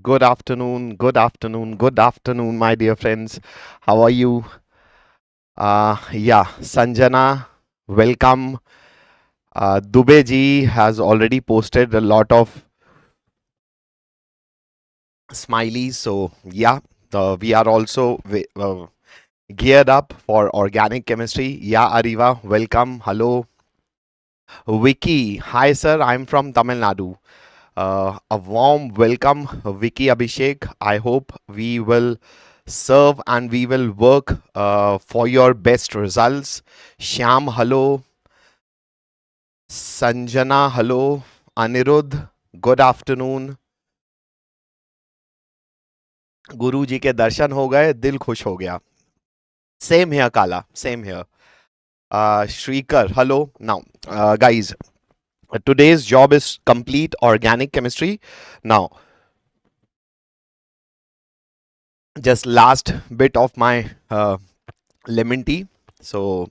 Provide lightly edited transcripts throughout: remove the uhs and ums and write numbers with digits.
Good afternoon, my dear friends. How are you? Sanjana, welcome. Dubey ji has already posted a lot of smileys. So, we are also geared up for organic chemistry. Yeah, Ariva, welcome. Hello. Vicky, hi, sir. I'm from Tamil Nadu. A warm welcome, Vicky Abhishek. I hope we will serve and we will work for your best results. Shyam, hello. Sanjana, hello. Anirudh, good afternoon. गुरु जी के दर्शन हो गए, दिल खुश हो गया. Same here, Kala. Same here. Shrikar, hello. Now, guys, today's job is complete organic chemistry. Now, just last bit of my lemon tea. So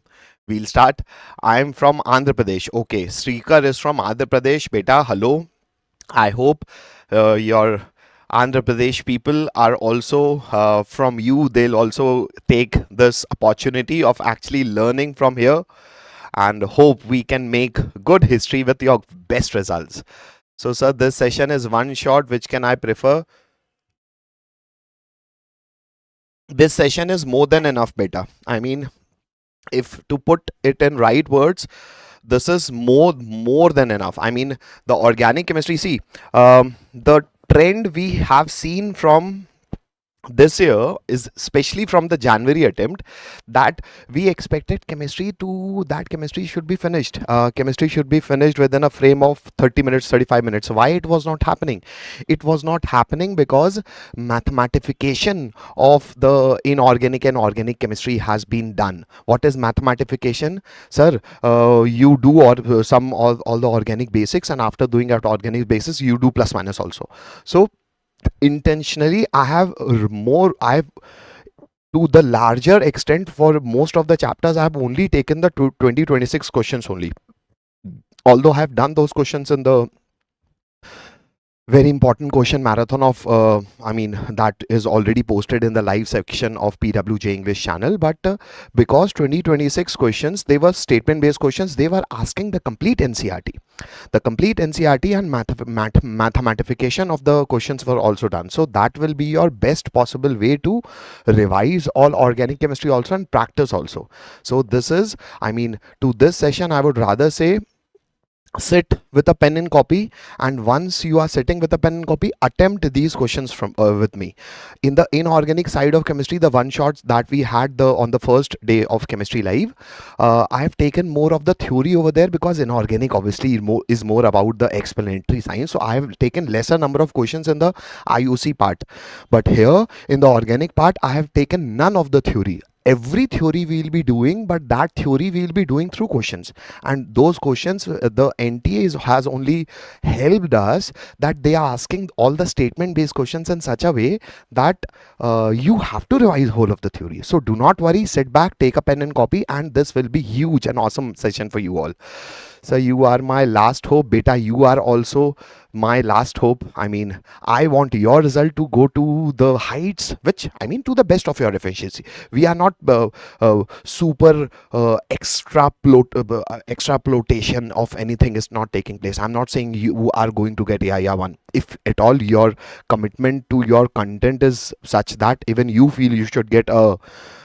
we'll start. I'm from Andhra Pradesh. Okay, Srikar is from Andhra Pradesh. Beta, hello. I hope your Andhra Pradesh people are also from you. They'll also take this opportunity of actually learning from here and hope we can make good history with your best results. So, sir, this session is one shot. Which can I prefer? This session is more than enough, beta. I mean, if to put it in right words, this is more than enough. I mean, the organic chemistry, see, the trend we have seen from this year is especially from the January attempt that we expected chemistry should be finished. Chemistry should be finished within a frame of 30 minutes, 35 minutes. Why it was not happening? It was not happening because mathematification of the inorganic and organic chemistry has been done. What is mathematification, sir? You do all the organic basics, and after doing that organic basis, you do plus minus also. So intentionally I've to the larger extent for most of the chapters I have only taken the 2026 questions only, although I have done those questions in the very important question marathon of that is already posted in the live section of PWJ English channel. But because 2026 questions, they were statement based questions, they were asking the complete NCRT, and mathematification of the questions were also done. So that will be your best possible way to revise all organic chemistry also and practice also. So this is, to this session I would rather say, sit with a pen and copy, and once you are sitting with a pen and copy, attempt these questions from with me. In the inorganic side of chemistry, the one shots that we had on the first day of chemistry live, I have taken more of the theory over there because inorganic obviously is more about the explanatory science. So I have taken lesser number of questions in the IUC part, but here in the organic part I have taken none of the theory. Every theory we will be doing, but that theory we will be doing through questions, and those questions the NTA has only helped us that they are asking all the statement based questions in such a way that you have to revise whole of the theory. So do not worry, sit back, take a pen and copy, and this will be huge and awesome session for you all. So you are my last hope, beta. You are also my last hope. I want your result to go to the heights, which to the best of your efficiency. We are not super extrapolation of anything is not taking place. I'm not saying you are going to get AIR 1. If at all your commitment to your content is such that even you feel you should get a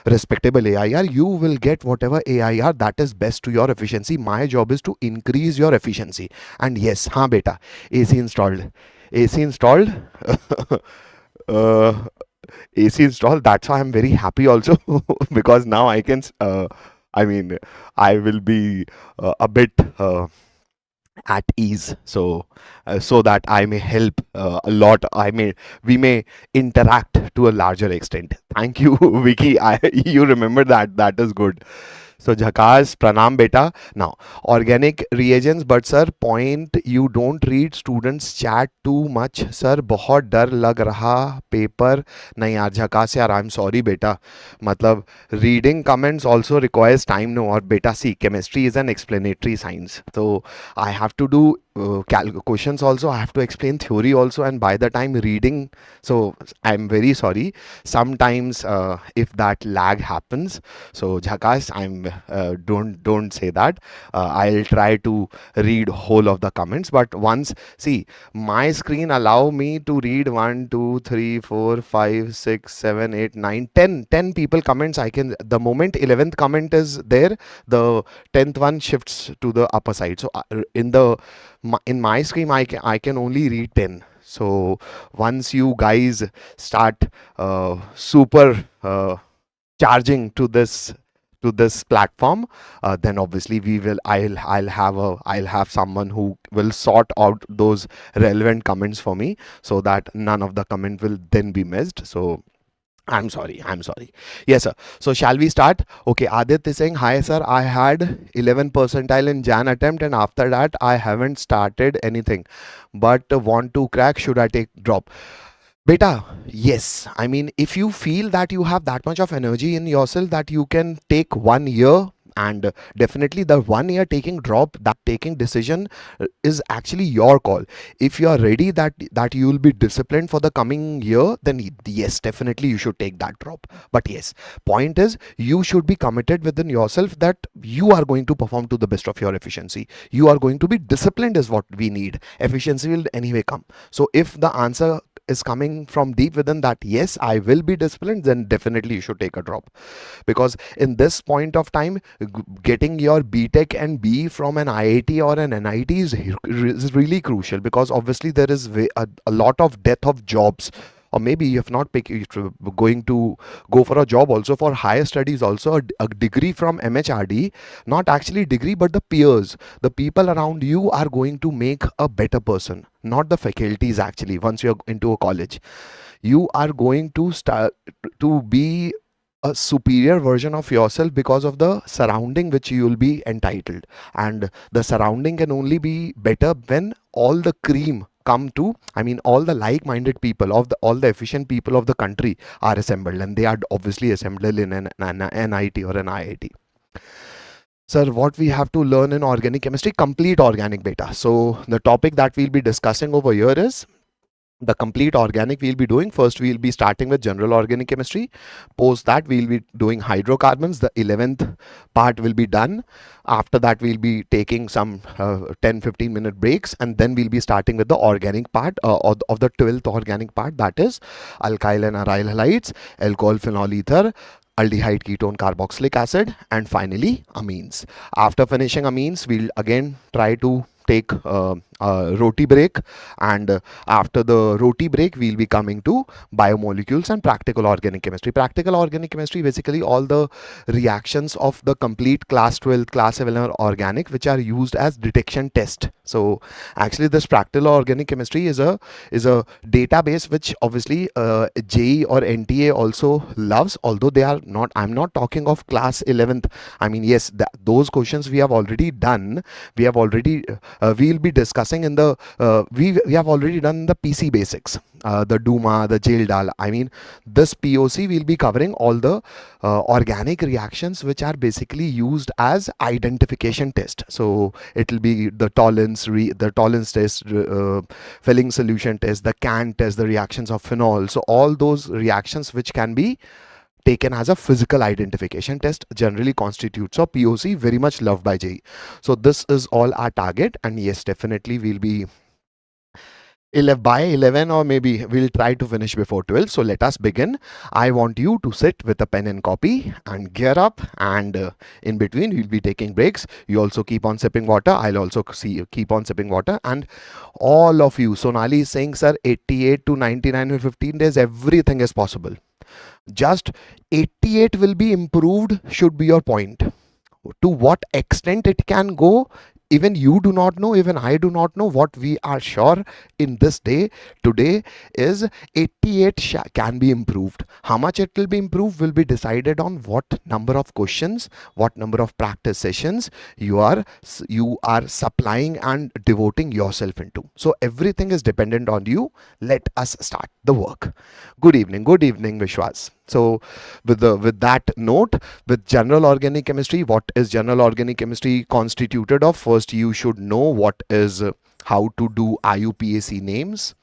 respectable AIR, you will get whatever AIR that is best to your efficiency. My job is to increase your efficiency. And yes, beta, AC installed. AC installed. uh, AC installed. That's why I'm very happy also because now I can. I will be a bit at ease, so that I may help a lot. We may interact to a larger extent. Thank you, Vicky. You remember that. That is good. So Jhakas, pranam beta. Now, organic reagents, but sir, point, you don't read students chat too much. Sir, बहुत डर लग रहा paper. नहीं यार झकास यार, I'm sorry beta. मतलब reading comments also requires time, no? और beta, see, chemistry is an explanatory science. So I have to do questions also, I have to explain theory also, and by the time reading, so I'm very sorry sometimes if that lag happens. So Jhakas, I'm don't say that. I'll try to read whole of the comments, but once, see, my screen allow me to read 1 2 3 4 5 6 7 8 9 10 people comments. I can, the moment 11th comment is there, the 10th one shifts to the upper side. So in my screen, I can only read 10. So once you guys start super charging to this platform, then obviously we will I'll have someone who will sort out those relevant comments for me, so that none of the comment will then be missed. So I'm sorry. I'm sorry. Yes, sir. So shall we start? Okay, Adit is saying, hi, sir. I had 11 percentile in Jan attempt, and after that, I haven't started anything. But want to crack, should I take drop? Beta, yes. I mean, if you feel that you have that much of energy in yourself that you can take 1 year, and definitely the 1 year taking drop, that taking decision is actually your call. If you are ready that you will be disciplined for the coming year, then yes, definitely you should take that drop. But yes, point is, you should be committed within yourself that you are going to perform to the best of your efficiency. You are going to be disciplined is what we need. Efficiency will anyway come. So if the answer is coming from deep within that, yes, I will be disciplined, then definitely you should take a drop. Because in this point of time, getting your BTech and B from an IIT or an NIT is really crucial, because obviously there is a lot of death of jobs. Or maybe if not going to go for a job also for higher studies also, a degree from MHRD, not actually degree but the peers, the people around you are going to make a better person, not the faculties. Actually, once you're into a college, you are going to start to be a superior version of yourself because of the surrounding which you will be entitled. And the surrounding can only be better when all the cream come to, I mean, all the like-minded people of the all the efficient people of the country are assembled, and they are obviously assembled in an NIT or an IIT. Sir, what we have to learn in organic chemistry? Complete organic beta. So the topic that we'll be discussing over here is the complete organic. We'll be doing, first we'll be starting with general organic chemistry. Post that we'll be doing hydrocarbons. The 11th part will be done. After that we'll be taking some 10-15 minute breaks, and then we'll be starting with the organic part of the 12th organic part, that is alkyl and aryl halides, alcohol, phenol, ether, aldehyde, ketone, carboxylic acid, and finally amines. After finishing amines, we'll again try to take a roti break, and after the roti break we'll be coming to biomolecules and practical organic chemistry. Practical organic chemistry, basically all the reactions of the complete class 12, class 11 organic which are used as detection test. So actually this practical organic chemistry is a database which obviously JEE or NTA also loves, although they are not, I'm not talking of class 11th. I mean, yes, those questions we have already done. We have already we'll be discussing in the we have already done the PC basics, the Duma, the Jail Dal. I mean, this POC will be covering all the organic reactions which are basically used as identification test. So it will be the tolerance test, filling solution test, the can test, the reactions of phenol. So all those reactions which can be taken as a physical identification test generally constitutes a POC, very much loved by JEE. So this is all our target, and yes, definitely we'll be by 11, or maybe we'll try to finish before 12. So let us begin. I want you to sit with a pen and copy and gear up, and in between we'll be taking breaks. You also keep on sipping water. I'll also keep on sipping water, and all of you, Sonali is saying, sir, 88 to 99 in 15 days, everything is possible. Just 88 will be improved should be your point. To what extent it can go, even you do not know, even I do not know. What we are sure in this day today is 88 can be improved. How much it will be improved will be decided on what number of questions, what number of practice sessions you are supplying and devoting yourself into. So everything is dependent on you. Let us start the work. Good evening Vishwas. So with that note, with general organic chemistry, what is general organic chemistry constituted of? First, you should know what is how to do IUPAC names.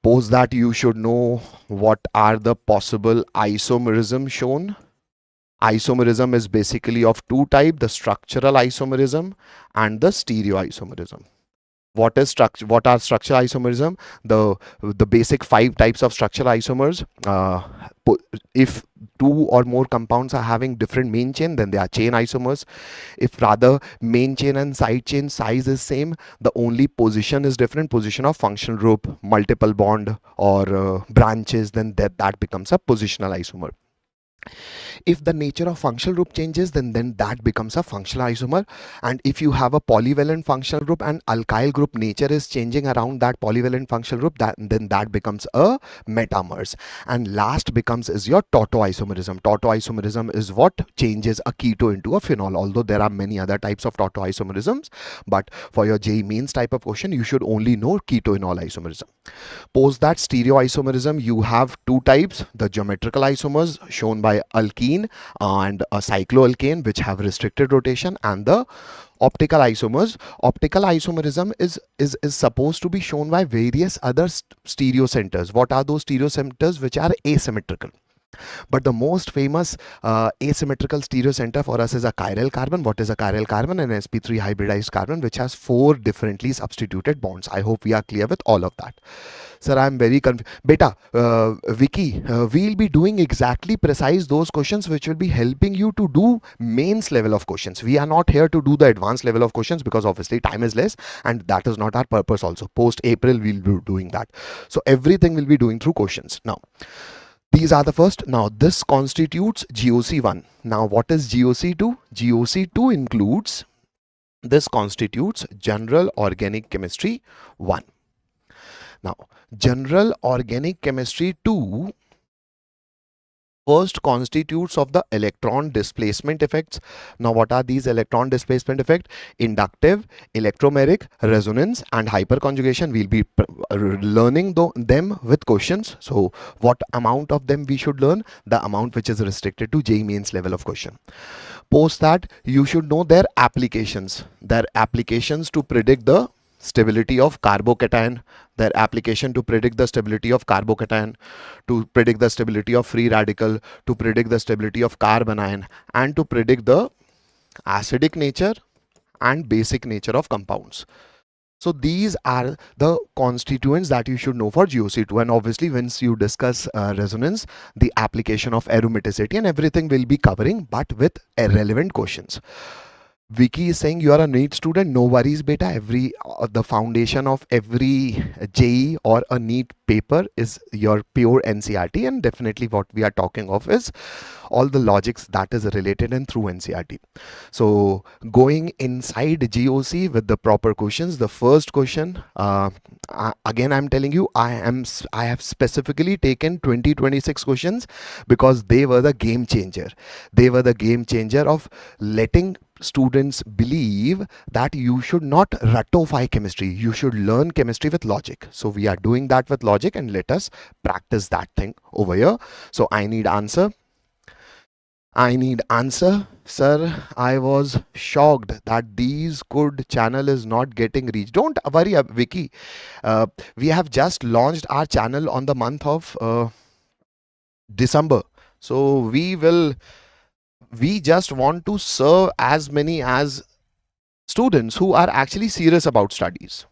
Post that, you should know what are the possible isomerism shown. Isomerism is basically of two types, the structural isomerism and the stereoisomerism. What are structural isomerism? The basic 5 types of structural isomers. If 2 or more compounds are having different main chain, then they are chain isomers. If rather main chain and side chain size is same, the only position is different, position of functional group, multiple bond or branches, then that becomes a positional isomer. If the nature of functional group changes, then that becomes a functional isomer. And if you have a polyvalent functional group and alkyl group nature is changing around that polyvalent functional group, then that becomes a metamers. And last becomes is your tautoisomerism. Tautoisomerism is what changes a keto into a phenol, although there are many other types of tautoisomerisms, but for your JEE Mains type of question, you should only know keto-enol isomerism. Post that, stereoisomerism, you have 2 types, the geometrical isomers shown by alkene and a cycloalkane, which have restricted rotation, and the optical isomers. Optical isomerism is supposed to be shown by various other stereocenters. What are those stereocenters? Which are asymmetrical. But the most famous asymmetrical stereocenter for us is a chiral carbon. What is a chiral carbon? An sp3 hybridized carbon which has 4 differently substituted bonds. I hope we are clear with all of that. Sir, I am very confused. Beta, Vicky, we'll be doing exactly precise those questions which will be helping you to do mains level of questions. We are not here to do the advanced level of questions because obviously time is less and that is not our purpose also. Post April, we'll be doing that. So everything will be doing through questions. Now, these are the first. Now, this constitutes GOC1. Now, what is GOC2? GOC2 includes, this constitutes General Organic Chemistry 1. Now, General Organic Chemistry 2 first constitutes of the electron displacement effects. Now, what are these electron displacement effects? Inductive, electromeric, resonance, and hyperconjugation. We'll be learning them with questions. So, what amount of them we should learn? The amount which is restricted to JEE Mains level of question. Post that, you should know their applications. Their applications to predict the stability of carbocation, their application to predict the stability of carbocation, to predict the stability of free radical, to predict the stability of carbanion, and to predict the acidic nature and basic nature of compounds. So these are the constituents that you should know for GOC2. And obviously, once you discuss resonance, the application of aromaticity and everything will be covering, but with irrelevant questions. Vicky is saying you are a NEET student. No worries, beta. The foundation of every JEE or a NEET paper is your pure NCERT, and definitely what we are talking of is all the logics that is related and through NCERT. So going inside GOC with the proper questions, the first question, again I'm telling you, I have specifically taken 2026 questions because they were the game changer. They were the game changer of letting students believe that you should not ratify chemistry. You should learn chemistry with logic. So we are doing that with logic, and let us practice that thing over here. So I need answer. Sir, I was shocked that these good channel is not getting reached. Don't worry, Vicky. We have just launched our channel on the month of December. So we just want to serve as many as students who are actually serious about studies.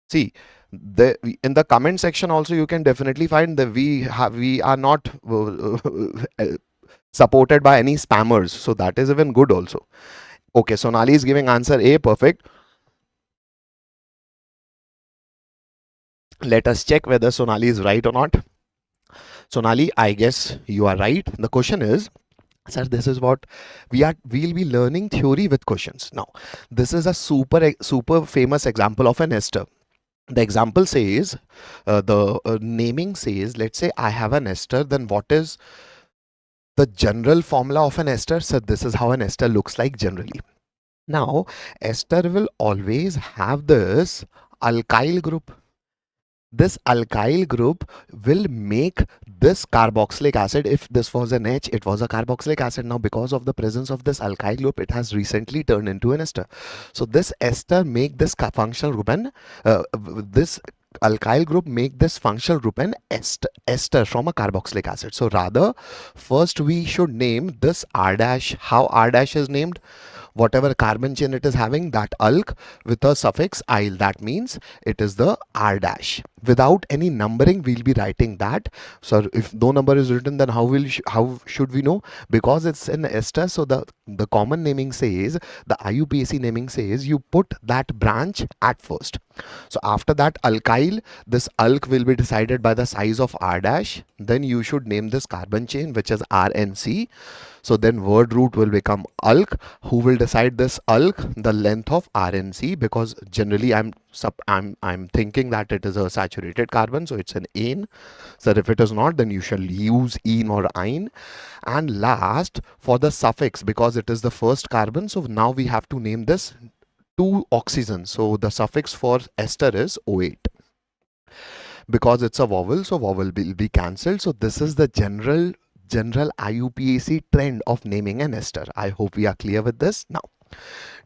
See, in the comment section also you can definitely find that we are not supported by any spammers, so that is even good also. Okay, Sonali is giving answer A, perfect. Let us check whether Sonali is right or not. Sonali, I guess you are right. The question is, sir, this is what we'll be learning theory with questions. Now, this is a super famous example of an ester. The example says, naming says, let's say I have an ester, then what is the general formula of an ester? So this is how an ester looks like generally. Now, ester will always have this alkyl group. this alkyl group will make this carboxylic acid. If this was an H, it was a carboxylic acid. Now because of the presence of this alkyl group, it has recently turned into an ester. So this ester make this functional group, and this alkyl group make this functional group an ester from a carboxylic acid. So rather, first we should name this R dash. How R dash is named? Whatever carbon chain it is having, that alk with a suffix "-ile", that means it is the R dash. Without any numbering, we'll be writing that. So if no number is written, then how should we know? Because it's an ester, so the common naming says, the IUPAC naming says, you put that branch at first. So after that alkyl, this alk will be decided by the size of R dash. Then you should name this carbon chain, which is RNC. So then word root will become alk. Who will decide this alk? The length of RNC, because generally I'm thinking that it is a saturated carbon, so it's an ane. So if it is not, then you shall use ene or ine. And last, for the suffix, because it is the first carbon, so now we have to name this two oxygen. So the suffix for ester is O8. Because it's a vowel, so vowel will be cancelled. So this is the general IUPAC trend of naming an ester. I hope we are clear with this. Now,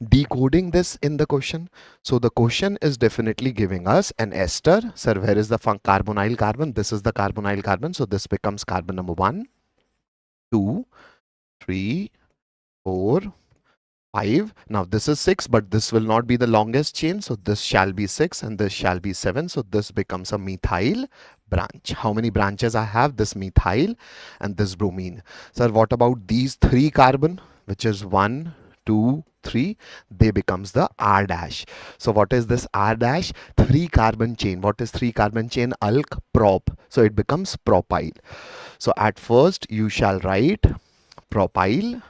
decoding this in the question. So the question is definitely giving us an ester. Sir, where is the carbonyl carbon? This is the carbonyl carbon. So this becomes carbon number 1, 2, 3, 4, 5. Now this is 6, but this will not be the longest chain. So this shall be 6 and this shall be 7. So this becomes a methyl branch. How many branches I have? This methyl and this bromine. Sir, what about these 3 carbon, which is 1, 2, 3? They becomes the R dash. So what is this R dash? 3 carbon chain. What is 3 carbon chain? Alk prop. So it becomes propyl. So at first you shall write propyl,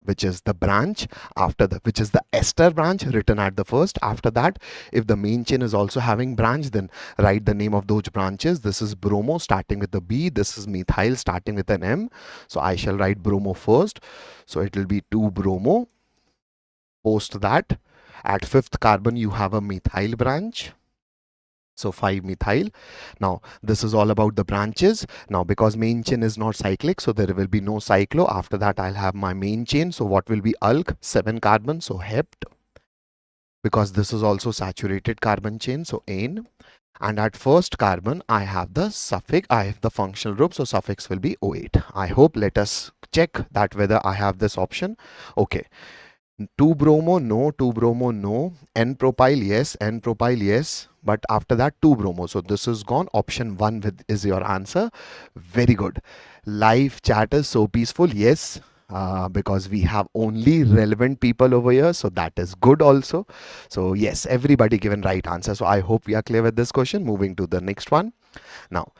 which is the branch after the, which is the ester branch written at the first. After that, if the main chain is also having branch, then write the name of those branches. This is bromo starting with the B. This is methyl starting with an M. So I shall write bromo first. So it will be 2 bromo. Post that, at 5th carbon, you have a methyl branch. So 5 methyl. Now this is all about the branches. Now because main chain is not cyclic, so there will be no cyclo. After that I'll have my main chain. So what will be alk? 7 carbon. So hept. Because this is also saturated carbon chain. So ane. And at first carbon I have the suffix, I have the functional group. So suffix will be O8. I hope, let us check that whether I have this option. Okay. 2 bromo, no. 2 bromo, no. N-propyl, yes. N-propyl, yes. But after that, 2 bromo. So this is gone. Option 1 is your answer. Very good. Live chat is so peaceful. Yes. Because we have only relevant people over here. So that is good also. So yes, everybody given right answer. So I hope we are clear with this question. Moving to the next one. Now,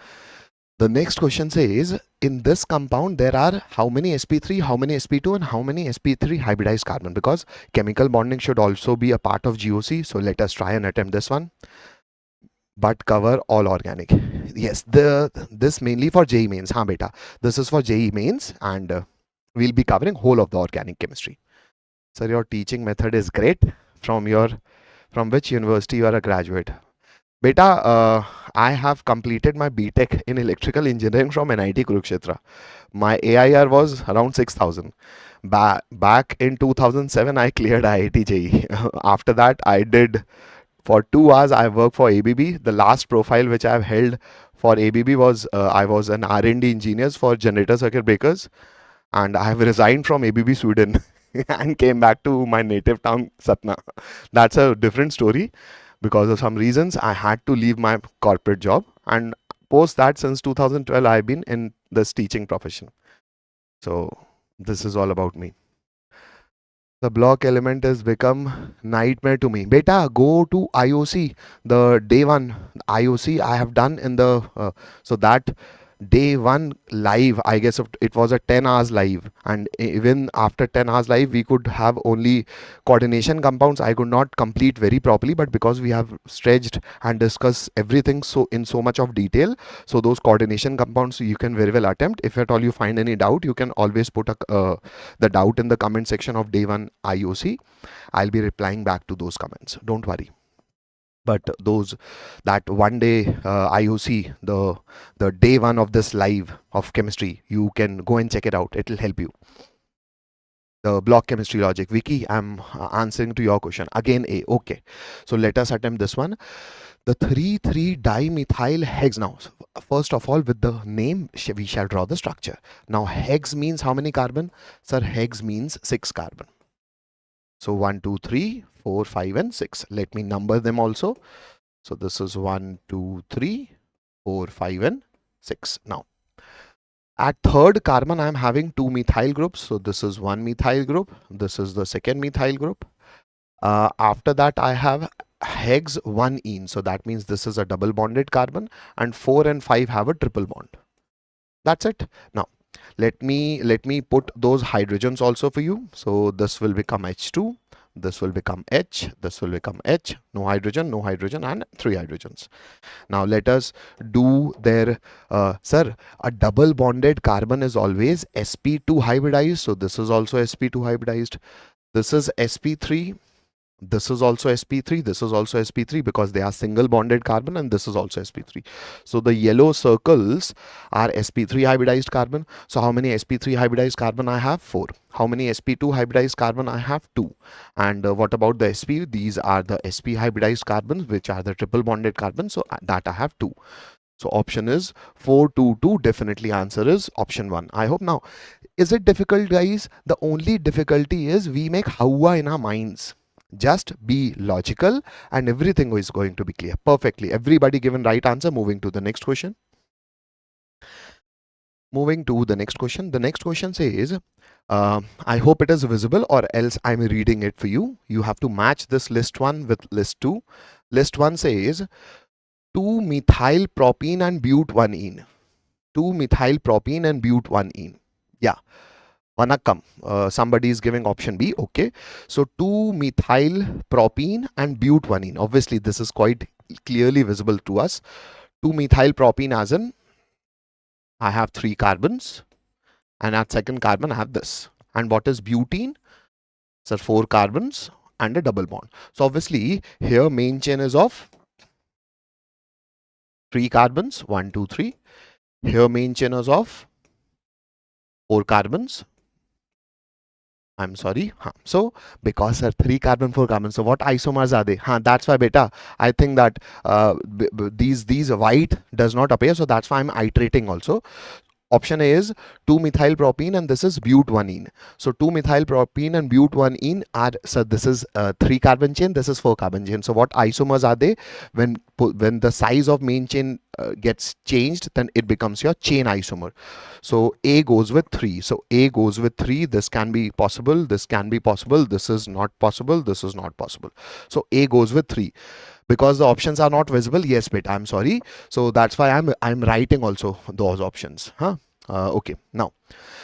the next question says, in this compound, there are how many sp3, how many sp2, and how many sp3 hybridized carbon? Because chemical bonding should also be a part of GOC. So let us try and attempt this one. But cover all organic. Yes, this mainly for JEE Mains. Haan beta. This is for JEE Mains, and we'll be covering whole of the organic chemistry. Sir, your teaching method is great. From which university you are a graduate? Beta, I have completed my BTech in electrical engineering from NIT Kurukshetra. My AIR was around 6,000. Back in 2007, I cleared IIT JEE. After that, I did, for 2 hours, I worked for ABB. The last profile which I have held for ABB was, I was an R&D engineer for generator circuit breakers. And I have resigned from ABB Sweden and came back to my native town, Satna. That's a different story. Because of some reasons, I had to leave my corporate job, and post that, since 2012, I've been in this teaching profession. So this is all about me. The block element has become nightmare to me. Beta, go to IOC. The day 1 IOC I have done in the so that day 1 live, I guess it was a 10 hours live, and even after 10 hours live, we could have only coordination compounds. I could not complete very properly, but because we have stretched and discussed everything so in so much of detail, so those coordination compounds you can very well attempt. If at all you find any doubt, you can always put the doubt in the comment section of day 1 IOC. I'll be replying back to those comments. Don't worry. But those that one day IOC, the day one of this live of chemistry, you can go and check it out. It'll help you. The block chemistry logic. Vicky, I'm answering to your question. Again, A. Okay. So let us attempt this one. The 3,3-dimethyl hex. Now, first of all, with the name, we shall draw the structure. Now, hex means how many carbon? Sir, hex means 6 carbon. So 1, 2, 3, 4, 5, and 6. Let me number them also. So this is 1, 2, 3, 4, 5, and 6. Now, at third carbon, I am having 2 methyl groups. So this is 1 methyl group. This is the second methyl group. After that, I have hex 1-ene. So that means this is a double bonded carbon, and 4 and 5 have a triple bond. That's it. Now, let me put those hydrogens also for you. So this will become H2. This will become H, this will become H, no hydrogen, and 3 hydrogens. Now let us do their, sir, a double bonded carbon is always sp2 hybridized. So this is also sp2 hybridized. This is sp3. This is also sp3, this is also sp3, because they are single bonded carbon, and this is also sp3. So the yellow circles are sp3 hybridized carbon. So how many sp3 hybridized carbon I have? 4. How many sp2 hybridized carbon I have? 2. And what about the sp? These are the sp hybridized carbons, which are the triple bonded carbons. So that I have 2. So option is 4, 2, 2. Definitely answer is option 1. I hope. Now, is it difficult, guys? The only difficulty is we make hawa in our minds. Just be logical and everything is going to be clear perfectly. Everybody given right answer. Moving to the next question. Moving to the next question. The next question says, I hope it is visible, or else I'm reading it for you. You have to match this list 1 with list 2. List 1 says 2-methyl propene and but1-ene. 2-methyl propene and but1-ene. Yeah. Vanakkam. Somebody is giving option B. Okay. So 2-methyl propene and but1-ene. Obviously, this is quite clearly visible to us. 2-methyl propene, as in I have 3 carbons, and at second carbon I have this. And what is butene? So 4 carbons and a double bond. So obviously here main chain is of 3 carbons, 1, 2, 3. Here main chain is of 4 carbons. I'm sorry. So because there are 3 carbon, 4 carbon, so what isomers are they? That's why beta, I think that these white does not appear, so that's why I'm iterating also. Option A is 2-methyl propene, and this is but1-ene. So 2-methyl propene and but1-ene are, so this is 3 carbon chain, this is 4 carbon chain. So what isomers are they? When the size of main chain gets changed, then it becomes your chain isomer. So A goes with 3. So A goes with 3. This can be possible, this can be possible, this is not possible, this is not possible. So A goes with 3. Because the options are not visible, yes, but I'm sorry. So that's why I'm writing also those options. Okay. Now,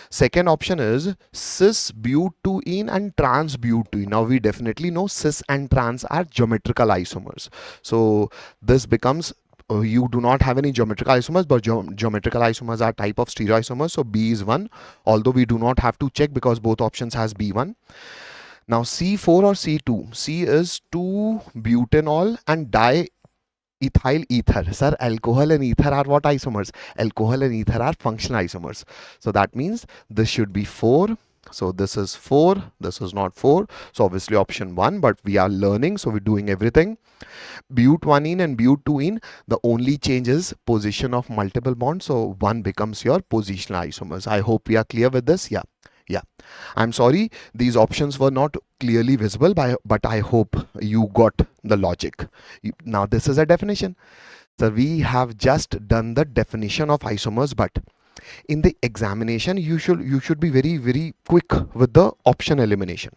second option is cis-but2-ene and trans-but2-ene. Now we definitely know cis and trans are geometrical isomers. So this becomes, you do not have any geometrical isomers, but geometrical isomers are type of stereoisomers. So B is 1, although we do not have to check because both options has B1. Now C4 or C2. C is 2-butanol and diethyl ether. Sir, alcohol and ether are what isomers? Alcohol and ether are functional isomers. So that means this should be 4. So this is 4. This is not 4. So obviously option 1, but we are learning, so we're doing everything. But1-ene and but2-ene, the only change is position of multiple bonds. So 1 becomes your positional isomers. I hope we are clear with this. Yeah, I'm sorry, these options were not clearly visible, but I hope you got the logic. Now this is a definition. So we have just done the definition of isomers, but in the examination you should be very, very quick with the option elimination.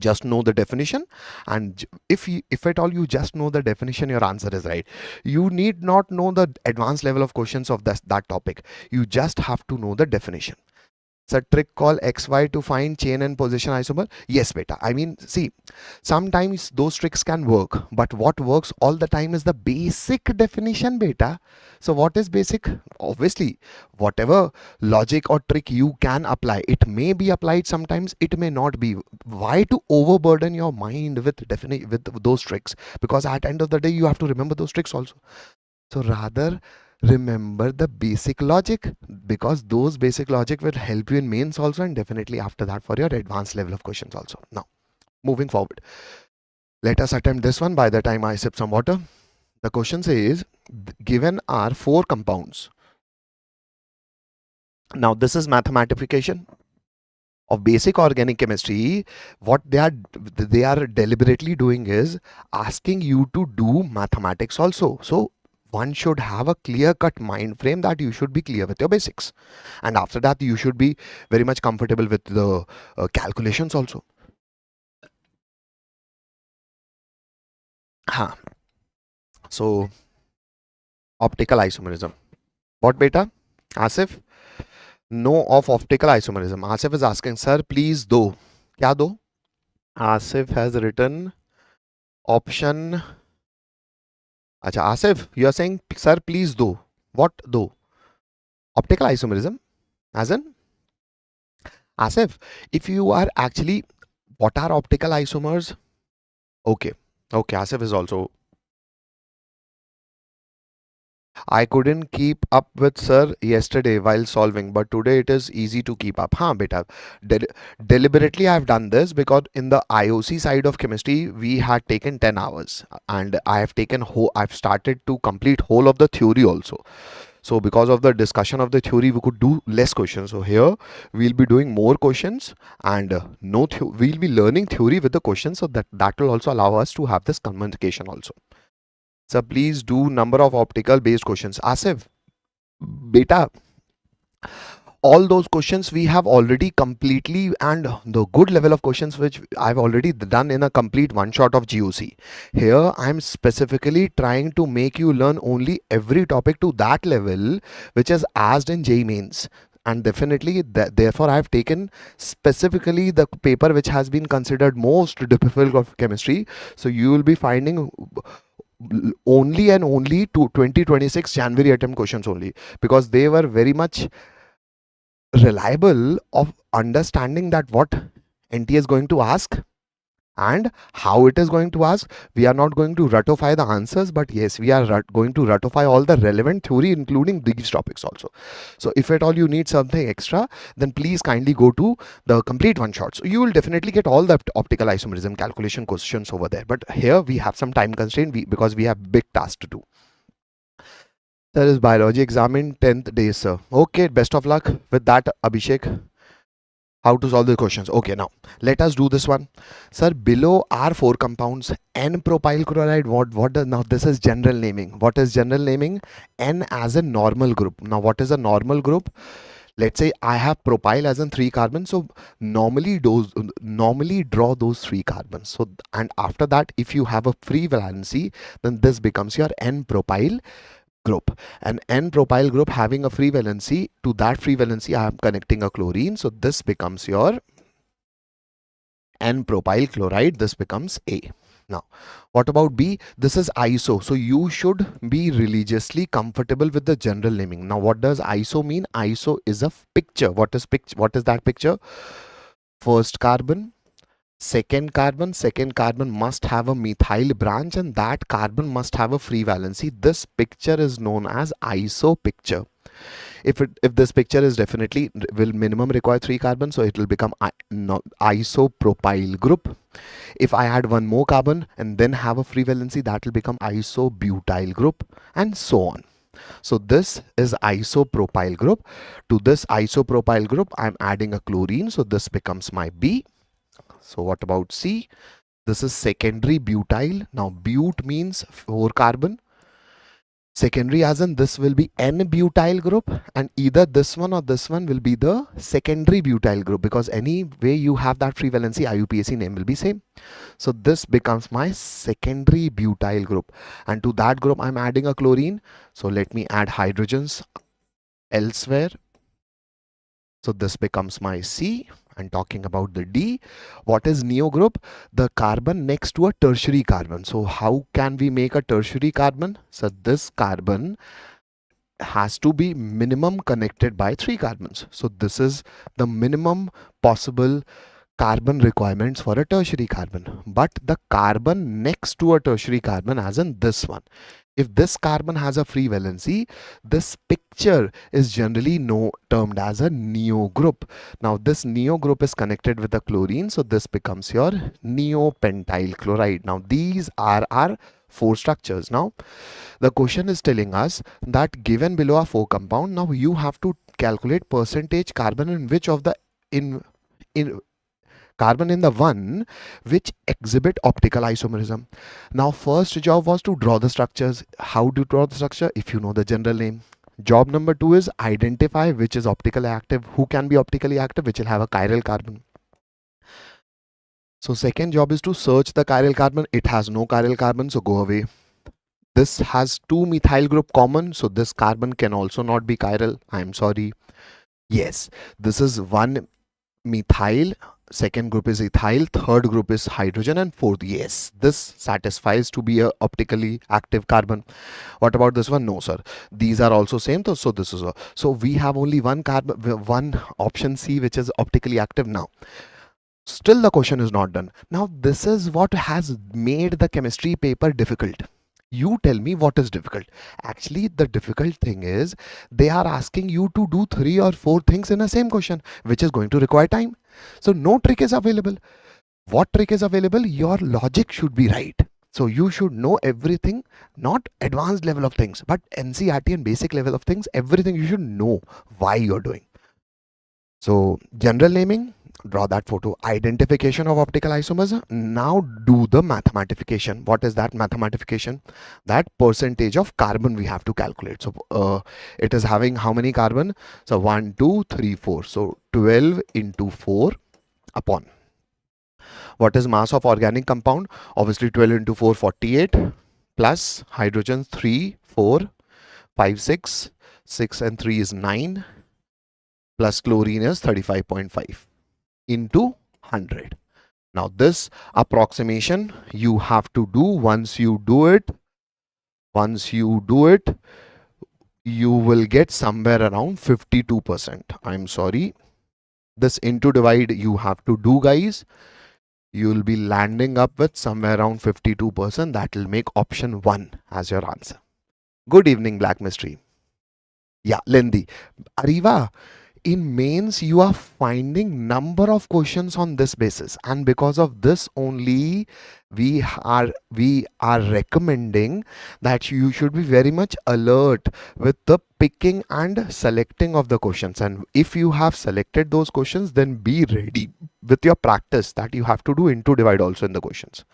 Just know the definition, and if at all you just know the definition, your answer is right. You need not know the advanced level of questions of that topic. You just have to know the definition. It's a trick called XY to find chain and position isomer. Yes, beta. I mean, see, sometimes those tricks can work, but what works all the time is the basic definition, beta. So what is basic? Obviously, whatever logic or trick you can apply, it may be applied sometimes, it may not be. Why to overburden your mind with with those tricks? Because at the end of the day, you have to remember those tricks also. So rather remember the basic logic, because those basic logic will help you in mains also, and definitely after that for your advanced level of questions also. Now, moving forward, let us attempt this one by the time I sip some water. The question says, given are 4 compounds. Now this is mathematification of basic organic chemistry. What they are deliberately doing is asking you to do mathematics also. So one should have a clear-cut mind frame that you should be clear with your basics, and after that you should be very much comfortable with the calculations also. So optical isomerism. What, beta? Asif? No of optical isomerism. Asif is asking, sir, please do. Kya do? Asif has written option. Acha, Asif, you are saying, sir, please do. What do? Optical isomerism? As in? Asif, if you are actually, what are optical isomers? Okay. Okay, Asif is also. I couldn't keep up with sir yesterday while solving, but today it is easy to keep up. Haan, beta. Deliberately I have done this because in the IOC side of chemistry, we had taken 10 hours and I have taken I've started to complete whole of the theory also. So because of the discussion of the theory, we could do less questions. So here we'll be doing more questions, and we'll be learning theory with the questions, so that will also allow us to have this communication also. So please do number of optical based questions. Asif, beta, all those questions we have already completely, and the good level of questions which I've already done in a complete one shot of GOC. Here I'm specifically trying to make you learn only every topic to that level which is asked in JEE Mains. And definitely therefore I have taken specifically the paper which has been considered most difficult of chemistry. So you will be finding only and only to 2026 January attempt questions only, because they were very much reliable of understanding that what NT is going to ask and how it is going to ask. We are not going to ratify the answers, but yes, we are going to ratify all the relevant theory, including these topics also. So if at all you need something extra, then please kindly go to the complete one shot. So you will definitely get all the optical isomerism calculation questions over there. But here we have some time constraint because we have big tasks to do. There is biology exam in 10th day, sir. Okay, best of luck with that, Abhishek. How to solve the questions? Okay, now let us do this one, sir. Below are 4 compounds. N-propyl chloride. What does, now this is general naming. What is general naming? N as a normal group. Now what is a normal group? Let's say I have propyl as in 3 carbons, so normally draw those 3 carbons. So, and after that, if you have a free valency, then this becomes your N-propyl group. An N-propyl group having a free valency, to that free valency I am connecting a chlorine, so this becomes your N-propyl chloride. This becomes A. Now what about B? This is iso, so you should be religiously comfortable with the general naming. Now what does iso mean? Iso is a picture. What is that picture? First carbon, second carbon must have a methyl branch, and that carbon must have a free valency. This picture is known as iso picture. If this picture is definitely will minimum require 3 carbons, so it will become isopropyl group. If I add one more carbon and then have a free valency, that will become isobutyl group, and so on. So this is isopropyl group. To this isopropyl group I'm adding a chlorine, so this becomes my B. So what about C? This is secondary butyl. Now but means 4 carbon. Secondary as in this will be N-butyl group, and either this one or this one will be the secondary butyl group, because any way you have that free valency, IUPAC name will be same. So this becomes my secondary butyl group, and to that group I'm adding a chlorine. So let me add hydrogens elsewhere. So this becomes my C. And talking about the D, what is neo group? The carbon next to a tertiary carbon. So how can we make a tertiary carbon? So this carbon has to be minimum connected by 3 carbons. So this is the minimum possible carbon requirements for a tertiary carbon. But the carbon next to a tertiary carbon, as in this one, if this carbon has a free valency, this picture is generally termed as a neo group. Now this neo group is connected with the chlorine, so this becomes your neopentyl chloride. Now these are our 4 structures. Now the question is telling us that given below a 4 compound, now you have to calculate percentage carbon in which of the in carbon in the one which exhibit optical isomerism. Now first job was to draw the structures. How to draw the structure? If you know the general name. Job number 2 is identify which is optically active, who can be optically active, which will have a chiral carbon. So second job is to search the chiral carbon. It has no chiral carbon, so go away. This has 2 methyl group common, so this carbon can also not be chiral. I'm sorry. Yes, this is 1 methyl, second group is ethyl, third group is hydrogen, and fourth, yes, this satisfies to be a optically active carbon. What about this one? No sir, these are also same, so this is a, so we have only one carbon, one option C which is optically active. Now still the question is not done. Now this is what has made the chemistry paper difficult. You tell me what is difficult. Actually, the difficult thing is they are asking you to do 3 or 4 things in the same question, which is going to require time. So no trick is available. What trick is available? Your logic should be right. So you should know everything, not advanced level of things, but NCERT and basic level of things, everything you should know why you're doing. So general naming, draw that photo. Identification of optical isomers. Now do the mathematification. What is that mathematification? That percentage of carbon we have to calculate. So it is having how many carbon? So 1, 2, 3, 4. So 12 into 4 upon. What is mass of organic compound? Obviously 12 into 4, 48, plus hydrogen 3, 4, 5, 6, 6 and 3 is 9, plus chlorine is 35.5 into 100. Now this approximation you have to do. Once you do it, you will get somewhere around 52%. I'm sorry, this into divide you have to do, guys. You will be landing up with somewhere around 52%. That will make option 1 as your answer. Good evening, Black Mystery. Yeah, lengthy. Ariva, in mains you are finding number of questions on this basis, and because of this only we are recommending that you should be very much alert with the picking and selecting of the questions. And if you have selected those questions, then be ready with your practice that you have to do into divide also in the questions.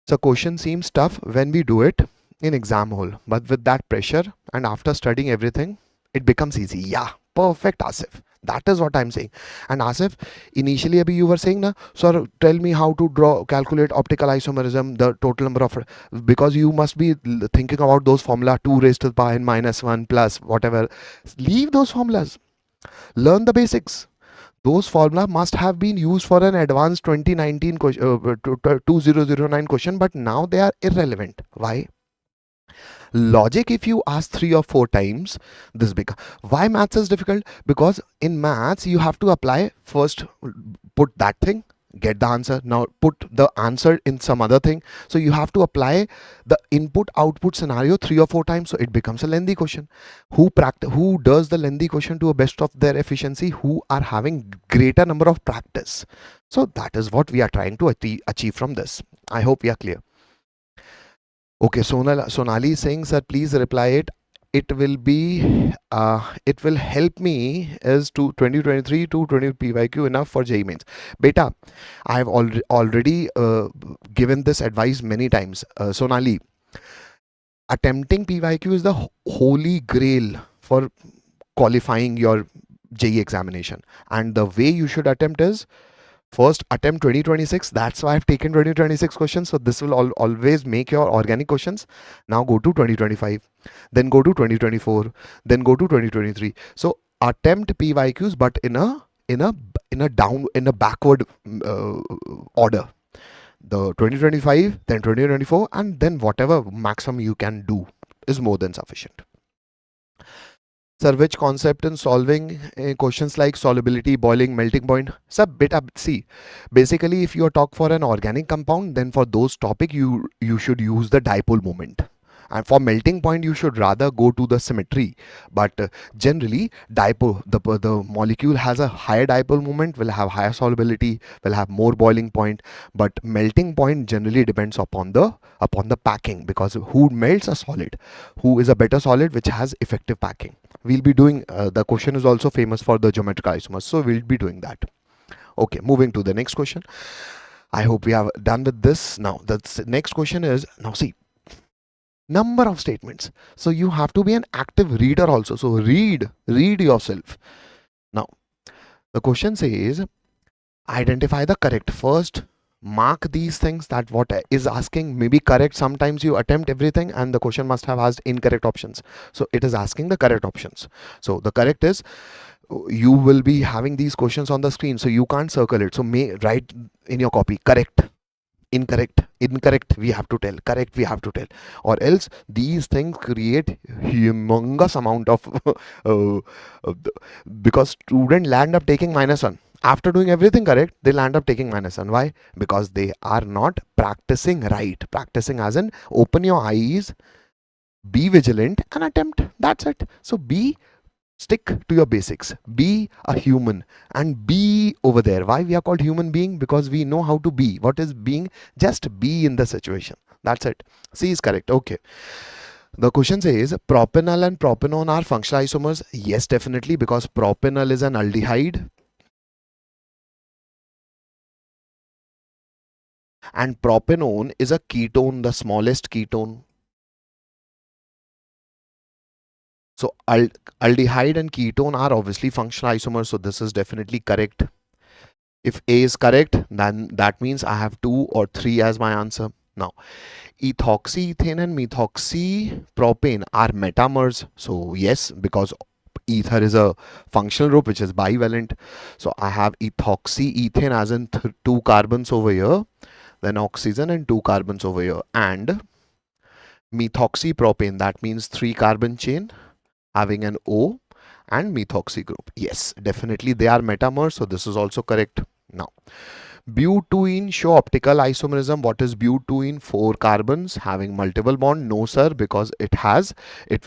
So question seems tough when we do it in exam hall, but with that pressure and after studying everything, it becomes easy. Yeah, perfect, Asif. That is what I'm saying. And Asif, initially abhi you were saying na, sir, tell me how to calculate optical isomerism, the total number of, because you must be thinking about those formula 2 raised to the power n minus 1 plus whatever. Leave those formulas. Learn the basics. Those formula must have been used for an advanced 2019 2009 question, but now they are irrelevant. Why? Logic, if you ask 3 or 4 times, this becomes. Why maths is difficult? Because in maths you have to apply first, put that thing, get the answer, now put the answer in some other thing. So you have to apply the input output scenario 3 or 4 times, so it becomes a lengthy question. Who does the lengthy question to a best of their efficiency? Who are having greater number of practice. So that is what we are trying to achieve from this. I hope we are clear. Okay, Sonali is saying, sir, please reply it. It will be, it will help me is to 2023 to 20 PYQ enough for JEE Mains. Beta, I have already given this advice many times. Sonali, attempting PYQ is the holy grail for qualifying your JEE examination. And the way you should attempt is, first attempt 2026. That's why I've taken 2026 questions. So this will always make your organic questions. Now go to 2025, then go to 2024, then go to 2023. So attempt PYQs, but in a backward order. The 2025, then 2024, and then whatever maximum you can do is more than sufficient. Sir, which concept in solving questions like solubility, boiling, melting point? Sir, beta, see, basically if you talk for an organic compound, then for those topic you should use the dipole moment. And for melting point, you should rather go to the symmetry. But generally, dipole, the molecule has a higher dipole moment, will have higher solubility, will have more boiling point. But melting point generally depends upon the packing, because who melts a solid, who is a better solid which has effective packing. We'll be doing, the question is also famous for the geometrical isomers, so we'll be doing that. Okay, moving to the next question. I hope we have done with this. Now, the next question is, now see, number of statements. So you have to be an active reader also. So read yourself. Now, the question says, identify the correct. First, mark these things that what is asking may be correct. Sometimes you attempt everything and the question must have asked incorrect options. So it is asking the correct options. So the correct is, you will be having these questions on the screen, so you can't circle it. So write in your copy, correct, incorrect, we have to tell, correct, we have to tell, or else these things create humongous amount of because students land up taking -1. After doing everything correct, they'll end up taking -1. Why? Because they are not practicing right. Practicing as in open your eyes, be vigilant and attempt. That's it. So stick to your basics, be a human and be over there. Why we are called human being? Because we know how to be. What is being? Just be in the situation. That's it. C is correct. Okay. The question says, propanol and propanone are functional isomers. Yes, definitely, because propanol is an aldehyde and propanone is a ketone, the smallest ketone. So aldehyde and ketone are obviously functional isomers, so this is definitely correct. If A is correct, then that means I have 2 or 3 as my answer. Now, ethoxyethane and methoxypropane are metamers. So yes, because ether is a functional group which is bivalent. So I have ethoxyethane as in 2 carbons over here, then oxygen and 2 carbons over here, and methoxypropane, that means 3 carbon chain having an O and methoxy group. Yes, definitely they are metamers, so this is also correct. Now, butene show optical isomerism. What is butene? 4 carbons having multiple bond. No sir, because it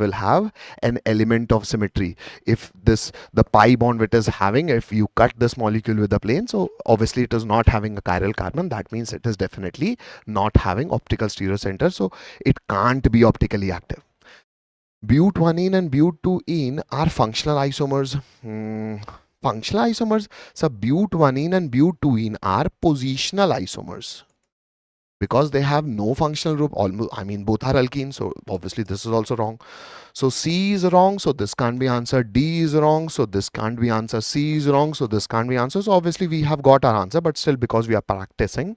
will have an element of symmetry. If the pi bond it is having, if you cut this molecule with the plane, so obviously it is not having a chiral carbon. That means it is definitely not having optical stereocenter, so it can't be optically active. Butanene and butene are functional isomers. Functional isomers. So butanene and butene are positional isomers because they have no functional group. Almost, I mean, both are alkenes, so obviously this is also wrong. So C is wrong, so this can't be answered. D is wrong, so this can't be answered. C is wrong, so this can't be answered. So obviously we have got our answer, but still because we are practicing.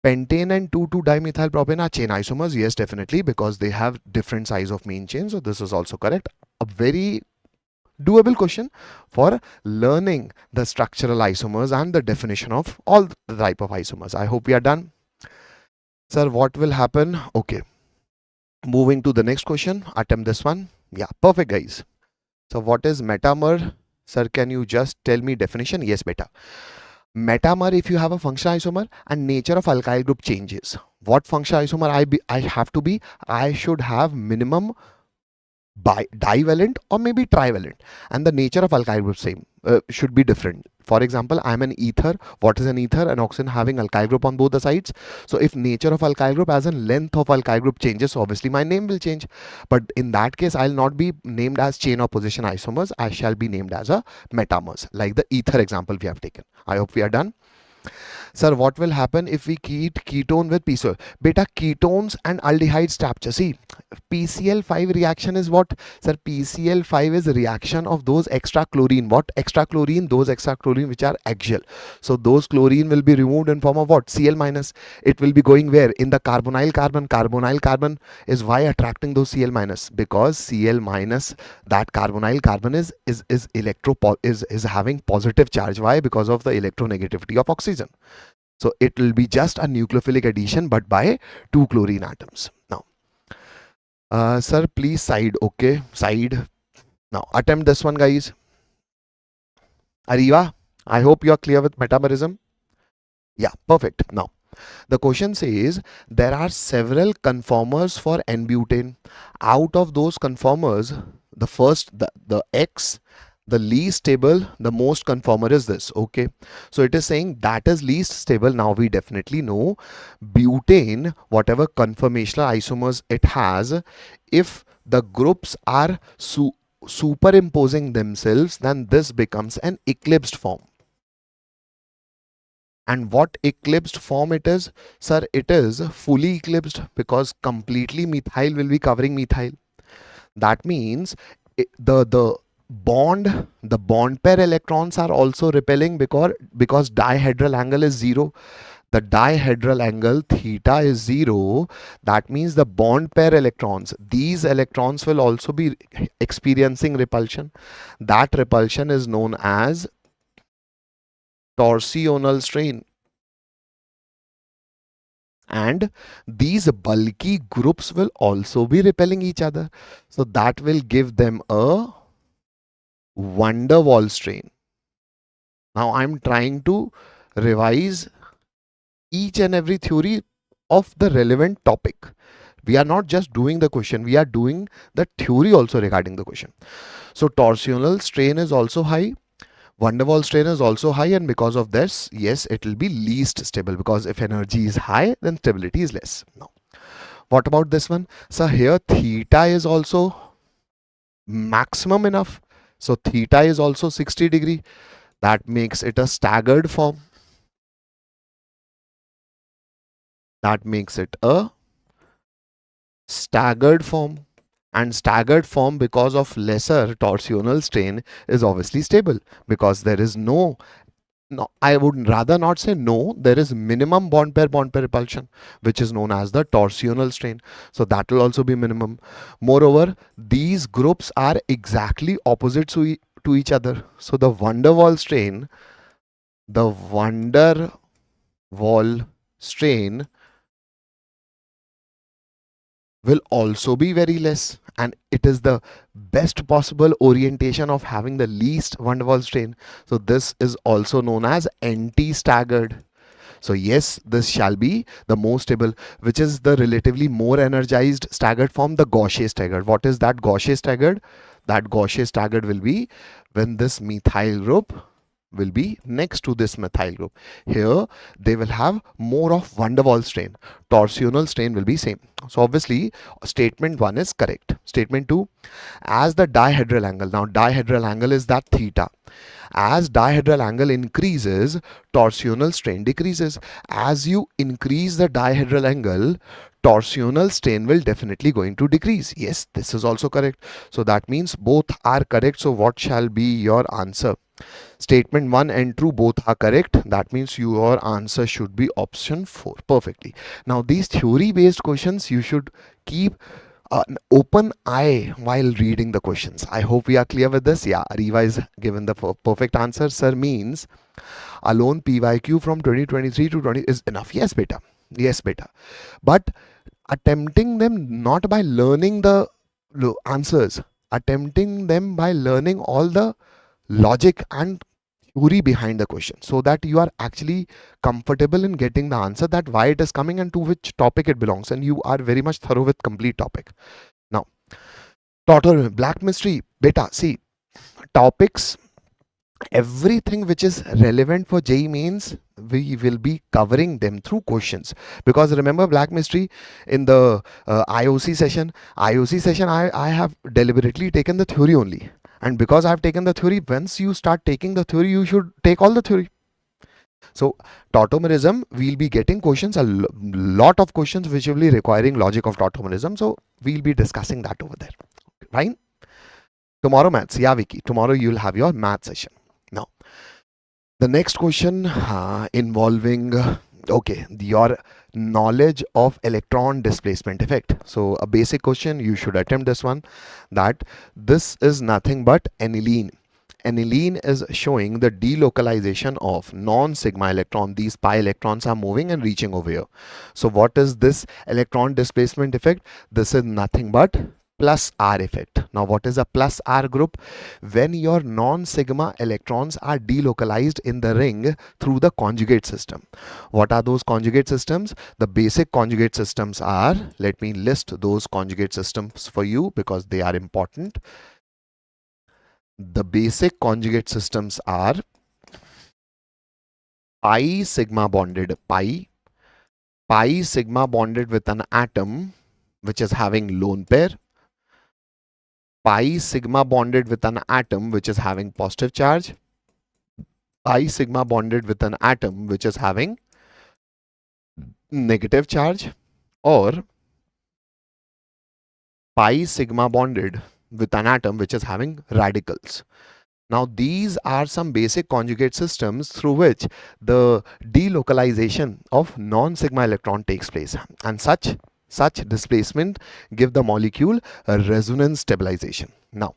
Pentane and 2,2-dimethyl propane are chain isomers. Yes, definitely, because they have different size of main chain. So this is also correct. A very doable question for learning the structural isomers and the definition of all the type of isomers. I hope we are done. Sir, what will happen? Okay. Moving to the next question. Attempt this one. Yeah, perfect, guys. So what is metamer? Sir, can you just tell me definition? Yes, beta. Metamer, if you have a functional isomer and nature of alkyl group changes. What functional isomer I have to be? I should have minimum divalent or maybe trivalent, and the nature of alkyl group same should be different. For example, I'm an ether. What is an ether? An oxygen having alkyl group on both the sides. So if nature of alkyl group as in length of alkyl group changes, so obviously my name will change. But in that case, I'll not be named as chain or position isomers. I shall be named as a metamers, like the ether example we have taken. I hope we are done. Sir, what will happen if we heat ketone with PCl? Beta, ketones and aldehydes capture. See, PCl5 reaction is what? Sir, PCl5 is a reaction of those extra chlorine. What extra chlorine? Those extra chlorine which are axial. So those chlorine will be removed in form of what? Cl minus. It will be going where? In the carbonyl carbon. Carbonyl carbon is why attracting those Cl minus, because Cl minus, that carbonyl carbon is having positive charge. Why? Because of the electronegativity of oxygen. So it will be just a nucleophilic addition, but by 2 chlorine atoms. Now, sir, please side. Okay, side. Now attempt this one, guys. Ariva, I hope you are clear with metamerism. Yeah, perfect. Now the question says there are several conformers for N-butane. Out of those conformers, the first, the X, the least stable, the most conformer is this. Okay, so it is saying that is least stable. Now we definitely know butane, whatever conformational isomers it has, if the groups are superimposing themselves, then this becomes an eclipsed form. And what eclipsed form it is? Sir, it is fully eclipsed, because completely methyl will be covering methyl. That means the bond pair electrons are also repelling, because dihedral angle is 0. The dihedral angle theta is 0. That means the bond pair electrons, these electrons will also be experiencing repulsion. That repulsion is known as torsional strain. And these bulky groups will also be repelling each other. So that will give them a van der Waals strain. Now I'm trying to revise each and every theory of the relevant topic. We are not just doing the question, we are doing the theory also regarding the question. So torsional strain is also high, van der Waals strain is also high, and because of this, yes, it will be least stable, because if energy is high, then stability is less. Now, what about this one? So here theta is also maximum enough. So theta is also 60 degree. That makes it a staggered form. That makes it a staggered form. And staggered form, because of lesser torsional strain, is obviously stable, because there is no, I would rather not say no, there is minimum bond pair repulsion, which is known as the torsional strain. So that will also be minimum. Moreover, these groups are exactly opposite to each other. So the van der Waals strain, will also be very less, and it is the best possible orientation of having the least van der Waals strain. So this is also known as anti-staggered. So yes, this shall be the most stable. Which is the relatively more energized staggered form? The Gaussian staggered. What is that Gaussian staggered? That Gaussian staggered will be when this methyl group will be next to this methyl group. Here they will have more of van der Waals strain. Torsional strain will be same. So obviously statement 1 is correct. Statement 2, as the dihedral angle, now dihedral angle is that theta. As dihedral angle increases, torsional strain decreases. As you increase the dihedral angle, torsional strain will definitely going to decrease. Yes, this is also correct. So that means both are correct. So what shall be your answer? Statement 1 and 2 both are correct. That means your answer should be option 4. Perfectly. Now these theory based questions, you should keep an open eye while reading the questions. I hope we are clear with this. Yeah, Ariva is given the perfect answer. Sir, means alone PYQ from 2023 to 20 is enough. Yes, beta. Yes, beta. But attempting them not by learning the answers, attempting them by learning all the logic and theory behind the question, so that you are actually comfortable in getting the answer, that why it is coming and to which topic it belongs, and you are very much thorough with complete topic. Now, total black mystery, beta, see, topics, everything which is relevant for JEE Mains, we will be covering them through questions. Because remember, black mystery in the IOC session, I have deliberately taken the theory only. And because I have taken the theory, once you start taking the theory, you should take all the theory. So tautomerism, we'll be getting questions, lot of questions which will be requiring logic of tautomerism. So we'll be discussing that over there. Right? Tomorrow maths. Yeah, Vicky. Tomorrow you'll have your math session. Now, the next question involving okay, your knowledge of electron displacement effect. So a basic question, you should attempt this one, that this is nothing but aniline. Aniline is showing the delocalization of non-sigma electron. These pi electrons are moving and reaching over here. So what is this electron displacement effect? This is nothing but plus R effect. Now what is a plus R group? When your non-sigma electrons are delocalized in the ring through the conjugate system. What are those conjugate systems? The basic conjugate systems are, let me list those conjugate systems for you because they are important. The basic conjugate systems are pi sigma bonded, pi sigma bonded with an atom which is having lone pair, pi sigma bonded with an atom which is having positive charge, pi sigma bonded with an atom which is having negative charge, or pi sigma bonded with an atom which is having radicals. Now these are some basic conjugate systems through which the delocalization of non-sigma electron takes place, and such displacement give the molecule a resonance stabilization. Now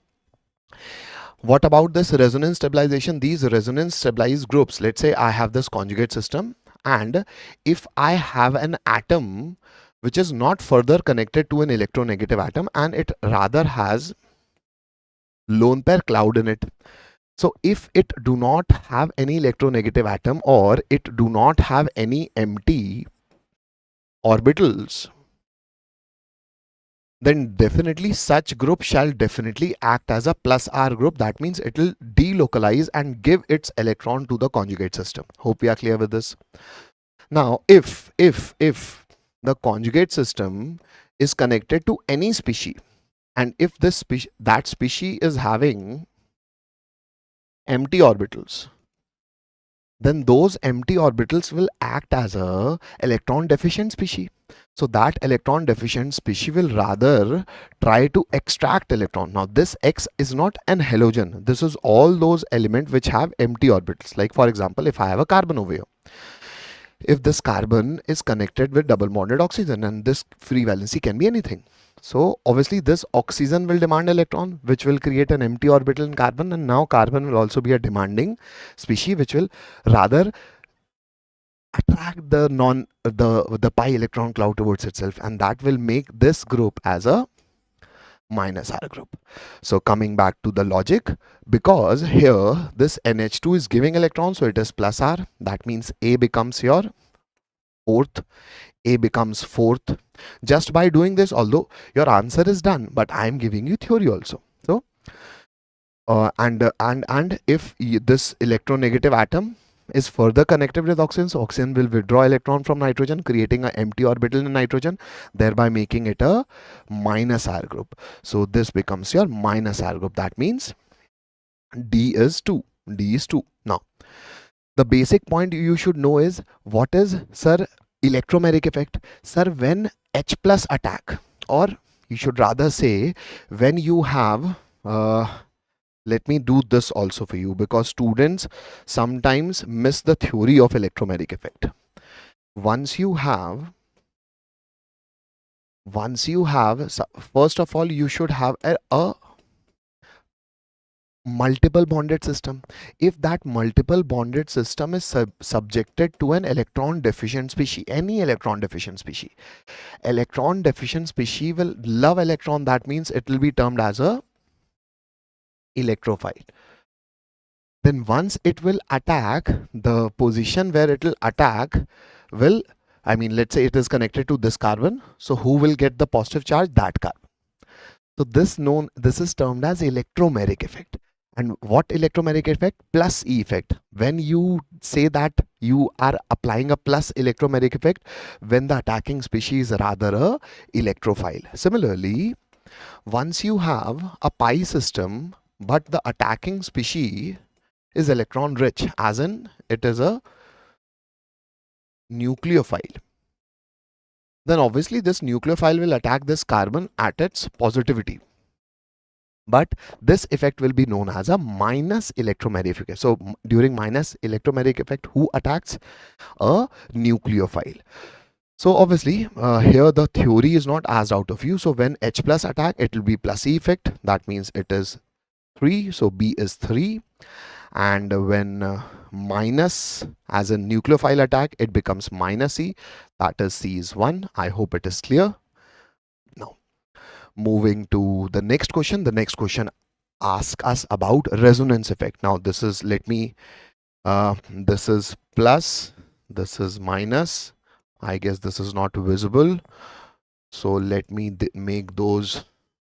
what about this resonance stabilization? These resonance stabilized groups, let's say I have this conjugate system, and if I have an atom which is not further connected to an electronegative atom and it rather has lone pair cloud in it. So if it do not have any electronegative atom or it do not have any empty orbitals, then definitely such group shall definitely act as a plus R group. That means it will delocalize and give its electron to the conjugate system. Hope we are clear with this. Now if the conjugate system is connected to any species, and if this that species is having empty orbitals, then those empty orbitals will act as a electron deficient species. So that electron deficient species will rather try to extract electron. Now this X is not an halogen. This is all those elements which have empty orbitals. Like for example, if I have a carbon over here, if this carbon is connected with double bonded oxygen, and this free valency can be anything. So obviously this oxygen will demand electron, which will create an empty orbital in carbon, and now carbon will also be a demanding species which will rather attract the pi electron cloud towards itself, and that will make this group as a minus R group. So coming back to the logic, because here this NH2 is giving electrons, so it is plus R. That means A becomes your fourth, A becomes fourth. Just by doing this, although your answer is done, but I am giving you theory also. So and if this electronegative atom is further connected with oxygen, so oxygen will withdraw electron from nitrogen, creating an empty orbital in nitrogen, thereby making it a minus R group. So this becomes your minus R group. That means D is 2. D is 2. Now the basic point you should know is, what is, sir, electromeric effect? Sir, when H plus attack, or you should rather say when you have let me do this also for you, because students sometimes miss the theory of electromeric effect. Once you have, first of all, you should have a multiple bonded system. If that multiple bonded system is subjected to an electron deficient species, any electron deficient species will love electron. That means it will be termed as a electrophile. Then once it will attack, the position where it will attack will, I mean, let's say it is connected to this carbon, so who will get the positive charge? That carbon. So this is termed as electromeric effect. And what electromeric effect? Plus E effect. When you say that you are applying a plus electromeric effect when the attacking species is rather a electrophile. Similarly, once you have a pi system but the attacking species is electron rich, as in it is a nucleophile, then obviously this nucleophile will attack this carbon at its positivity. But this effect will be known as a minus electromagnetic effect. So during minus electromagnetic effect, who attacks? A nucleophile. So obviously here the theory is not as out of view. So when H plus attack, it will be plus E effect. That means it is 3. So B is 3. And when minus as a nucleophile attack, it becomes minus E. That is C is 1. I hope it is clear. Now, moving to the next question. The next question asks us about resonance effect. Now this is, this is plus, this is minus. I guess this is not visible. So let me make those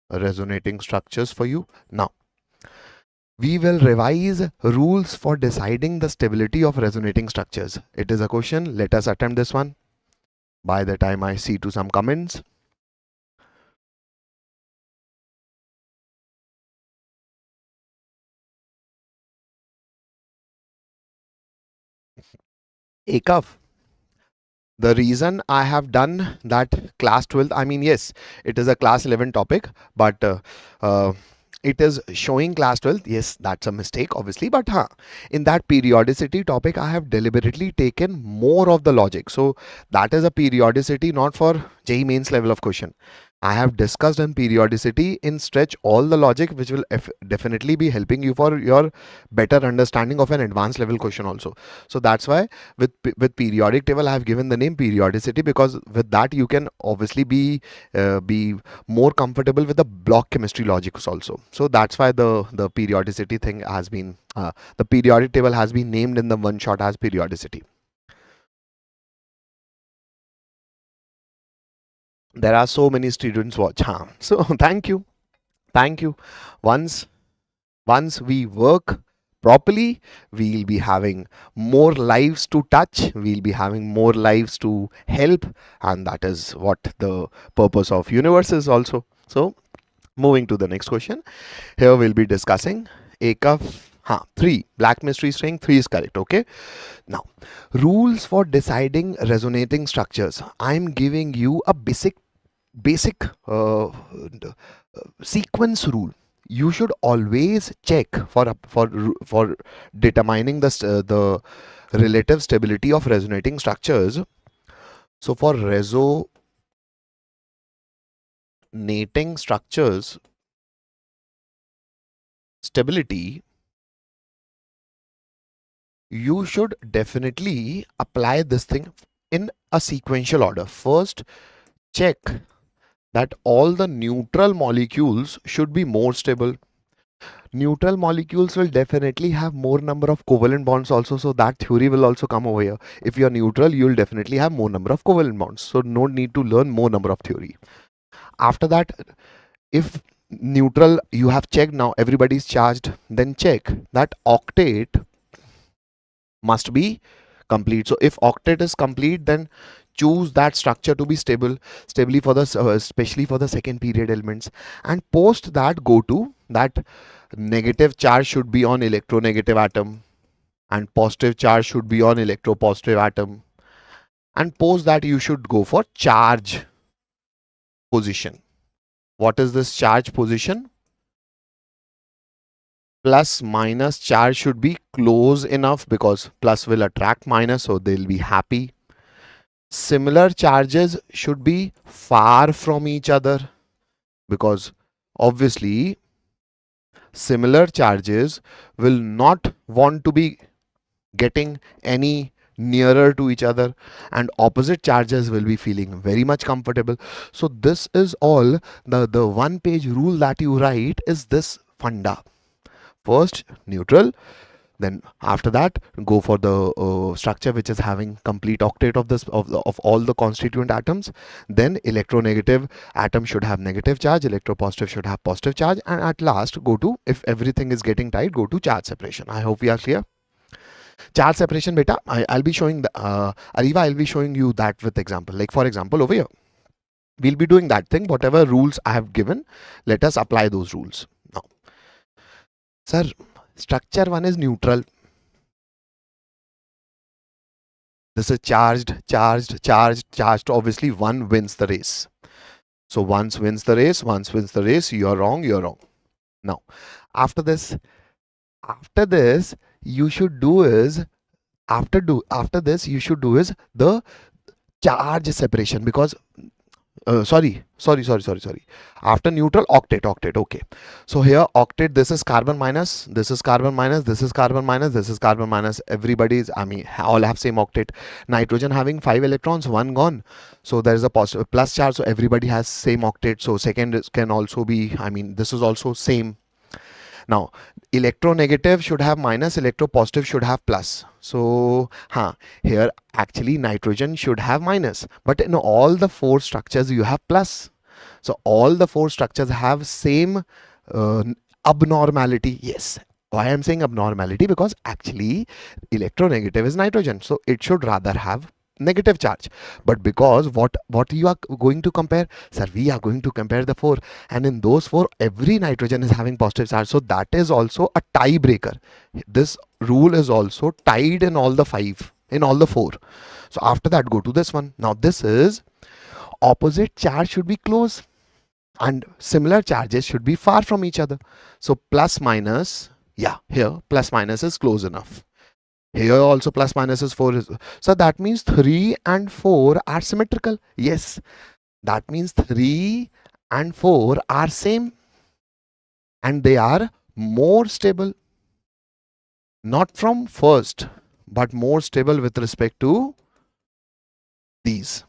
resonating structures for you. Now, we will revise rules for deciding the stability of resonating structures. It is a question. Let us attempt this one. By the time I see to some comments. Ekaf, the reason I have done that class 12, I mean, yes, it is a class 11 topic, but it is showing class 12. Yes, that's a mistake, obviously, but in that periodicity topic, I have deliberately taken more of the logic. So that is a periodicity not for JEE Mains level of question. I have discussed in periodicity in stretch all the logic, which will definitely be helping you for your better understanding of an advanced level question also. So that's why with periodic table I have given the name periodicity, because with that you can obviously be more comfortable with the block chemistry logics also. So that's why the periodicity thing has been the periodic table has been named in the one shot as periodicity. There are so many students watch. So thank you. Once we work properly, we'll be having more lives to touch, we'll be having more lives to help, and that is what the purpose of universe is also. So moving to the next question, here we'll be discussing Ekaf 3. Black mystery is saying 3 is correct. Okay, now rules for deciding resonating structures. I'm giving you a basic sequence rule. You should always check for determining the relative stability of resonating structures. So for resonating structures stability, you should definitely apply this thing in a sequential order. First, check that all the neutral molecules should be more stable. Neutral molecules will definitely have more number of covalent bonds also, so that theory will also come over here. If you are neutral, you will definitely have more number of covalent bonds, so no need to learn more number of theory. After that, if neutral you have checked, now everybody is charged, then check that octet must be complete. So if octet is complete, then choose that structure to be stably for the especially for the second period elements, and post that go to that negative charge should be on electronegative atom and positive charge should be on electropositive atom, and post that you should go for charge position. What is this charge position? Plus minus charge should be close enough, because plus will attract minus, so they'll be happy. Similar charges should be far from each other, because obviously similar charges will not want to be getting any nearer to each other, and opposite charges will be feeling very much comfortable. So this is all the one page rule that you write is this funda. First neutral, then after that go for the structure which is having complete octet of this of all the constituent atoms. Then electronegative atom should have negative charge, electropositive should have positive charge, and at last go to, if everything is getting tight, go to charge separation. I hope we are clear. Charge separation, beta, I'll be showing the Ariva, I'll be showing you that with example. Like for example, over here we'll be doing that thing. Whatever rules I have given, let us apply those rules. Now, sir, structure 1 is neutral. This is charged, charged, charged, charged. Obviously, one wins the race. So once wins the race, once wins the race, you're wrong, you're wrong. Now, after this, you should do is after this you should do is the charge separation, because sorry. After neutral, octet. Okay. So here octet, this is carbon minus, this is carbon minus, this is carbon minus, this is carbon minus. Everybody's, I mean, all have same octet. Nitrogen having 5 electrons, 1 gone. So there is a positive plus charge. So everybody has same octet. So second can also be, I mean, this is also same. Now, electronegative should have minus, electropositive should have plus. So, here actually nitrogen should have minus, but in all the 4 structures you have plus. So, all the 4 structures have same abnormality. Yes. Why I'm saying abnormality? Because actually electronegative is nitrogen. So, it should rather have negative charge, but because what you are going to compare, sir, we are going to compare the 4, and in those 4 every nitrogen is having positive charge, so that is also a tiebreaker. This rule is also tied in all the 5, in all the 4. So after that, go to this one. Now this is opposite charge should be close and similar charges should be far from each other. So plus minus, yeah, here plus minus is close enough. Here also plus minus is 4. So that means 3 and 4 are symmetrical. Yes, that means 3 and 4 are same. And they are more stable. Not from first, but more stable with respect to these.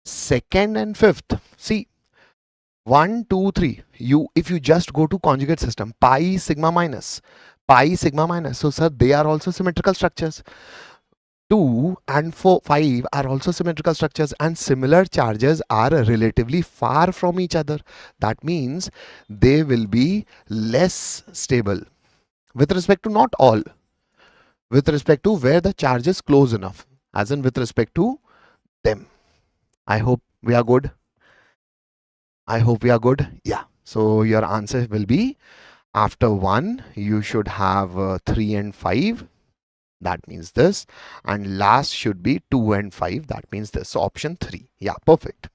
Second and fifth. See, 1, 2, 3. If you just go to conjugate system, pi sigma minus. So sir, they are also symmetrical structures. 2 and 4, 5 are also symmetrical structures, and similar charges are relatively far from each other. That means they will be less stable with respect to not all, with respect to where the charge is close enough, as in with respect to them. I hope we are good. Yeah. So your answer will be after 1, you should have 3 and 5. That means this. And last should be 2 and 5. That means this. So option 3. Yeah, perfect.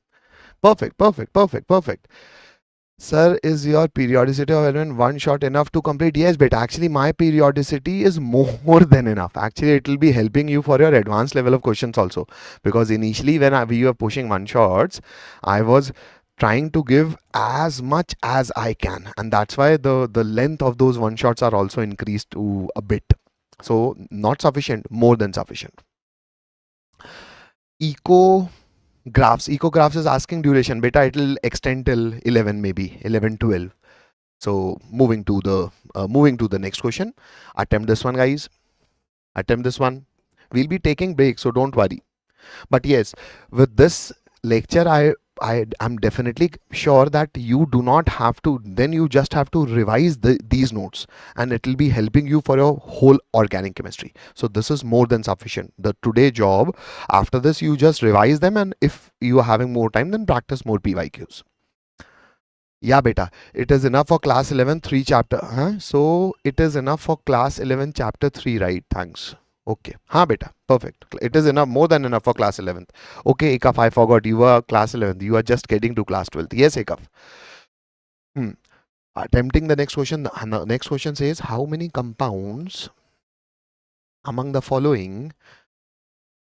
Sir, is your periodicity of element one shot enough to complete? Yes, but actually my periodicity is more than enough. Actually, it will be helping you for your advanced level of questions also. Because initially when we were pushing one shots, I was trying to give as much as I can, and that's why the length of those one shots are also increased to a bit. So not sufficient, more than sufficient. Ecographs is asking duration. Beta, it will extend till 11, maybe 11, 12. So moving to the next question. Attempt this one, guys. Attempt this one. We'll be taking breaks, so don't worry. But yes, with this lecture, I'm definitely sure that you do not have to, then you just have to revise these notes, and it will be helping you for your whole organic chemistry. So this is more than sufficient. The today job, after this you just revise them, and if you are having more time, then practice more PYQs. Yeah, beta, it is enough for class 11 3 chapter. So it is enough for class 11 chapter 3, right? Thanks. Okay. Beta. Perfect. It is enough, more than enough for class 11th. Okay, Ekaf, I forgot. You were class 11th. You are just getting to class 12th. Yes, Ekaf. Attempting the next question. The next question says, how many compounds among the following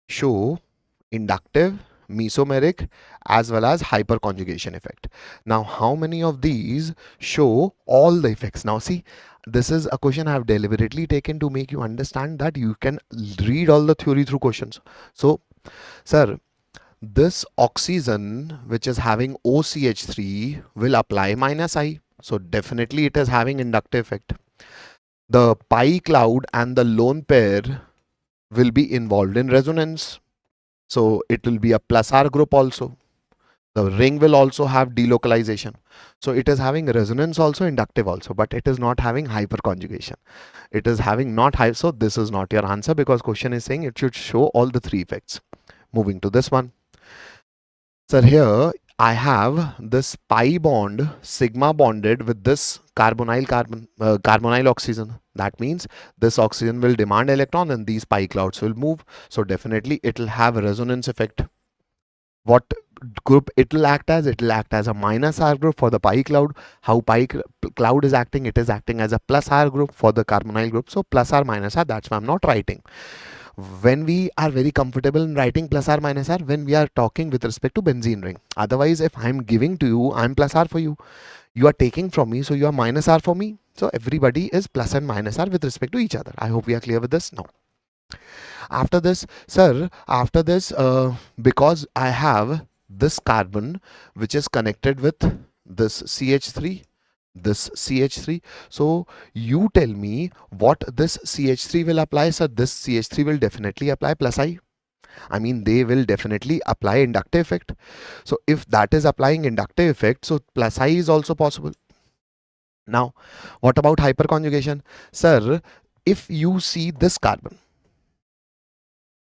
show inductive, mesomeric, as well as hyperconjugation effect? Now, how many of these show all the effects? Now, see, this is a question I have deliberately taken to make you understand that you can read all the theory through questions. So, sir, this oxygen which is having OCH3 will apply minus I. So definitely it is having inductive effect. The pi cloud and the lone pair will be involved in resonance. So it will be a plus R group also. The ring will also have delocalization. So it is having resonance also, inductive also, but it is not having hyperconjugation. It is having not high. So this is not your answer, because question is saying it should show all the 3 effects. Moving to this one. So here I have this pi bond, sigma bonded with this carbonyl oxygen. That means this oxygen will demand electron and these pi clouds will move. So definitely it will have a resonance effect. What group it will act as? It will act as a minus R group for the pi cloud. How pi cloud is acting? It is acting as a plus R group for the carbonyl group. So plus R minus R, that's why I'm not writing. When we are very comfortable in writing plus R minus R, when we are talking with respect to benzene ring. Otherwise, if I'm giving to you, I'm plus R for you. You are taking from me, so you are minus R for me. So everybody is plus and minus R with respect to each other. I hope we are clear with this now. After this, sir, because I have this carbon which is connected with this CH3, this CH3. So you tell me what this CH3 will apply, sir. This CH3 will definitely apply plus I. I mean, they will definitely apply inductive effect. So if that is applying inductive effect, so plus I is also possible. Now, what about hyperconjugation? Sir, if you see this carbon,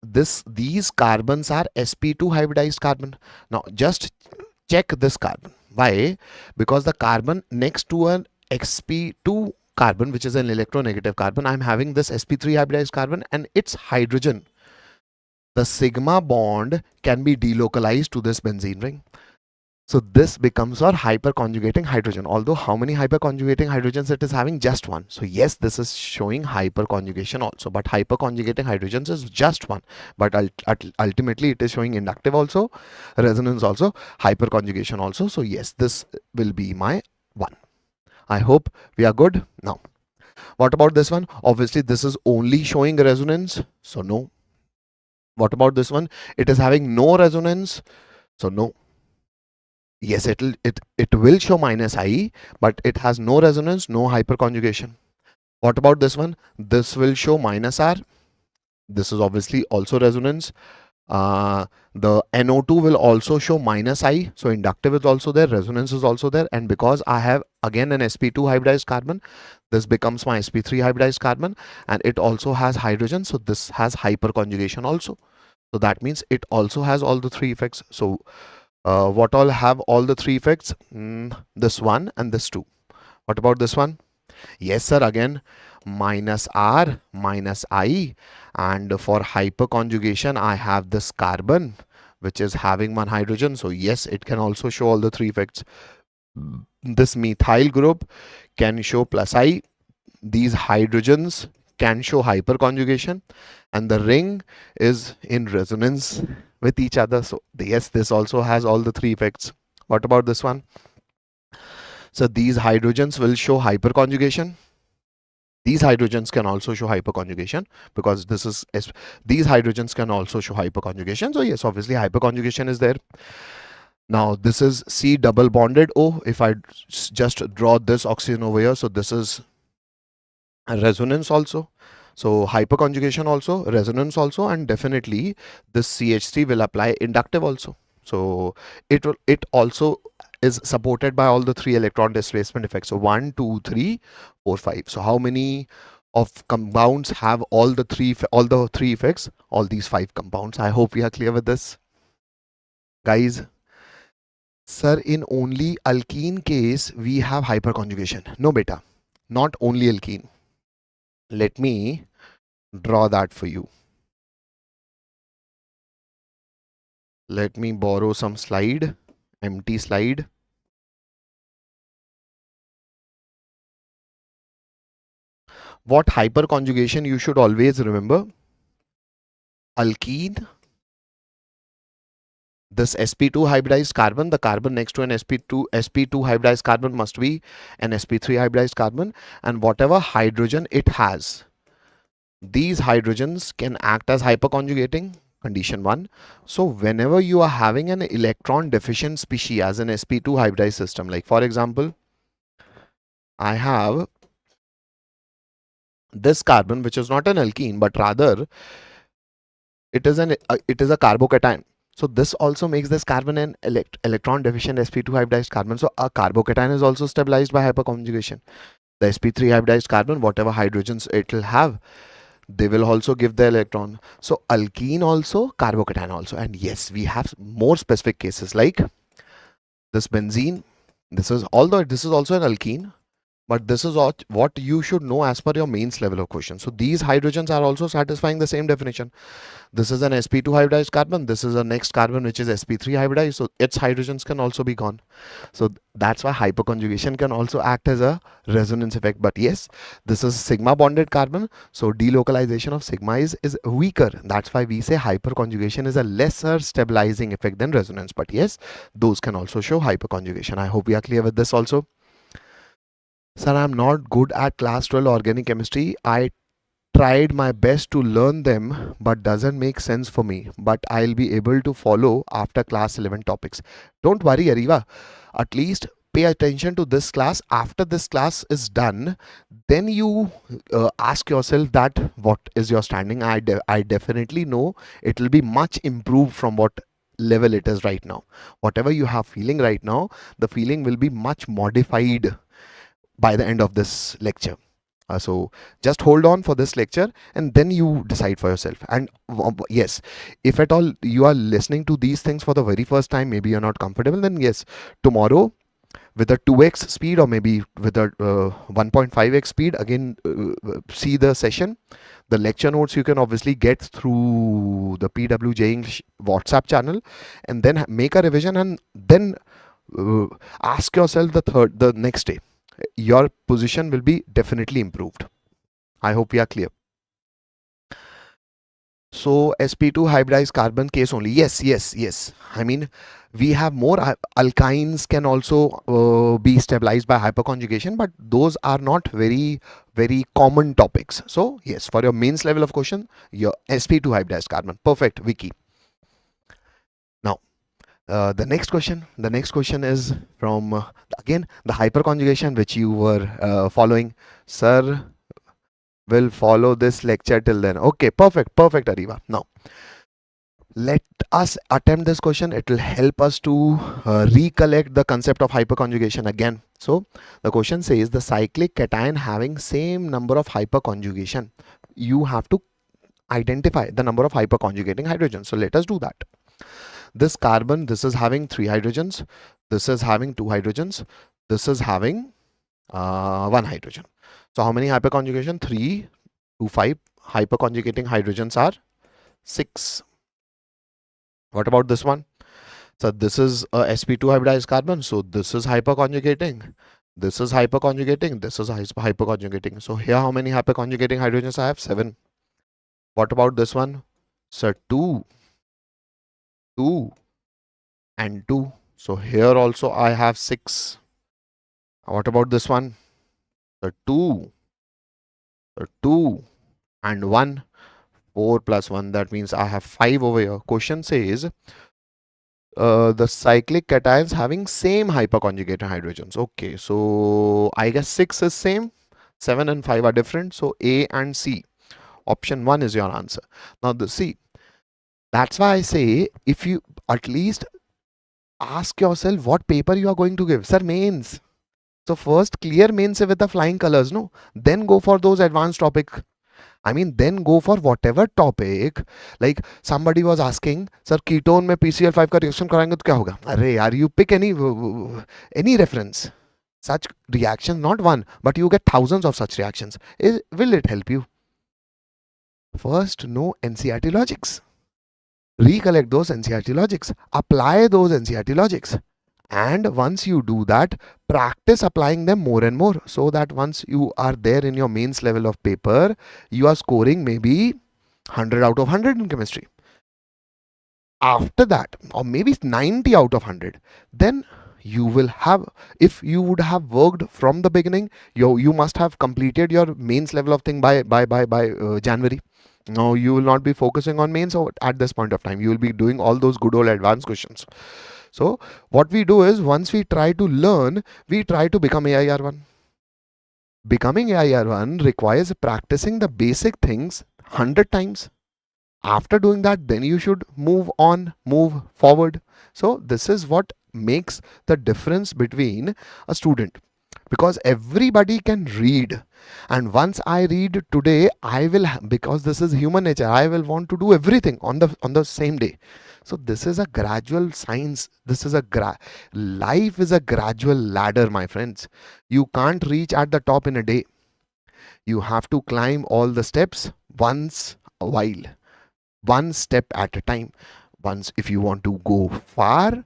these carbons are sp2 hybridized carbon. Now just check this carbon. Why? Because the carbon next to an sp2 carbon, which is an electronegative carbon, I'm having this sp3 hybridized carbon and its hydrogen, the sigma bond can be delocalized to this benzene ring. So this becomes our hyperconjugating hydrogen. Although how many hyperconjugating hydrogens it is having? Just one. So yes, this is showing hyperconjugation also, but hyperconjugating hydrogens is just one. But ultimately it is showing inductive also, resonance also, hyperconjugation also. So yes, this will be my one. I hope we are good. Now, what about this one? Obviously this is only showing resonance. So no. What about this one? It is having no resonance. So no. Yes, it will show minus I, but it has no resonance, no hyperconjugation. What about this one? This will show minus R. This is obviously also resonance. The NO2 will also show minus I. So inductive is also there, resonance is also there. And because I have again an sp2 hybridized carbon, this becomes my sp3 hybridized carbon, and it also has hydrogen. So this has hyperconjugation also. So that means it also has all the three effects. So what all have all the three effects? This one and this two. What about this one? Yes, sir. Again, minus R, minus I. And for hyperconjugation, I have this carbon, which is having one hydrogen. So yes, it can also show all the three effects. This methyl group can show plus I. These hydrogens can show hyperconjugation. And the ring is in resonance with each other. So yes, this also has all the three effects. What about this one? So these hydrogens will show hyperconjugation. These hydrogens can also show hyperconjugation, because this is these hydrogens can also show hyperconjugation. So yes, obviously hyperconjugation is there. Now this is C double bonded O. If I just draw this oxygen over here, so this is a resonance also. So hyperconjugation also, resonance also, and definitely this CH3 will apply inductive also. So it also is supported by all the three electron displacement effects. So 1, 2, 3, 4, 5. So how many of compounds have all the three effects? All these 5 compounds. I hope we are clear with this, guys. Sir, in only alkene case we have hyperconjugation. No beta, not only alkene. Let me draw that for you. Let me borrow some slide, empty slide. What hyperconjugation you should always remember? Alkene, this sp2 hybridized carbon, the carbon next to an sp2 hybridized carbon must be an sp3 hybridized carbon, and whatever hydrogen it has, these hydrogens can act as hyperconjugating. Condition 1. So whenever you are having an electron deficient species as an sp2 hybridized system, like for example, I have this carbon, which is not an alkene, but rather it is a carbocation. So this also makes this carbon an electron deficient sp2 hybridized carbon. So a carbocation is also stabilized by hyperconjugation. The sp3 hybridized carbon, whatever hydrogens it will have, they will also give the electron. So alkene also, carbocation also. And yes, we have more specific cases like this benzene. Although this is also an alkene, but this is what you should know as per your mains level of question. So these hydrogens are also satisfying the same definition. This is an sp2 hybridized carbon, this is a next carbon which is sp3 hybridized, so its hydrogens can also be gone. So that's why hyperconjugation can also act as a resonance effect. But yes, this is sigma bonded carbon, so delocalization of sigma is weaker. That's why we say hyperconjugation is a lesser stabilizing effect than resonance. But yes, those can also show hyperconjugation. I hope we are clear with this also. Sir, I'm not good at class 12 organic chemistry. I tried my best to learn them, but doesn't make sense for me. But I'll be able to follow after class 11 topics. Don't worry, Ariva. At least pay attention to this class. After this class is done, then you ask yourself that what is your standing. I definitely know it will be much improved from what level it is right now. Whatever you have feeling right now, the feeling will be much modified by the end of this lecture. So just hold on for this lecture and then you decide for yourself. And yes, if at all you are listening to these things for the very first time, maybe you're not comfortable, then yes, tomorrow with a 2x speed or maybe with a 1.5x speed, again see the session. The lecture notes you can obviously get through the PWJ English WhatsApp channel, and then make a revision, and then ask yourself the next day. Your position will be definitely improved. I hope we are clear. So sp2 hybridized carbon case only. Yes. I mean, we have more alkynes can also be stabilized by hyperconjugation, but those are not very common topics. So yes, for your mains level of question, your sp2 hybridized carbon. Perfect, Vicky. Now the next question is from again the hyperconjugation which you were following. Sir will follow this lecture till then. Okay, perfect, Ariva. Now let us attempt this question. It will help us to recollect the concept of hyperconjugation again. So the question says the cyclic cation having same number of hyperconjugation. You have to identify the number of hyperconjugating hydrogens. So let us do that. This carbon, this is having 3 hydrogens, this is having 2 hydrogens, this is having 1 hydrogen. So how many hyperconjugation? 3 to 5 hyperconjugating hydrogens are 6. What about this one? So this is a sp2 hybridized carbon, so this is hyperconjugating, this is hyperconjugating, this is hyperconjugating. So here how many hyperconjugating hydrogens I have? 7. What about this one? So 2 and 2. So here also I have 6. What about this one? So 2 and 1. 4 plus 1, that means I have 5 over here. Question says the cyclic cations having same hyperconjugated hydrogens. Okay, so I guess 6 is same, 7 and 5 are different. So A and C. Option 1 is your answer. Now the C. That's why I say if you at least ask yourself what paper you are going to give. Sir, mains. So first clear mains with the flying colors, no? Then go for those advanced topic. I mean, then go for whatever topic. Like somebody was asking, sir, ketone में PCl5 का reaction कराएंगे तो क्या होगा? अरे यार, you pick any reference. Such reactions, not one, but you get thousands of such reactions. Will it help you? First, know NCERT logics. Recollect those NCERT logics. Apply those NCERT logics. And once you do that, practice applying them more and more, so that once you are there in your mains level of paper, you are scoring maybe 100 out of 100 in chemistry. After that, or maybe 90 out of 100, then you will have, if you would have worked from the beginning, you must have completed your mains level of thing by January. Now you will not be focusing on mains at this point of time. You will be doing all those good old advanced questions. So what we do is, once we try to learn, we try to become AIR1. Becoming AIR1 requires practicing the basic things 100 times. After doing that, then you should move forward. So this is what makes the difference between a student. because everybody can read, and once I read today, I will because this is human nature, I will want to do everything on the same day. So this is a gradual science. This is a life is a gradual ladder, my friends. You can't reach at the top in a day. You have to climb all the steps once a while, one step at a time. Once, if you want to go far,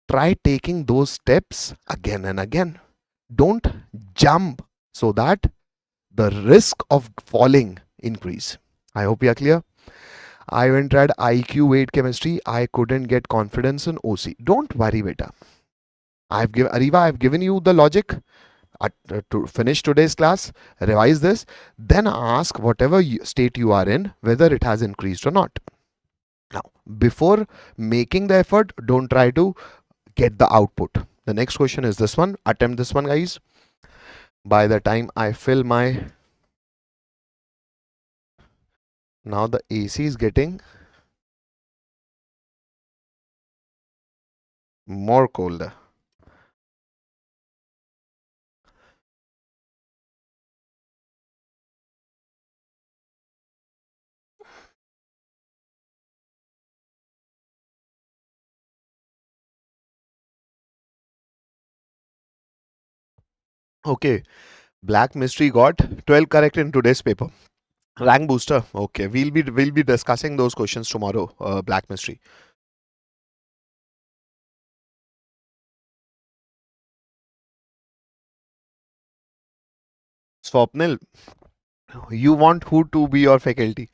try taking those steps again and again. Don't jump so that the risk of falling increase. I hope you are clear. I went tried IQ weight chemistry. I couldn't get confidence in OC. Don't worry, beta. Ariva, I've given you the logic. To finish today's class, revise this, then ask whatever state you are in, whether it has increased or not. Now, before making the effort, don't try to get the output. The next question is this one. Attempt this one, guys. By the time I fill my... Now the AC is getting more colder. Okay, black mystery got 12 correct in today's paper. Rank booster. Okay, we'll be discussing those questions tomorrow. Black mystery. Swapnil, you want who to be your faculty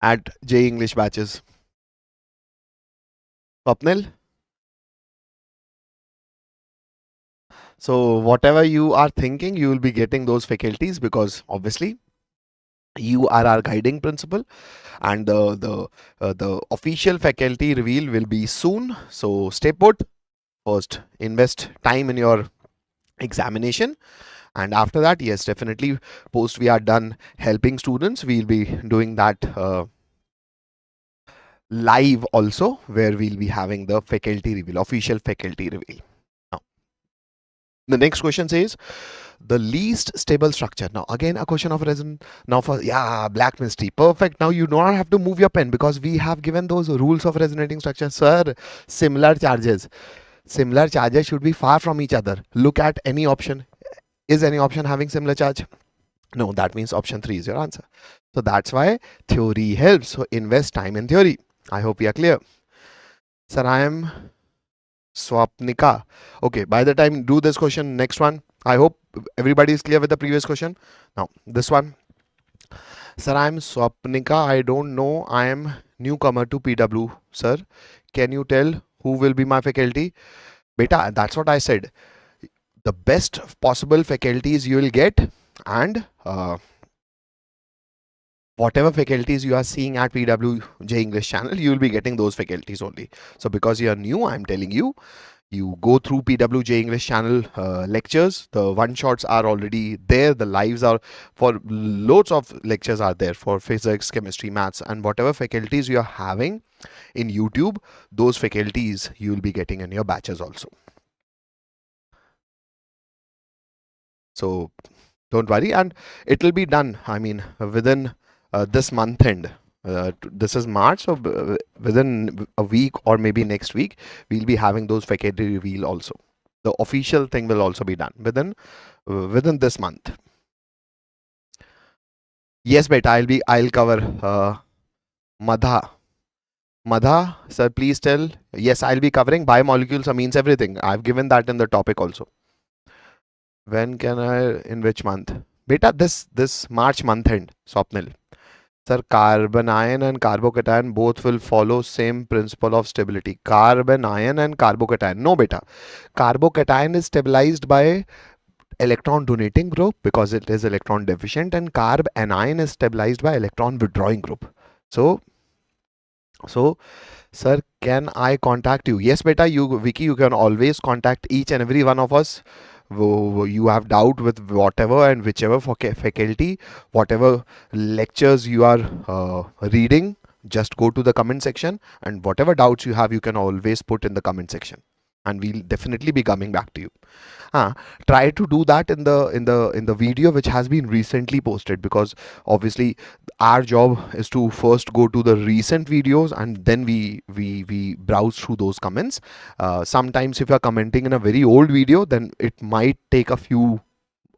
at JEE English batches? Swapnil? So whatever you are thinking, you will be getting those faculties, because obviously you are our guiding principal, and the official faculty reveal will be soon. So stay put. First, invest time in your examination, and after that, yes, definitely, post we are done helping students, we'll be doing that live also, where we'll be having the faculty reveal, official faculty reveal. Now, the next question says the least stable structure. Now again, a question of resonance. Now for black mystery, perfect. Now you do not have to move your pen, because we have given those rules of resonating structure. Sir, similar charges should be far from each other. Look at any option. Is any option having similar charge? No, that means option 3 is your answer. So that's why theory helps. So invest time in theory. I hope you are clear. Sir, I am Swapnika. Okay, by the time do this question, next one, I hope everybody is clear with the previous question. Now, this one. Sir, I am Swapnika. I don't know. I am newcomer to PW. Sir, can you tell who will be my faculty? Beta, that's what I said. The best possible faculties you will get, and whatever faculties you are seeing at PW JEE English channel, you will be getting those faculties only. So because you are new, I'm telling you, you go through PW JEE English channel lectures. The one shots are already there. The lives are for loads of lectures are there for physics, chemistry, maths, and whatever faculties you are having in YouTube, those faculties you will be getting in your batches also. So don't worry, and it will be done. I mean, within this month end. This is March, so within a week or maybe next week, we'll be having those faculty reveal also. The official thing will also be done within this month. Yes, beta, I'll cover Madha, sir, please tell. Yes, I'll be covering biomolecules, amines, everything. I've given that in the topic also. When can I, in which month? Beta, this March month end, Swapnil. Sir, carbanion and carbocation both will follow same principle of stability. Carbanion and carbocation. No, beta. Carbocation is stabilized by electron donating group because it is electron deficient, and carbanion is stabilized by electron withdrawing group. So, sir, can I contact you? Yes, beta. Vicky, you can always contact each and every one of us. You have doubt with whatever and whichever faculty, whatever lectures you are reading, just go to the comment section, and whatever doubts you have, you can always put in the comment section. and we'll definitely be coming back to you. Try to do that in the video which has been recently posted, because obviously our job is to first go to the recent videos and then we browse through those comments. Sometimes if you're commenting in a very old video, then it might take a few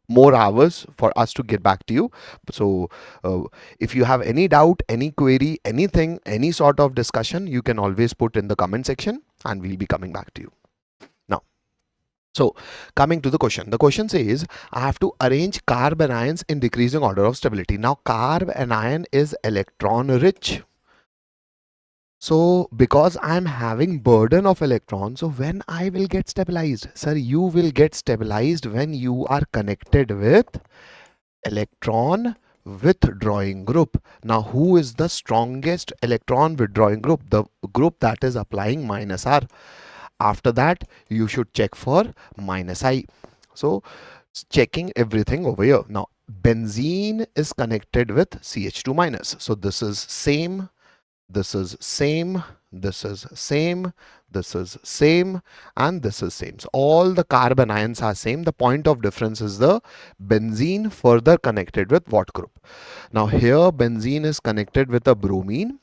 more hours for us to get back to you. So if you have any doubt, any query, anything, any sort of discussion, you can always put in the comment section and we'll be coming back to you. Now, so coming to the question says I have to arrange carbanions in decreasing order of stability. Now carbanion is electron rich. So because I'm having burden of electrons, so when I will get stabilized? Sir, you will get stabilized when you are connected with electron withdrawing group. Now who is the strongest electron withdrawing group? The group that is applying minus R. After that you should check for minus I. So checking everything over here. Now benzene is connected with CH2 minus. So this is same, this is same, this is same, this is same, and this is same. So all the carbon ions are same. The point of difference is the benzene further connected with what group? Now here benzene is connected with a bromine.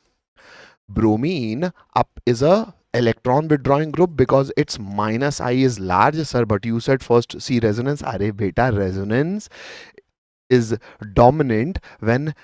Bromine up is a electron withdrawing group because its minus I is large, sir, but you said first see resonance. Arey beta, resonance is dominant when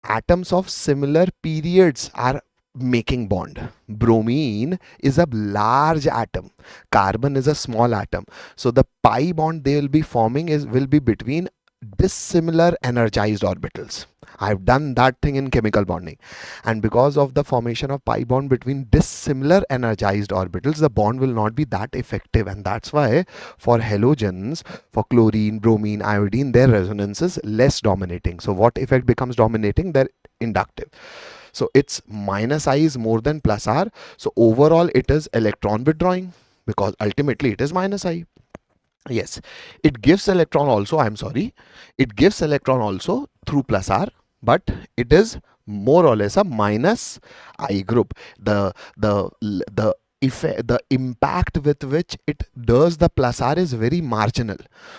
atoms of similar periods are making bond. Bromine is a large atom, carbon is a small atom, so the pi bond they will be forming will be between dissimilar energized orbitals. I've done that thing in chemical bonding, and because of the formation of pi bond between dissimilar energized orbitals, the bond will not be that effective, and that's why for halogens, for chlorine, bromine, iodine, their resonance is less dominating. So what effect becomes dominating? Their inductive. So its minus I is more than plus R, so overall it is electron withdrawing because ultimately it is minus I. Yes, it gives electron also, I'm sorry, it gives electron also through plus R, but it is more or less a minus I group. The effect, the impact with which it does the plus R is very marginal.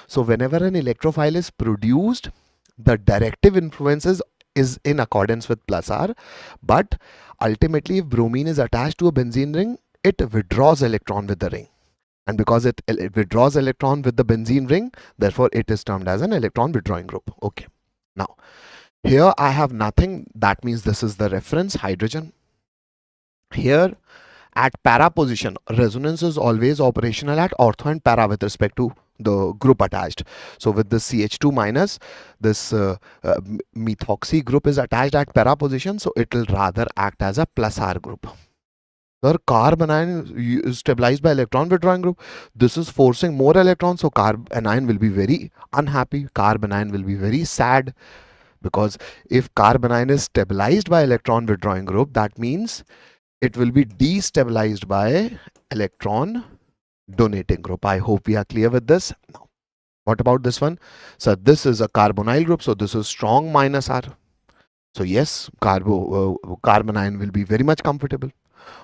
So whenever an electrophile is produced, the directive influences is in accordance with plus R, but ultimately if bromine is attached to a benzene ring, it withdraws electron with the ring. And because it withdraws electron with the benzene ring, therefore it is termed as an electron withdrawing group. Okay. Now, here I have nothing. That means this is the reference hydrogen. Here at para position, resonance is always operational at ortho and para with respect to the group attached. So with this CH2 minus, this methoxy group is attached at para position, so it will rather act as a plus R group. Sir, carbanion is stabilized by electron withdrawing group. This is forcing more electrons, so carbanion will be very unhappy. Carbanion will be very sad, because if carbanion is stabilized by electron withdrawing group, that means it will be destabilized by electron donating group. I hope we are clear with this. Now, what about this one? So this is a carbonyl group, so this is strong minus R. So yes, carbanion will be very much comfortable.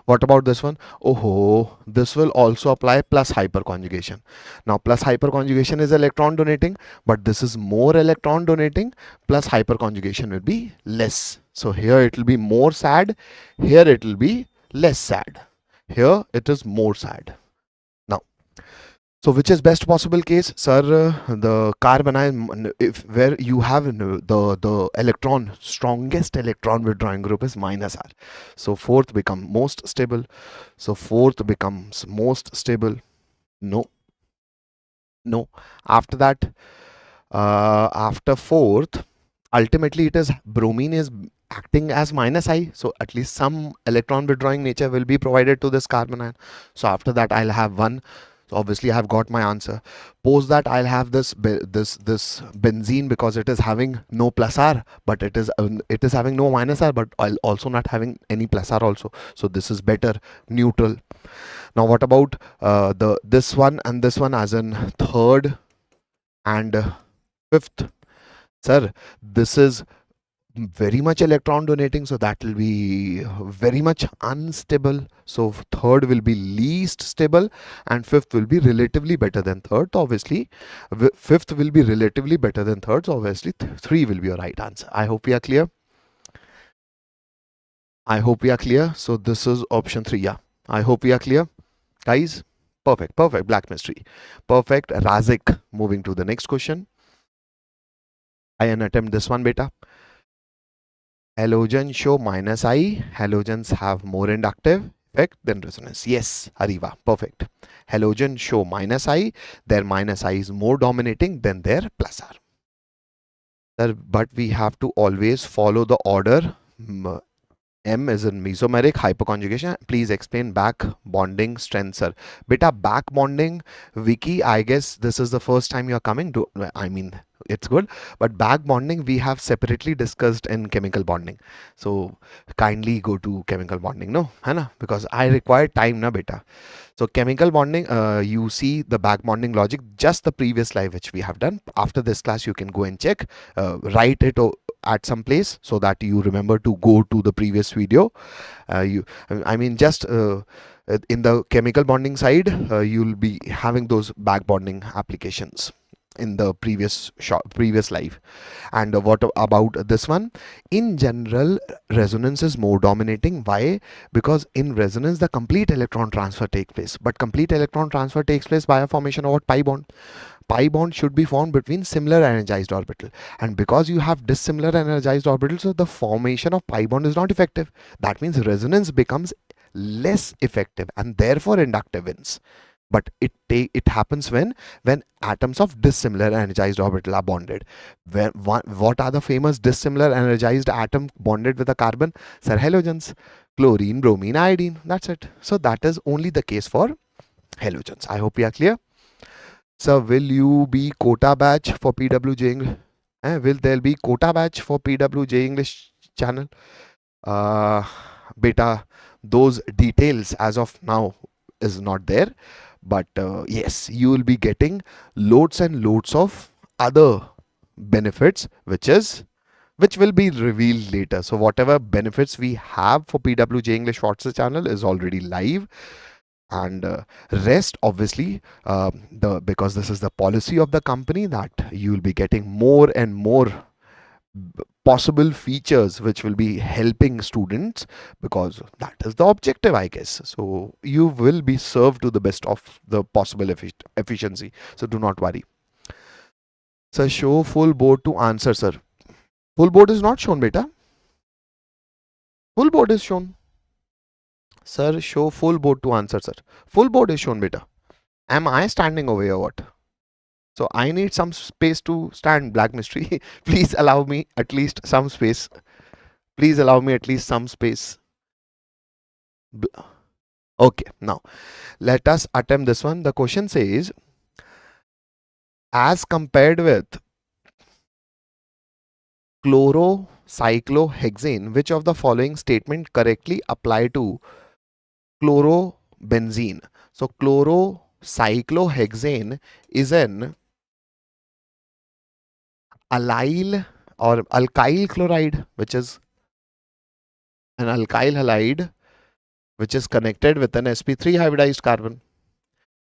What about this one? Oh, this will also apply plus hyperconjugation. Now plus hyperconjugation is electron donating, but this is more electron donating, plus hyperconjugation will be less. So here it will be more sad, here it will be less sad. Here it is more sad. Now, so which is best possible case? Sir, the carbanion, if where you have the electron, strongest electron withdrawing group is minus R. So fourth become most stable. So fourth becomes most stable. No. No. After that, after fourth, ultimately it is bromine is acting as minus I. So at least some electron withdrawing nature will be provided to this carbanion. So after that I'll have one. So obviously I have got my answer. Post that I'll have this benzene, because it is having no plus R, but it is having no minus R, but I'll also not having any plus R also. So this is better, neutral. Now what about this one and this one, as in third and fifth? Sir, this is very much electron donating, so that will be very much unstable. So third will be least stable and fifth will be relatively better than third. So obviously fifth will be relatively better than third, so obviously three will be your right answer. I hope we are clear. I hope we are clear. So this is option 3. Yeah, I hope we are clear, guys. Perfect. Black mystery. Perfect. Razik. Moving to the next question. I attempt this one, beta. Halogens show minus I. Halogens have more inductive effect than resonance. Yes, Ariva. Perfect. Halogens show minus I. Their minus I is more dominating than their plus R. Sir, but we have to always follow the order. M is in mesomeric hyperconjugation. Please explain back bonding strength, sir. Beta, back bonding, Vicky, I guess this is the first time you're coming to, I mean, it's good, but back bonding we have separately discussed in chemical bonding. So kindly go to chemical bonding, no? Hai, because I require time, na beta. So chemical bonding, you see the back bonding logic, just the previous live which we have done. After this class, you can go and check, write it at some place so that you remember to go to the previous video. I mean, just in the chemical bonding side, you'll be having those back bonding applications in the previous live. And what about this one? In general, resonance is more dominating. Why? Because in resonance the complete electron transfer takes place, but complete electron transfer takes place by a formation of what? Pi bond. Pi bond should be formed between similar energized orbital, and because you have dissimilar energized orbital, so the formation of pi bond is not effective. That means resonance becomes less effective and therefore inductive wins. But it happens when atoms of dissimilar energized orbital are bonded. What are the famous dissimilar energized atom bonded with a carbon? Sir, halogens, chlorine, bromine, iodine. That's it. So that is only the case for halogens. I hope we are clear. Sir, will you be quota batch for PWJ English? Will there be quota batch for PWJ English channel? Beta, those details as of now is not there. But yes, you will be getting loads and loads of other benefits, which will be revealed later. So whatever benefits we have for PWJ English WhatsApp channel is already live, and rest obviously because this is the policy of the company that you will be getting more and more possible features which will be helping students, because that is the objective, I guess. So you will be served to the best of the possible efficiency. So do not worry. Sir, show full board to answer, sir. Full board is not shown, beta. Full board is shown. Sir, show full board to answer, sir. Full board is shown, beta. Am I standing over here or what? So I need some space to stand, Black Mystery. Please allow me at least some space. Please allow me at least some space. Okay, now let us attempt this one. The question says, as compared with chlorocyclohexane, which of the following statement correctly apply to chlorobenzene? So chlorocyclohexane is an allyl or alkyl chloride, which is an alkyl halide which is connected with an sp3 hybridized carbon,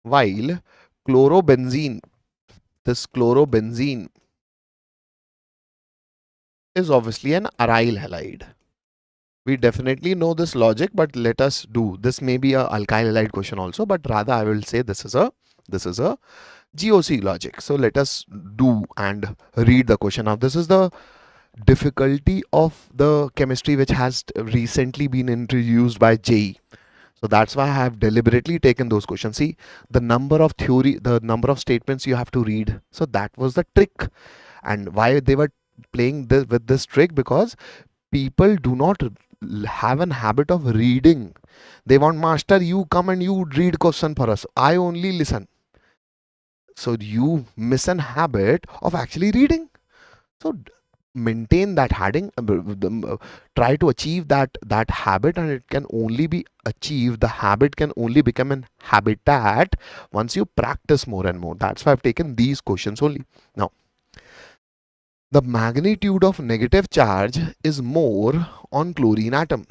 while chlorobenzene, this chlorobenzene is obviously an aryl halide. We definitely know this logic, but let us do this. May be a alkyl halide question also, but rather I will say this is a GOC logic. So let us do and read the question. Now this is the difficulty of the chemistry which has recently been introduced by JEE. So that's why I have deliberately taken those questions. See, the number of statements you have to read. So that was the trick. And why they were playing with this trick? Because people do not have an habit of reading. They want, master, you come and you read question for us. I only listen. So you miss an habit of actually reading. So maintain that try to achieve that habit, and it can only be achieved, the habit can only become an habitat once you practice more and more. That's why I've taken these questions only. Now The magnitude of negative charge is more on chlorine atom.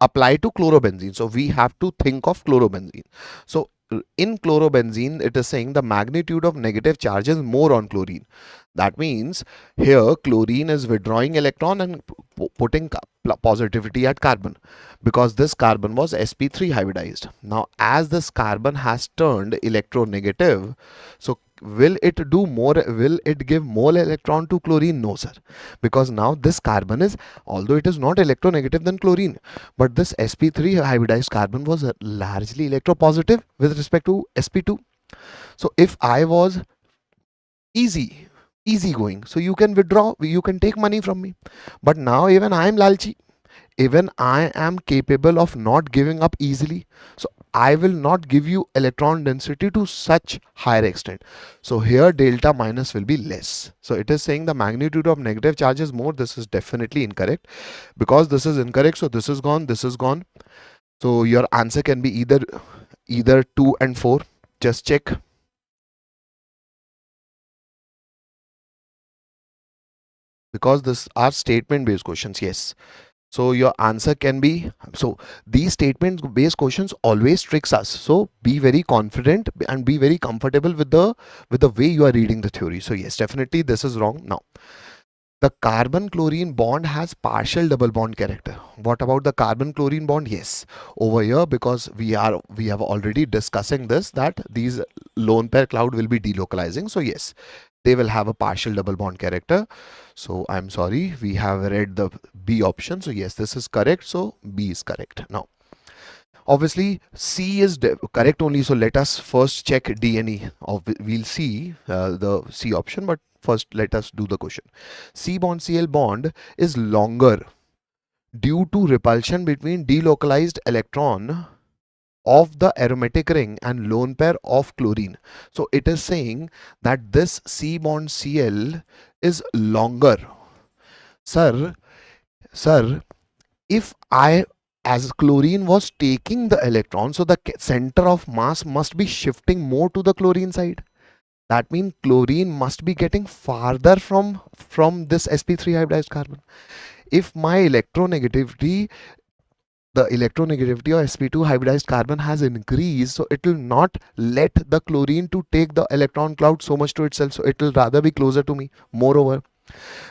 Apply to chlorobenzene. So we have to think of chlorobenzene. So in chlorobenzene, it is saying the magnitude of negative charge is more on chlorine. That means here chlorine is withdrawing electron and putting positivity at carbon, because this carbon was sp3 hybridized. Now as this carbon has turned electronegative, so will it do more, will it give more electron to chlorine? No sir, because now this carbon is, although it is not electronegative than chlorine, but this sp3 hybridized carbon was largely electropositive with respect to sp2. So if I was easy going, so you can withdraw, you can take money from me, but now even I am lalchi, even I am capable of not giving up easily, so I will not give you electron density to such higher extent. So here delta minus will be less. So it is saying the magnitude of negative charge is more. This is definitely incorrect. Because this is incorrect, so this is gone, this is gone. So your answer can be either 2 and 4. Just check. Because this are statement based questions, yes. So your answer can be, so these statement based questions always tricks us. So be very confident and be very comfortable with the way you are reading the theory. So yes, definitely this is wrong. Now the carbon chlorine bond has partial double bond character. What about the carbon chlorine bond? Yes, over here, because we have already discussing this, that these lone pair cloud will be delocalizing. So yes, they will have a partial double bond character. So I'm sorry, we have read the B option. So yes, this is correct. So B is correct. Now obviously C is correct only. So let us first check D and E. We'll see the C option, but first let us do the question. C bond Cl bond is longer due to repulsion between delocalized electron of the aromatic ring and lone pair of chlorine. So it is saying that this C bond Cl is longer. Sir, if I, as chlorine was taking the electron, so the center of mass must be shifting more to the chlorine side. That means chlorine must be getting farther from this sp3 hybridized carbon. If my electronegativity, the electronegativity of sp2 hybridized carbon has increased, so it will not let the chlorine to take the electron cloud so much to itself, so it will rather be closer to me. Moreover,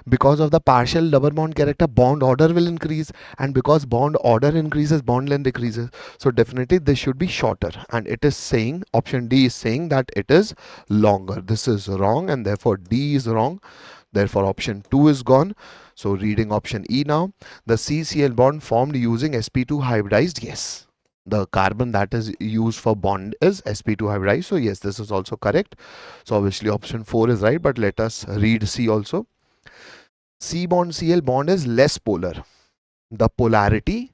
because of the partial double bond character, bond order will increase, and because bond order increases, bond length decreases. So definitely this should be shorter, and it is saying, option D is saying that it is longer. This is wrong, and therefore D is wrong. Therefore option 2 is gone. So reading option E now, the CCl bond formed using sp2 hybridized. Yes, the carbon that is used for bond is sp2 hybridized. So yes, this is also correct. So obviously option 4 is right, but let us read C also. C bond Cl bond is less polar. The polarity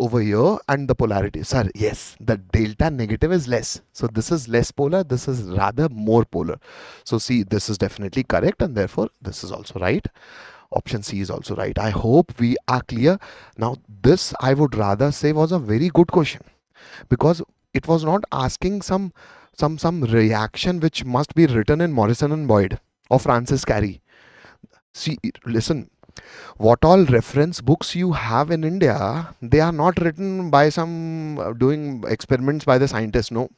over here and the polarity, sir, yes, the delta negative is less. So this is less polar, this is rather more polar. So see, this is definitely correct, and therefore this is also right. Option C is also right. I hope we are clear. Now this, I would rather say, was a very good question, because it was not asking some reaction which must be written in Morrison and Boyd or Francis Carey. See, listen, what all reference books you have in India, they are not written by some doing experiments by the scientists. No,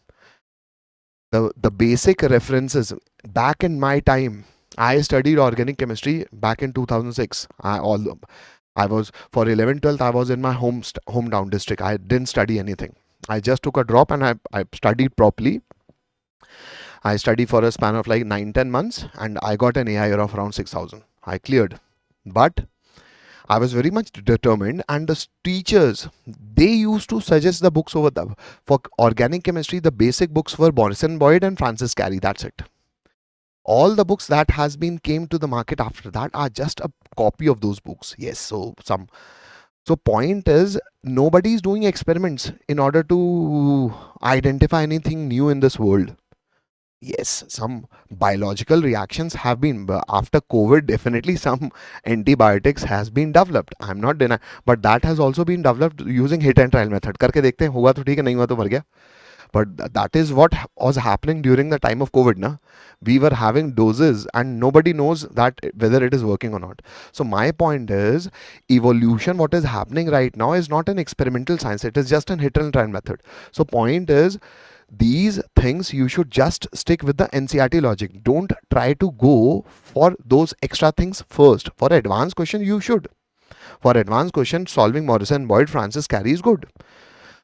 the basic references. Back in my time, I studied organic chemistry back in 2006. I was for 11th 12th, I was in my hometown district. I didn't study anything. I just took a drop and I studied properly. I studied for a span of like 9-10 months, and I got an AIR of around 6,000. I cleared, but I was very much determined, and the teachers, they used to suggest the books over the, for organic chemistry, the basic books were Morrison Boyd and Francis Carey. That's it. All the books that has been came to the market after that are just a copy of those books. Yes, so point is, nobody is doing experiments in order to identify anything new in this world. Yes, some biological reactions have been after COVID. Definitely some antibiotics has been developed. I'm not denying, but that has also been developed using hit and trial method. करके देखते हैं, हुआ तो ठीक है, नहीं हुआ तो मर गया. But that is what was happening during the time of COVID, na? We were having doses and nobody knows that whether it is working or not. So my point is, evolution, what is happening right now is not an experimental science. It is just an hit and try method. So point is, these things you should just stick with the NCERT logic. Don't try to go for those extra things first. For advanced question, you should. For advanced question, solving Morrison, Boyd, Francis Carey is good.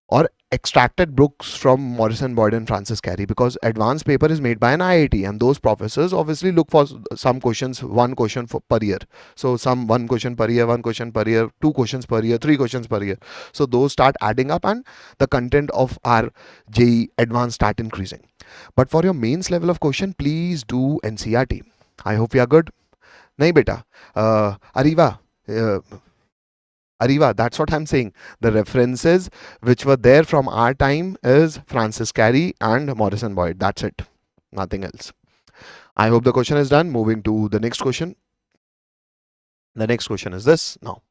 Or extracted books from Morrison, Boyd and Francis Carey, because advanced paper is made by an IIT and those professors obviously look for some questions, one question per year. So some one question per year, one question per year, two questions per year, three questions per year. So those start adding up and the content of our JEE advanced start increasing. But for your mains level of question, please do NCERT. I hope you are good. Nahi beta. Ariva, that's what I'm saying. The references which were there from our time is Francis Carey and Morrison Boyd. That's it. Nothing else. I hope the question is done. Moving to the next question. The next question is this now.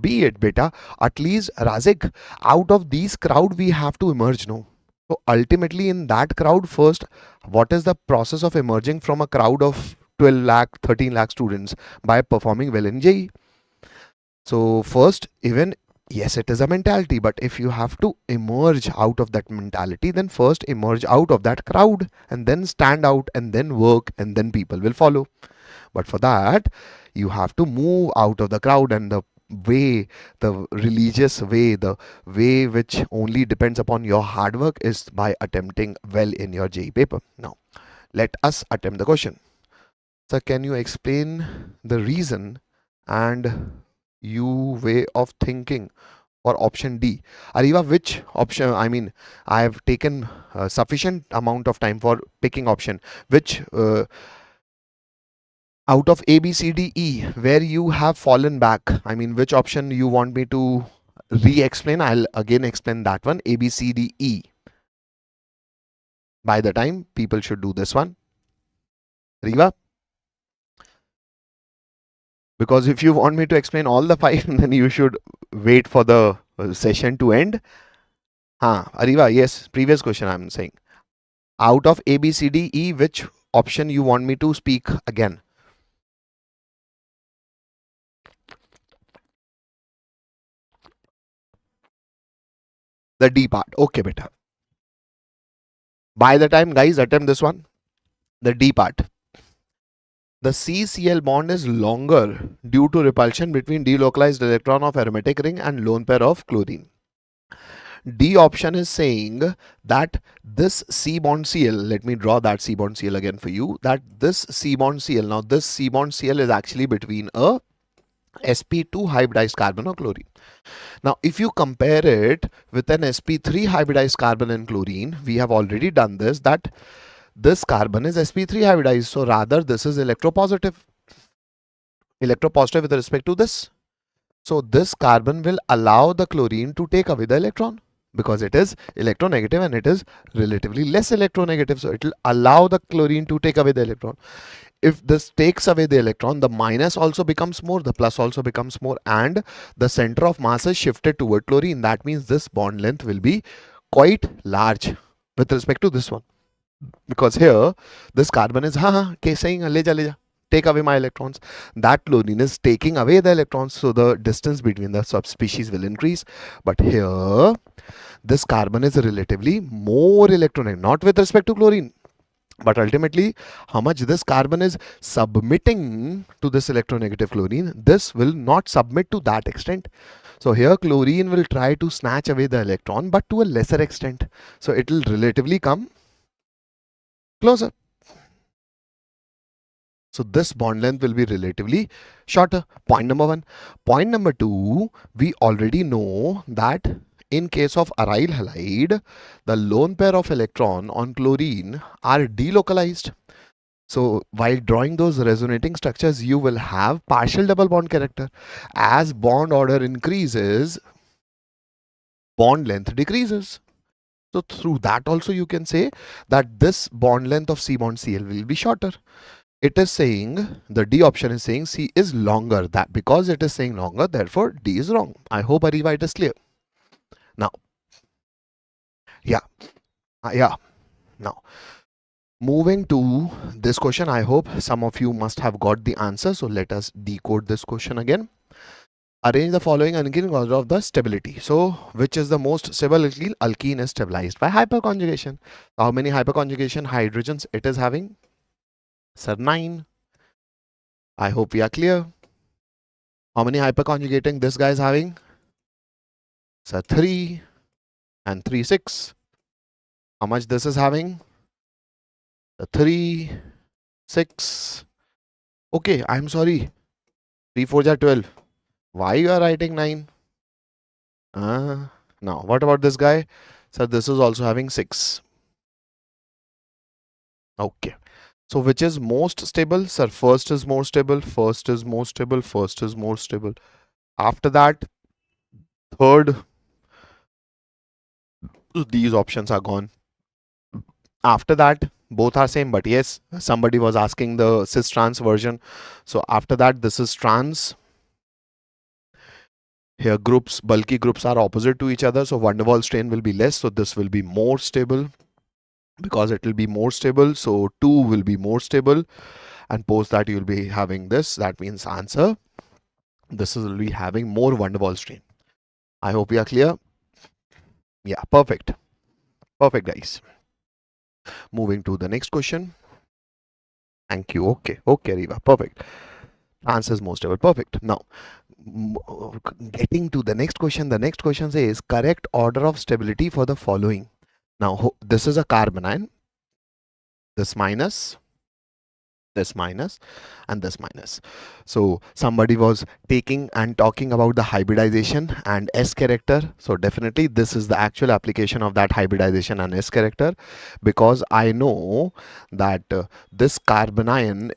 Be it, beta. At least, Razik, out of these crowd, we have to emerge, no? So ultimately, in that crowd, first, what is the process of emerging from a crowd of 12 lakh, 13 lakh students by performing well in JEE? So first, even, yes, it is a mentality, but if you have to emerge out of that mentality, then first emerge out of that crowd and then stand out and then work and then people will follow. But for that, you have to move out of the crowd, and the way, the religious way, the way which only depends upon your hard work is by attempting well in your JEE paper. Now, let us attempt the question. Sir, can you explain the reason and you way of thinking for option D? Ariva, which option? I mean, I have taken sufficient amount of time for picking option. Which out of A, B, C, D, E, where you have fallen back? I mean, which option you want me to re-explain? I'll again explain that one. A, B, C, D, E. By the time people should do this one. Riva? Because if you want me to explain all the 5, then you should wait for the session to end. Ariva, yes, previous question I'm saying. Out of A, B, C, D, E, which option you want me to speak again? The D part. Okay, beta. By the time, guys, attempt this one. The D part. The CCl bond is longer due to repulsion between delocalized electron of aromatic ring and lone pair of chlorine. D option is saying that this C bond Cl, let me draw that C bond Cl again for you, that this C bond Cl, now this C bond Cl is actually between a sp2 hybridized carbon or chlorine. Now, if you compare it with an sp3 hybridized carbon and chlorine, we have already done this, that this carbon is sp3 hybridized, so rather this is electropositive with respect to this. So this carbon will allow the chlorine to take away the electron because it is electronegative and it is relatively less electronegative. So it will allow the chlorine to take away the electron. If this takes away the electron, the minus also becomes more, the plus also becomes more, and the center of mass is shifted toward chlorine. That means this bond length will be quite large with respect to this one. Because here, this carbon is saying, leja, take away my electrons. That chlorine is taking away the electrons, so the distance between the subspecies will increase. But here, this carbon is relatively more electronegative, not with respect to chlorine, but ultimately, how much this carbon is submitting to this electronegative chlorine, this will not submit to that extent. So here, chlorine will try to snatch away the electron, but to a lesser extent. So it will relatively come closer. So this bond length will be relatively shorter. Point number 1. Point number 2, we already know that in case of aryl halide, the lone pair of electron on chlorine are delocalized. So while drawing those resonating structures, you will have partial double bond character. As bond order increases, bond length decreases. So through that also you can say that this bond length of C bond Cl will be shorter. It is saying, the D option is saying C is longer. That because it is saying longer, therefore D is wrong. I hope Ariva it is clear. Now, yeah, yeah. Now, moving to this question, I hope some of you must have got the answer. So let us decode this question again. Arrange the following alkene in order of the stability. So, which is the most stable alkene? Alkene is stabilized by hyperconjugation. How many hyperconjugation hydrogens it is having? Sir, 9. I hope we are clear. How many hyperconjugating this guy is having? Sir, 3 and 3, 6. How much this is having? The 3, 6. Okay, I'm sorry. 3 4 are 12. Why you are writing 9? Now, what about this guy? Sir, this is also having 6. Okay. So, which is most stable? Sir, first is more stable, first is more stable, first is more stable. After that, third, these options are gone. After that, both are same, but yes, somebody was asking the cis trans version. So, after that, this is trans. Here, groups, bulky groups are opposite to each other. So, van der Waals strain will be less. So, this will be more stable because it will be more stable. So, 2 will be more stable. And post that, you will be having this. That means answer. This will be having more van der Waals strain. I hope you are clear. Yeah, perfect. Perfect, guys. Moving to the next question. Thank you. Okay. Okay, Riva. Perfect. Answer is more stable. Perfect. Now, getting to the next question. The next question says correct order of stability for the following. Now, this is a carbanion. This minus, this minus, and this minus. So somebody was taking and talking about the hybridization and S character. So definitely this is the actual application of that hybridization and S character, because I know that this carbanion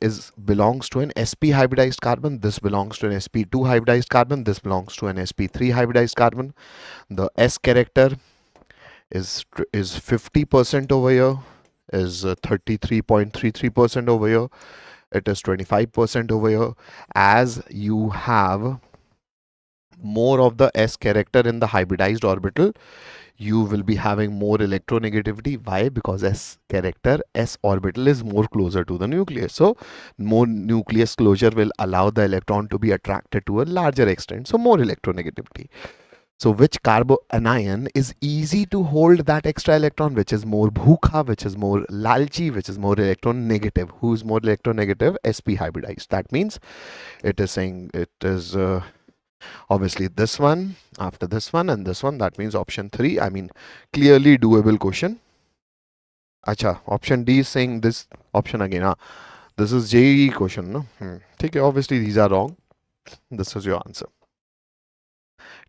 belongs to an sp hybridized carbon, this belongs to an sp2 hybridized carbon, this belongs to an sp3 hybridized carbon. The S character is 50% over here, is 33.33% over here, it is 25% over here. As you have more of the S character in the hybridized orbital, you will be having more electronegativity. Why? Because S character, S orbital is more closer to the nucleus. So more nucleus closure will allow the electron to be attracted to a larger extent. So more electronegativity. So which carbanion is easy to hold that extra electron, which is more bhukha, which is more lalchi, which is more electronegative? Who is more electronegative? sp hybridized. That means it is saying it is obviously this one, after this one and this one. That means option 3. I mean, clearly doable question. Acha, option D is saying this option again. This is JEE question, no? Okay, obviously these are wrong. This is your answer.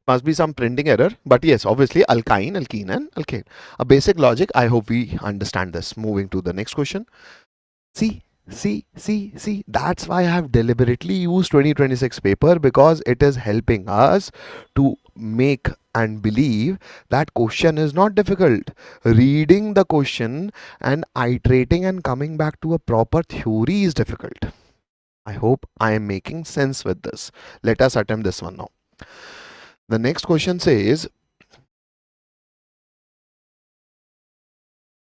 Must be some printing error, but yes, obviously alkyne, alkene, and alkane. A basic logic. I hope we understand this. Moving to the next question. See, that's why I have deliberately used 2026 paper, because it is helping us to make and believe that question is not difficult. Reading the question and iterating and coming back to a proper theory is difficult. I hope I am making sense with this. Let us attempt this one now. The next question says,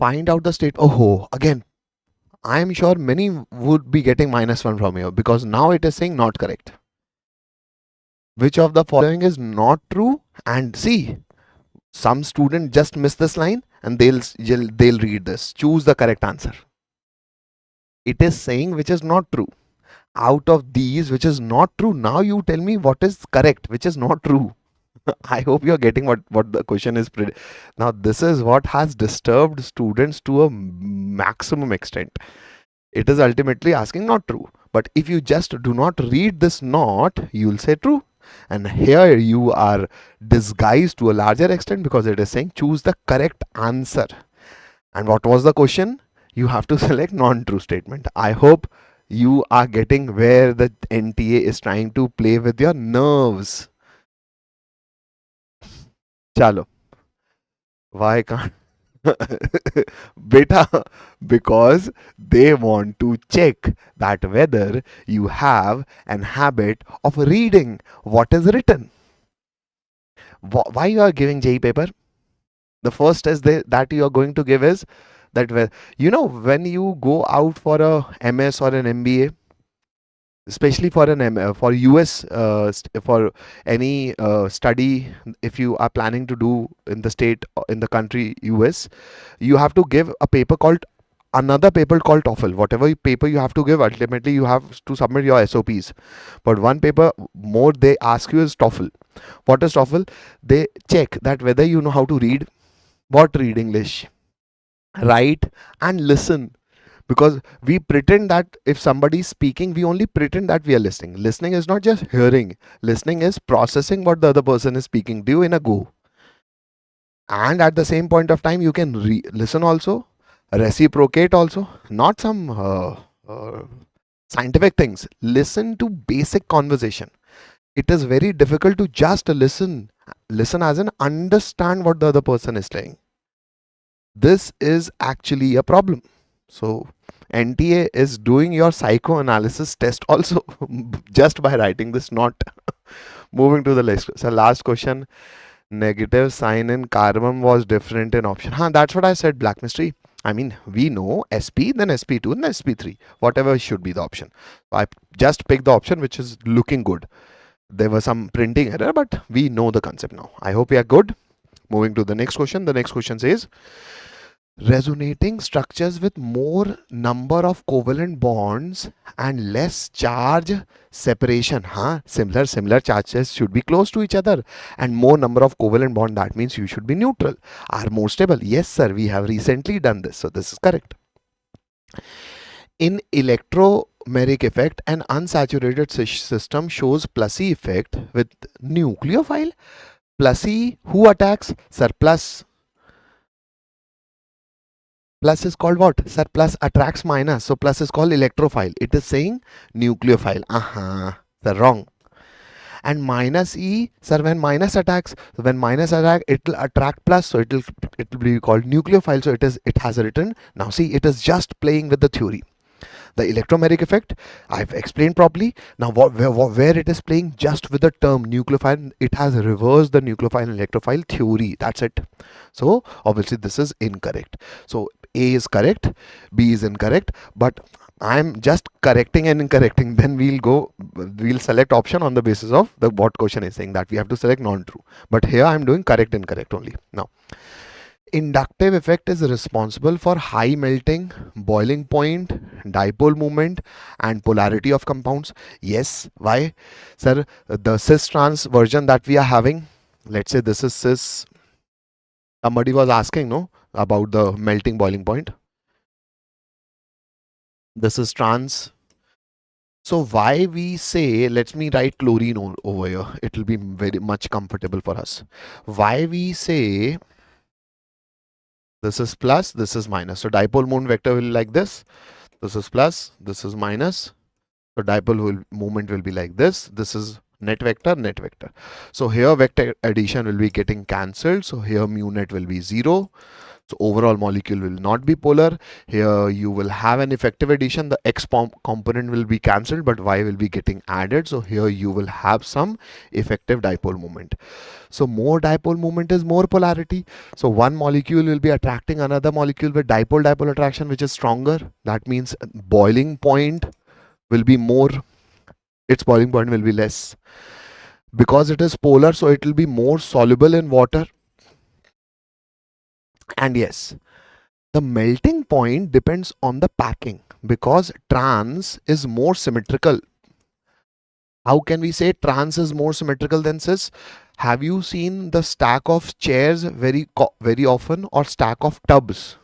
find out the state. Oh, again, I am sure many would be getting -1 from here, because now it is saying not correct. Which of the following is not true? And see, some student just miss this line and they'll read this. Choose the correct answer. It is saying which is not true. Out of these, which is not true, now you tell me what is correct, which is not true. I hope you're getting what the question is. Now, this is what has disturbed students to a maximum extent. It is ultimately asking not true. But if you just do not read this not, you will say true. And here you are disguised to a larger extent, because it is saying choose the correct answer. And what was the question? You have to select non-true statement. I hope you are getting where the NTA is trying to play with your nerves. Chalo. Why can't? Beta, because they want to check that whether you have an habit of reading what is written. Why you are giving JEE paper? The first test that you are going to give is that when you go out for a MS or an MBA, especially for for US for any study, if you are planning to do in the state in the country US, you have to give a paper called another paper called TOEFL. Whatever paper you have to give, ultimately you have to submit your SOPs. But one paper more they ask you is TOEFL. What is TOEFL? They check that whether you know how to read, what read English, write, and listen. Because we pretend that if somebody is speaking, we only pretend that we are listening. Listening is not just hearing. Listening is processing what the other person is speaking to you in a go. And at the same point of time, you can listen also, reciprocate also. Not some scientific things. Listen to basic conversation. It is very difficult to just listen. Listen as in understand what the other person is saying. This is actually a problem. So NTA is doing your psychoanalysis test also just by writing this note. Moving to the list. So last question. Negative sign in carbon was different in option. That's what I said, black mystery. I mean, we know SP, then SP2, then SP3. Whatever should be the option. So I just picked the option which is looking good. There was some printing error, but we know the concept now. I hope we are good. Moving to the next question. The next question says, resonating structures with more number of covalent bonds and less charge separation. Similar charges should be close to each other, and more number of covalent bond, that means you should be neutral, are more stable. Yes sir, we have recently done this, so this is correct. In electromeric effect, an unsaturated system shows plus E effect with nucleophile. Plus E, who attacks? Sir, plus is called what? Sir, plus attracts minus. So plus is called electrophile. It is saying nucleophile. Sir, wrong. And minus E, sir, when minus attacks, when minus attack, it will attract plus. So it will be called nucleophile. So it has written. Now see, it is just playing with the theory. The electromeric effect, I've explained properly. Now where it is playing just with the term nucleophile, it has reversed the nucleophile and electrophile theory. That's it. So obviously this is incorrect. So A is correct, B is incorrect, but I'm just correcting and incorrecting. Then we'll select option on the basis of the what question is saying, that we have to select non-true. But here I'm doing correct, incorrect only. Now, inductive effect is responsible for high melting, boiling point, dipole moment, and polarity of compounds. Yes. Why? Sir, the cis trans version that we are having, let's say this is cis. Somebody was asking, no, about the melting boiling point. This is trans. So why we say, let me write chlorine over here. It will be very much comfortable for us. Why we say this is plus, this is minus. So dipole moment vector will be like this. This is plus, this is minus. So dipole moment will be like this. This is net vector, net vector. So here vector addition will be getting cancelled. So here mu net will be 0. So overall molecule will not be polar. Here you will have an effective addition. The X component will be cancelled, but Y will be getting added. So here you will have some effective dipole moment. So more dipole moment is more polarity. So one molecule will be attracting another molecule with dipole-dipole attraction, which is stronger. That means boiling point will be more. Its boiling point will be less. Because it is polar, so it will be more soluble in water. And yes, the melting point depends on the packing, because trans is more symmetrical. How can we say trans is more symmetrical than cis? Have you seen the stack of chairs very often, or stack of tubs?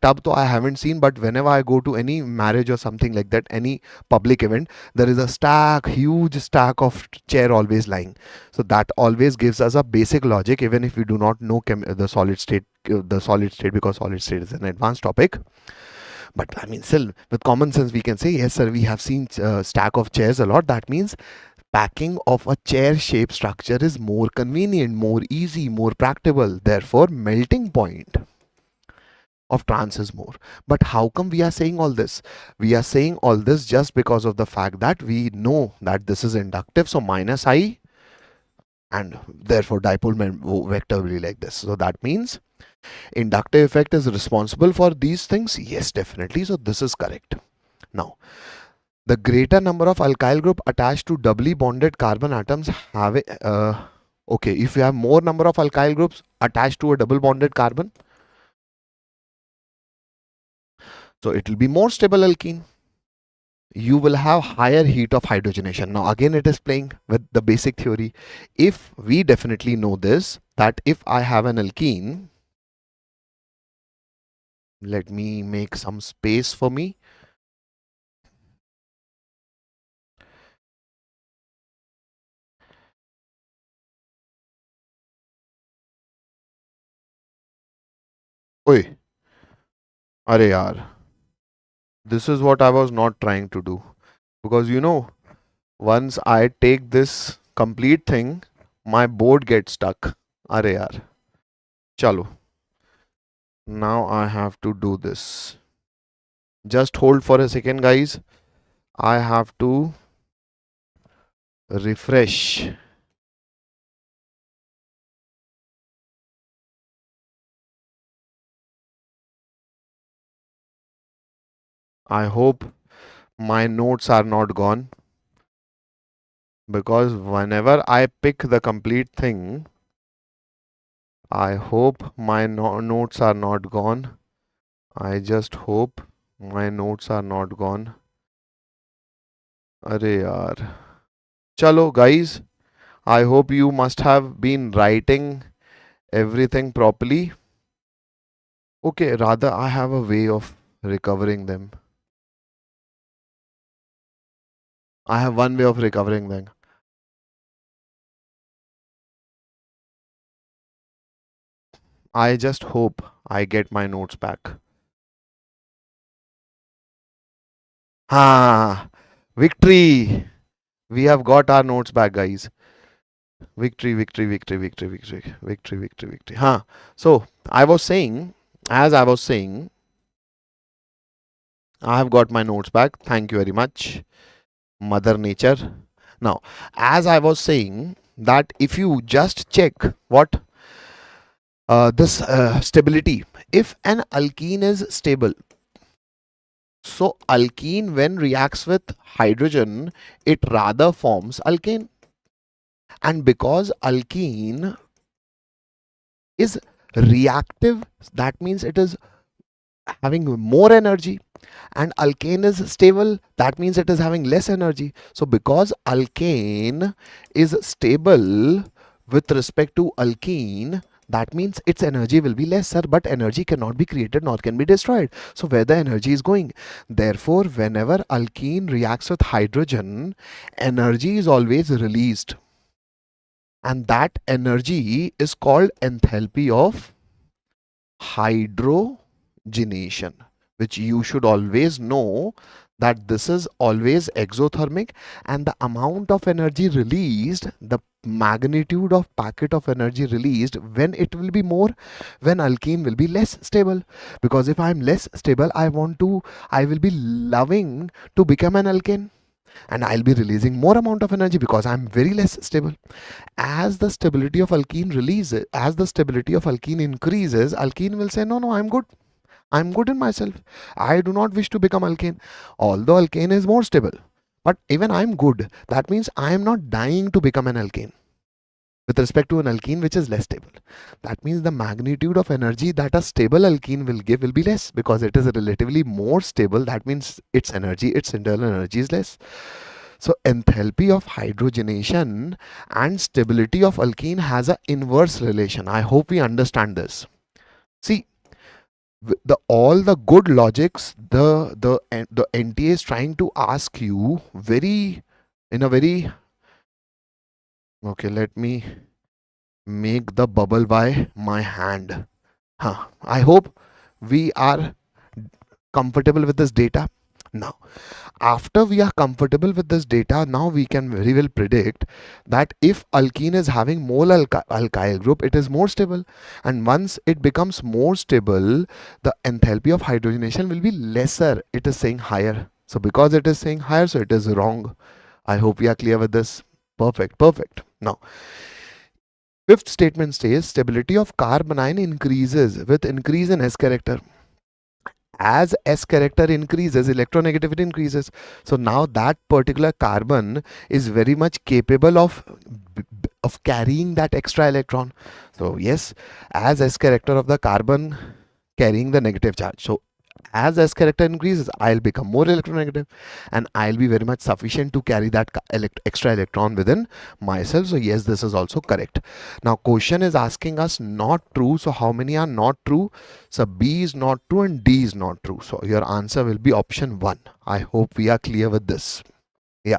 Tub though I haven't seen, but whenever I go to any marriage or something like that, any public event, there is a huge stack of chair always lying. So that always gives us a basic logic, even if we do not know the solid state, because solid state is an advanced topic. But I mean, still with common sense we can say, yes sir, we have seen stack of chairs a lot. That means packing of a chair shaped structure is more convenient, more easy, more practical. Therefore melting point of trans is more. But how come we are saying all this? We are saying all this just because of the fact that we know that this is inductive. So minus I and therefore dipole vector will be like this. So that means inductive effect is responsible for these things. Yes, definitely. So this is correct. Now, the greater number of alkyl group attached to doubly bonded carbon atoms have okay, if you have more number of alkyl groups attached to a double bonded carbon, so it will be more stable alkene. You will have higher heat of hydrogenation. Now again it is playing with the basic theory. If we definitely know this, that if I have an alkene, let me make some space for me. Oi, arey yaar, this is what I was not trying to do, because you know, once I take this complete thing, my board gets stuck. Arey yaar, chalo. Now I have to do this. Just hold for a second, guys. I have to refresh. I hope my notes are not gone, because whenever I pick the complete thing, I hope my notes are not gone. I just hope my notes are not gone. Arey yaar. Chalo guys, I hope you must have been writing everything properly. Okay, rather I have a way of recovering them. I have one way of recovering them. I just hope I get my notes back. Ah, victory! We have got our notes back, guys. Victory, victory, victory, victory, victory, victory, victory, victory. Huh. So I was saying, as I was saying, I have got my notes back. Thank you very much, Mother Nature. Now, as I was saying, that if you just check what this stability, if an alkene is stable, so alkene when reacts with hydrogen, it rather forms alkane. And because alkene is reactive, that means it is having more energy, and alkane is stable, that means it is having less energy. So because alkane is stable with respect to alkene, that means its energy will be lesser, but energy cannot be created nor can be destroyed. So where the energy is going, therefore whenever alkene reacts with hydrogen, energy is always released, and that energy is called enthalpy of hydrogenation, which you should always know that this is always exothermic, and the amount of energy released, the magnitude of packet of energy released, when it will be more, when alkene will be less stable. Because if I am less stable, I will be loving to become an alkane, and I'll be releasing more amount of energy because I'm very less stable. As the stability of alkene increases, alkene will say, no, I'm good. I'm good in myself. I do not wish to become alkane. Although alkane is more stable, but even I'm good. That means I am not dying to become an alkane with respect to an alkene which is less stable. That means the magnitude of energy that a stable alkene will give will be less, because it is relatively more stable. That means its internal energy is less. So enthalpy of hydrogenation and stability of alkene has an inverse relation. I hope we understand this. See, all the good logics, the NTA is trying to ask you okay, let me make the bubble by my hand. I hope we are comfortable with this data. Now, after we are comfortable with this data, now we can very well predict that if alkene is having more alkyl group, it is more stable, and once it becomes more stable, the enthalpy of hydrogenation will be lesser. It is saying higher. So because it is saying higher, so it is wrong. I hope we are clear with this. Perfect. Now Fifth statement says stability of carbanion increases with increase in S character. As S character increases, electronegativity increases. So now that particular carbon is very much capable of carrying that extra electron. So yes, as S character of the carbon carrying the negative charge. So as S character increases, I'll become more electronegative and I'll be very much sufficient to carry that extra electron within myself. So yes, this is also correct. Now question is asking us not true. So how many are not true? So B is not true and D is not true. So your answer will be option 1. I hope we are clear with this. Yeah.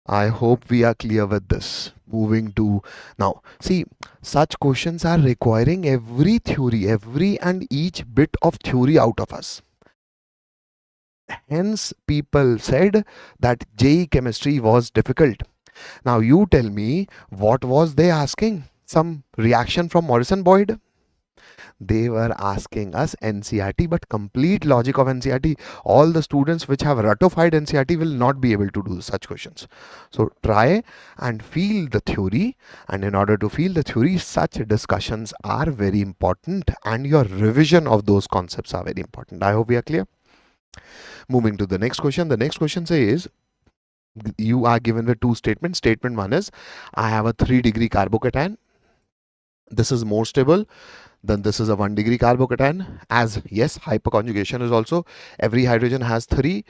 I hope we are clear with this. Moving to now, see, such questions are requiring every theory, every and each bit of theory out of us. Hence, people said that JEE chemistry was difficult. Now, you tell me, what was they asking? Some reaction from Morrison Boyd? They were asking us NCERT, but complete logic of NCERT. All the students which have ratified NCERT will not be able to do such questions. So try and feel the theory, and in order to feel the theory, such discussions are very important and your revision of those concepts are very important. I hope we are clear. Moving to the next question. The next question says, you are given the two statements. Statement 1 is, I have a 3-degree carbocation. This is more stable. Then this is a 1-degree carbocation. As yes, hyperconjugation is also, every hydrogen has 3,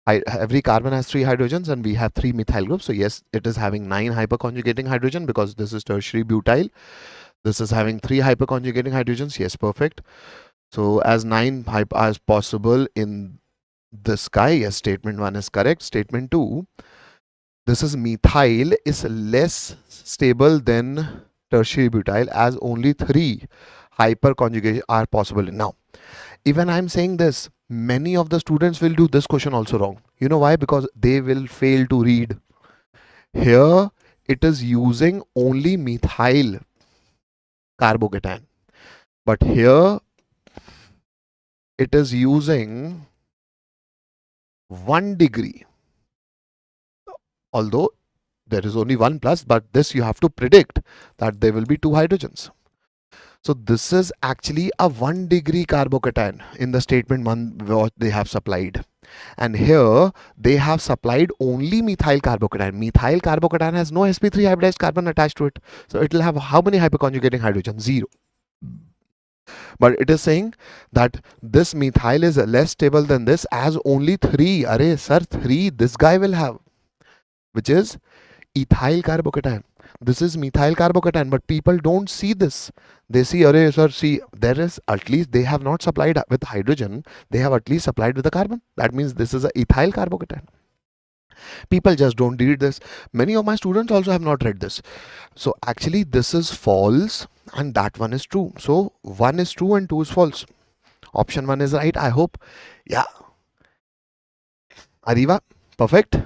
every carbon has 3 hydrogens and we have 3 methyl groups. So yes, it is having 9 hyperconjugating hydrogen because this is tertiary butyl. This is having 3 hyperconjugating hydrogens. Yes, perfect. So as 9 as possible in this guy. Yes, statement 1 is correct. Statement 2, this is methyl is less stable than tertiary butyl as only 3 hyperconjugation are possible. Now, even I'm saying this, many of the students will do this question also wrong. You know why? Because they will fail to read. Here, it is using only methyl carbocation. But here, it is using 1 degree. Although there is only 1 plus, but this you have to predict that there will be 2 hydrogens. So this is actually a 1 degree carbocation in the statement 1 what they have supplied. And here they have supplied only methyl carbocation. Methyl carbocation has no sp3 hybridized carbon attached to it. So it will have how many hyperconjugating hydrogens? 0. But it is saying that this methyl is less stable than this as only 3. Array sir, 3 this guy will have, which is ethyl carbocation. This is methyl carbocation, but people don't see this. They see, array sir, see, there is at least they have not supplied with hydrogen, they have at least supplied with the carbon. That means this is a ethyl carbocation. People just don't read this. Many of my students also have not read this. So actually this is false and that one is true. So 1 is true and 2 is false. Option 1 is right, I hope. Yeah. Ariva, perfect.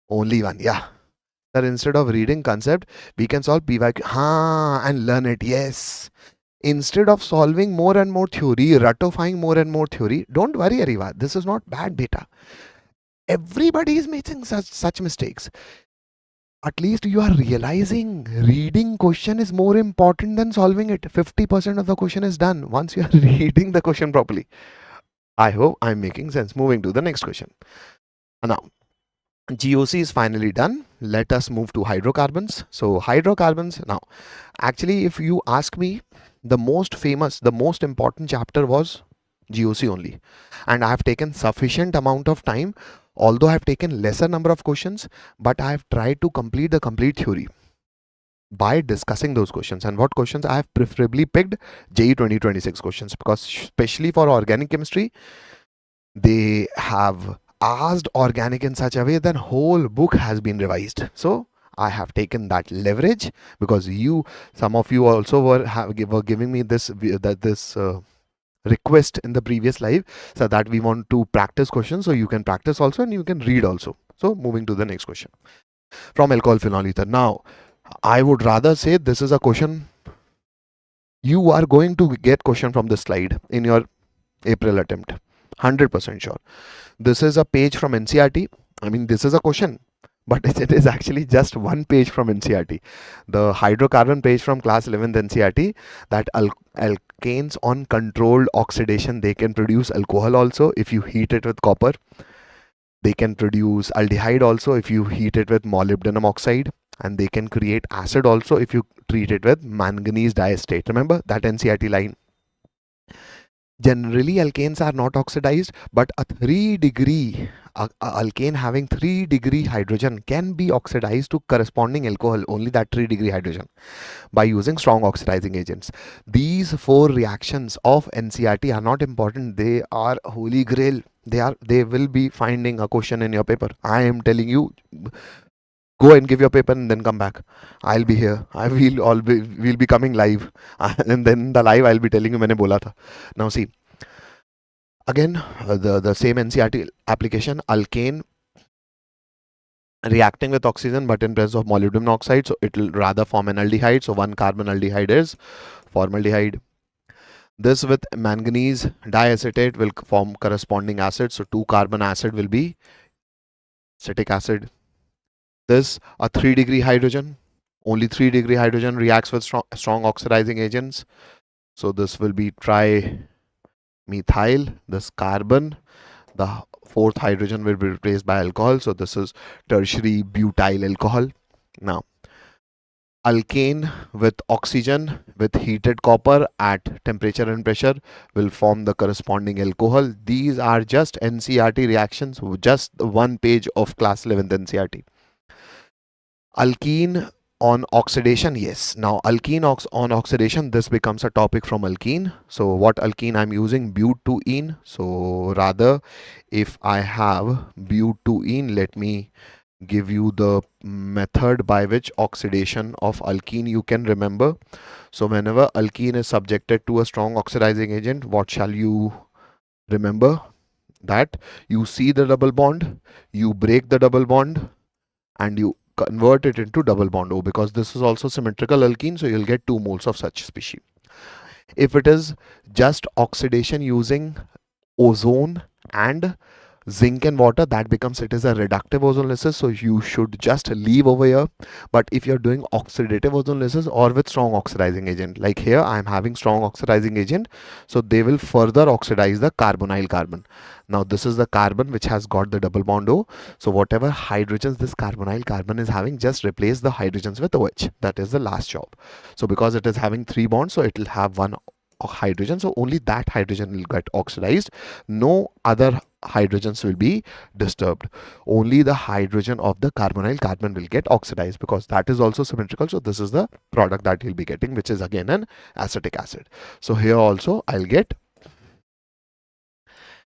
Only 1, yeah. That instead of reading concept, we can solve PYQ and learn it. Yes. Instead of solving more and more theory, ratifying more and more theory, don't worry, Ariva. This is not bad data. Everybody is making such mistakes. At least you are realizing reading question is more important than solving it. 50% of the question is done once you are reading the question properly. I hope I'm making sense. Moving to the next question. Now, GOC is finally done. Let us move to hydrocarbons. So hydrocarbons, now, actually, if you ask me, the most famous, the most important chapter was GOC only. And I have taken sufficient amount of time, although I have taken lesser number of questions, but I have tried to complete the complete theory by discussing those questions. And what questions I have preferably picked? JEE 2026 questions, because especially for organic chemistry, they have asked organic in such a way that whole book has been revised. So I have taken that leverage because some of you also were giving me this request in the previous live, so that we want to practice questions, so you can practice also and you can read also. So moving to the next question from alcohol phenol ether. Now I would rather say this is a question you are going to get question from this slide in your April attempt, 100% sure. This is a page from NCERT. I mean, this is a question, but it is actually just one page from NCERT. The hydrocarbon page from class 11th NCERT, that alkanes on controlled oxidation, they can produce alcohol also if you heat it with copper. They can produce aldehyde also if you heat it with molybdenum oxide, and they can create acid also if you treat it with manganese diastate. Remember that NCERT line? Generally, alkanes are not oxidized, but a 3-degree alkane having 3-degree hydrogen can be oxidized to corresponding alcohol, only that 3-degree hydrogen, by using strong oxidizing agents. These 4 reactions of NCERT are not important. They are holy grail. They will be finding a question in your paper. I am telling you, go and give your paper and then come back. I'll be here. We'll be coming live. And then the live I'll be telling you मैंने बोला था. Now see, again, the same NCERT application, alkane reacting with oxygen but in presence of molybdenum oxide, so it will rather form an aldehyde. So 1 carbon aldehyde is formaldehyde. This with manganese diacetate will form corresponding acid. So 2 carbon acid will be acetic acid. This a 3-degree hydrogen. Only 3-degree hydrogen reacts with strong oxidizing agents. So this will be trimethyl. This carbon, the 4th hydrogen will be replaced by alcohol. So this is tertiary butyl alcohol. Now, alkane with oxygen with heated copper at temperature and pressure will form the corresponding alcohol. These are just NCERT reactions, just 1 page of class 11th NCERT. Alkene on oxidation, yes. Now alkene on oxidation, this becomes a topic from alkene. So what alkene I'm using? Butene. So rather, if I have butene, let me give you the method by which oxidation of alkene you can remember. So whenever alkene is subjected to a strong oxidizing agent, what shall you remember? That you see the double bond, you break the double bond, and you convert it into double bond O, because this is also symmetrical alkene, so you'll get 2 moles of such species. If it is just oxidation using ozone and zinc and water, that becomes, it is a reductive ozonolysis, so you should just leave over here. But if you're doing oxidative ozonolysis or with strong oxidizing agent, like here I'm having strong oxidizing agent, so they will further oxidize the carbonyl carbon. Now this is the carbon which has got the double bond O, so whatever hydrogens this carbonyl carbon is having, just replace the hydrogens with OH. That is the last job. So because it is having 3 bonds, so it will have 1 hydrogen, so only that hydrogen will get oxidized. No other hydrogens will be disturbed. Only the hydrogen of the carbonyl carbon will get oxidized, because that is also symmetrical. So this is the product that you'll be getting, which is again an acetic acid. So here also I'll get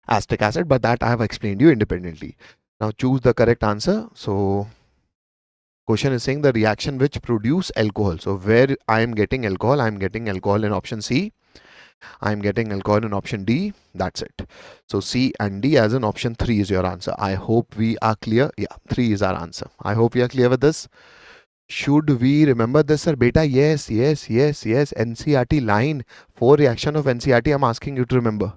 acetic acid, but that I have explained you independently. Now choose the correct answer. So question is saying the reaction which produce alcohol. So where I am getting alcohol in option C. I'm getting alcohol in option D. That's it. So C and D as in option 3 is your answer. I hope we are clear. Yeah, 3 is our answer. I hope you are clear with this. Should we remember this, sir? Beta, yes. NCERT line. 4 reaction of NCERT I'm asking you to remember.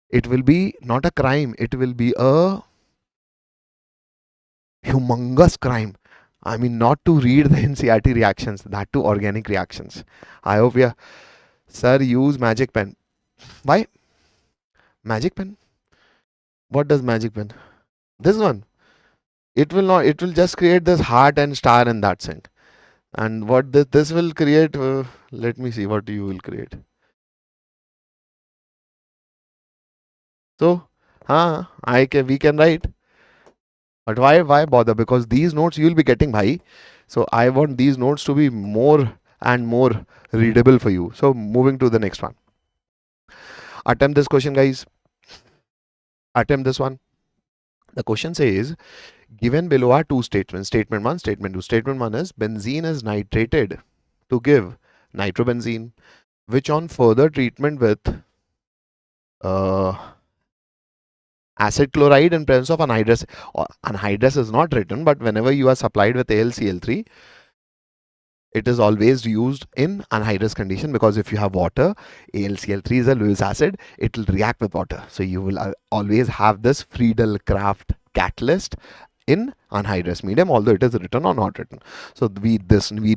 It will be not a crime. It will be a humongous crime. I mean, not to read the NCERT reactions, that to organic reactions. I hope we are. Sir, use magic pen. Why? Magic pen? What does magic pen? This one. It will not. It will just create this heart and star in that sync. And what this will create? Let me see what you will create. So, we can write. But why bother? Because these notes you will be getting, bhai. So I want these notes to be more and more readable for you. So moving to the next one. Attempt this question, guys. Attempt this one. The question says, given below are 2 statements. Statement 1, statement 2. Statement 1 is benzene is nitrated to give nitrobenzene, which on further treatment with acid chloride in presence of anhydrous. Anhydrous is not written, but whenever you are supplied with AlCl3, it is always used in anhydrous condition, because if you have water, AlCl3 is a Lewis acid, it will react with water. So you will always have this Friedel-Crafts catalyst in anhydrous medium, although it is written or not written. So we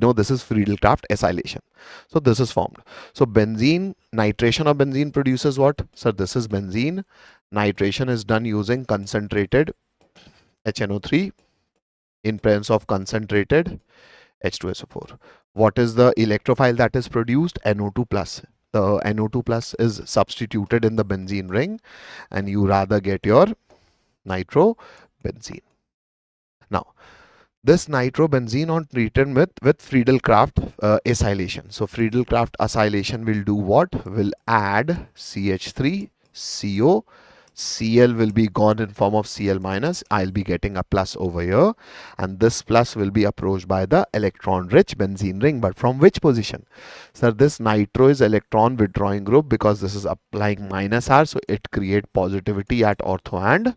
know this is Friedel-Crafts acylation. So this is formed. So benzene, nitration of benzene produces what? So this is benzene. Nitration is done using concentrated HNO3 in presence of concentrated H2SO4. What is the electrophile that is produced? NO2 plus. The NO2 plus is substituted in the benzene ring and you rather get your nitrobenzene. Now, this nitrobenzene on treated with Friedel-Crafts acylation. So Friedel-Crafts acylation will do what? Will add CH3, CO, Cl will be gone in form of Cl minus. I'll be getting a plus over here, and this plus will be approached by the electron rich benzene ring. But from which position? Sir, this nitro is electron withdrawing group because this is applying minus R, so it create positivity at ortho and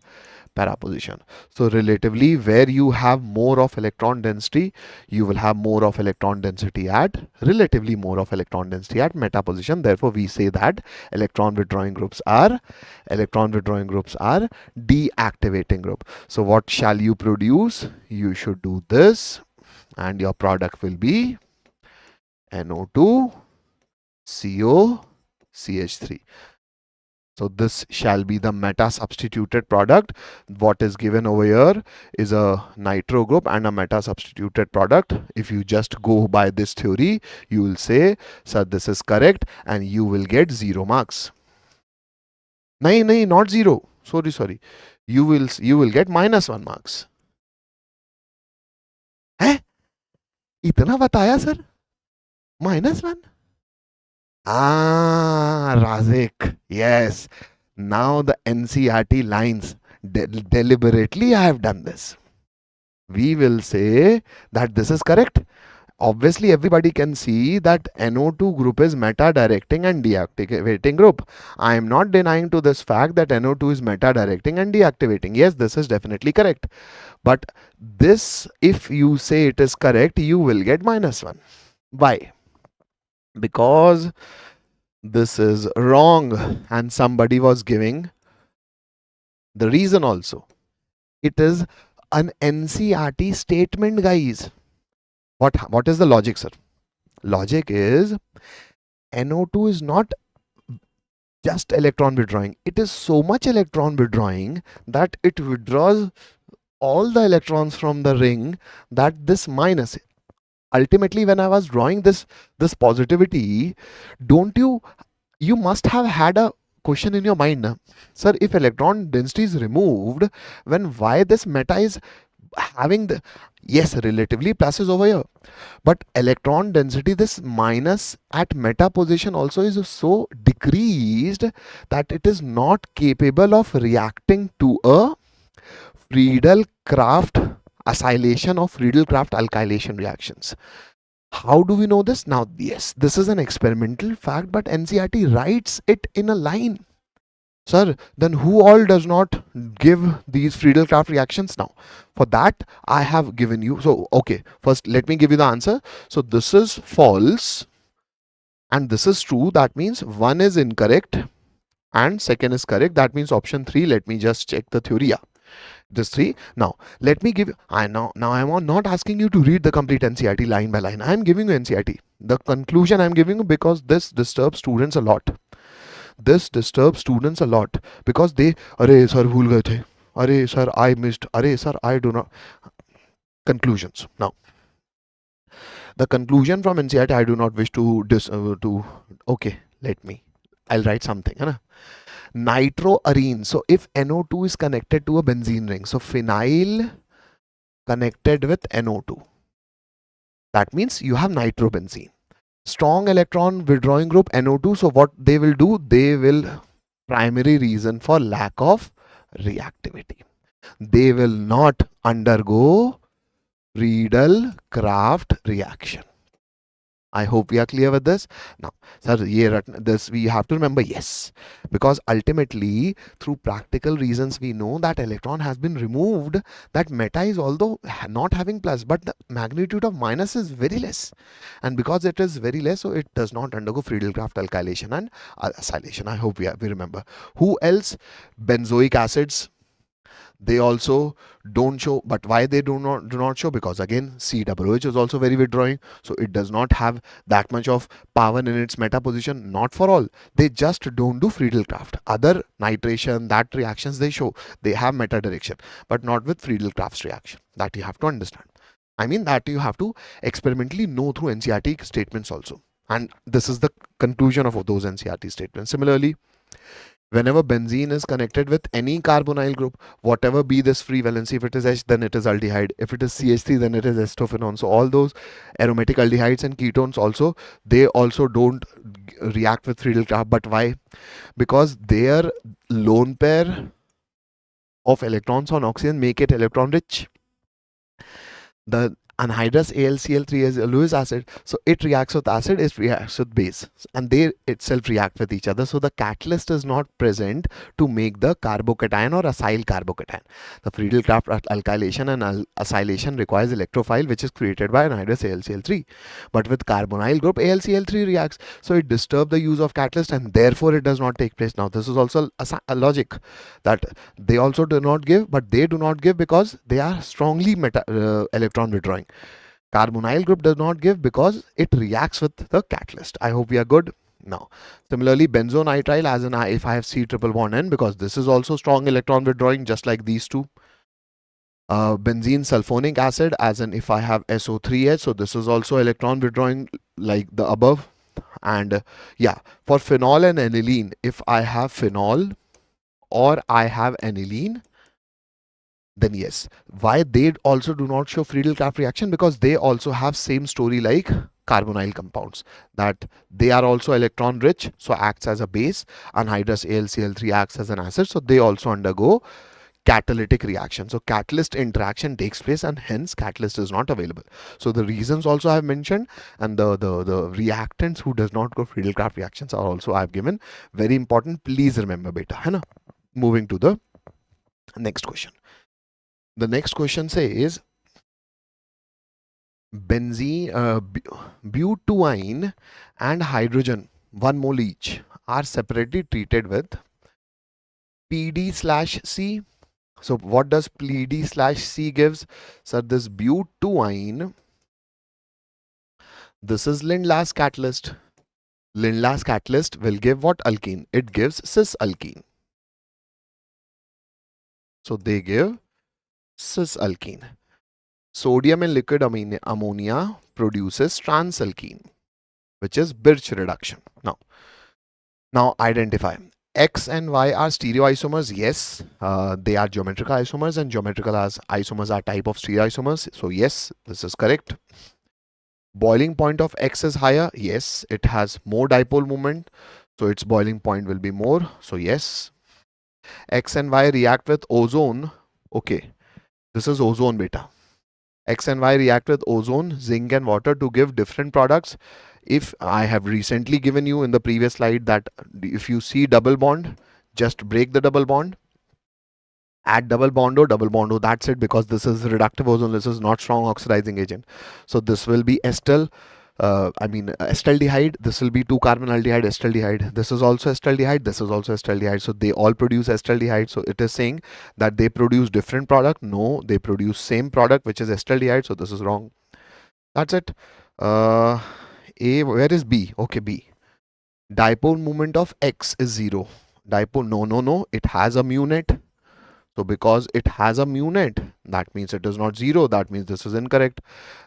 para position. So relatively, where you have more of electron density, you will have more of electron density at relatively more of electron density at meta position. Therefore, we say that electron withdrawing groups are deactivating group. So what shall you produce? You should do this, and your product will be NO2 CO CH3. So this shall be the meta substituted product. What is given over here is a nitro group and a meta substituted product. If you just go by this theory, you will say, sir, this is correct, and you will get 0 marks. No, not 0. Sorry. You will get -1 marks. है? इतना बताया sir? -1? Razik. Yes. Now the NCRT lines. Deliberately I have done this. We will say that this is correct. Obviously, everybody can see that NO2 group is meta-directing and deactivating group. I am not denying to this fact that NO2 is meta-directing and deactivating. Yes, this is definitely correct. But this, if you say it is correct, you will get -1. Why? Because this is wrong and somebody was giving the reason also. It is an NCRT statement, guys. What is the logic, sir? Logic is NO2 is not just electron withdrawing. It is so much electron withdrawing that it withdraws all the electrons from the ring that this minus. Ultimately, when I was drawing this positivity, you must have had a question in your mind, na? Sir, if electron density is removed, why this meta is having the, yes, relatively plus is over here, but electron density, this minus at meta position also is so decreased that it is not capable of reacting to a Friedel-Crafts acylation or Friedel-Crafts alkylation reactions. How do we know this? Now, yes, this is an experimental fact, but NCRT writes it in a line. Sir, then who all does not give these Friedel-Crafts reactions now? For that, I have given you. So, okay, first let me give you the answer. So, this is false and this is true. That means one is incorrect and second is correct. That means option 3. Let me just check the theory. Yeah. This 3. Now, let me give, now I am not asking you to read the complete NCRT line by line. I am giving you NCRT. The conclusion I am giving you because this disturbs students a lot. This disturbs students a lot because they, Arey sir, bhul gaye the. Arey sir, I missed. Arey sir, I do not. Conclusions. Now, the conclusion from NCRT, I do not wish to okay, I'll write something. Hai na? Nitroarene. So if NO2 is connected to a benzene ring, so phenyl connected with NO2, that means you have nitrobenzene. Strong electron withdrawing group NO2. So what they will do, they will, primary reason for lack of reactivity, they will not undergo Friedel-Crafts reaction. I hope we are clear with this. Now, sir, this we have to remember, yes, because ultimately through practical reasons we know that electron has been removed, that meta is although not having plus, but the magnitude of minus is very less, and because it is very less, so it does not undergo Friedel-Crafts alkylation and acylation. I hope we remember. Who else? Benzoic acids. They also don't show, but why they do not show? Because again, COOH is also very withdrawing, so it does not have that much of power in its meta position. Not for all, they just don't do Friedel-Crafts. Other nitration, that reactions they show, they have meta direction, but not with Friedel-Crafts reaction. That you have to understand. I mean, that you have to experimentally know through NCRT statements also. And this is the conclusion of those NCRT statements. Similarly, whenever benzene is connected with any carbonyl group, whatever be this free valency, if it is H, then it is aldehyde. If it is CH3, then it is estophenone. So all those aromatic aldehydes and ketones also, they also don't react with Friedel-Crafts. But why? Because their lone pair of electrons on oxygen make it electron rich. The anhydrous AlCl3 is a Lewis acid, so it reacts with acid, it reacts with base, and they itself react with each other. So the catalyst is not present to make the carbocation or acyl carbocation. The Friedel-Crafts alkylation and acylation requires electrophile, which is created by anhydrous AlCl3. But with carbonyl group, AlCl3 reacts, so it disturbs the use of catalyst, and therefore it does not take place. Now this is also a logic that they also do not give, but they do not give because they are strongly electron withdrawing. Carbonyl group does not give because it reacts with the catalyst. I hope we are good. Now, similarly, benzonitrile, as in if I have C triple bond N, because this is also strong electron withdrawing, just like these two. Benzene sulfonic acid, as in if I have SO3H, so this is also electron withdrawing like the above. And yeah, for phenol and aniline, if I have phenol or I have aniline, then yes. Why they also do not show Friedel-Crafts reaction? Because they also have same story like carbonyl compounds, that they are also electron rich, so acts as a base. Anhydrous AlCl3 acts as an acid, so they also undergo catalytic reaction. So catalyst interaction takes place, and hence catalyst is not available. So the reasons also I have mentioned, and the reactants who does not go Friedel-Crafts reactions are also I have given. Very important. Please remember, beta. Hai na? Moving to the next question. The next question says benzene, butene and hydrogen 1 mole each are separately treated with PD/C. So what does PD/C gives? So this butene, this is Lindlas catalyst. Lindlas catalyst will give what alkene? It gives cis alkene. So they give cis alkene. Sodium in liquid ammonia produces transalkene, which is Birch reduction. Now identify. X and Y are stereoisomers. Yes, they are geometrical isomers, and geometrical isomers are type of stereoisomers. So yes, this is correct. Boiling point of X is higher. Yes, it has more dipole moment, so its boiling point will be more. So yes. X and Y react with ozone. Okay, this is ozone beta. X and Y react with ozone, zinc and water to give different products. If I have recently given you in the previous slide that if you see double bond, just break the double bond, add double bond O, that's it, because this is reductive ozone, this is not strong oxidizing agent. So this will be acetaldehyde, this will be 2-carbon aldehyde, acetaldehyde. This is also acetaldehyde, this is also acetaldehyde. So they all produce acetaldehyde. So it is saying that they produce different product. No, they produce same product, which is acetaldehyde. So this is wrong. That's it. A, where is B? Okay, B. Dipole moment of X is 0. Dipole, no, it has a mu net. So because it has a mu net, that means it is not 0. That means this is incorrect.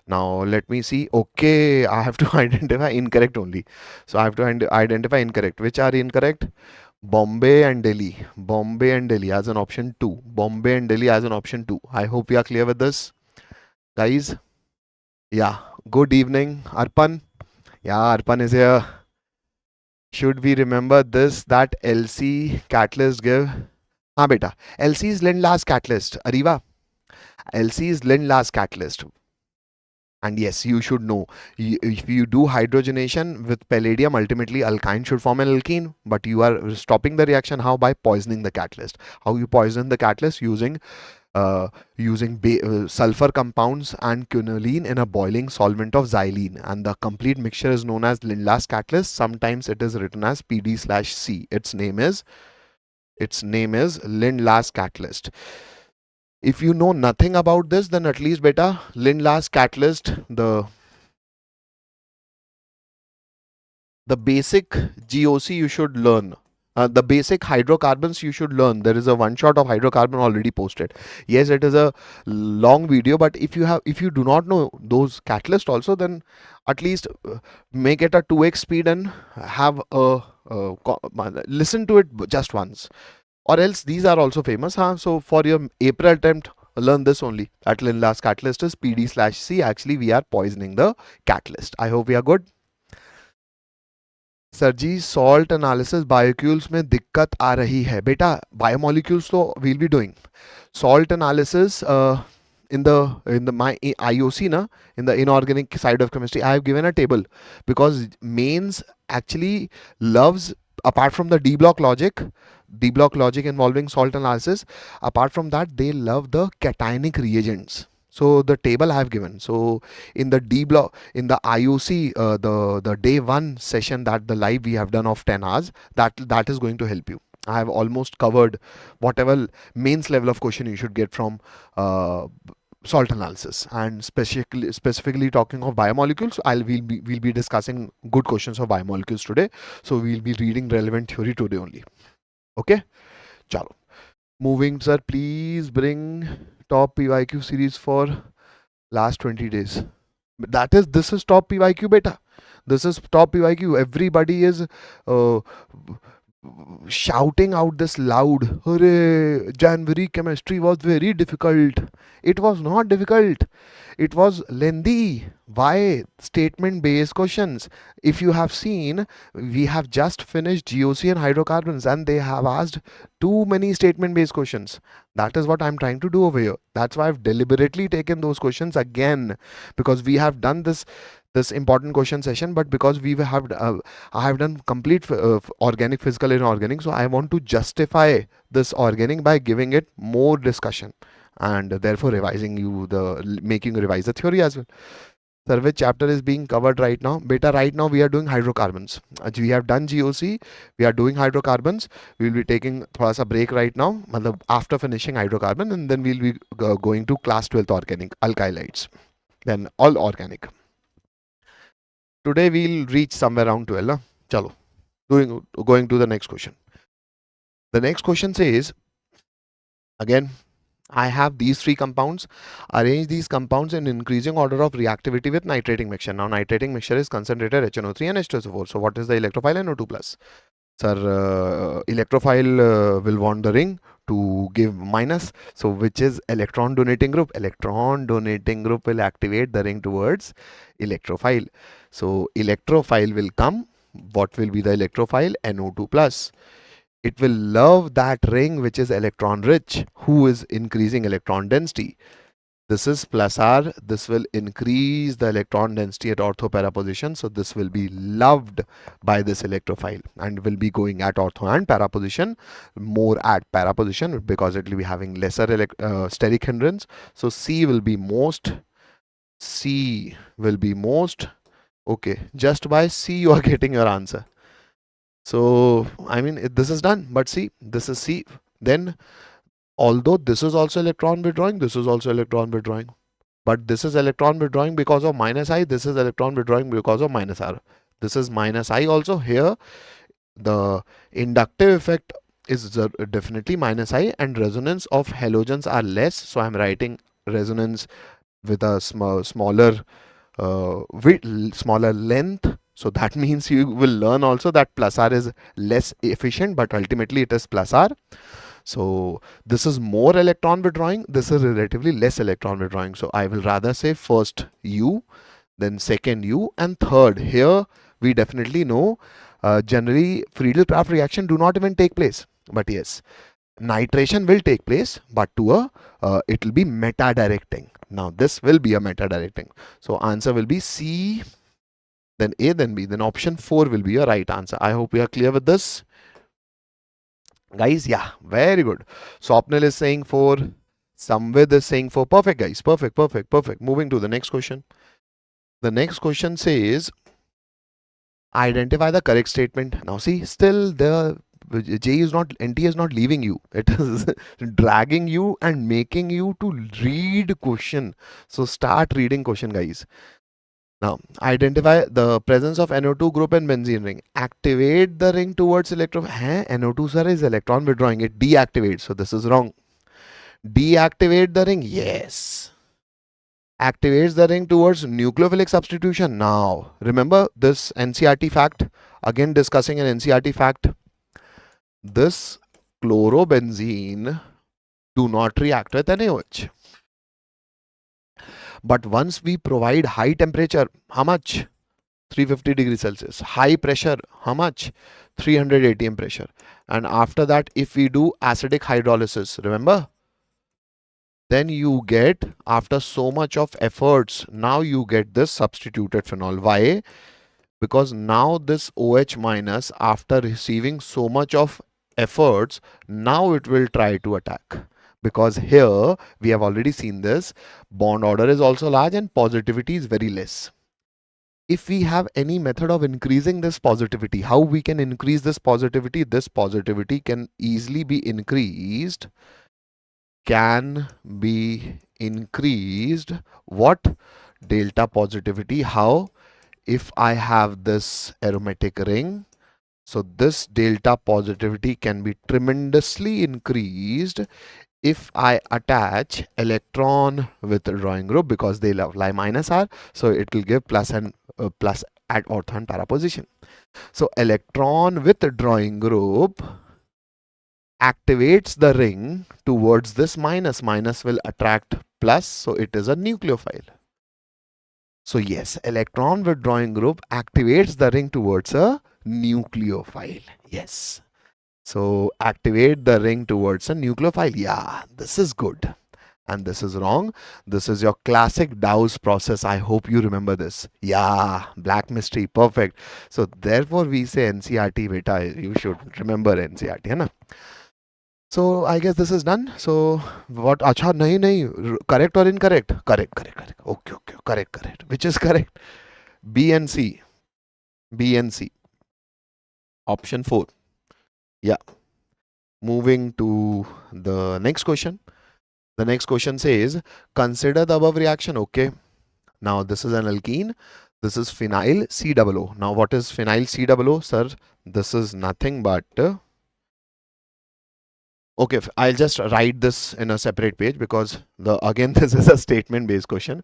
Now let me see. Okay, I have to identify incorrect only. So I have to identify incorrect. Which are incorrect? Bombay and Delhi. Bombay and Delhi as an option 2. Bombay and Delhi as an option 2. I hope we are clear with this, guys. Yeah. Good evening, Arpan. Yeah, Arpan is here. Should we remember this, that LC catalyst give? हाँ बेटा, LC is Lindlas catalyst. Ariva, LC is Lindlas catalyst. And yes, you should know, if you do hydrogenation with palladium, ultimately alkyne should form an alkene, but you are stopping the reaction. How? By poisoning the catalyst. How you poison the catalyst? Using sulfur compounds and quinoline in a boiling solvent of xylene, and the complete mixture is known as Lindlas catalyst. Sometimes it is written as PD/C. Its name is Lindlas catalyst. If you know nothing about this, then at least beta Lindlar's catalyst, the basic GOC you should learn. The basic hydrocarbons you should learn. There is a one shot of hydrocarbon already posted. Yes, it is a long video, but if you do not know those catalyst also, then at least make it a 2x speed and have listen to it just once. Or else these are also famous. So for your April attempt, learn this only. At Lindlar's catalyst is PD/C. Actually, we are poisoning the catalyst. I hope we are good. Sir ji salt analysis biomolecules में दिक्कत आ रही है बेटा biomolecules तो we'll be doing salt analysis in the my IOC na in the inorganic side of chemistry I have given a table because mains actually loves apart from the D block logic involving salt analysis, apart from that they love the cationic reagents. So the table I have given. So in the D block, in the IOC, the day one session that the live we have done of 10 hours, that is going to help you. I have almost covered whatever mains level of question you should get from salt analysis, and specifically talking of biomolecules. We'll be discussing good questions of biomolecules today. So we'll be reading relevant theory today only. Okay, chalo. Moving, sir. Please bring top PYQ series for last 20 days. This is top PYQ beta. This is top PYQ. Everybody is shouting out this loud. Hooray, January chemistry was very difficult. It was not difficult. It was lengthy. Why? Statement based questions. If you have seen, we have just finished GOC and hydrocarbons and they have asked too many statement based questions. That is what I'm trying to do over here. That's why I've deliberately taken those questions again, because we have done this important question session, but because I have done complete organic, physical, and inorganic, so I want to justify this organic by giving it more discussion and therefore making you revise the theory as well. Sir, which chapter is being covered right now? Beta, right now we are doing hydrocarbons. We have done GOC, we are doing hydrocarbons. We will be taking a break right now after finishing hydrocarbon, and then we'll be going to class 12th organic, alkylides, then all organic. Today we'll reach somewhere around 12. Chalo. Going to the next question. The next question says, again, I have these three compounds. Arrange these compounds in increasing order of reactivity with nitrating mixture. Now, nitrating mixture is concentrated HNO3 and H2SO4. So, what is the electrophile? NO2+. Sir, electrophile will want the ring to give minus. So, which is electron donating group? Electron donating group will activate the ring towards electrophile. So, electrophile will come. What will be the electrophile? NO2+. It will love that ring which is electron rich, who is increasing electron density. This is plus R. This will increase the electron density at ortho para position. So this will be loved by this electrophile and will be going at ortho and para position, more at para position, because it will be having lesser steric hindrance. So C will be most. Okay, just by C you are getting your answer. So, I mean, this is done, but see, this is C. Then, although this is also electron withdrawing, this is also electron withdrawing. But this is electron withdrawing because of minus I, this is electron withdrawing because of minus R. This is minus I also. Here, the inductive effect is definitely minus I, and resonance of halogens are less. So, I'm writing resonance with a smaller length. So that means you will learn also that plus R is less efficient, but ultimately it is plus R. So this is more electron withdrawing, this is relatively less electron withdrawing. So I will rather say first U, then second U, and third. Here we definitely know generally Friedel-Crafts reaction do not even take place. But yes, nitration will take place, but to it will be meta-directing. Now this will be a meta-directing. So answer will be C, then A, then B, then option 4 will be your right answer. I hope you are clear with this. Guys, yeah, very good. Swapnil is saying 4. Samvid is saying 4. Perfect, guys. Perfect. Moving to the next question. The next question says, identify the correct statement. Now see, still the J is not, NT is not leaving you. It is dragging you and making you to read question. So start reading question, guys. Now, identify the presence of NO2 group in benzene ring. Activate the ring towards electron. NO2 sir is electron withdrawing. It deactivates. So this is wrong. Deactivate the ring. Yes. Activates the ring towards nucleophilic substitution. Now, remember this NCRT fact. Again discussing an NCRT fact. This chlorobenzene do not react with NaOH. But once we provide high temperature, how much? 350 degrees Celsius. High pressure, how much? 300 atm pressure. And after that, if we do acidic hydrolysis, remember? Then you get, after so much of efforts, now you get this substituted phenol. Why? Because now this OH minus, after receiving so much of efforts, now it will try to attack. Because here, we have already seen this, bond order is also large and positivity is very less. If we have any method of increasing this positivity, how we can increase this positivity? This positivity can easily be increased. What? Delta positivity. How? If I have this aromatic ring, so this delta positivity can be tremendously increased if I attach electron withdrawing group, because they lie minus R, so it will give plus and plus at ortho and para position. So electron withdrawing group activates the ring towards this minus. Minus will attract plus, so it is a nucleophile. So yes, electron withdrawing group activates the ring towards a nucleophile. Yes. So activate the ring towards a nucleophile. Yeah, this is good. And this is wrong. This is your classic Dow's process. I hope you remember this. Yeah, black mystery. Perfect. So therefore we say NCRT beta. You should remember NCRT. Hai na? So I guess this is done. So what? Acha, nahi. Correct or incorrect? Correct. Okay. Correct. Which is correct? B and C. Option 4. Yeah. Moving to the next question. The next question says, consider the above reaction. Okay. Now this is an alkene. This is phenyl COO. Now what is phenyl COO, sir? This is nothing but okay, I'll just write this in a separate page because again this is a statement based question.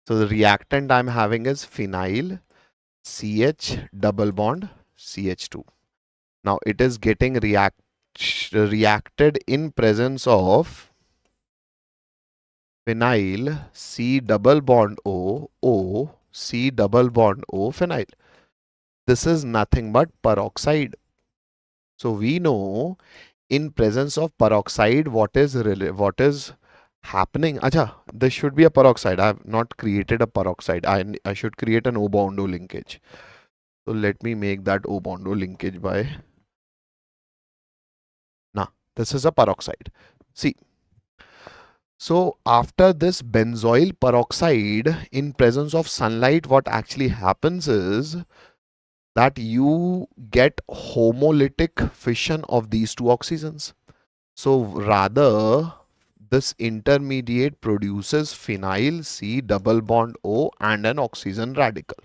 So the reactant I'm having is phenyl CH double bond CH2. Now it is getting reacted in presence of phenyl C double bond O C double bond O phenyl. This is nothing but peroxide. So we know in presence of peroxide what is happening. Acha, this should be a peroxide. I have not created a peroxide. I should create an O bond O linkage. So let me make that O bond O linkage by this is a peroxide. See. So after this benzoyl peroxide in presence of sunlight, what actually happens is that you get homolytic fission of these two oxygens. So rather this intermediate produces phenyl C double bond O and an oxygen radical.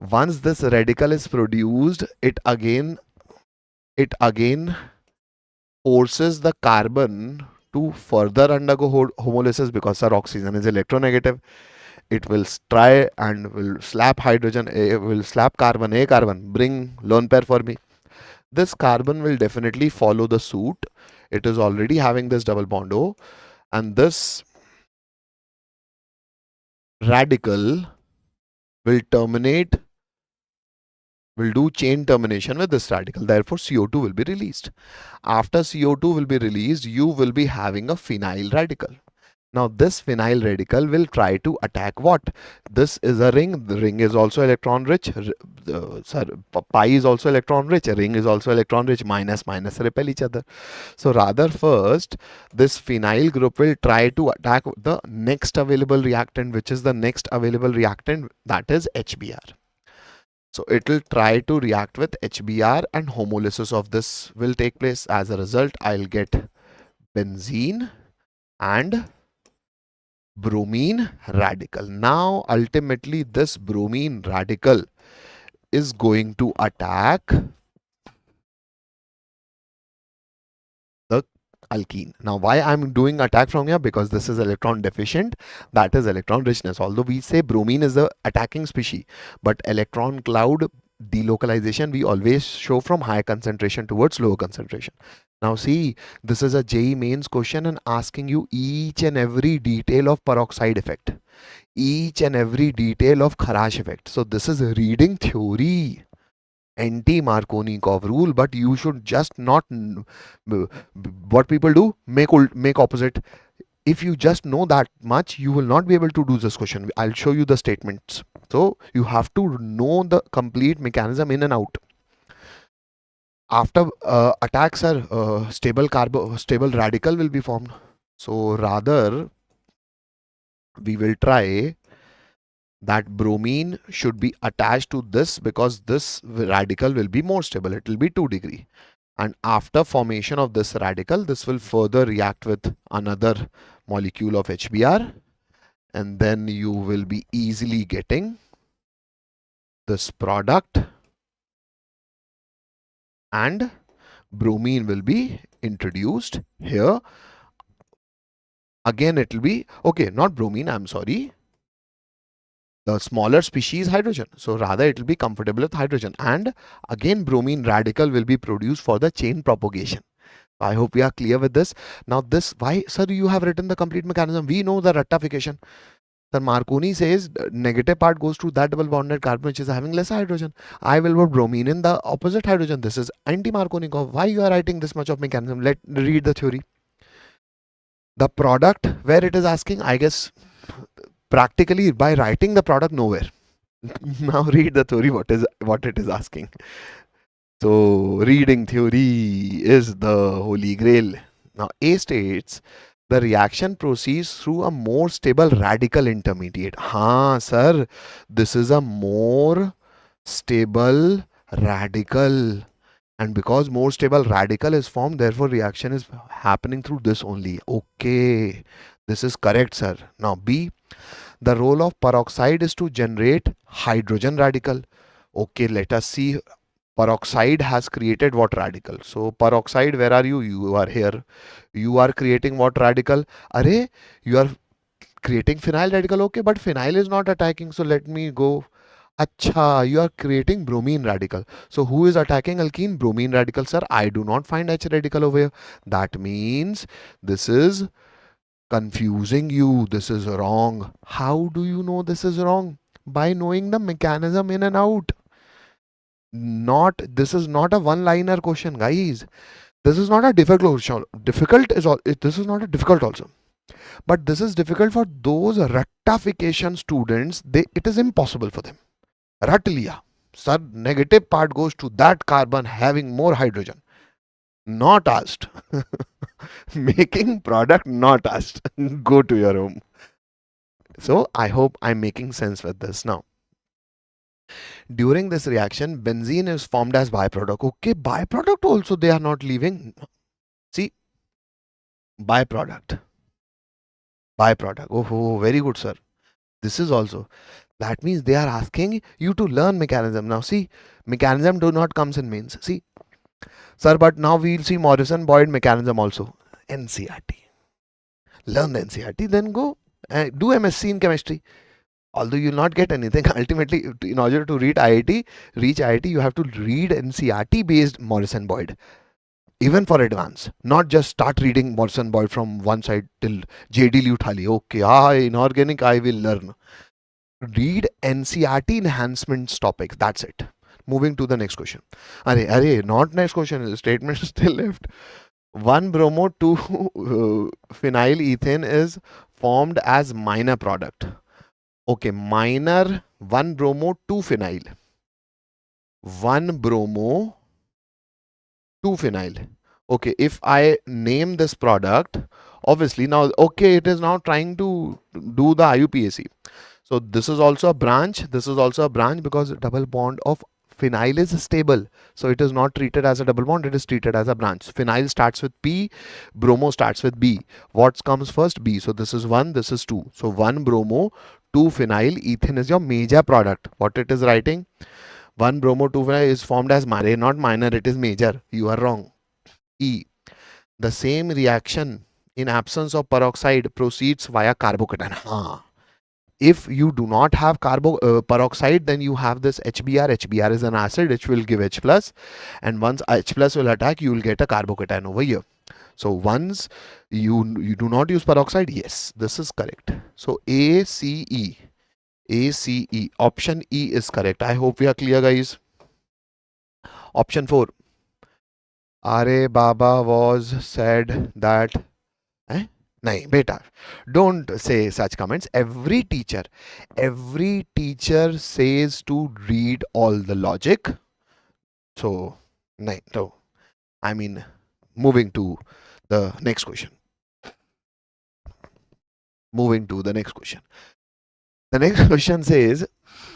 Once this radical is produced, it again forces the carbon to further undergo homolysis because our oxygen is electronegative. It will try and will slap hydrogen, will slap carbon, carbon, bring lone pair for me. This carbon will definitely follow the suit. It is already having this double bond O, and this radical will do chain termination with this radical. Therefore, CO2 will be released. After CO2 will be released, you will be having a phenyl radical. Now, this phenyl radical will try to attack what? This is a ring. The ring is also electron rich. Pi is also electron rich. A ring is also electron rich. Minus repel each other. So rather first, this phenyl group will try to attack the next available reactant, which is the next available reactant, that is HBr. So it will try to react with HBr and homolysis of this will take place. As a result, I'll get benzene and bromine radical. Now, ultimately, this bromine radical is going to attack the alkene. Now, why I'm doing attack from here? Because this is electron deficient, that is electron richness. Although we say bromine is the attacking species, but electron cloud delocalization we always show from high concentration towards lower concentration. Now see, this is a JEE mains question and asking you each and every detail of peroxide effect, each and every detail of Kharash effect. So this is reading theory, anti-Markovnikov rule, but you should just not what people do, make opposite. If you just know that much, you will not be able to do this question. I'll show you the statements. So you have to know the complete mechanism in and out. After attacks are stable radical will be formed. So rather we will try that bromine should be attached to this, because this radical will be more stable. It will be 2 degree. And after formation of this radical, this will further react with another molecule of HBr, and then you will be easily getting this product, and bromine will be introduced here. Again, it will be, okay, not bromine, I'm sorry, the smaller species hydrogen. So rather it will be comfortable with hydrogen, and again bromine radical will be produced for the chain propagation. I hope we are clear with this. Now this, why sir you have written the complete mechanism? We know the rectification. Sir, Marconi says negative part goes to that double bonded carbon which is having less hydrogen. I will put bromine in the opposite hydrogen. This is anti-Markovnikov. Why you are writing this much of mechanism? Let read the theory. The product where it is asking, I guess practically by writing the product nowhere. Now read the theory, what it is asking. So reading theory is the holy grail. Now A states the reaction proceeds through a more stable radical intermediate. Sir, this is a more stable radical, and because more stable radical is formed, therefore reaction is happening through this only. Okay, this is correct, sir. Now B, the role of peroxide is to generate hydrogen radical. Okay, let us see. Peroxide has created what radical? So peroxide, where are you? You are here. You are creating what radical? Array, you are creating phenyl radical. Okay, but phenyl is not attacking. So let me go. Acha, you are creating bromine radical. So who is attacking alkene? Bromine radical, sir. I do not find H radical over here. That means this is confusing you. This is wrong. How do you know this is wrong? By knowing the mechanism in and out. This is not a one-liner question, guys. This is not a difficult question. This is not a difficult also. But this is difficult for those rectification students. It is impossible for them. Rat liya. Sir, negative part goes to that carbon having more hydrogen. Not asked. Making product not asked. Go to your home. So I hope I'm making sense with this now. During this reaction, benzene is formed as byproduct. Okay, byproduct also they are not leaving. See, byproduct. Oh, very good, sir. This is also. That means they are asking you to learn mechanism. Now see, mechanism do not comes in mains. See, sir, but now we'll see Morrison-Boyd mechanism also. NCRT. Learn the NCRT, then go do MSc in chemistry. Although you'll not get anything, ultimately in order to reach IIT, you have to read NCRT based Morrison-Boyd, even for advance, not just start reading Morrison-Boyd from one side till JD Luthali. Okay, inorganic I will learn. Read NCRT enhancements topics, that's it. Moving to the next question. Not next question, statement still left. 1-bromo 2-phenyl ethane is formed as minor product. Okay, minor 1-bromo 2-phenyl. 1-bromo 2-phenyl. Okay, if I name this product, obviously now, okay, it is now trying to do the IUPAC. So this is also a branch. This is also a branch because double bond of phenyl is stable. So it is not treated as a double bond. It is treated as a branch. Phenyl starts with P. Bromo starts with B. What comes first? B. So this is 1. This is 2. So 1 bromo, 2 phenyl. Ethane is your major product. What it is writing? 1 bromo, 2 phenyl is formed as minor, not minor. It is major. You are wrong. E. The same reaction in absence of peroxide proceeds via carbocation. If you do not have peroxide, then you have this HBr. HBr is an acid which will give H plus, and once H plus will attack, you will get a carbocation over here. So once you do not use peroxide, yes, this is correct. So ACE, ACE, option E is correct. I hope we are clear, guys. Option 4. Are Baba was said that. Nahi, beta, don't say such comments. Every teacher says to read all the logic. So, nahi, no. I mean, moving to the next question. Moving to the next question. The next question says,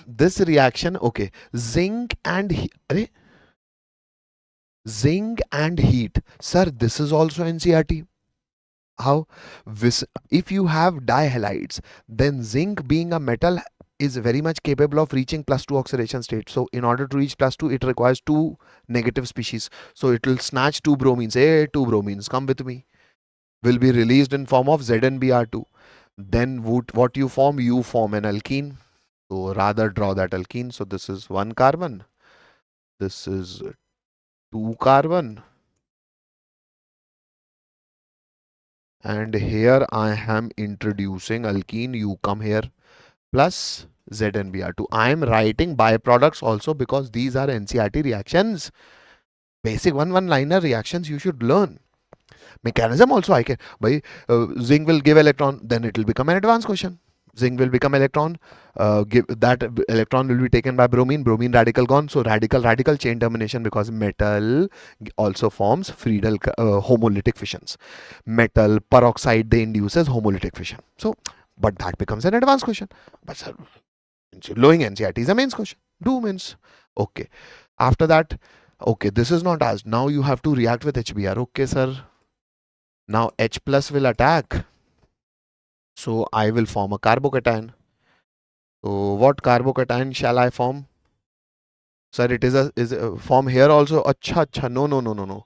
this reaction, okay, zinc and heat. Sir, this is also NCERT. How? If you have dihalides, then zinc being a metal is very much capable of reaching +2 oxidation state. So in order to reach +2, it requires 2 negative species. So it will snatch 2 bromines. Hey, 2 bromines, come with me. Will be released in form of ZnBr2. Then what you form? You form an alkene. So rather draw that alkene. So this is 1 carbon. This is 2 carbon. And here I am introducing alkene. You come here plus ZnBr2. I am writing byproducts also because these are NCERT reactions. Basic one-liner reactions you should learn. Mechanism also I can. By zinc will give electron, then it will become an advanced question. Zinc will become electron. That electron will be taken by bromine. Bromine radical gone. So radical chain termination because metal also forms Friedel homolytic fissions. Metal peroxide they induces homolytic fission. So, but that becomes an advanced question. But sir, knowing NCERT is a mains question. Do means okay. After that, okay, this is not asked. Now you have to react with HBr. Okay, sir. Now H plus will attack. So I will form a carbocation. So what carbocation shall I form? Sir, it is a form here also. Acha. No.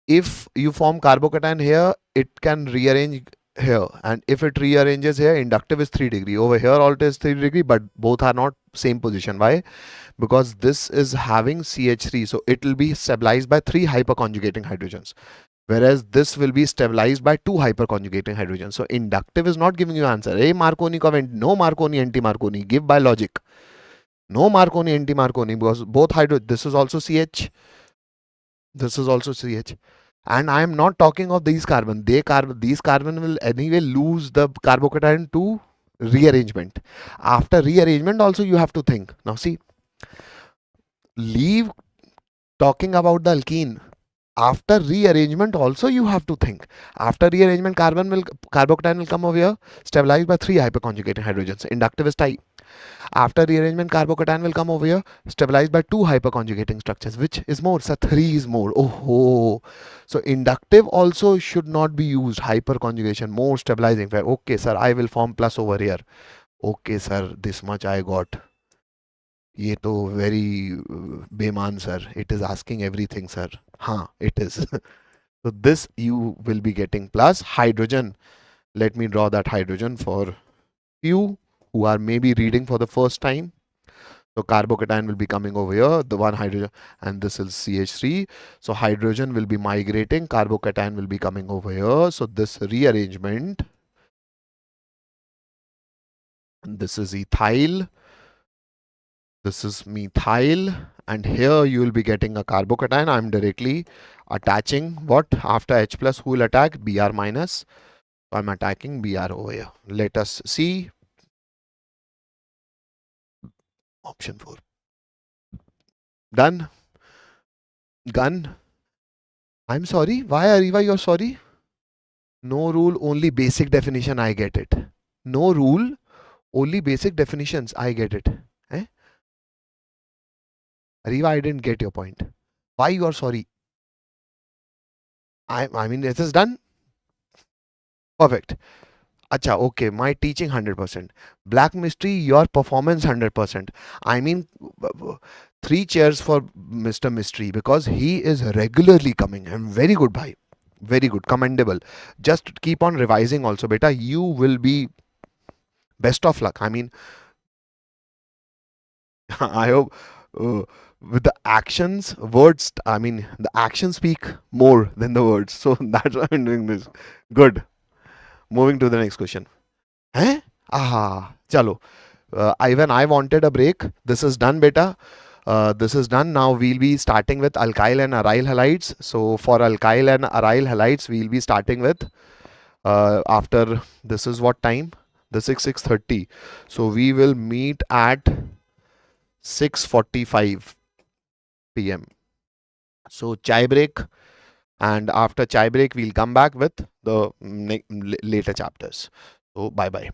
If you form carbocation here, it can rearrange here. And if it rearranges here, inductive is 3 degree. Over here also is 3 degree, but both are not same position. Why? Because this is having CH3. So it will be stabilized by 3 hyperconjugating hydrogens. Whereas this will be stabilized by 2 hyperconjugating hydrogens. So inductive is not giving you answer. Hey, Marconi comment, no Marconi, anti-Marconi. Give by logic. No Marconi, anti-Marconi because both this is also CH. This is also CH. And I am not talking of these carbon. These carbon will anyway lose the carbocation to rearrangement. After rearrangement also you have to think. Now see, leave talking about the alkene. After rearrangement also you have to think. After rearrangement carbocation will come over here, stabilized by 3 hyperconjugating hydrogens. Inductive is tie. After rearrangement carbocation will come over here, stabilized by 2 hyperconjugating structures. Which is more? So 3 is more. Oh. So inductive also should not be used. Hyperconjugation, more stabilizing. Okay sir, I will form plus over here. Okay sir, this much I got. ये तो very बेमान sir. It is asking everything sir. हाँ, it is. So this you will be getting plus hydrogen. Let me draw that hydrogen for you who are maybe reading for the first time. So carbocation will be coming over here, the one hydrogen, and this is CH3. So hydrogen will be migrating, carbocation will be coming over here. So this rearrangement, this is ethyl, this is methyl, and here you will be getting a carbocation. I'm directly attaching what? After H plus, who will attack? Br minus. So I'm attacking Br over here. Let us see. Option 4. Done. Gun. I'm sorry. Why, Ariva, you're sorry? No rule, only basic definition. I get it. No rule, Only basic definitions. I get it. Eh? Riva, I didn't get your point. Why you are sorry? I mean, this is done. Perfect. Acha, okay. My teaching 100%. Black mystery, your performance 100%. I mean, three cheers for Mr. Mystery because he is regularly coming and very good, bhai. Very good, commendable. Just keep on revising also, beta. You will be best of luck. I mean, I hope with the actions, words, I mean, the actions speak more than the words. So that's why I'm doing this. Good. Moving to the next question. Eh? Aha. Chalo. I wanted a break. This is done, beta. This is done. Now we'll be starting with alkyl and aryl halides. So for alkyl and aryl halides, we'll be starting with after this is what time? The 6:30. So we will meet at 6:45 p.m. So chai break, and after chai break, we'll come back with the later chapters. So bye bye.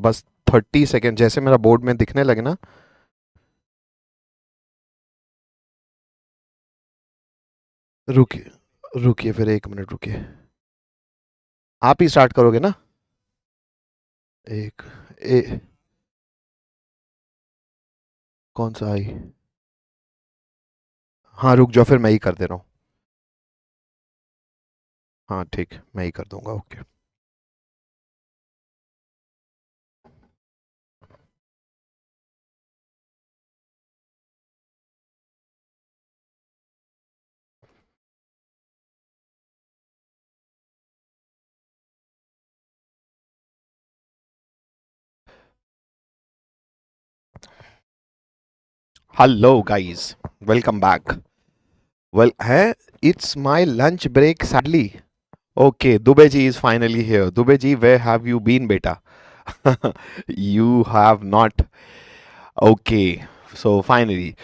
बस 30 second, जैसे मेरा board में दिखने लगे ना। रुकिए रुकिए, फिर 1 मिनट रुकिए। आप ही स्टार्ट करोगे ना? एक ए, कौन सा आई? हाँ रुक जाओ, फिर मैं ही कर दे रहा हूँ। हाँ ठीक, मैं ही कर दूंगा, okay. Hello guys, welcome back. Well है, it's my lunch break sadly. Okay, Dubey ji is finally here. Dubey ji, where have you been बेटा? You have not. Okay, so finally,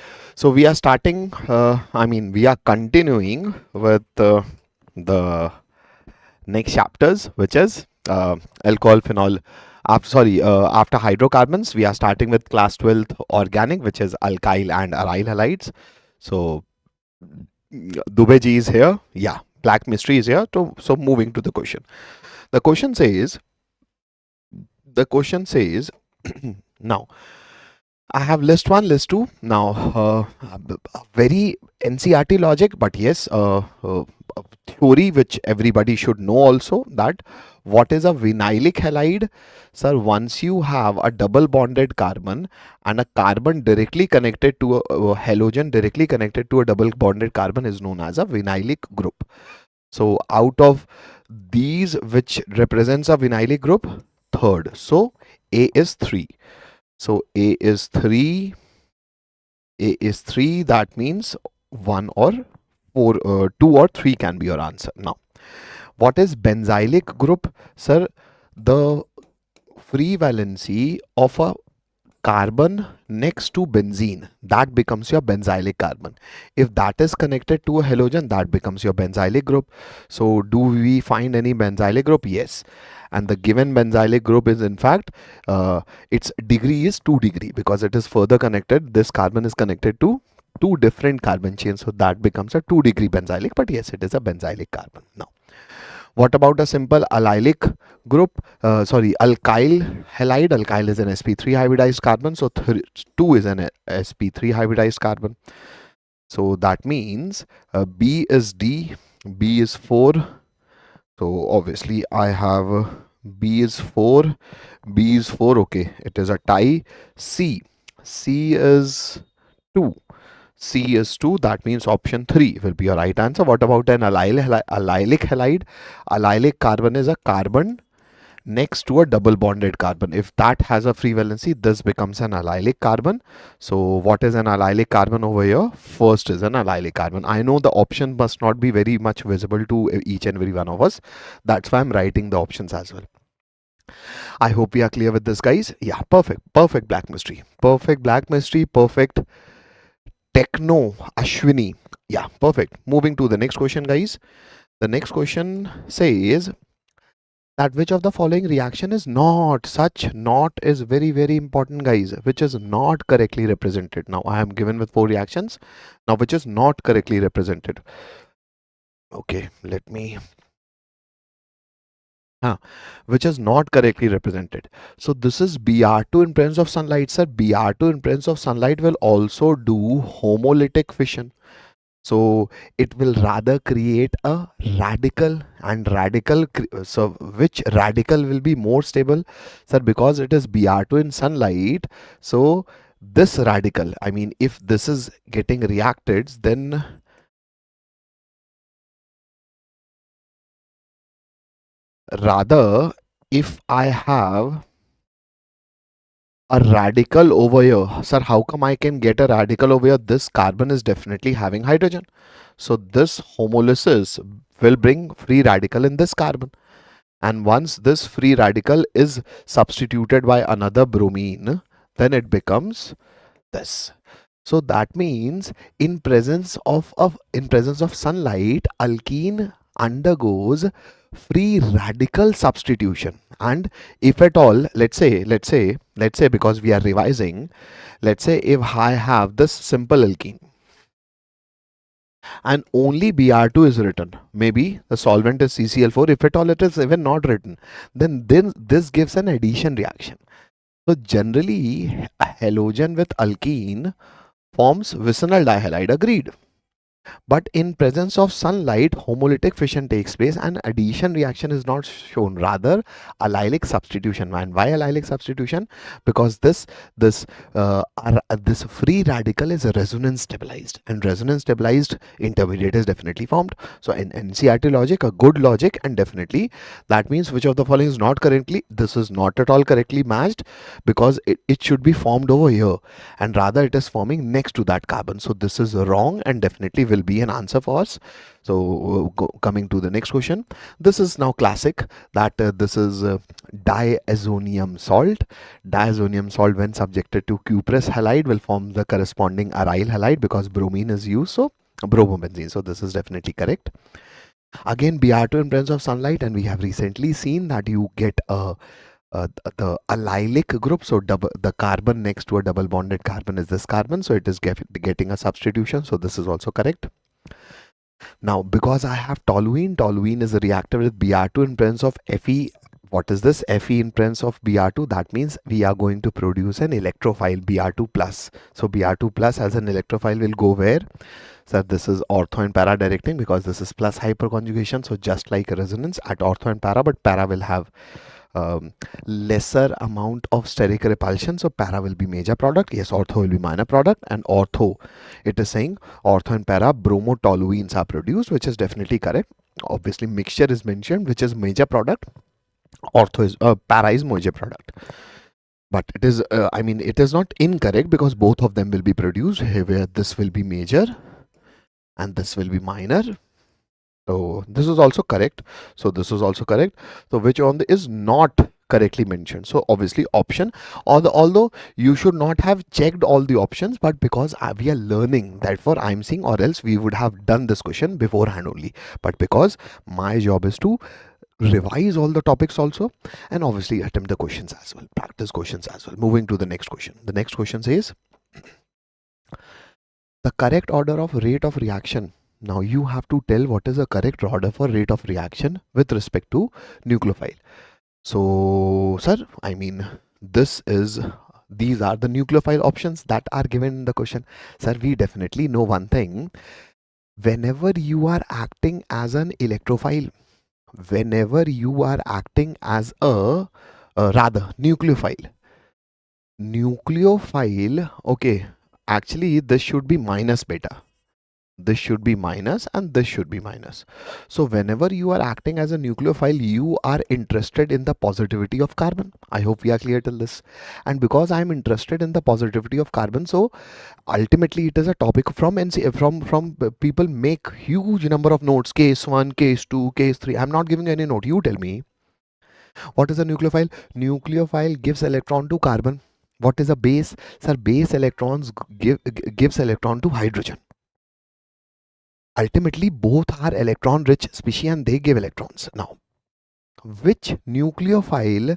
so we are starting. I mean, we are continuing with the next chapters, which is alcohol, phenol. After hydrocarbons, we are starting with class 12th organic, which is alkyl and aryl halides. So Dubey ji is here. Yeah, black mystery is here. So moving to the question. The question says. The question says. Now I have list one, list two. Now, very NCRT logic, but yes, a theory which everybody should know also, that what is a vinylic halide? Sir, once you have a double bonded carbon and a carbon directly connected to a halogen directly connected to a double bonded carbon is known as a vinylic group. So out of these, which represents a vinylic group? Third. So A is 3. So A is 3. A is 3. That means 1 or 4, 2 or 3 can be your answer. Now, what is benzylic group? Sir, the free valency of a carbon next to benzene, that becomes your benzylic carbon. If that is connected to a halogen, that becomes your benzylic group. So do we find any benzylic group? Yes. And the given benzylic group is, in fact, its degree is 2 degree, because it is further connected. This carbon is connected to two different carbon chains, so that becomes a 2 degree benzylic, but yes, it is a benzylic carbon. Now, what about a simple allylic group? Alkyl halide. Alkyl is an sp3 hybridized carbon. So 2 is an sp3 hybridized carbon. So that means B is D, B is 4. So obviously I have B is 4, B is 4. Okay, it is a tie. C is 2. C is 2, that means option 3 will be your right answer. What about an allylic halide? Allylic carbon is a carbon next to a double bonded carbon. If that has a free valency, this becomes an allylic carbon. So what is an allylic carbon over here? First is an allylic carbon. I know the option must not be very much visible to each and every one of us. That's why I'm writing the options as well. I hope we are clear with this, guys. Yeah, perfect black mystery, perfect black mystery, perfect Techno Ashwini. Yeah, perfect. Moving to the next question, guys. The next question says that which of the following reaction is not? Such not is very important, guys. Which is not correctly represented. Now I am given with 4 reactions. Now which is not correctly represented? Okay, let me. Which is not correctly represented. So this is Br2 in presence of sunlight. Sir, Br2 in presence of sunlight will also do homolytic fission. So it will rather create a radical, and so which radical will be more stable? Sir, because it is Br2 in sunlight, so this radical, I mean, if this is getting reacted, then rather, if I have a radical over here, sir, how come I can get a radical over here? This carbon is definitely having hydrogen. So this homolysis will bring free radical in this carbon. And once this free radical is substituted by another bromine, then it becomes this. So that means in presence of sunlight, alkene undergoes free radical substitution. And if at all, let's say because we are revising, let's say if I have this simple alkene and only Br2 is written, maybe the solvent is CCl4, if at all it is even not written, then this gives an addition reaction. So generally a halogen with alkene forms vicinal dihalide, agreed. But in presence of sunlight, homolytic fission takes place and addition reaction is not shown, rather allylic substitution. And why allylic substitution? Because this free radical is resonance stabilized, and resonance stabilized intermediate is definitely formed. So in NCERT logic, a good logic, and definitely that means which of the following is not correctly, this is not at all correctly matched, because it should be formed over here and rather it is forming next to that carbon. So this is wrong and definitely will be an answer for us. So coming to the next question, this is now classic, that this is diazonium salt. Diazonium salt when subjected to cuprous halide will form the corresponding aryl halide because bromine is used, so bromobenzene. So this is definitely correct. Again, Br2 in presence of sunlight, and we have recently seen that you get the allylic group. So the carbon next to a double bonded carbon is this carbon, so it is getting a substitution. So this is also correct. Now because I have toluene, toluene is a reactor with Br2 in presence of Fe. What is this? Fe in presence of Br2, that means we are going to produce an electrophile Br2 plus. So Br2 plus as an electrophile will go where? So this is ortho and para directing because this is plus hyperconjugation. So just like resonance at ortho and para, but para will have lesser amount of steric repulsion, so para will be major product. Yes, ortho will be minor product, and ortho, it is saying ortho and para bromotoluenes are produced, which is definitely correct. Obviously mixture is mentioned, which is major product. Ortho is para is major product, but it is I mean it is not incorrect because both of them will be produced here, where this will be major and this will be minor. So this is also correct. So this is also correct. So which one is not correctly mentioned? So obviously option, although you should not have checked all the options, but because we are learning, therefore I'm seeing, or else we would have done this question beforehand only. But because my job is to revise all the topics also, and obviously attempt the questions as well, practice questions as well. Moving to the next question. The next question says the correct order of rate of reaction. Now you have to tell what is the correct order for rate of reaction with respect to nucleophile. So sir, I mean these are the nucleophile options that are given in the question. Sir, we definitely know one thing. Whenever you are acting as an electrophile, whenever you are acting as a rather nucleophile, okay, actually this should be minus beta, this should be minus, and this should be minus. So whenever you are acting as a nucleophile, you are interested in the positivity of carbon. I hope we are clear till this. And because I am interested in the positivity of carbon, so ultimately it is a topic from from people make huge number of notes, case 1, case 2, case 3. I'm not giving any note. You tell me, what is a nucleophile? Nucleophile gives electron to carbon. What is a base? Sir, base electrons gives electron to hydrogen. Ultimately both are electron rich species and they give electrons. Now which nucleophile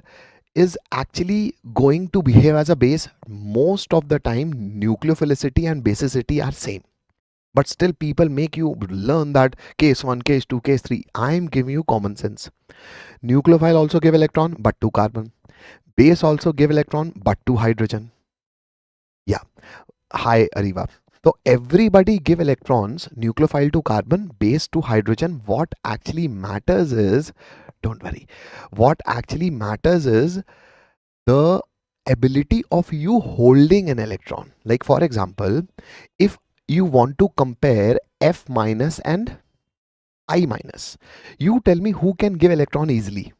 is actually going to behave as a base? Most of the time nucleophilicity and basicity are same, but still people make you learn that case 1, case 2, case 3. I am giving you common sense. Nucleophile also give electron but to carbon, base also give electron but to hydrogen. Yeah, hi Ariva. So everybody give electrons, nucleophile to carbon, base to hydrogen. What actually matters is, don't worry, what actually matters is the ability of you holding an electron. Like for example, if you want to compare F minus and I minus, you tell me who can give electron easily?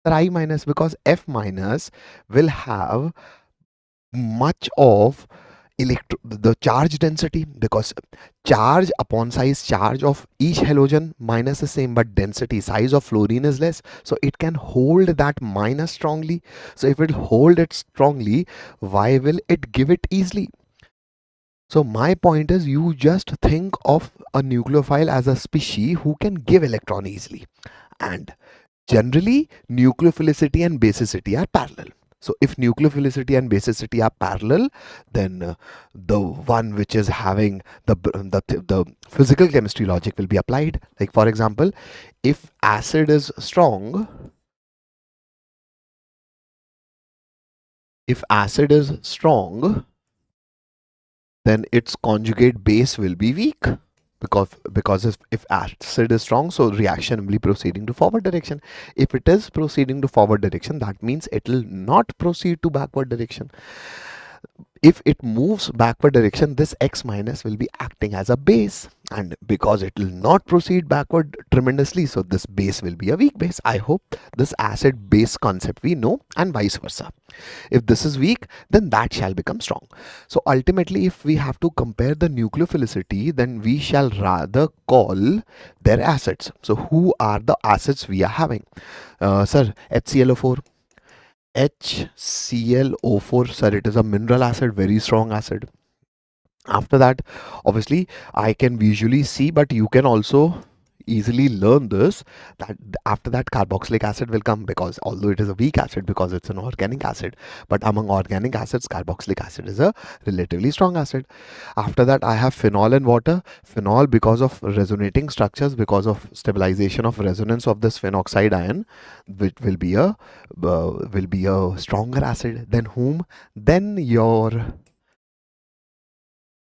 I minus, because F minus will have much of the charge density, because charge upon size charge of each halogen minus is same, but density size of fluorine is less, so it can hold that minus strongly. So if it hold it strongly, why will it give it easily? So my point is, you just think of a nucleophile as a species who can give electron easily, and generally nucleophilicity and basicity are parallel. So if nucleophilicity and basicity are parallel, then the one which is having the physical chemistry logic will be applied. Like for example, if acid is strong, then its conjugate base will be weak, because if acid is strong, so reaction will be proceeding to forward direction. If it is proceeding to forward direction, that means it will not proceed to backward direction. If it moves backward direction, this X minus will be acting as a base, and because it will not proceed backward tremendously, so this base will be a weak base. I hope this acid base concept we know, and vice versa. If this is weak, then that shall become strong. So ultimately, if we have to compare the nucleophilicity, then we shall rather call their acids. So who are the acids we are having? Sir, HClO4. HClO4, sir, it is a mineral acid, very strong acid. After that, obviously, I can visually see, but you can also easily learn this, that after that carboxylic acid will come, because although it is a weak acid because it's an organic acid, but among organic acids, carboxylic acid is a relatively strong acid. After that, I have phenol and water. Phenol, because of resonating structures, because of stabilization of resonance of this phenoxide ion, which will be a stronger acid than whom? Then your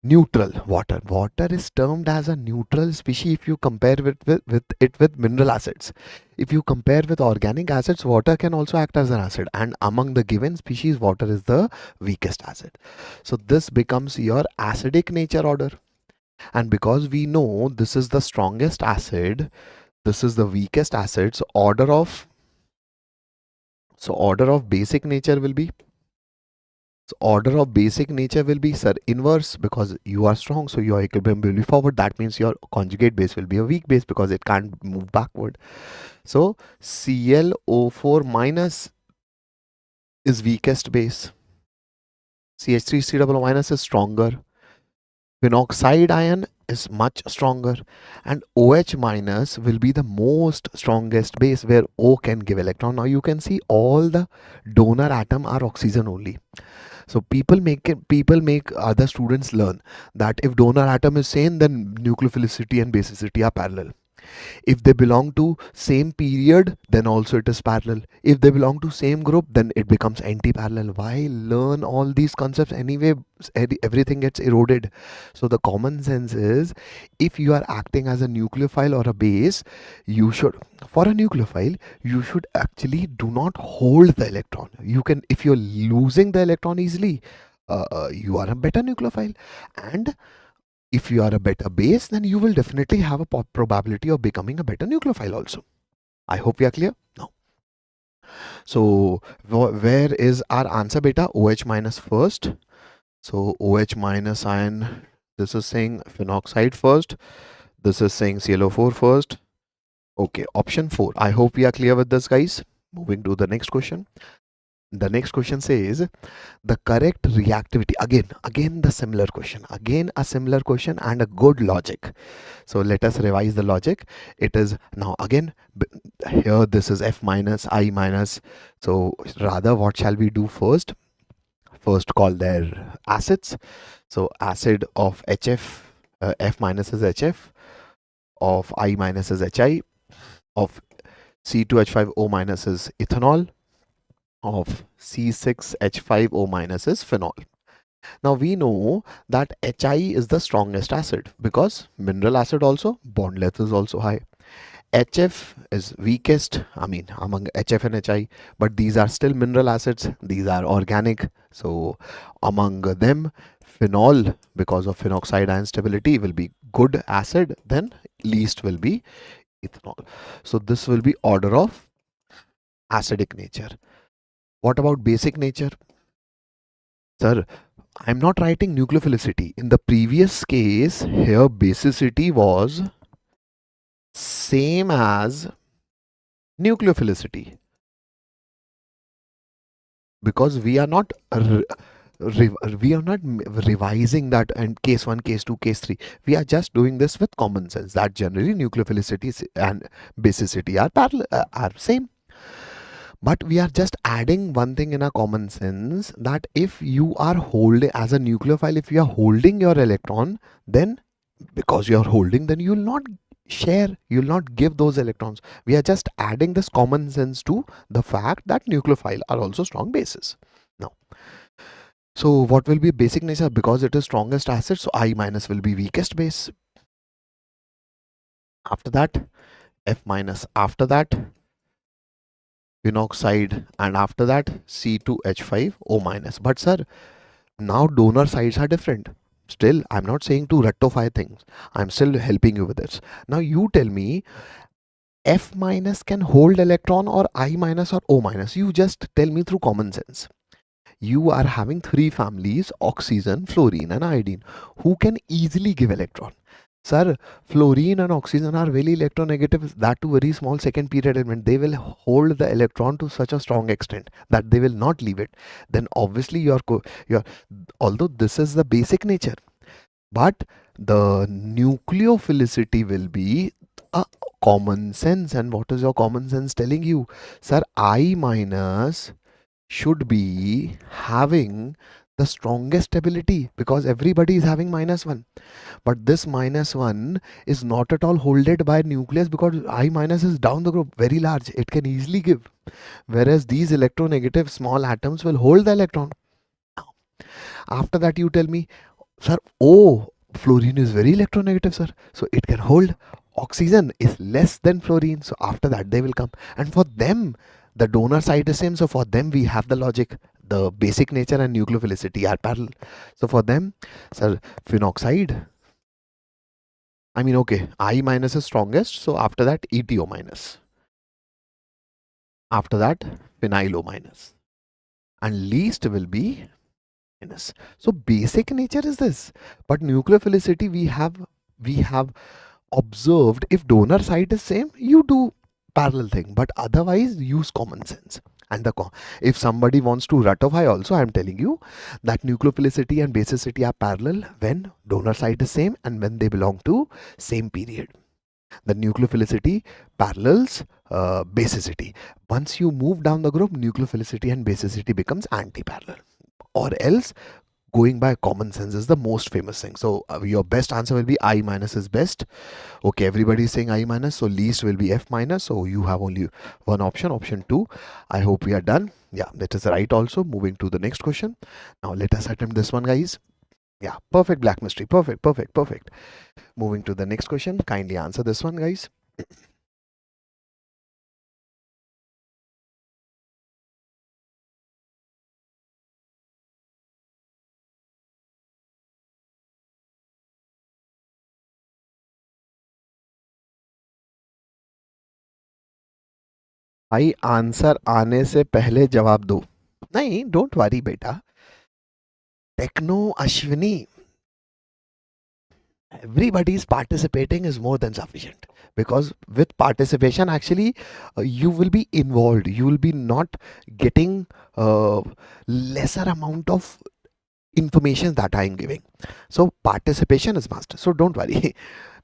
neutral water. Water is termed as a neutral species if you compare with mineral acids. If you compare with organic acids, water can also act as an acid, and among the given species, water is the weakest acid. So this becomes your acidic nature order. And because we know this is the strongest acid, this is the weakest acid, so order of basic nature will be, sir, inverse, because you are strong, so your equilibrium will be forward. That means your conjugate base will be a weak base because it can't move backward. So ClO4 minus is weakest base. CH3 minus is stronger. Phenoxide ion is much stronger, and OH minus will be the most strongest base, where O can give electron. Now you can see all the donor atom are oxygen only. So people make other students learn that if donor atom is same, then nucleophilicity and basicity are parallel. If they belong to same period, then also it is parallel. If they belong to same group, then it becomes anti-parallel. Why learn all these concepts anyway? Everything gets eroded. So the common sense is, if you are acting as a nucleophile or a base, you should, for a nucleophile, you should actually do not hold the electron. You can, if you're losing the electron easily, you are a better nucleophile. And if you are a better base, then you will definitely have a probability of becoming a better nucleophile also. I hope we are clear now. So where is our answer, beta? OH minus first. So OH minus ion, this is saying phenoxide first, this is saying ClO4 first. Okay, option 4. I hope we are clear with this, guys. Moving to the next question. The next question says the correct reactivity. Again the similar question, again a similar question and a good logic. So let us revise the logic. It is now again here, this is F minus, I minus. So rather, what shall we do first? First call their acids. So acid of HF, F minus is HF, of I minus is HI, of C2H5O minus is ethanol, of C6H5O minus is phenol. Now we know that HI is the strongest acid because mineral acid also, bond length is also high. HF is weakest, I mean among HF and HI, but these are still mineral acids, these are organic. So among them, phenol, because of phenoxide ion stability, will be good acid, then least will be ethanol. So this will be order of acidic nature. What about basic nature? Sir, I'm not writing nucleophilicity. In the previous case, here basicity was same as nucleophilicity, because we are not we are not revising that and case 1, case 2, case 3. We are just doing this with common sense that generally nucleophilicity and basicity are parallel, are same. But we are just adding one thing in a common sense, that if you are holding as a nucleophile, if you are holding your electron, then because you are holding, then you will not share, you will not give those electrons. We are just adding this common sense to the fact that nucleophile are also strong bases. Now, so what will be basic nature? Because it is strongest acid, so I minus will be weakest base. After that, F minus. After that, phenoxide, and after that C2H5O minus. But sir, now donor sides are different. Still, I'm not saying to rectify things. I'm still helping you with this. Now you tell me, F minus can hold electron or I minus or O minus. You just tell me through common sense. You are having 3 families, oxygen, fluorine and iodine, who can easily give electron. Sir, fluorine and oxygen are very electronegative, that to very small second period element. They will hold the electron to such a strong extent that they will not leave it. Then obviously your although this is the basic nature, but the nucleophilicity will be a common sense. And what is your common sense telling you? Sir, I minus should be having the strongest stability because everybody is having -1. But this -1 is not at all holded by nucleus because I minus is down the group, very large. It can easily give. Whereas these electronegative small atoms will hold the electron. After that, you tell me, sir, oh, fluorine is very electronegative, sir. So it can hold. Oxygen is less than fluorine. So after that, they will come. And for them, the donor side is same. So for them, we have the logic. The basic nature and nucleophilicity are parallel. So for them, sir, phenoxide. I mean, okay, I minus is strongest. So after that, ETO minus. After that, phenylo minus. And least will be minus. So basic nature is this. But nucleophilicity, we have observed if donor side is same, you do parallel thing, but otherwise use common sense. And if somebody wants to ratify also, I am telling you that nucleophilicity and basicity are parallel when donor side is same and when they belong to same period. The nucleophilicity parallels basicity. Once you move down the group, nucleophilicity and basicity becomes anti-parallel, or else going by common sense is the most famous thing. So your best answer will be I minus is best. Okay, everybody is saying I minus, so least will be F minus. So you have only one option, option 2. I hope we are done. Yeah, that is right also. Moving to the next question. Now let us attempt this one, guys. Yeah, perfect black mystery. Perfect, perfect, perfect. Moving to the next question. Kindly answer this one, guys. भाई answer आने से पहले जवाब दो. नहीं, don't worry बेटा. Techno Ashwini, everybody is participating is more than sufficient, because with participation actually you will be involved, you will be not getting lesser amount of information that I am giving. So participation is must, so don't worry.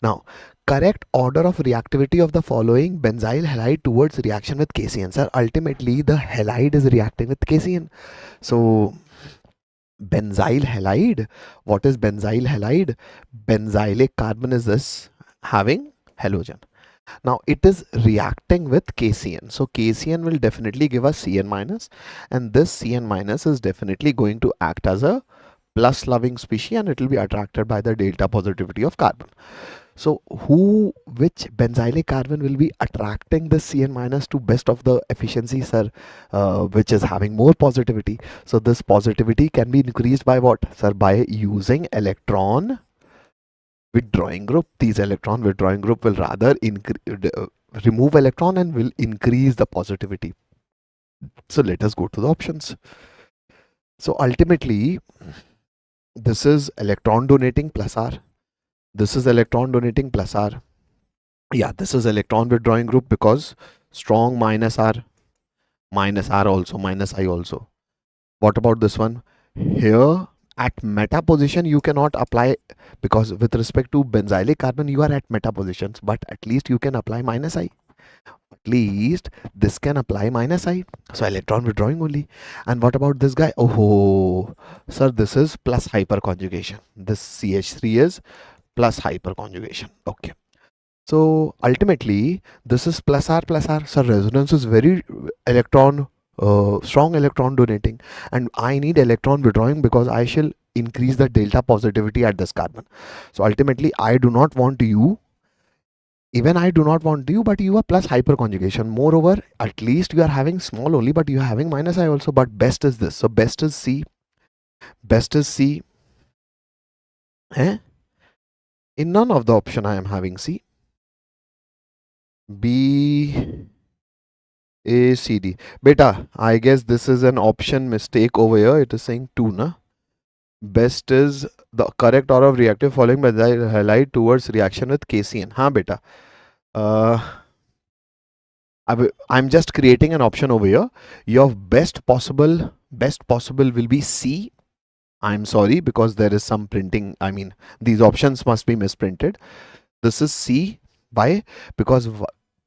Now, correct order of reactivity of the following benzyl halide towards reaction with KCN. Sir, ultimately the halide is reacting with KCN. So benzyl halide, what is benzyl halide? Benzylic carbon is this having halogen. Now it is reacting with KCN, so KCN will definitely give us CN minus, and this CN minus is definitely going to act as a plus loving species and it will be attracted by the delta positivity of carbon. So which benzylic carbon will be attracting the CN minus to best of the efficiency, sir, which is having more positivity. So this positivity can be increased by what, sir? By using electron withdrawing group. These electron withdrawing group will rather remove electron and will increase the positivity. So let us go to the options. So ultimately, this is electron donating plus R. This is electron donating plus R. Yeah, this is electron withdrawing group because strong minus R also, minus I also. What about this one? Here at meta position you cannot apply, because with respect to benzylic carbon you are at meta positions, but at least you can apply minus I. At least this can apply minus I. So electron withdrawing only. And what about this guy? Oh, sir, this is plus hyperconjugation. This CH3 is plus hyperconjugation. Okay. So ultimately, this is plus R plus R. So resonance is very strong electron donating, and I need electron withdrawing because I shall increase the delta positivity at this carbon. So ultimately, I do not want you. Even I do not want you, but you are plus hyperconjugation. Moreover, at least you are having small only, but you are having minus I also. But best is this. So best is C. Best is C. Eh? In none of the option I am having C. B, A, C, D. Beta, I guess this is an option mistake over here. It is saying 2, na? Best is the correct order of reactive following by the halide towards reaction with KCN. Haan, beta. I'm just creating an option over here. Your best possible will be C. I'm sorry, because there is some printing. I mean, these options must be misprinted. This is C. Why? Because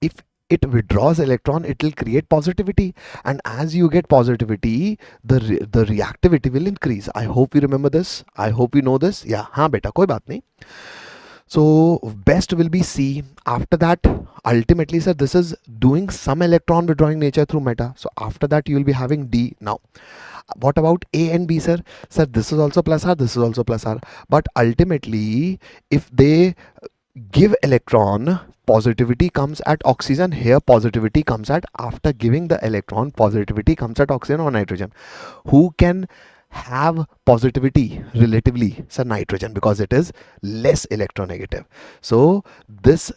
if it withdraws electron, it will create positivity, and as you get positivity, the reactivity will increase. I hope you remember this. I hope you know this. Yeah, हाँ बेटा कोई बात नहीं. So best will be C. After that, ultimately, sir, this is doing some electron withdrawing nature through meta. So after that, you will be having D. Now, what about A and B, sir? Sir, this is also plus R, this is also plus R. But ultimately, if they give electron, positivity comes at oxygen. Here positivity comes at, after giving the electron, positivity comes at oxygen or nitrogen. Who can have positivity relatively? Sir, nitrogen, because it is less electronegative. So this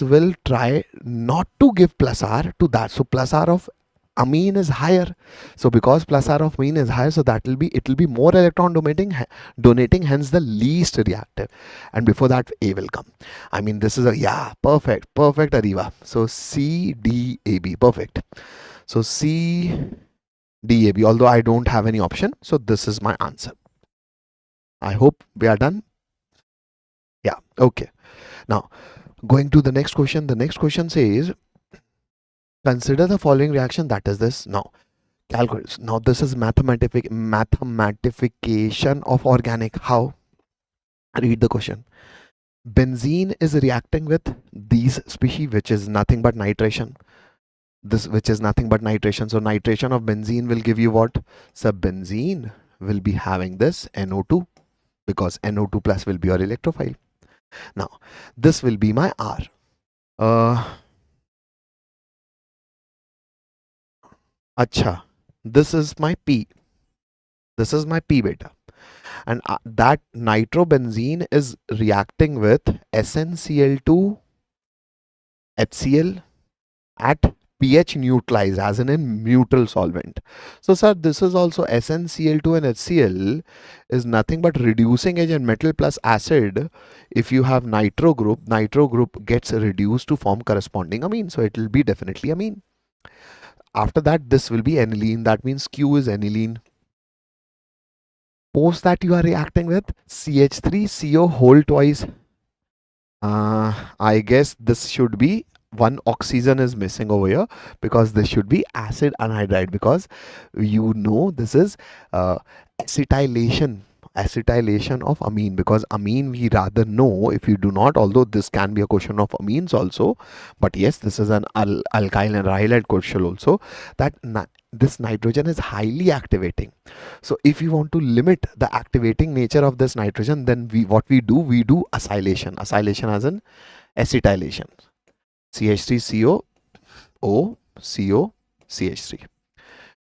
will try not to give plus R to that. So plus R of amine is higher. So because plus R of amine is higher, so it will be more electron donating, hence the least reactive. And before that, A will come. I mean, this is perfect Ariva. So C, D, A, B, perfect. So C, D, A, B, although I don't have any option. So this is my answer. I hope we are done. Yeah, okay. Now, going to the next question. The next question says, consider the following reaction, that is this. Now, calculate. Now, this is mathematification of organic. How? Read the question. Benzene is reacting with these species, which is nothing but nitration. Which is nothing but nitration. So nitration of benzene will give you what? So benzene will be having this NO2, because NO2 plus will be your electrophile. Now, this will be my R. Acha, this is my P. This is my P beta. And that nitrobenzene is reacting with SnCl2 HCl at pH neutralized, as in neutral solvent. So sir, this is also SnCl2 and HCl is nothing but reducing agent, metal plus acid. If you have nitro group gets reduced to form corresponding amine. So it will be definitely amine. After that, this will be aniline. That means Q is aniline. Post that, you are reacting with CH3CO whole twice. I guess this should be one oxygen is missing over here, because this should be acid anhydride, because you know this is acetylation of amine, because amine we rather know. If you do not, although this can be a question of amines also, but yes, this is an alkyl and halide question also, that this nitrogen is highly activating. So if you want to limit the activating nature of this nitrogen, then we do acylation as an acetylation. CH3CO O CO CH3.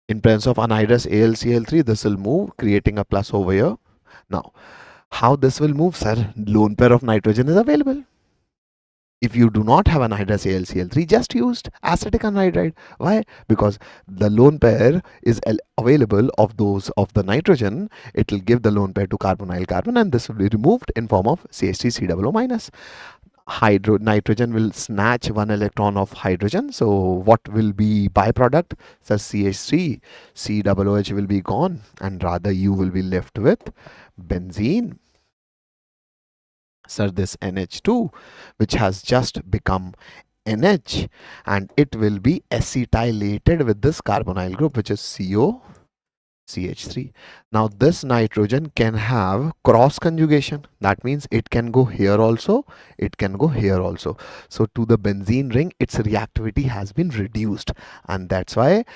In presence of anhydrous AlCl3, this will move, creating a plus over here. Now, how this will move, sir? Lone pair of nitrogen is available. If you do not have anhydrous AlCl3, just used acetic anhydride. Why? Because the lone pair is available of the nitrogen. It will give the lone pair to carbonyl carbon, and this will be removed in form of CH3COO minus. nitrogen will snatch one electron of hydrogen. So what will be byproduct? So CH3, COOH will be gone, and rather you will be left with benzene. Sir, this NH2, which has just become NH, and it will be acetylated with this carbonyl group, which is CO CH3. Now this nitrogen can have cross conjugation. That means it can go here also, it can go here also. So to the benzene ring, its reactivity has been reduced, and that's why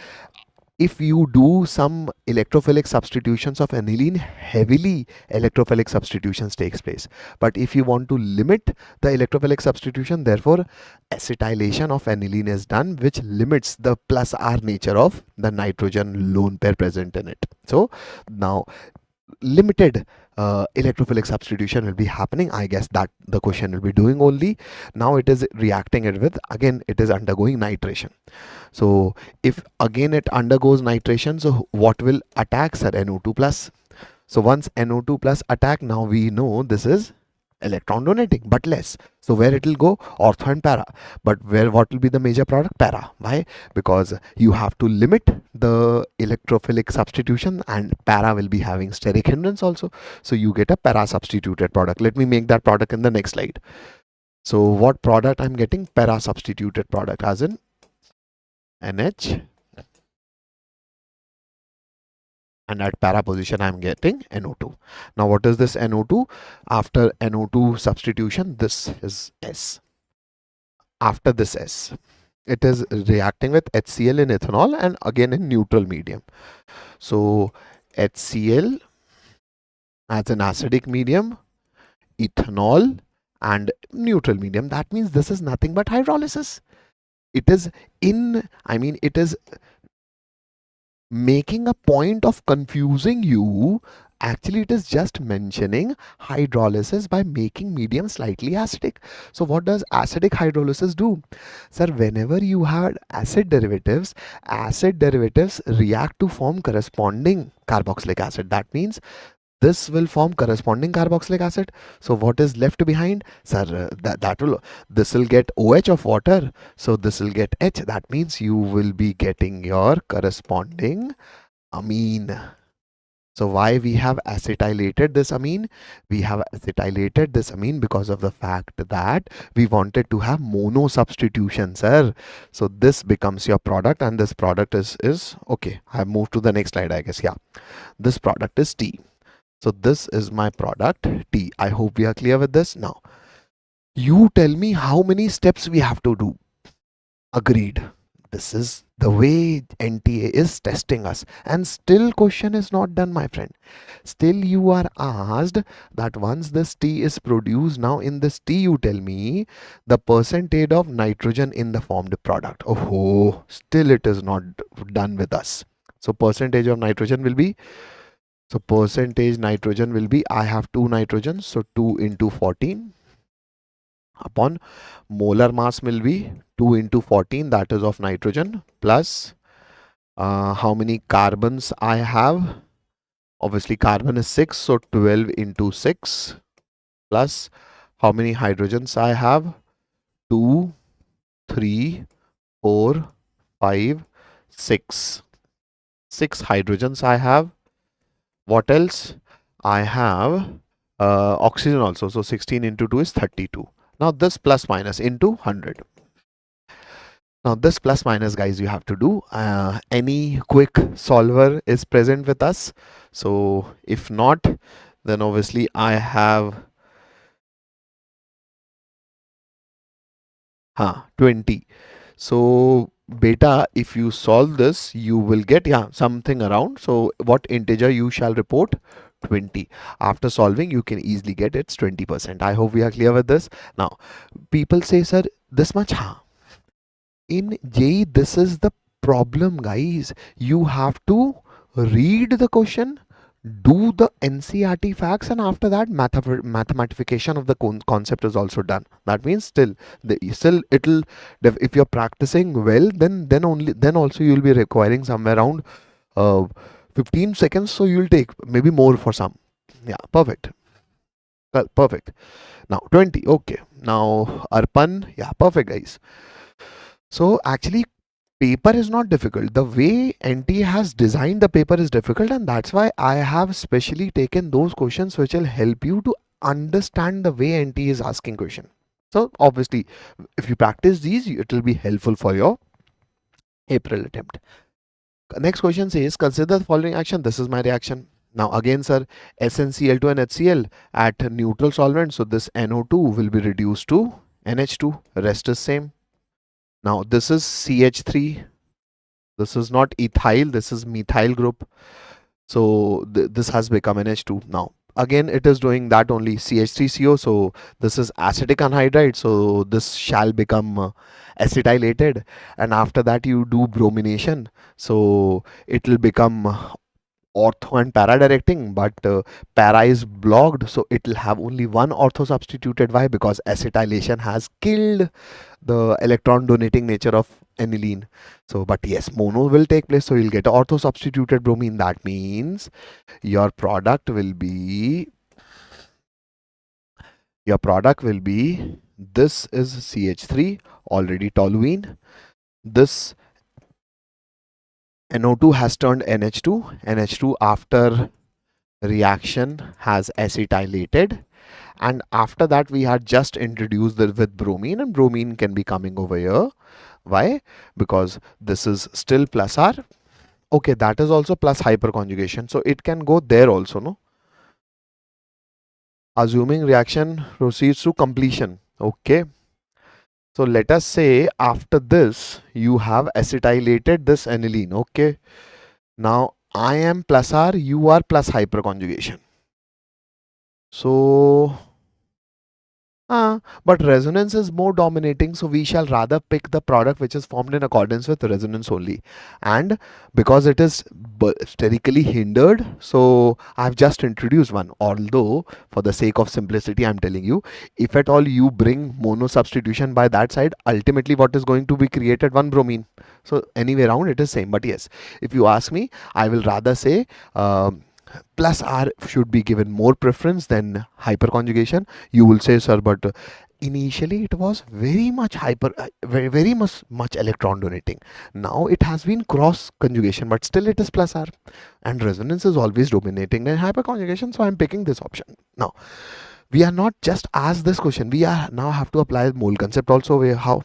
if you do some electrophilic substitutions of aniline, heavily electrophilic substitutions takes place. But if you want to limit the electrophilic substitution, therefore acetylation of aniline is done, which limits the plus R nature of the nitrogen lone pair present in it. So now limited electrophilic substitution will be happening. I guess that the question will be doing only. Now it is reacting it with, again it is undergoing nitration. So if again it undergoes nitration, so what will attack? Sir, NO2 plus. So once NO2 plus attack, now we know this is electron donating, but less. So where it will go? Ortho and para. But where, what will be the major product? Para. Why? Because you have to limit the electrophilic substitution, and para will be having steric hindrance also. So you get a para substituted product. Let me make that product in the next slide. So what product I'm getting? Para substituted product, as in NH, and at para position I'm getting NO2. Now what is this NO2? After NO2 substitution, this is S. After this S, it is reacting with HCl in ethanol and again in neutral medium. So HCl as an acidic medium, ethanol and neutral medium. That means this is nothing but hydrolysis. It is it is making a point of confusing you. Actually, it is just mentioning hydrolysis by making medium slightly acidic. So what does acidic hydrolysis do? Sir, whenever you have acid derivatives react to form corresponding carboxylic acid. That means this will form corresponding carboxylic acid. So what is left behind? Sir, this will get OH of water. So this will get H. That means you will be getting your corresponding amine. So why we have acetylated this amine? We have acetylated this amine because of the fact that we wanted to have mono substitution, sir. So this becomes your product, and this product is okay. I have moved to the next slide, I guess. Yeah, this product is T. So this is my product T. I hope we are clear with this. Now, you tell me how many steps we have to do. Agreed. This is the way NTA is testing us, and still question is not done, my friend. Still you are asked that once this T is produced, now in this T you tell me the percentage of nitrogen in the formed product. Oh, still it is not done with us. So percentage of nitrogen will be, I have 2 nitrogens, so 2 into 14 upon molar mass will be 2 into 14, that is of nitrogen, plus how many carbons I have? Obviously carbon is 6, so 12 into 6, plus how many hydrogens I have? 2, 3, 4, 5, 6. 6 hydrogens I have. What else? I have oxygen also, so 16 into 2 is 32. Now this plus minus into 100. Now this plus minus, guys, you have to do. Any quick solver is present with us. So if not, then obviously I have 20. So beta, if you solve this, you will get something around. So what integer you shall report? 20. After solving, you can easily get it's 20%. I hope we are clear with this. Now people say, sir, this much. In JEE, this is the problem, guys. You have to read the question, do the NCERT facts, and after that mathematification of the concept is also done. That means still it'll, if you're practicing well, then also you'll be requiring somewhere around 15 seconds, so you'll take maybe more for some. Yeah, perfect. Well, perfect. Now 20. Okay, Now Arpan, yeah, perfect guys. So actually paper is not difficult. The way NT has designed the paper is difficult, and that's why I have specially taken those questions which will help you to understand the way NT is asking question. So obviously if you practice these, it will be helpful for your April attempt. Next question says, consider the following action. This is my reaction. Now again, sir, SnCl2 and HCl at neutral solvent. So this NO2 will be reduced to NH2. Rest is same. Now this is CH3. This is not ethyl. This is methyl group. So this has become NH2. Now again, it is doing that only CH3CO. So this is acetic anhydride. So this shall become acetylated, and after that you do bromination. So it will become ortho and para directing, but para is blocked, so it will have only one ortho substituted. Why? Because acetylation has killed the electron donating nature of aniline. So but yes, mono will take place, so you'll get ortho substituted bromine. That means your product will be this is CH3 already toluene. This NO2 has turned NH2. NH2 after reaction has acetylated, and after that we had just introduced it with bromine, and bromine can be coming over here. Why? Because this is still plus R. Okay, that is also plus hyperconjugation, so it can go there also, no? Assuming reaction proceeds to completion. Okay, so let us say after this you have acetylated this aniline. Okay, now I am plus R, you are plus hyperconjugation. So but resonance is more dominating, so we shall rather pick the product which is formed in accordance with resonance only. And because it is sterically hindered, so I've just introduced one. Although for the sake of simplicity, I'm telling you, if at all you bring mono substitution by that side, ultimately what is going to be created? One bromine. So anyway round it is same. But yes, if you ask me, I will rather say plus R should be given more preference than hyperconjugation. You will say, sir, but initially it was very much very much electron donating. Now it has been cross conjugation, but still it is plus R, and resonance is always dominating in hyperconjugation. So I'm picking this option. Now we are not just asked this question, we are now have to apply the mole concept also. Where how?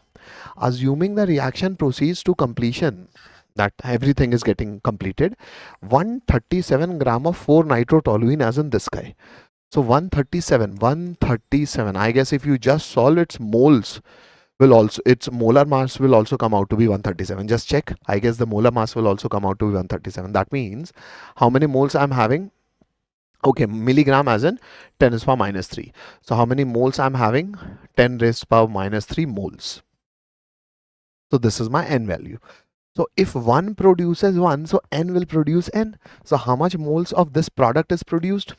Assuming the reaction proceeds to completion, that everything is getting completed, 137 gram of 4-nitrotoluene as in this guy. So 137, I guess if you just solve its moles will also, its molar mass will also come out to be 137. Just check. I guess the molar mass will also come out to be 137. That means how many moles I'm having? Okay, milligram as in 10 raised to power minus 3. So how many moles I'm having? 10 raised to power minus 3 moles. So this is my N value. So if 1 produces 1, so N will produce N. So how much moles of this product is produced?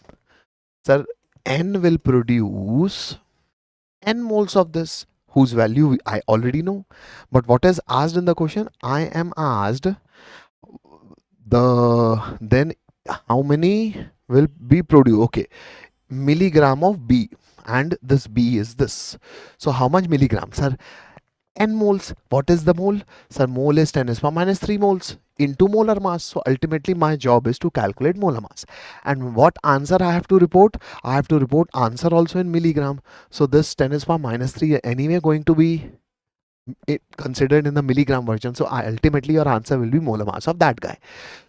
Sir, N will produce N moles of this, whose value I already know. But what is asked in the question? I am asked then how many will be produced? Okay, milligram of B, and this B is this. So how much milligrams? Sir, N moles. What is the mole? Sir, mole is 10 raised to power minus 3 moles into molar mass. So ultimately my job is to calculate molar mass. And what answer I have to report? I have to report answer also in milligram. So this 10 raised to power minus 3 anyway going to be considered in the milligram version. So ultimately your answer will be molar mass of that guy.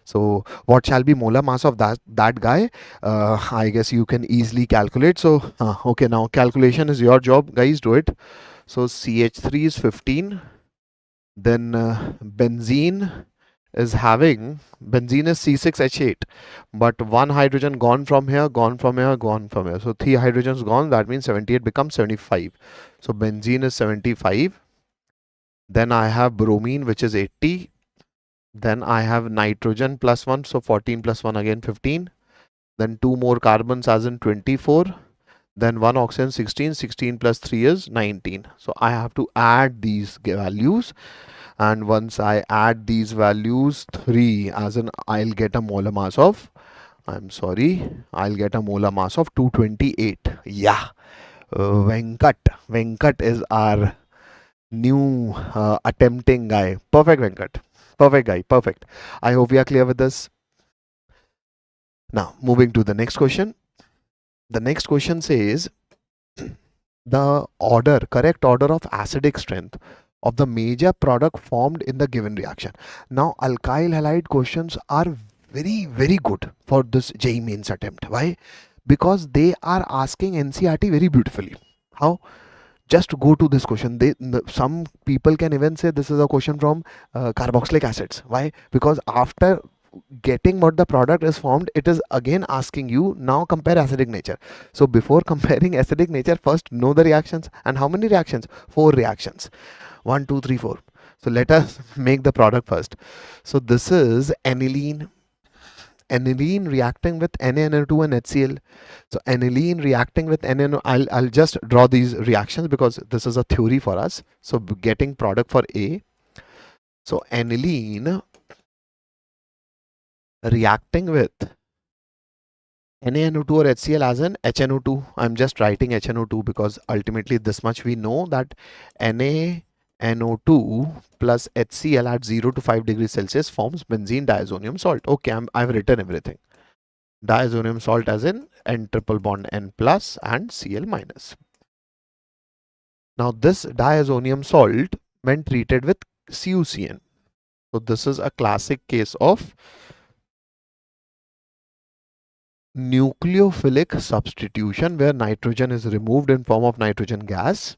So what shall be molar mass of that guy? I guess you can easily calculate. So okay, now calculation is your job, guys. Do it. So CH3 is 15. Then benzene is C6H8, but one hydrogen gone from here, gone from here, gone from here. So 3 hydrogens gone. That means 78 becomes 75. So benzene is 75. Then I have bromine, which is 80. Then I have nitrogen plus 1. So 14 plus 1 again 15. Then 2 more carbons as in 24. Then 1 oxygen 16. 16 plus 3 is 19. So I have to add these values. And once I add these values, 3 as in I'll get a molar mass of, I'll get a molar mass of 228. Yeah. Venkat is our new attempting guy. Perfect, Venkat. Perfect guy. Perfect. I hope we are clear with this. Now, moving to the next question. The next question says the correct order of acidic strength of the major product formed in the given reaction. Now, alkyl halide questions are very, very good for this JEE Mains attempt. Why? Because they are asking NCERT very beautifully. How? Just go to this question. Some people can even say this is a question from carboxylic acids. Why? Because after getting what the product is formed, it is again asking you now compare acidic nature. So before comparing acidic nature, first know the reactions. And how many reactions? 4 reactions. 1 2 3 4. So let us make the product first. So this is aniline reacting with NaNO2 and HCl. So aniline reacting with NaNO, I'll just draw these reactions because this is a theory for us. So getting product for A. So aniline reacting with NaNO2 or HCl as in HNO2. I'm just writing HNO2 because ultimately this much we know that NaNO2 plus HCl at 0 to 5 degrees Celsius forms benzene diazonium salt. Okay, I've written everything. Diazonium salt as in N triple bond N plus and Cl minus. Now this diazonium salt when treated with CuCN. So this is a classic case of nucleophilic substitution where nitrogen is removed in form of nitrogen gas,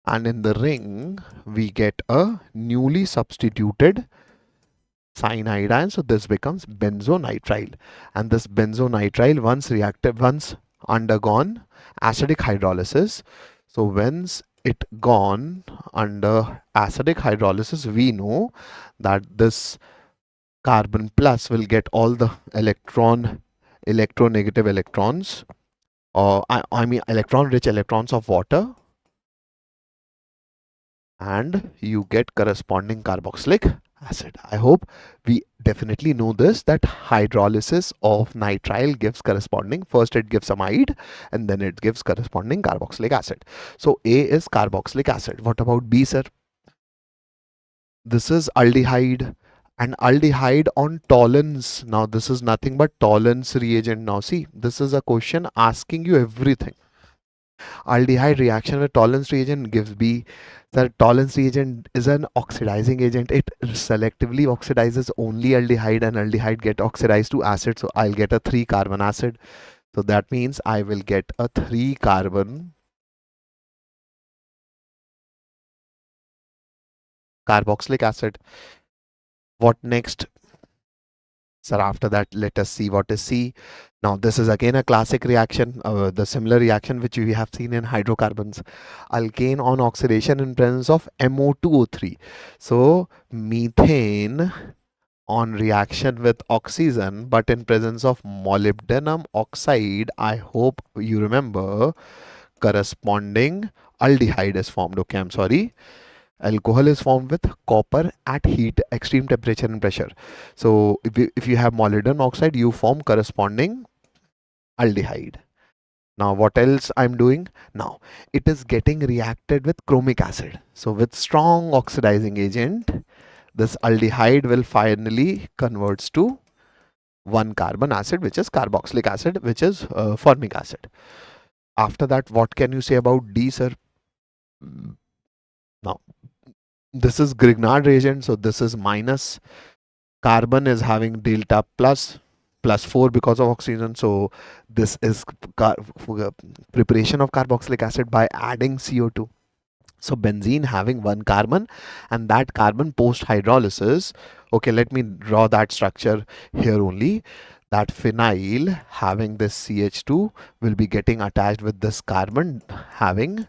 and in the ring we get a newly substituted cyanide ion. So this becomes benzonitrile, and this benzonitrile once undergone acidic hydrolysis. So once it gone under acidic hydrolysis, we know that this carbon plus will get all the electronegative electrons, or I mean electron rich electrons of water, and you get corresponding carboxylic acid. I hope we definitely know this, that hydrolysis of nitrile gives corresponding, first it gives amide and then it gives corresponding carboxylic acid. So A is carboxylic acid. What about B, sir? This is aldehyde, and aldehyde on Tollens. Now this is nothing but Tollens reagent. Now see, this is a question asking you everything. Aldehyde reaction with Tollens reagent gives B. The Tollens reagent is an oxidizing agent. It selectively oxidizes only aldehyde, and aldehyde get oxidized to acid. So I'll get a 3 carbon acid. So that means I will get a 3 carbon carboxylic acid. What next? So after that, let us see what is C. Now this is again a classic reaction, the similar reaction which we have seen in hydrocarbons. Alkane on oxidation in presence of MO2O3. So methane on reaction with oxygen, but in presence of molybdenum oxide, I hope you remember, corresponding aldehyde is formed. Okay, I'm sorry. Alcohol is formed with copper at heat, extreme temperature and pressure. So if you have molybdenum oxide, you form corresponding aldehyde. Now what else I'm doing? Now it is getting reacted with chromic acid. So with strong oxidizing agent, this aldehyde will finally converts to 1 carbon acid, which is carboxylic acid, which is formic acid. After that, what can you say about D, sir? Now this is Grignard reagent, so this is minus. Carbon is having delta plus 4 because of oxygen. So this is preparation of carboxylic acid by adding CO2. So benzene having 1 carbon, and that carbon post hydrolysis, okay, let me draw that structure here only. That phenyl having this CH2 will be getting attached with this carbon having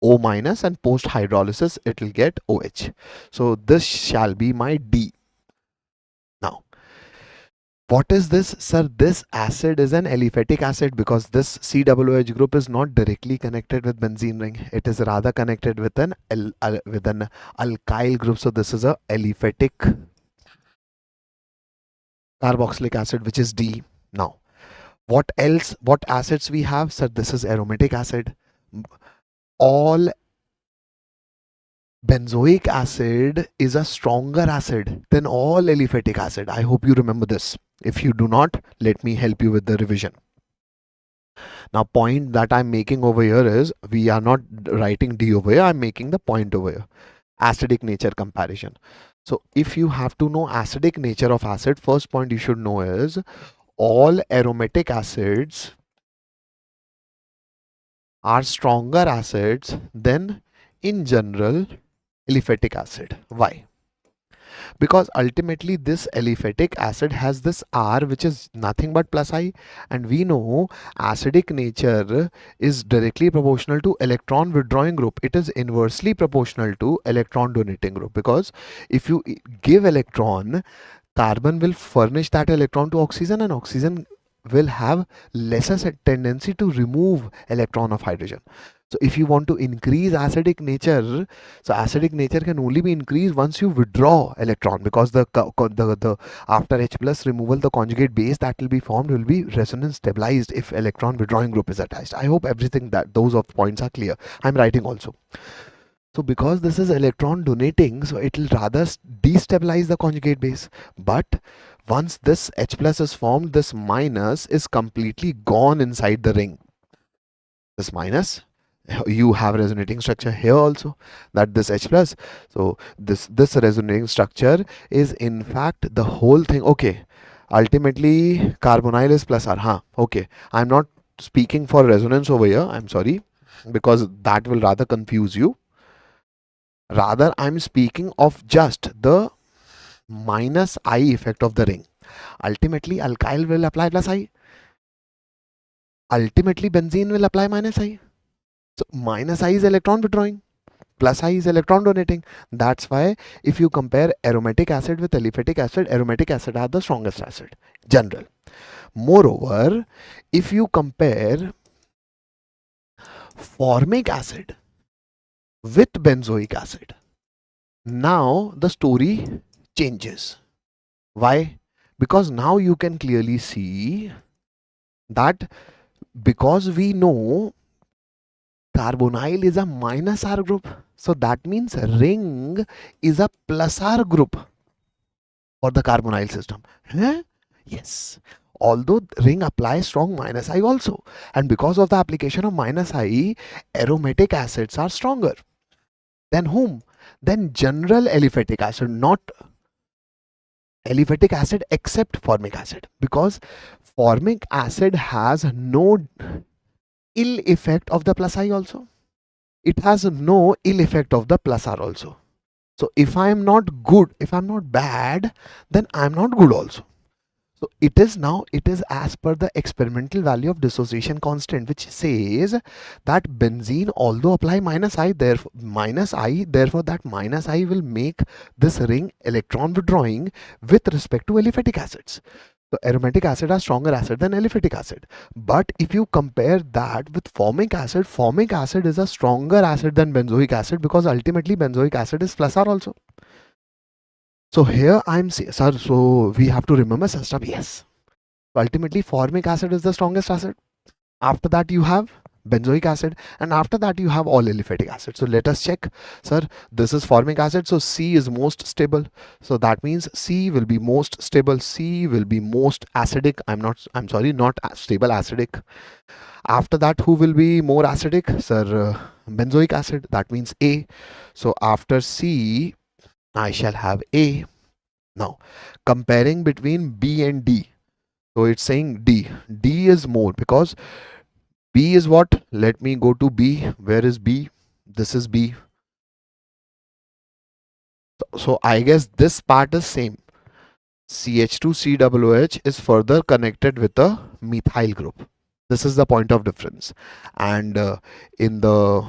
O minus, and post hydrolysis it will get OH. So this shall be my D. Now what is this, sir? This acid is an aliphatic acid because this COOH group is not directly connected with benzene ring. It is rather connected with an alkyl group. So this is a aliphatic carboxylic acid, which is D. Now what else? What acids we have, sir? This is aromatic acid. All benzoic acid is a stronger acid than all aliphatic acid. I hope you remember this. If you do not, let me help you with the revision. Now, point that I'm making over here is, we are not writing D over here, I'm making the point over here. Acidic nature comparison. So if you have to know acidic nature of acid, first point you should know is all aromatic acids are stronger acids than, in general, aliphatic acid. Why? Because ultimately this aliphatic acid has this R, which is nothing but plus I, and we know acidic nature is directly proportional to electron withdrawing group. It is inversely proportional to electron donating group, because if you give electron, carbon will furnish that electron to oxygen, and oxygen will have lesser tendency to remove electron of hydrogen. So if you want to increase acidic nature, so acidic nature can only be increased once you withdraw electron, because the after H plus removal, the conjugate base that will be formed will be resonance stabilized if electron withdrawing group is attached. I hope everything that those of points are clear. I'm writing also. So because this is electron donating, so it will rather destabilize the conjugate base. But once this H plus is formed, this minus is completely gone inside the ring. This minus, you have resonating structure here also, that this H plus. So this resonating structure is in fact the whole thing. Okay, ultimately carbonyl is plus R. Okay, I'm not speaking for resonance over here, I'm sorry, because that will rather confuse you. Rather, I'm speaking of just the minus I effect of the ring. Ultimately, alkyl will apply plus I. Ultimately, benzene will apply minus I. So, minus I is electron withdrawing, plus I is electron donating. That's why if you compare aromatic acid with aliphatic acid, aromatic acid are the strongest acid, general. Moreover, if you compare formic acid with benzoic acid, now the story changes. Why? Because now you can clearly see that, because we know carbonyl is a minus R group, so that means ring is a plus R group for the carbonyl system. Yes. Although ring applies strong minus I also, and because of the application of minus I, aromatic acids are stronger than whom? Than general aliphatic acid, not aliphatic acid except formic acid, because formic acid has no ill effect of the plus I also. It has no ill effect of the plus R also. So if I am not good, if I'm not bad, then I'm not good also. So it is as per the experimental value of dissociation constant, which says that benzene, although apply minus I, therefore that minus I will make this ring electron withdrawing with respect to aliphatic acids. So aromatic acid are stronger acid than aliphatic acid. But if you compare that with formic acid is a stronger acid than benzoic acid, because ultimately benzoic acid is plus R also. So here I'm saying, sir, so we have to remember substance. Yes. Ultimately, formic acid is the strongest acid. After that, you have benzoic acid, and after that, you have all aliphatic acid. So let us check, sir. This is formic acid, so C is most stable. So that means C will be most stable. C will be most acidic. I'm sorry, not stable, acidic. After that, who will be more acidic, sir? Benzoic acid. That means A. So after C, I shall have A. Now, comparing between B and D. So it's saying D. D is more, because B is what? Let me go to B. Where is B? This is B. So I guess this part is same. CH2COOH is further connected with a methyl group. This is the point of difference. And in the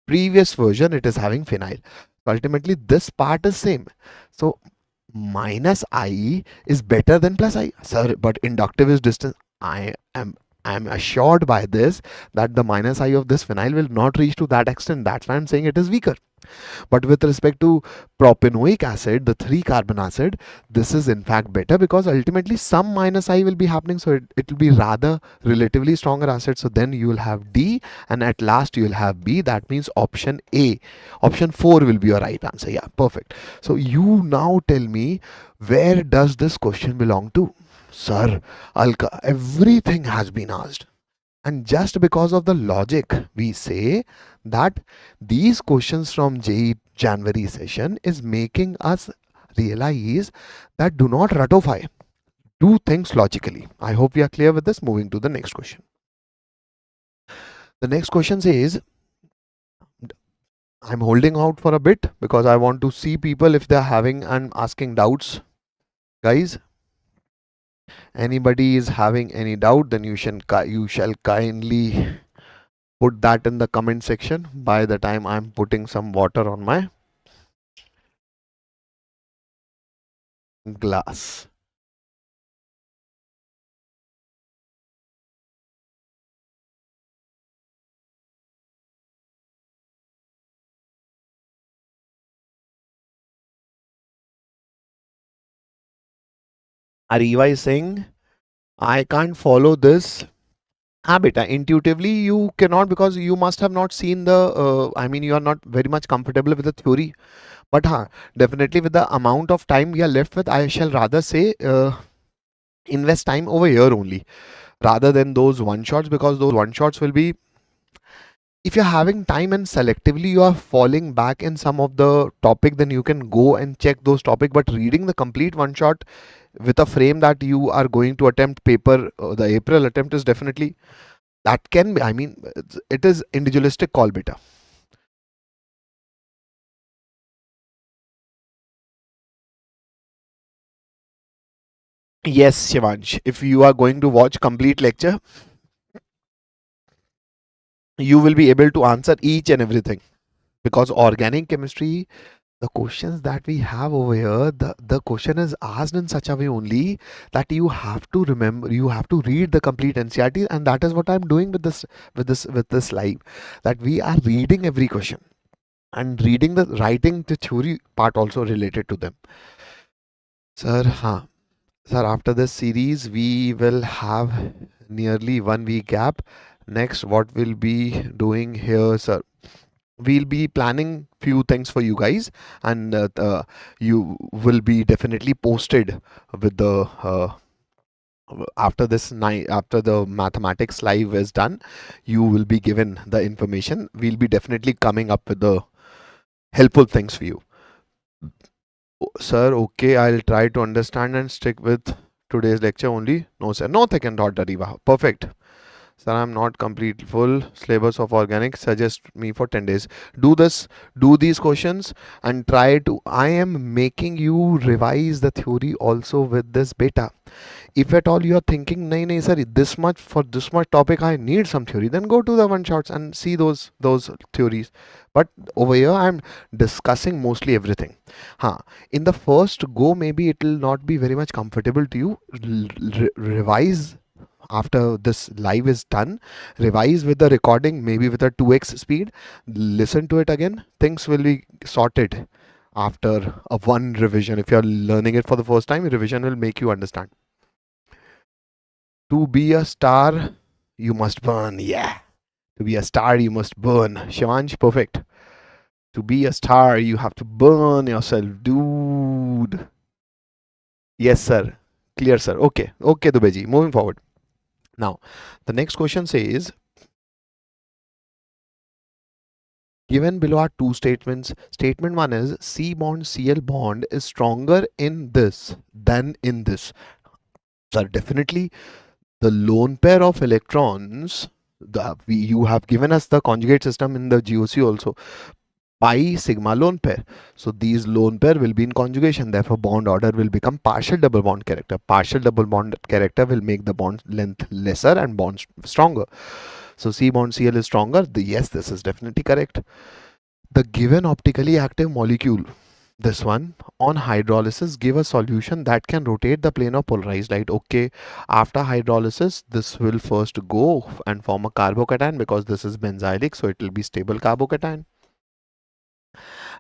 previous version, it is having phenyl. Ultimately, this part is same. So minus I is better than plus I. Sir, but inductive is distance. I am assured by this that the minus I of this phenyl will not reach to that extent. That's why I'm saying it is weaker. But with respect to propanoic acid, the 3 carbon acid, this is in fact better because ultimately some minus I will be happening. So it will be rather relatively stronger acid. So then you will have D, and at last you will have B. That means option A. Option 4 will be your right answer. Yeah, perfect. So you now tell me, where does this question belong to? Sir, Alka, everything has been asked. And just because of the logic, we say that these questions from JEE January session is making us realize that do not ratify. Do things logically. I hope we are clear with this. Moving to the next question. The next question says, I'm holding out for a bit because I want to see people if they're having and asking doubts. Guys, anybody is having any doubt, then you shall kindly put that in the comment section. By the time I'm putting some water on my glass. Ariva is saying, I can't follow this. Ah, beta, intuitively you cannot because you must have not seen the, I mean, you are not very much comfortable with the theory. But definitely with the amount of time we are left with, I shall rather say invest time over here only rather than those one shots, because those one shots will be, if you're having time and selectively you are falling back in some of the topic, then you can go and check those topic. But reading the complete one shot with a frame that you are going to attempt paper, the April attempt is definitely, that can be, I mean, it is individualistic call, beta. Yes, Shivansh, if you are going to watch complete lecture, you will be able to answer each and everything, because organic chemistry, the questions that we have over here, the question is asked in such a way only that you have to remember, you have to read the complete NCRT, and that is what I'm doing with this live, that we are reading every question and reading the writing the theory part also related to them. Sir, sir, after this series we will have nearly 1 week gap. Next, what we'll be doing here, sir? We'll be planning few things for you guys, and you will be definitely posted with the after this night, after the mathematics live is done, you will be given the information. We'll be definitely coming up with the helpful things for you. Sir, okay, I'll try to understand and stick with today's lecture only. No sir, no second thought, Ariba. Perfect. Sir, I'm not complete full syllabus of organic. Suggest me for 10 days. Do this, do these questions and try to. I am making you revise the theory also with this beta. If at all you are thinking, nahi, sir, this much for this much topic, I need some theory, then go to the one shots and see those theories. But over here, I'm discussing mostly everything. In the first go, maybe it will not be very much comfortable to you. Revise after this live is done, revise with the recording, maybe with a 2x speed, listen to it again, things will be sorted after a one revision. If you're learning it for the first time, revision will make you understand. To be a star, you must burn. Yeah, to be a star you must burn. Shivansh, perfect. To be a star you have to burn yourself, dude. Yes sir, clear sir. Okay, okay Dubeji, moving forward. Now the next question says, given below are two statements. Statement one is C bond Cl bond is stronger in this than in this. Sir, definitely the lone pair of electrons, you have given us the conjugate system in the GOC also, pi sigma lone pair. So these lone pair will be in conjugation, therefore bond order will become partial double bond character. Partial double bond character will make the bond length lesser and bond stronger. So C bond Cl is stronger. Yes, this is definitely correct. The given optically active molecule, this one, on hydrolysis give a solution that can rotate the plane of polarized light. Okay, after hydrolysis this will first go and form a carbocation because this is benzylic, so it will be stable carbocation.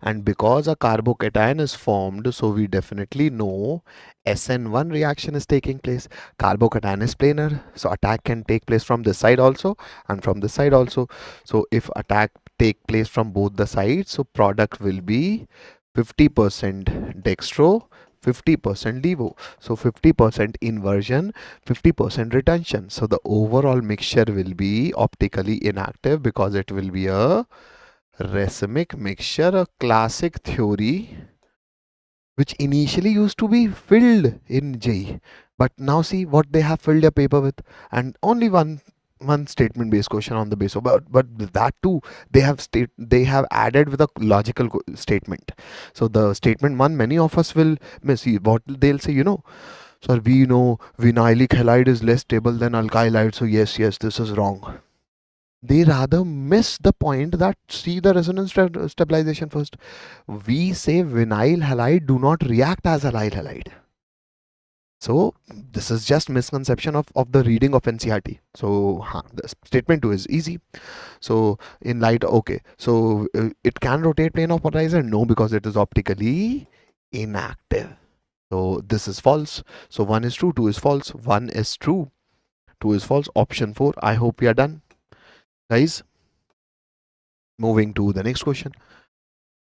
And because a carbocation is formed, so we definitely know SN1 reaction is taking place. Carbocation is planar, so attack can take place from this side also and from this side also. So if attack take place from both the sides, so product will be 50% dextro, 50% levo. So 50% inversion, 50% retention. So the overall mixture will be optically inactive because it will be a racemic mixture, a classic theory which initially used to be filled in JEE. But now see what they have filled their paper with, and only one statement based question on the base of, but that too they have added with a logical statement. So the statement one, many of us will miss. What they'll say, sir, we know vinylic halide is less stable than alkyl halide, so yes, this is wrong. They rather miss the point that see the resonance stabilization first. We say vinyl halide do not react as alkyl halide. So this is just misconception of the reading of NCRT. So the statement 2 is easy. So in light, okay, so it can rotate plane of polarizer? No, because it is optically inactive. So this is false. So 1 is true, 2 is false, 1 is true, 2 is false. Option 4. I hope we are done, guys. Moving to the next question.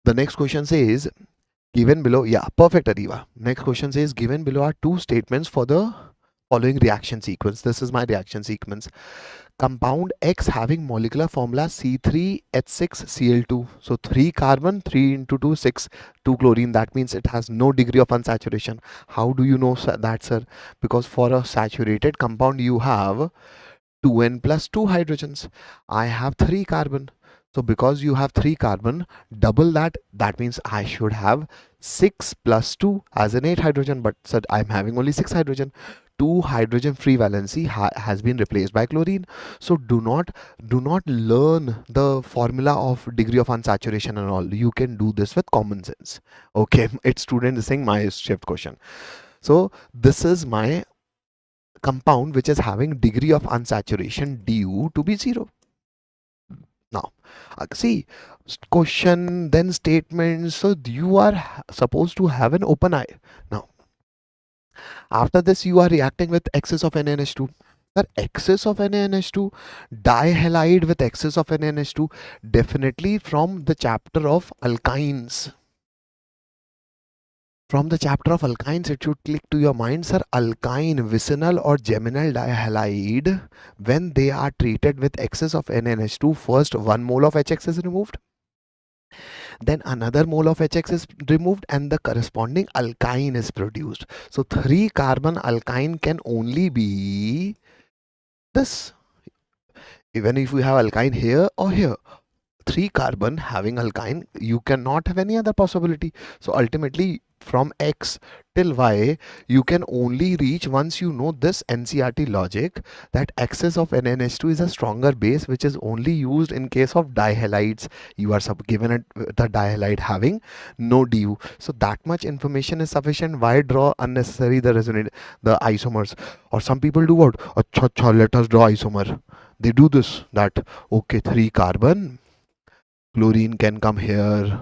The next question says, given below, yeah, perfect, Ariva. Next question says, given below are two statements for the following reaction sequence. This is my reaction sequence. Compound X having molecular formula C3H6Cl2. So 3 carbon, 3 into 2, 6, 2 chlorine. That means it has no degree of unsaturation. How do you know that, sir? Because for a saturated compound, you have 2n plus 2 hydrogens. I have 3 carbon. So because you have 3 carbon, double that, that means I should have 6 plus 2 as an 8 hydrogen, but said I'm having only 6 hydrogen. 2 hydrogen free valency has been replaced by chlorine. So do not learn the formula of degree of unsaturation and all. You can do this with common sense. Okay, it's student is saying my shift question. So this is my compound which is having degree of unsaturation du to be 0. Now, see, question, then statement. So you are supposed to have an open eye. Now, after this, you are reacting with excess of NaNH2. Sir, excess of NaNH2, dihalide with excess of NaNH2, definitely from the chapter of alkynes. From the chapter of alkynes, it should click to your mind, sir. Alkyne, vicinal or geminal dihalide, when they are treated with excess of NaNH2, first 1 mole of HX is removed, then another mole of HX is removed, and the corresponding alkyne is produced. So 3 carbon alkyne can only be this. Even if we have alkyne here or here, 3 carbon having alkyne, you cannot have any other possibility. So ultimately, from X till Y, you can only reach, once you know this NCRT logic, that excess of NaNH2 is a stronger base which is only used in case of dihalides. You are given the dihalide having no du. So that much information is sufficient. Why draw unnecessary the isomers? Or some people do what? Acha, let us draw isomer. They do this, that okay, 3 carbon, chlorine can come here,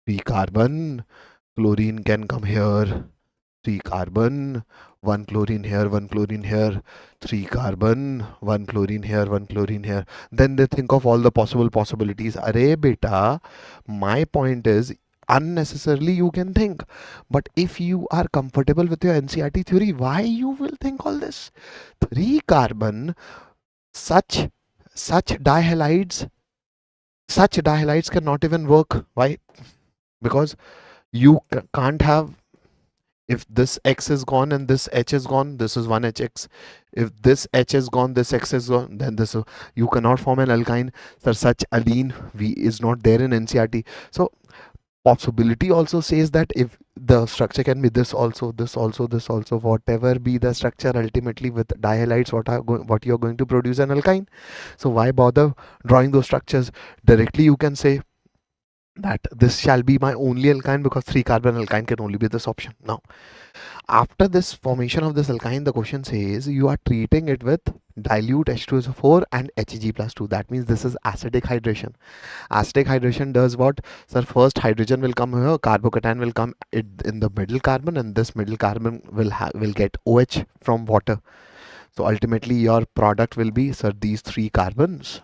3 carbon, chlorine can come here, 3 carbon, 1 chlorine here, 1 chlorine here, 3 carbon, 1 chlorine here, 1 chlorine here. Then they think of all the possibilities. Arey beta, my point is, unnecessarily you can think. But if you are comfortable with your NCRT theory, why you will think all this? 3 carbon, such dihalides cannot even work. Why? Because you can't have, if this X is gone and this H is gone, this is 1HX. If this H is gone, this X is gone, then this, you cannot form an alkyne. So such alene is not there in NCRT. So possibility also says that if the structure can be this also, whatever be the structure, ultimately with dihalides, what you are going to produce an alkyne. So why bother drawing those structures? Directly you can say that this shall be my only alkyne, because 3 carbon alkyne can only be this option. Now, after this formation of this alkyne, the question says you are treating it with dilute H2SO4 and Hg plus 2. That means this is acidic hydration. Acidic hydration does what? Sir, first hydrogen will come here, carbocation will come in the middle carbon, and this middle carbon will get OH from water. So ultimately your product will be, sir, these 3 carbons.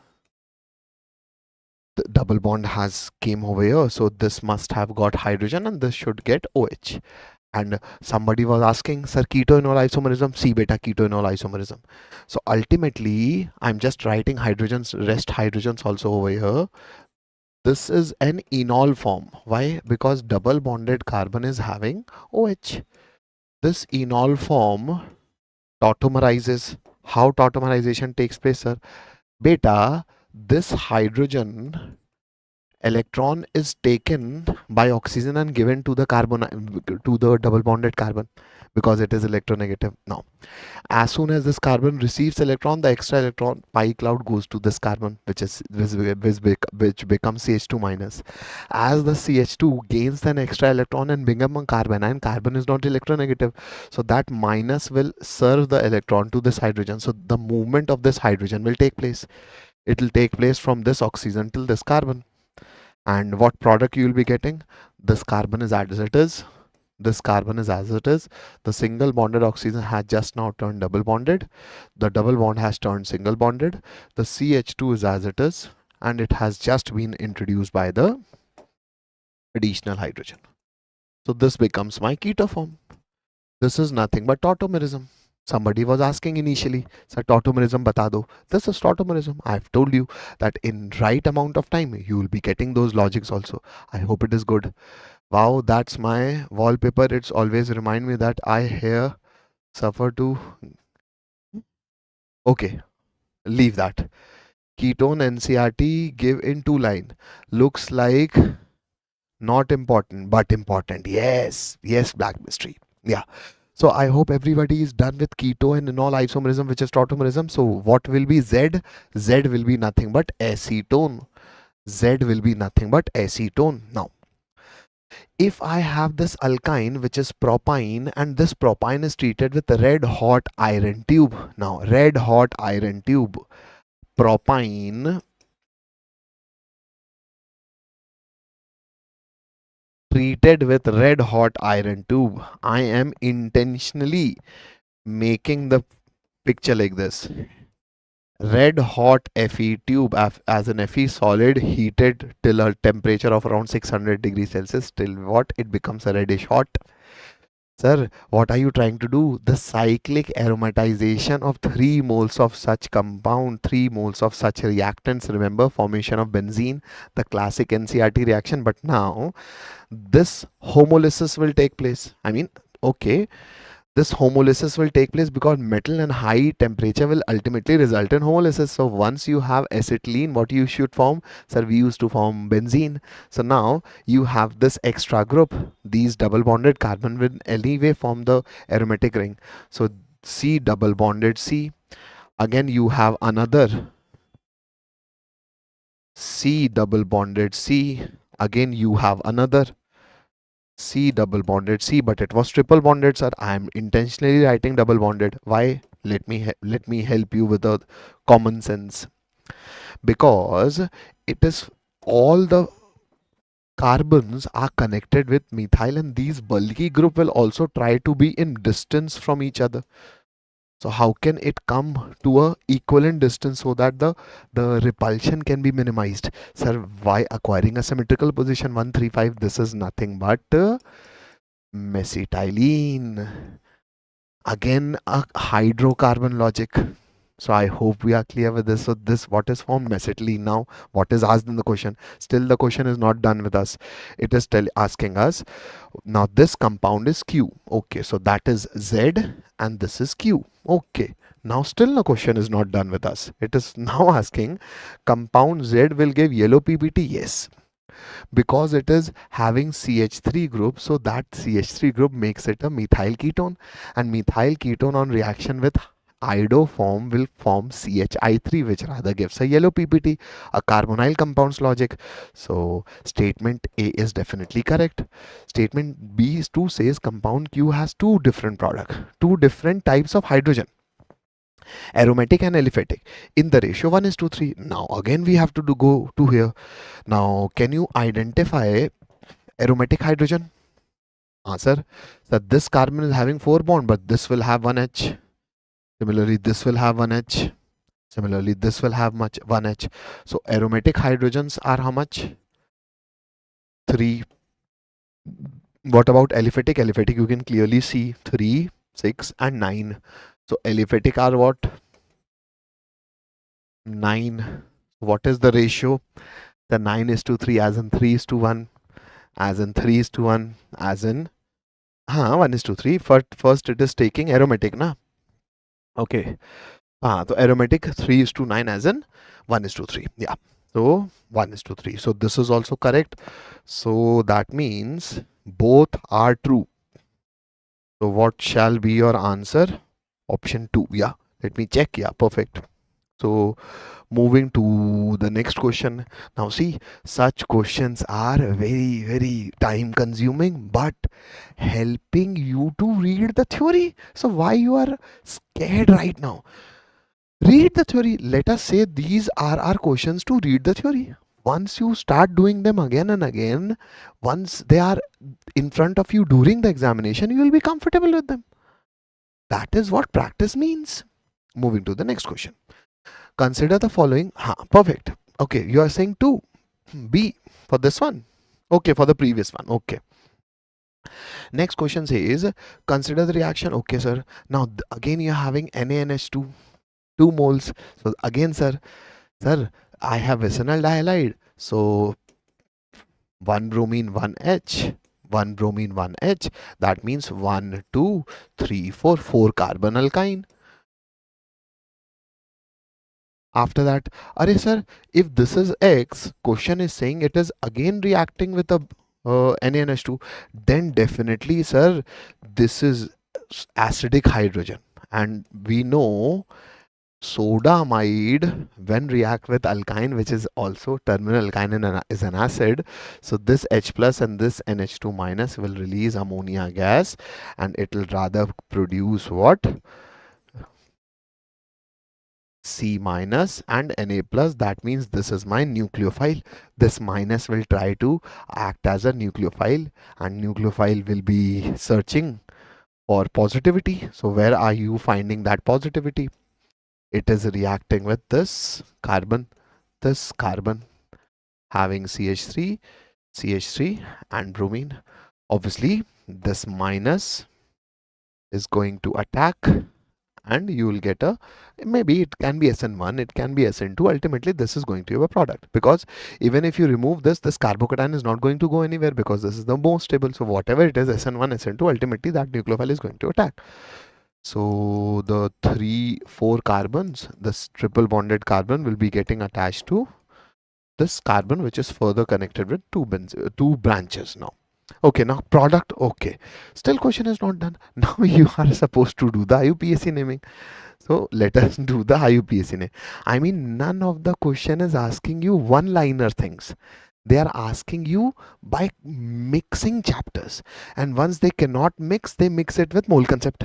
The double bond has came over here, so this must have got hydrogen and this should get OH. And somebody was asking, sir, keto-enol isomerism? See beta, keto-enol isomerism. So ultimately I'm just writing hydrogens, rest hydrogens also over here. This is an enol form. Why? Because double bonded carbon is having OH. This enol form tautomerizes. How tautomerization takes place, sir? Beta, this hydrogen electron is taken by oxygen and given to the carbon, to the double bonded carbon, because it is electronegative. Now, as soon as this carbon receives electron, the extra electron pi cloud goes to this carbon, which becomes CH2 minus. As the CH2 gains an extra electron and become a carbon, and carbon is not electronegative, so that minus will serve the electron to this hydrogen. So the movement of this hydrogen will take place. It will take place from this oxygen till this carbon. And what product you will be getting? This carbon is as it is. This carbon is as it is. The single bonded oxygen has just now turned double bonded. The double bond has turned single bonded. The CH2 is as it is, and it has just been introduced by the additional hydrogen. So this becomes my keto form. This is nothing but tautomerism. Somebody was asking initially, sir, tautomerism bata do. This is tautomerism. I've told you that in right amount of time, you will be getting those logics also. I hope it is good. Wow, that's my wallpaper. It's always remind me that I here suffer to. Okay, leave that. Ketone NCRT give in 2 line. Looks like not important, but important. Yes, yes, black mystery. Yeah. So I hope everybody is done with keto and enol isomerism, which is tautomerism. So what will be Z? Z will be nothing but acetone. Z will be nothing but acetone. Now, if I have this alkyne, which is propine, and this propine is treated with a red hot iron tube. Now, red hot iron tube, propine treated with red hot iron tube. I am intentionally making the picture like this. Red hot Fe tube as an Fe solid heated till a temperature of around 600 degrees Celsius, till what? It becomes a reddish hot. Sir, what are you trying to do? The cyclic aromatization of 3 moles of such compound, 3 moles of such reactants. Remember, formation of benzene, the classic NCRT reaction. But now, this homolysis will take place. I mean, okay, this homolysis will take place because metal and high temperature will ultimately result in homolysis. So once you have acetylene, what you should form? Sir, we used to form benzene. So now you have this extra group. These double bonded carbon will anyway form the aromatic ring. So C double bonded C. Again you have another C double bonded C. Again you have another C double bonded C, but it was triple bonded, sir. I am intentionally writing double bonded. Why? Let me help you with the common sense. Because it is all the carbons are connected with methyl, and these bulky group will also try to be in distance from each other. So how can it come to a equivalent distance so that the repulsion can be minimized? Sir, why acquiring a symmetrical position 135? This is nothing but mesitylene. Again, a hydrocarbon logic. So I hope we are clear with this. So this, what is formed? Mesitylene. Now, what is asked in the question? Still the question is not done with us. It is still asking us, now this compound is Q. Okay, so that is Z and this is Q. Okay. Now still the question is not done with us. It is now asking, compound Z will give yellow PBT. Yes, because it is having CH3 group, so that CH3 group makes it a methyl ketone, and methyl ketone on reaction with Iodoform will form CHI3, which rather gives a yellow PPT, a carbonyl compounds logic. So statement A is definitely correct. Statement B2 says compound Q has two different products, two different types of hydrogen, aromatic and aliphatic, in the ratio 1:3. Now again we have to go to here. Now can you identify aromatic hydrogen? Answer, that this carbon is having 4 bond, but this will have 1 H. Similarly, this will have 1 H. Similarly, this will have 1 H. So aromatic hydrogens are how much? 3. What about aliphatic? Aliphatic you can clearly see 3, 6 and 9. So aliphatic are what? 9. What is the ratio? The 9:3, as in 3:1, as in 3:1, as in 1:3. First it is taking aromatic, na? Okay. So aromatic 3:9, as in 1:3. Yeah. So 1:3. So this is also correct. So that means both are true. So what shall be your answer? Option 2. Yeah. Let me check. Yeah. Perfect. So moving to the next question. Now see, such questions are very, very time consuming, but helping you to read the theory. So why you are scared right now? Read the theory. Let us say these are our questions to read the theory. Once you start doing them again and again, once they are in front of you during the examination, you will be comfortable with them. That is what practice means. Moving to the next question. Consider the following. Perfect. Okay, you are saying 2. B for this one. Okay, for the previous one. Okay. Next question says, consider the reaction. Okay, sir. Now, again, you are having NaNH2, 2 moles. So, again, sir, I have vicinal dihalide. So, 1 bromine, 1 H. 1 bromine, 1 H. That means 1, 2, 3, 4, 4 carbon alkyne. After that, array sir, if this is X, question is saying it is again reacting with a NaNH2, then definitely sir, this is acidic hydrogen. And we know soda amide when react with alkyne, which is also terminal alkyne and is an acid. So this H plus and this NH2 minus will release ammonia gas, and it will rather produce what? C minus and Na plus. That means this is my nucleophile. This minus will try to act as a nucleophile, and nucleophile will be searching for positivity. So where are you finding that positivity? It is reacting with this carbon having CH3 and bromine. Obviously this minus is going to attack, and you will get a, maybe it can be SN1, it can be SN2. Ultimately this is going to have a product, because even if you remove this carbocation is not going to go anywhere, because this is the most stable. So whatever it is, SN1, SN2, ultimately that nucleophile is going to attack. So the 3-4 carbons, this triple bonded carbon will be getting attached to this carbon, which is further connected with two branches. Now okay, now product. Okay, still question is not done. Now you are supposed to do the IUPAC naming. So let us do the IUPAC name. I mean, none of the question is asking you one-liner things. They are asking you by mixing chapters, and once they cannot mix, they mix it with mole concept.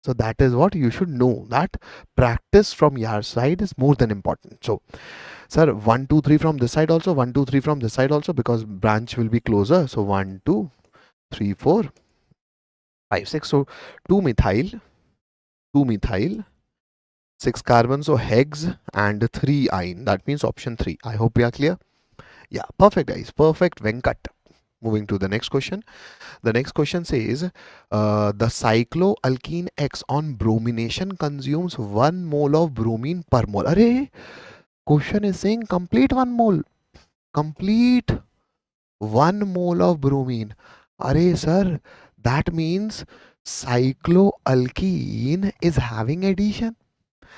So that is what you should know, that practice from your side is more than important. So sir, 1, 2, 3 from this side also, 1, 2, 3 from this side also, because branch will be closer. So 1, 2, 3, 4, 5, 6. So 2 methyl, 6 carbon, so hex and 3 ine. That means option 3. I hope we are clear. Yeah, perfect guys, perfect Venkat. Moving to the next question. The next question says, the cycloalkene X on bromination consumes 1 mole of bromine per mole. Array, question is saying complete 1 mole. Complete 1 mole of bromine. Array sir, that means cycloalkene is having addition.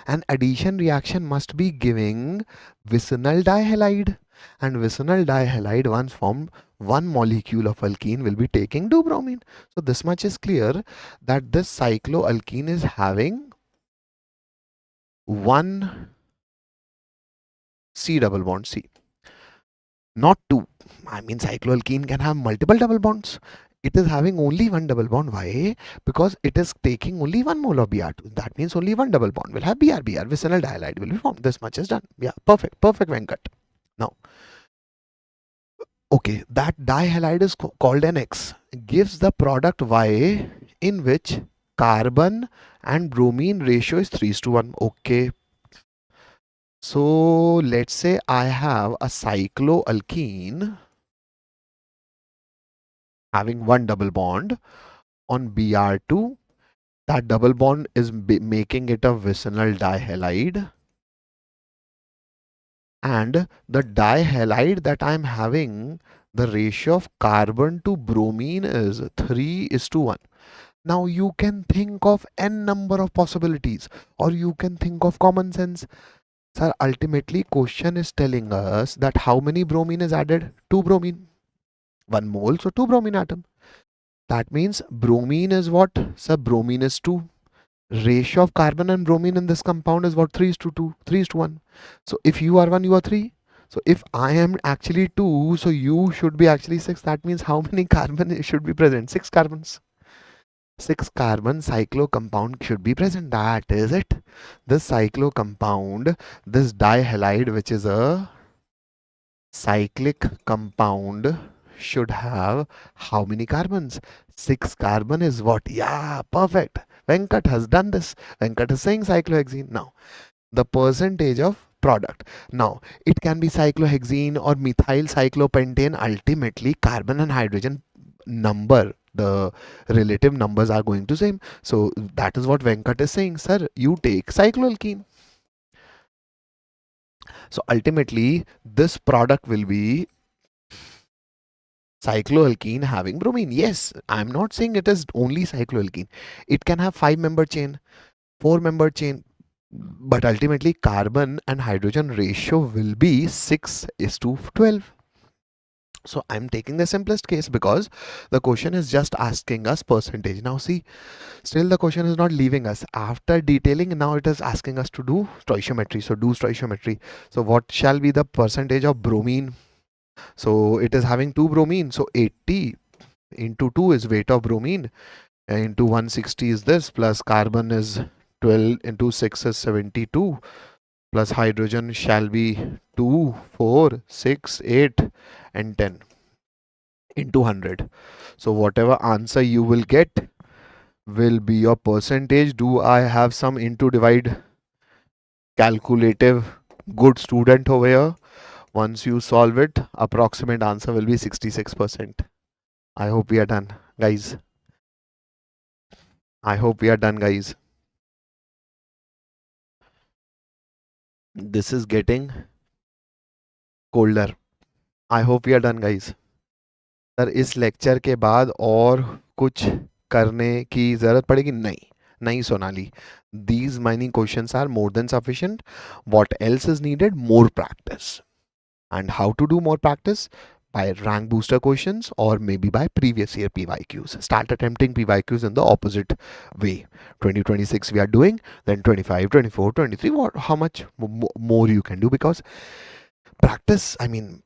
An addition reaction must be giving vicinal dihalide, and vicinal dihalide once formed, 1 molecule of alkene will be taking 2 bromine. So this much is clear, that this cycloalkene is having one C double bond C, not two. I mean, cycloalkene can have multiple double bonds. It is having only one double bond. Why? Because it is taking only one mole of Br2. That means only one double bond will have Br. Vicinal dihalide will be formed. This much is done. Yeah, perfect. Perfect, Venkat. Now, okay, that dihalide is called an X. Gives the product Y in which carbon and bromine ratio is 3:1. Okay. So let's say I have a cycloalkene having one double bond on Br2. That double bond is making it a vicinal dihalide, and the dihalide that I'm having, the ratio of carbon to bromine is 3:1. Now you can think of n number of possibilities, or you can think of common sense. Sir, ultimately question is telling us that how many bromine is added? 2 bromine. 1 mole, so 2 bromine atom. That means bromine is what? Sir, bromine is 2. Ratio of carbon and bromine in this compound is what? 3:2, 3:1. So if you are 1, you are 3. So if I am actually 2, so you should be actually 6. That means how many carbon should be present? 6 carbons. 6 carbon cyclo compound should be present. That is it. This cyclo compound, this dihalide, which is a cyclic compound, should have how many carbons? 6 carbon is what? Yeah, perfect. Venkat has done this. Venkat is saying cyclohexene. Now, the percentage of product. Now, it can be cyclohexene or methyl cyclopentane. Ultimately, carbon and hydrogen number, the relative numbers are going to same. So that is what Venkat is saying. Sir, you take cycloalkene. So ultimately, this product will be cycloalkene having bromine. Yes, I'm not saying it is only cycloalkene. It can have 5-member chain, 4-member chain, but ultimately carbon and hydrogen ratio will be 6:12. So I'm taking the simplest case because the question is just asking us percentage. Now see, still the question is not leaving us. After detailing, now it is asking us to do stoichiometry. So do stoichiometry. So what shall be the percentage of bromine? So it is having 2 bromine. So 80 into 2 is weight of bromine, into 160 is this, plus carbon is 12 into 6 is 72, plus hydrogen shall be 2, 4, 6, 8 and 10 into 100. So whatever answer you will get will be your percentage. Do I have some into divide calculative good student over here? Once you solve it, approximate answer will be 66%. I hope we are done, guys. I hope we are done, guys. This is getting colder. I hope we are done, guys. Sir इस lecture के बाद और कुछ करने की जरूरत पड़ेगी? नहीं, नहीं Sonali. These many questions are more than sufficient. What else is needed? More practice. And how to do more practice? By rank booster questions or maybe by previous year PYQs. Start attempting PYQs in the opposite way. 2026 we are doing, then 25, 24, 23, how much more you can do, because practice, I mean,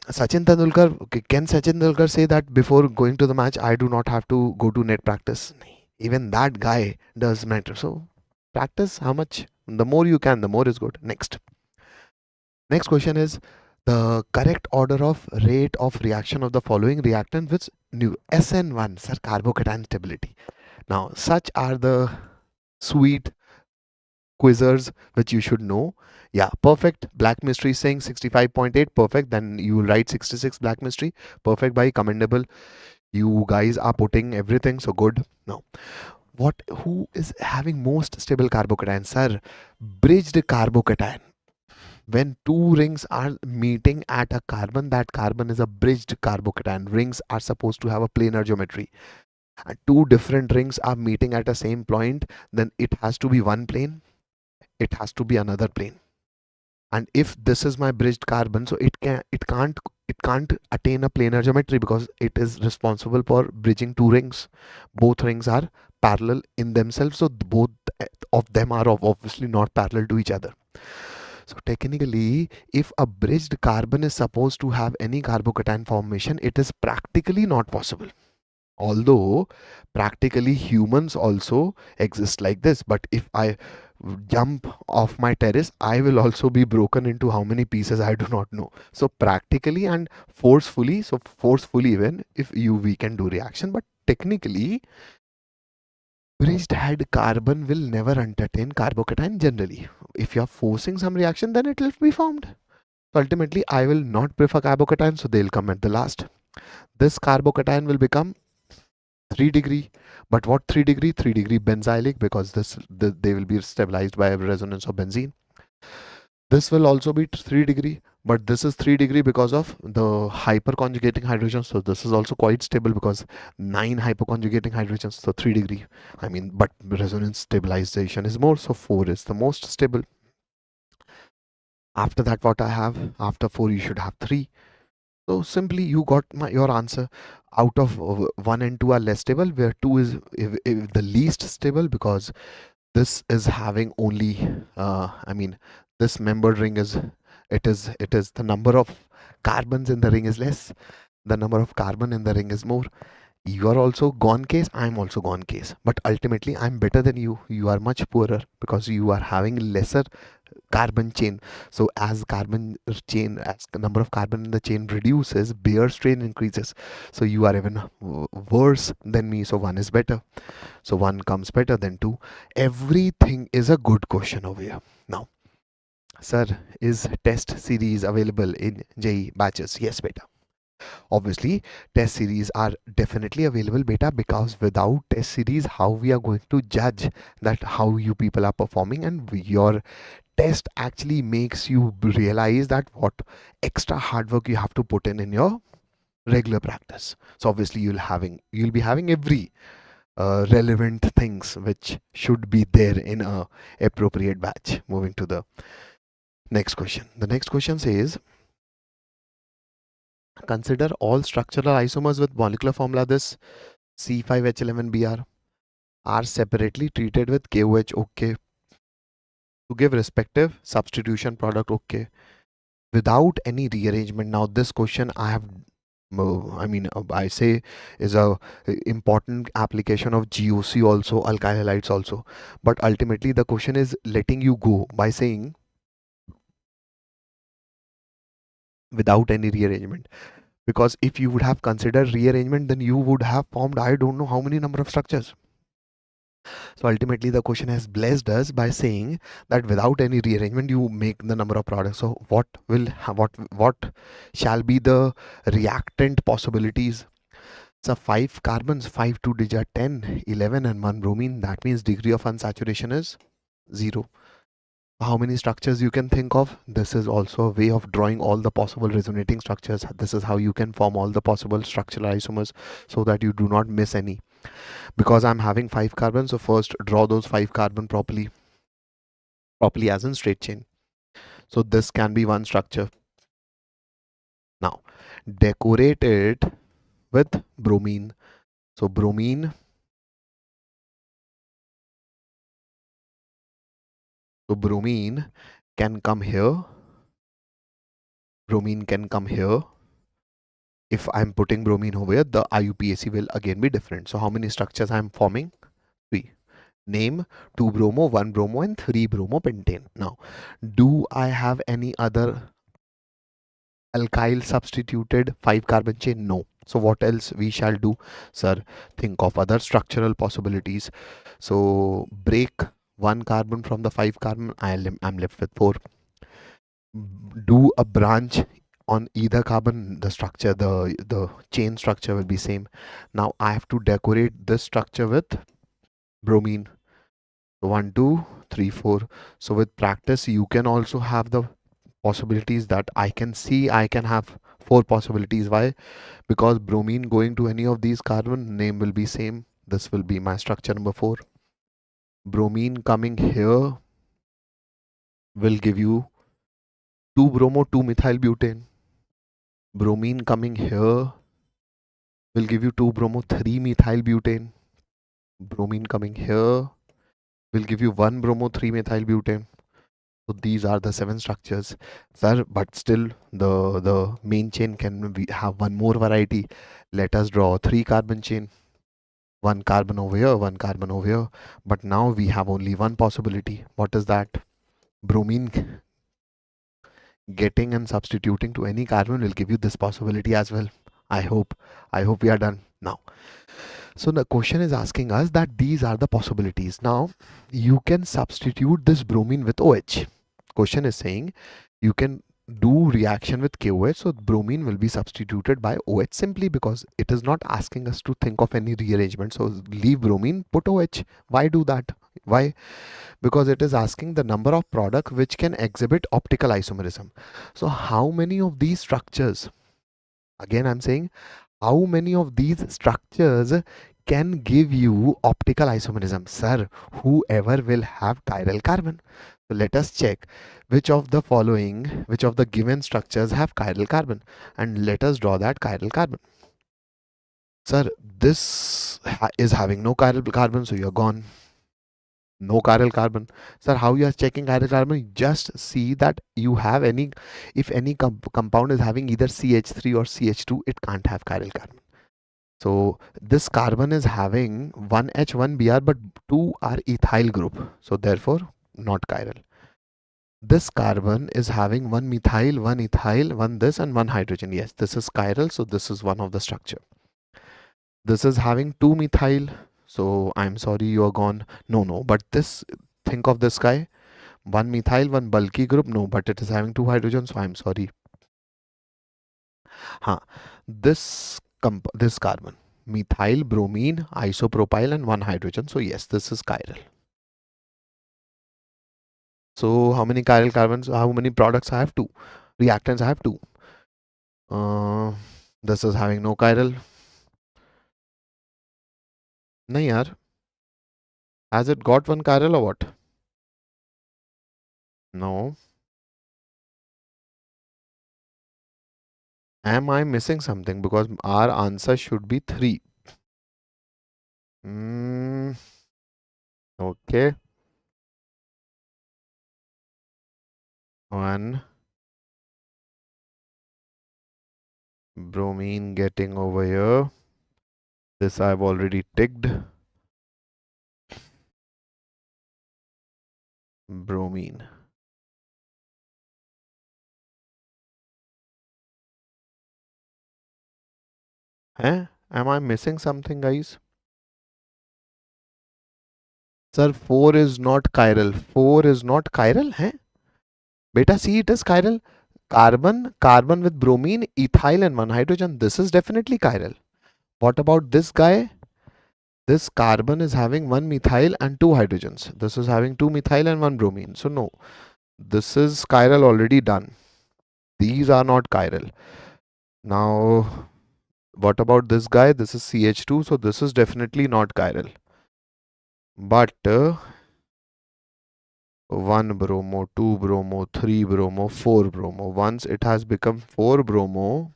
Sachin Tendulkar, can Sachin Tendulkar say that before going to the match, I do not have to go to net practice? Even that guy does matter. So practice how much? The more you can, the more is good. Next question is the correct order of rate of reaction of the following reactant with new SN1, sir, carbocation stability. Now, such are the sweet quizzers which you should know. Yeah, perfect. Black mystery saying 65.8. Perfect. Then you will write 66 black mystery. Perfect, by commendable. You guys are putting everything so good. Now, who is having most stable carbocation? Sir, bridged carbocation. When two rings are meeting at a carbon, that carbon is a bridged carbocation. Rings are supposed to have a planar geometry. And two different rings are meeting at a same point, then it has to be one plane. It has to be another plane. And if this is my bridged carbon, so it can't attain a planar geometry because it is responsible for bridging two rings. Both rings are parallel in themselves, so both of them are obviously not parallel to each other. So technically, if a bridged carbon is supposed to have any carbocation formation, it is practically not possible. Although practically humans also exist like this, but if I jump off my terrace, I will also be broken into how many pieces I do not know. So practically and forcefully, so forcefully even if we can do reaction, but technically bridged head carbon will never entertain carbocation generally. If you are forcing some reaction, then it will be formed. So ultimately, I will not prefer carbocation, so they'll come at the last. This carbocation will become 3 degree, but what 3 degree? 3 degree benzylic, because they will be stabilized by resonance of benzene. This will also be 3 degree, but this is 3 degree because of the hyperconjugating hydrogens. So this is also quite stable because 9 hyperconjugating hydrogens, so 3 degree. I mean, but resonance stabilization is more, so 4 is the most stable. After that, what I have, after 4 you should have 3. So simply you got your answer. Out of 1 and 2 are less stable, where 2 is if the least stable, because this is having only I mean, this membered ring is it is the number of carbons in the ring is less, the number of carbon in the ring is more. You are also gone case, I'm also gone case, but ultimately I'm better than you. You are much poorer because you are having lesser carbon chain. So as carbon chain, as the number of carbon in the chain reduces, bare strain increases. So you are even worse than me, so 1 is better. So 1 comes better than 2. Everything is a good question over here. Now, sir, is test series available in JEE batches? Yes, beta. Obviously, test series are definitely available, beta, because without test series, how we are going to judge that how you people are performing? And your test actually makes you realize that what extra hard work you have to put in your regular practice. So obviously you'll be having every relevant things which should be there in a appropriate batch. Moving to the next question. The next question says, consider all structural isomers with molecular formula this C5H11Br are separately treated with KOH, okay, to give respective substitution product, okay, without any rearrangement. Now this question I have I say is a important application of GOC also, alkyl halides also, but ultimately the question is letting you go by saying without any rearrangement, because if you would have considered rearrangement, then you would have formed I don't know how many number of structures. So ultimately the question has blessed us by saying that without any rearrangement you make the number of products. So what shall be the reactant possibilities? So 5 carbons, 5 2 digit 10, 11 and 1 bromine. That means degree of unsaturation is 0. How many structures you can think of? This is also a way of drawing all the possible resonating structures. This is how you can form all the possible structural isomers so that you do not miss any. Because I'm having 5 carbons, so first draw those 5 carbon properly as in straight chain. So this can be one structure. Now decorate it with bromine. So bromine can come here. Bromine can come here. If I'm putting bromine over here, the IUPAC will again be different. So how many structures I'm forming? 3. Name 2 bromo, 1 bromo and 3 bromo pentane. Now, do I have any other alkyl substituted 5 carbon chain? No. So what else we shall do? Sir, think of other structural possibilities. So break 1 carbon from the 5 carbon, I'm left with 4. Do a branch on either carbon, the structure, the chain structure will be same. Now I have to decorate this structure with bromine. 1 2 3 4. So with practice you can also have the possibilities that I can see. I can have 4 possibilities. Why? Because bromine going to any of these carbon, name will be same. This will be my structure number 4. Bromine coming here will give you 2 bromo 2 methyl butane. Bromine coming here will give you 2 bromo 3 methyl butane. Bromine coming here will give you 1 bromo 3 methyl butane. So these are the 7 structures, sir. But still, the main chain can have one more variety. Let us draw a 3 carbon chain. 1 carbon over here, 1 carbon over here. But now we have only one possibility. What is that? Bromine getting and substituting to any carbon will give you this possibility as well. I hope we are done now. So the question is asking us that these are the possibilities. Now you can substitute this bromine with OH. Question is saying you can do reaction with KOH, so bromine will be substituted by OH simply because it is not asking us to think of any rearrangement. So leave bromine, put OH. Why do that? Why? Because it is asking the number of products which can exhibit optical isomerism. So how many of these structures, again I'm saying, how many of these structures can give you optical isomerism? Sir, whoever will have chiral carbon. So let us check which of the given structures have chiral carbon, and let us draw that chiral carbon. Sir, this is having no chiral carbon, so you're gone. No chiral carbon. Sir, how you are checking chiral carbon? Just see that you have any, if any compound is having either CH3 or CH2, it can't have chiral carbon. So this carbon is having 1H, 1Br, but 2 are ethyl group. So therefore, not chiral. This carbon is having 1 methyl, 1 ethyl, 1 this and 1 hydrogen. Yes, this is chiral. So this is one of the structure. This is having 2 methyl. So I'm sorry, you are gone. No, but this, think of this guy. 1 methyl, 1 bulky group. No, but it is having 2 hydrogens. So I'm sorry. This carbon, methyl, bromine, isopropyl and 1 hydrogen. So yes, this is chiral. So how many chiral carbons, how many products I have? 2. Reactants I have 2. This is having no chiral. Nahi yaar. Has it got 1 chiral or what? No. Am I missing something? Because our answer should be 3. Okay. 1 bromine getting over here. This I've already ticked. Bromine. Am I missing something, guys? Sir, 4 is not chiral. 4 is not chiral, Beta, see, it is chiral. Carbon with bromine, ethyl and 1 hydrogen. This is definitely chiral. What about this guy? This carbon is having 1 methyl and 2 hydrogens. This is having 2 methyl and 1 bromine. So no, this is chiral already done. These are not chiral. Now, what about this guy? This is CH2. So this is definitely not chiral. But 1 bromo, 2 bromo, 3 bromo, 4 bromo. Once it has become 4 bromo,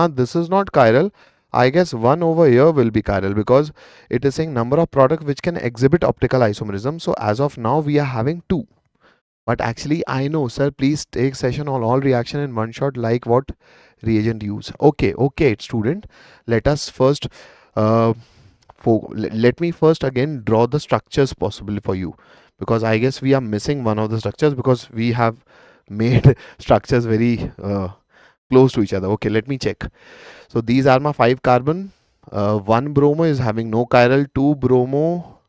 this is not chiral. I guess 1 over here will be chiral because it is saying number of products which can exhibit optical isomerism. So as of now, we are having 2. But actually, I know, sir, please take session on all reaction in one shot, like what reagent use. Okay, student. Let us first, let me first again draw the structures possible for you. Because I guess we are missing one of the structures because we have made structures very close to each other. Okay, let me check. So these are my 5 carbon. 1 bromo is having no chiral. 2 bromo.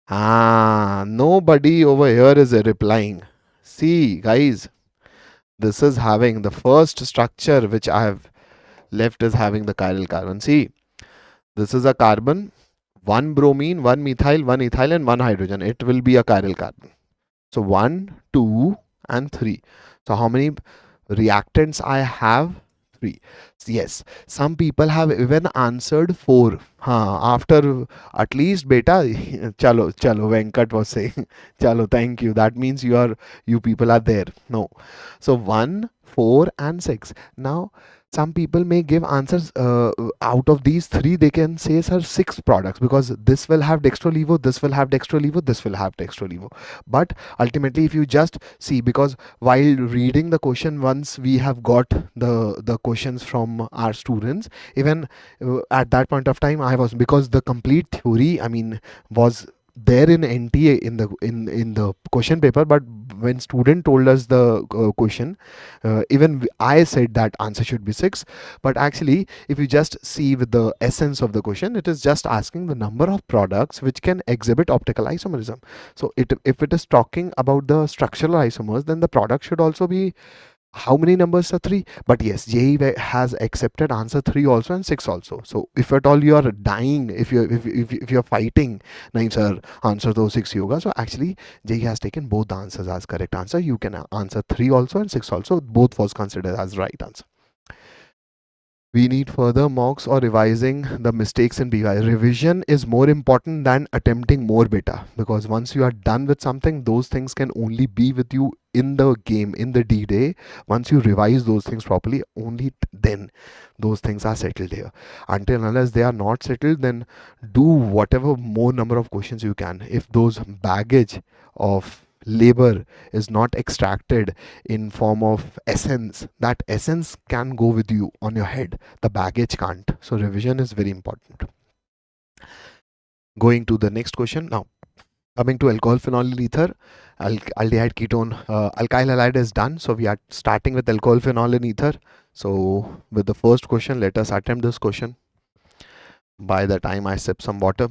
Nobody over here is replying. See, guys, this is having the first structure which I have left is having the chiral carbon. See, this is a carbon. 1 bromine, 1 methyl, 1 ethyl and 1 hydrogen. It will be a chiral carbon. So 1, 2 and 3. So how many reactants I have? 3. Yes, some people have even answered 4. After at least beta, chalo, Venkat was saying, chalo, thank you. That means you people are there. No. So 1, 4 and 6. Now some people may give answers out of these three. They can say, sir, 6 products, because this will have dextrolivo, this will have dextrolivo, this will have dextrolivo. But ultimately, if you just see, because while reading the question, once we have got the questions from our students, even at that point of time, I was, because the complete theory, I mean, was there in NTA in the question paper. But when student told us the question, even I said that answer should be 6. But actually, if you just see with the essence of the question, it is just asking the number of products which can exhibit optical isomerism. So if it is talking about the structural isomers, then the product should also be, how many numbers are 3? But yes, JEE has accepted answer 3 also and 6 also. So if at all you are dying, if you're fighting, nahin sir, answer those 6 yoga, so actually JEE has taken both the answers as correct answer. You can answer 3 also and 6 also, both was considered as right answer. We need further mocks or revising the mistakes in BY. Revision is more important than attempting more beta, because once you are done with something, those things can only be with you in the game, in the D-Day. Once you revise those things properly, only then those things are settled here. Until unless they are not settled, then do whatever more number of questions you can. If those baggage of labor is not extracted in form of essence, that essence can go with you on your head, the baggage can't. So revision is very important. Going to the next question now. Coming to alcohol phenol ether, aldehyde ketone, alkyl halide is done. So we are starting with alcohol phenol in ether. So with the first question, let us attempt this question. By the time I sip some water.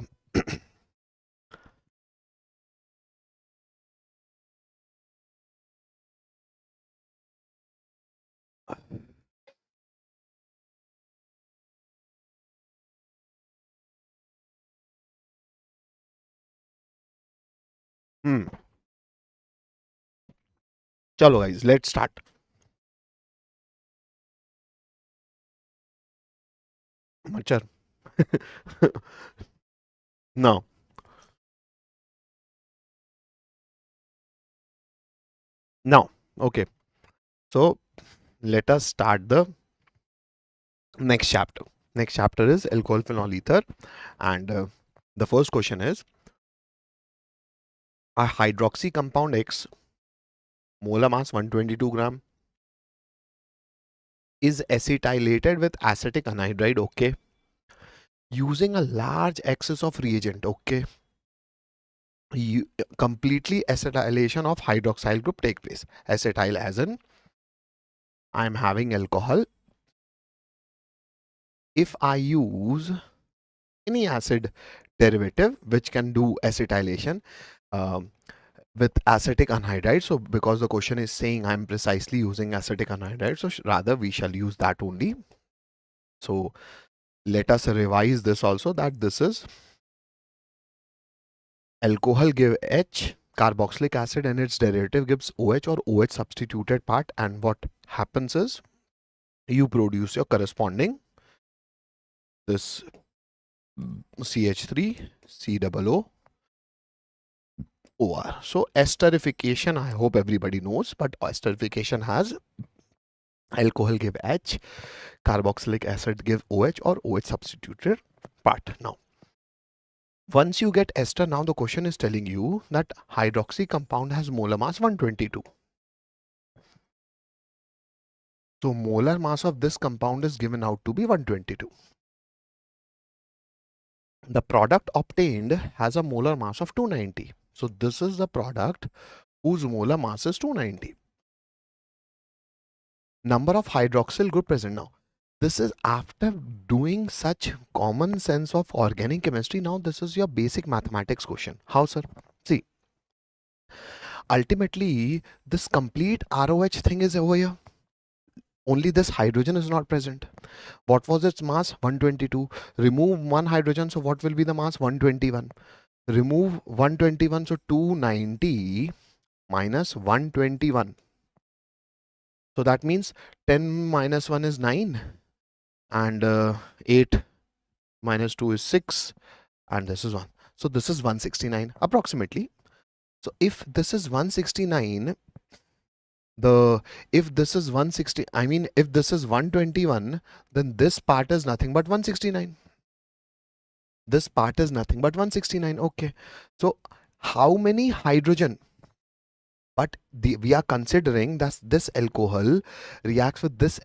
Chalo guys, let's start. Machar. Now, okay. So let us start the next chapter. Next chapter is alcohol phenol ether, and the first question is, a hydroxy compound X, molar mass 122 gram, is acetylated with acetic anhydride, okay, using a large excess of reagent, okay. Completely acetylation of hydroxyl group take place. Acetyl as in, I am having alcohol. If I use any acid derivative which can do acetylation with acetic anhydride, so because the question is saying I'm precisely using acetic anhydride, so rather we shall use that only. So let us revise this also, that this is alcohol give H, carboxylic acid and its derivative gives OH or OH substituted part, and what happens is you produce your corresponding this CH3 COO OR. So esterification, I hope everybody knows, but esterification has alcohol give H, carboxylic acid give OH or OH substituted part. Now, once you get ester, now the question is telling you that hydroxy compound has molar mass 122. So molar mass of this compound is given out to be 122. The product obtained has a molar mass of 290. So this is the product whose molar mass is 290. Number of hydroxyl group present. Now, this is after doing such common sense of organic chemistry. Now, this is your basic mathematics question. How, sir? See, ultimately, this complete ROH thing is over here. Only this hydrogen is not present. What was its mass? 122. Remove one hydrogen, so what will be the mass? 121. Remove 121, so 290 minus 121. So that means 10 minus 1 is 9, and 8 minus 2 is 6, and this is 1. So this is 169 approximately. So if this is 169, The if this is 160, I mean if this is 121, then this part is nothing but 169. This part is nothing but 169. Okay, so how many hydrogen? But we are considering that this alcohol reacts with this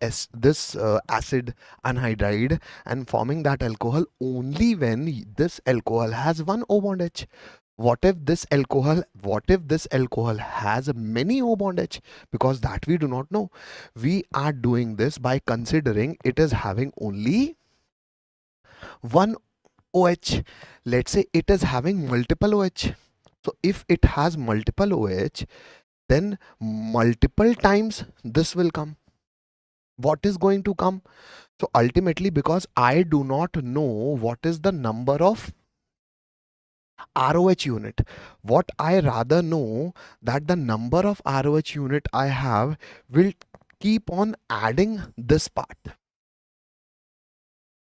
acid anhydride and forming that alcohol only when this alcohol has one O bond H. What if this alcohol has many O bond H? Because that we do not know. We are doing this by considering it is having only one OH. Let's say it is having multiple OH. So if it has multiple OH, then multiple times this will come. What is going to come? So ultimately, because I do not know what is the number of ROH unit, what I rather know that the number of ROH unit I have will keep on adding this part,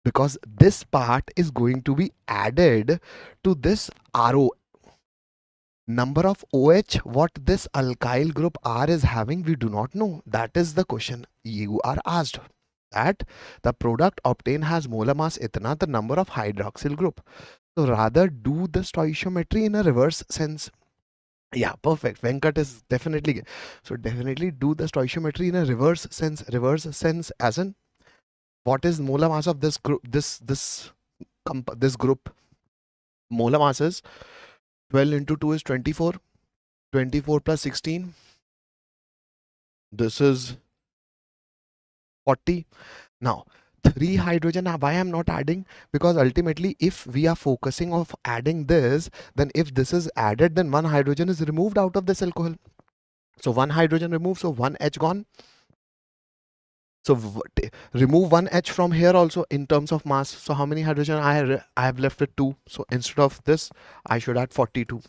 because this part is going to be added to this RO. Number of OH what this alkyl group R is having, we do not know. That is the question you are asked. That the product obtained has molar mass itna, the number of hydroxyl group. So rather do the stoichiometry in a reverse sense. Yeah, perfect. Venkat is definitely. So definitely do the stoichiometry in a reverse sense. Reverse sense as in, what is molar mass of this group? This group. Molar mass is 12 into 2 is 24. 24 plus 16. This is 40. Now 3 hydrogen, why I'm not adding? Because ultimately if we are focusing of adding this, then if this is added, then 1 hydrogen is removed out of this alcohol. So 1 hydrogen removed, so 1 H gone. So remove 1 H from here also in terms of mass. So how many hydrogen I have left with 2. So instead of this, I should add 42.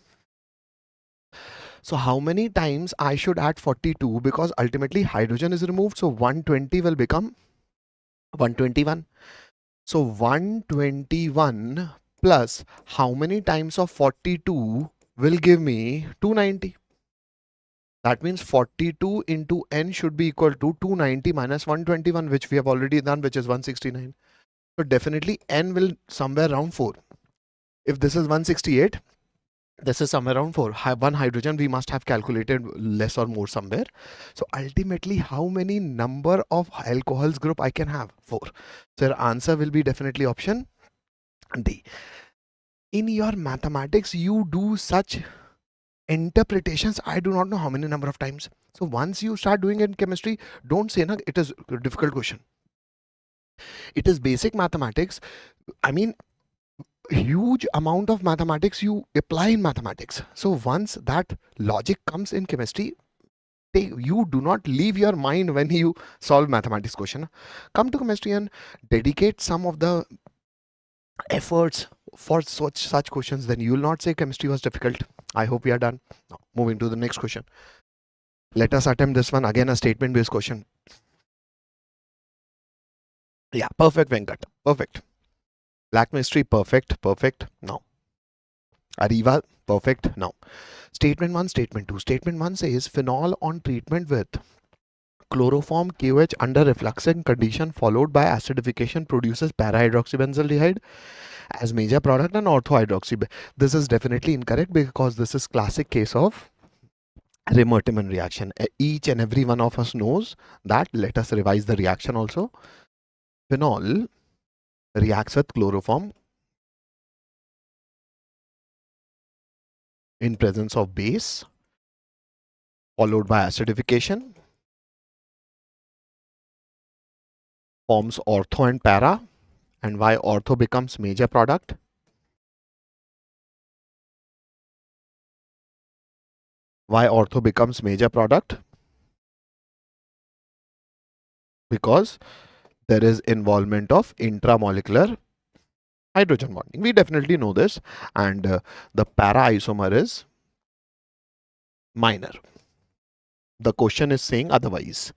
So how many times I should add 42? Because ultimately hydrogen is removed. So 120 will become 121. So 121 plus how many times of 42 will give me 290. That means 42 into n should be equal to 290 minus 121, which we have already done, which is 169. So definitely n will somewhere around 4. If this is 168, this is somewhere around 4. One hydrogen we must have calculated less or more somewhere. So ultimately, how many number of alcohols group I can have? 4. So your answer will be definitely option D. In your mathematics, you do such interpretations, I do not know how many number of times. So once you start doing it in chemistry, don't say, it is a difficult question. It is basic mathematics. I mean, huge amount of mathematics you apply in mathematics. So once that logic comes in chemistry, you do not leave your mind when you solve mathematics question. Come to chemistry and dedicate some of the efforts for such questions, then you will not say chemistry was difficult. I hope we are done. Now, moving to the next question. Let us attempt this one again, a statement based question. Yeah, perfect, Venkat. Perfect. Black mystery, perfect. Now, Ariva, perfect. Now, statement 1, statement 2. Statement 1 says phenol on treatment with chloroform KOH under refluxing condition followed by acidification produces para-hydroxybenzaldehyde as major product and ortho-hydroxy. This is definitely incorrect because this is classic case of Remertiman reaction. Each and every one of us knows that. Let us revise the reaction also. Phenol reacts with chloroform in presence of base followed by acidification, forms ortho and para. And why ortho becomes major product? Why ortho becomes major product? Because there is involvement of intramolecular hydrogen bonding. We definitely know this. And the para isomer is minor. The question is saying otherwise.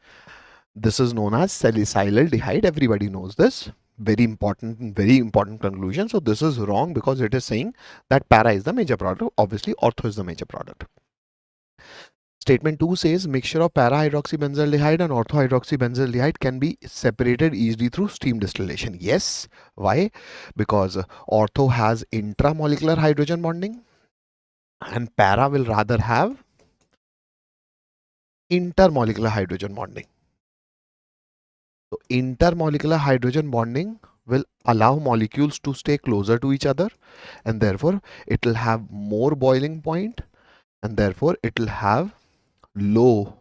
This is known as salicylaldehyde. Everybody knows this. Very important conclusion. So this is wrong because it is saying that para is the major product. Obviously, ortho is the major product. Statement 2 says mixture of para-hydroxybenzaldehyde and ortho-hydroxybenzaldehyde can be separated easily through steam distillation. Yes. Why? Because ortho has intramolecular hydrogen bonding and para will rather have intermolecular hydrogen bonding. So intermolecular hydrogen bonding will allow molecules to stay closer to each other, and therefore it will have more boiling point, and therefore it will have low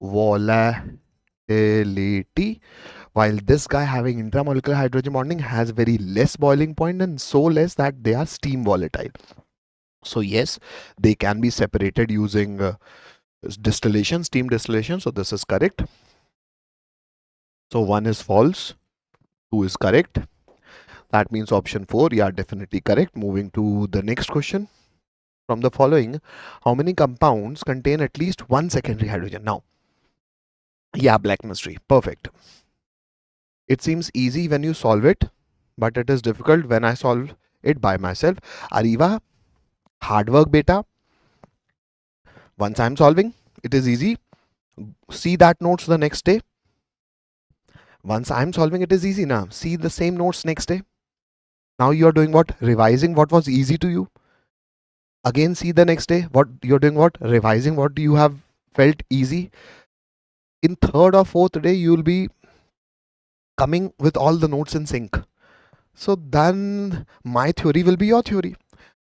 volatility, while this guy having intramolecular hydrogen bonding has very less boiling point and so less that they are steam volatile. So yes, they can be separated using distillation, steam distillation. So this is correct. So 1 is false, 2 is correct. That means option 4, yeah, definitely correct. Moving to the next question. From the following, how many compounds contain at least one secondary hydrogen? Now, yeah, black chemistry, perfect. It seems easy when you solve it, but it is difficult when I solve it by myself. Ariva, hard work beta. Once I'm solving, it is easy. See that notes the next day. Once I'm solving, it is easy now. See the same notes next day. Now you are doing what? Revising what was easy to you. Again, see the next day. What you're doing what? Revising what you have felt easy. In third or fourth day, you will be coming with all the notes in sync. So then my theory will be your theory.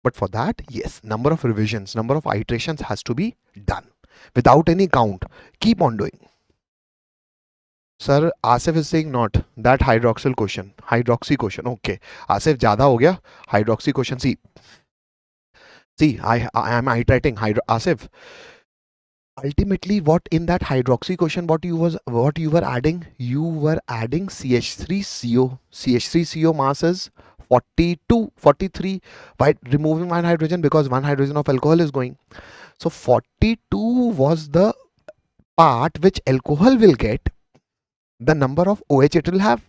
But for that, yes, number of revisions, number of iterations has to be done without any count. Keep on doing. Sir, Asif is saying not. That hydroxyl question. Hydroxy question. Okay. Asif, ज़्यादा हो गया. Hydroxy question. See, I am iterating. Asif, ultimately, what in that hydroxy question, what you were adding? You were adding CH3CO. CH3CO mass is 42, 43. By removing one hydrogen because one hydrogen of alcohol is going. So 42 was the part which alcohol will get. The number of OH it will have.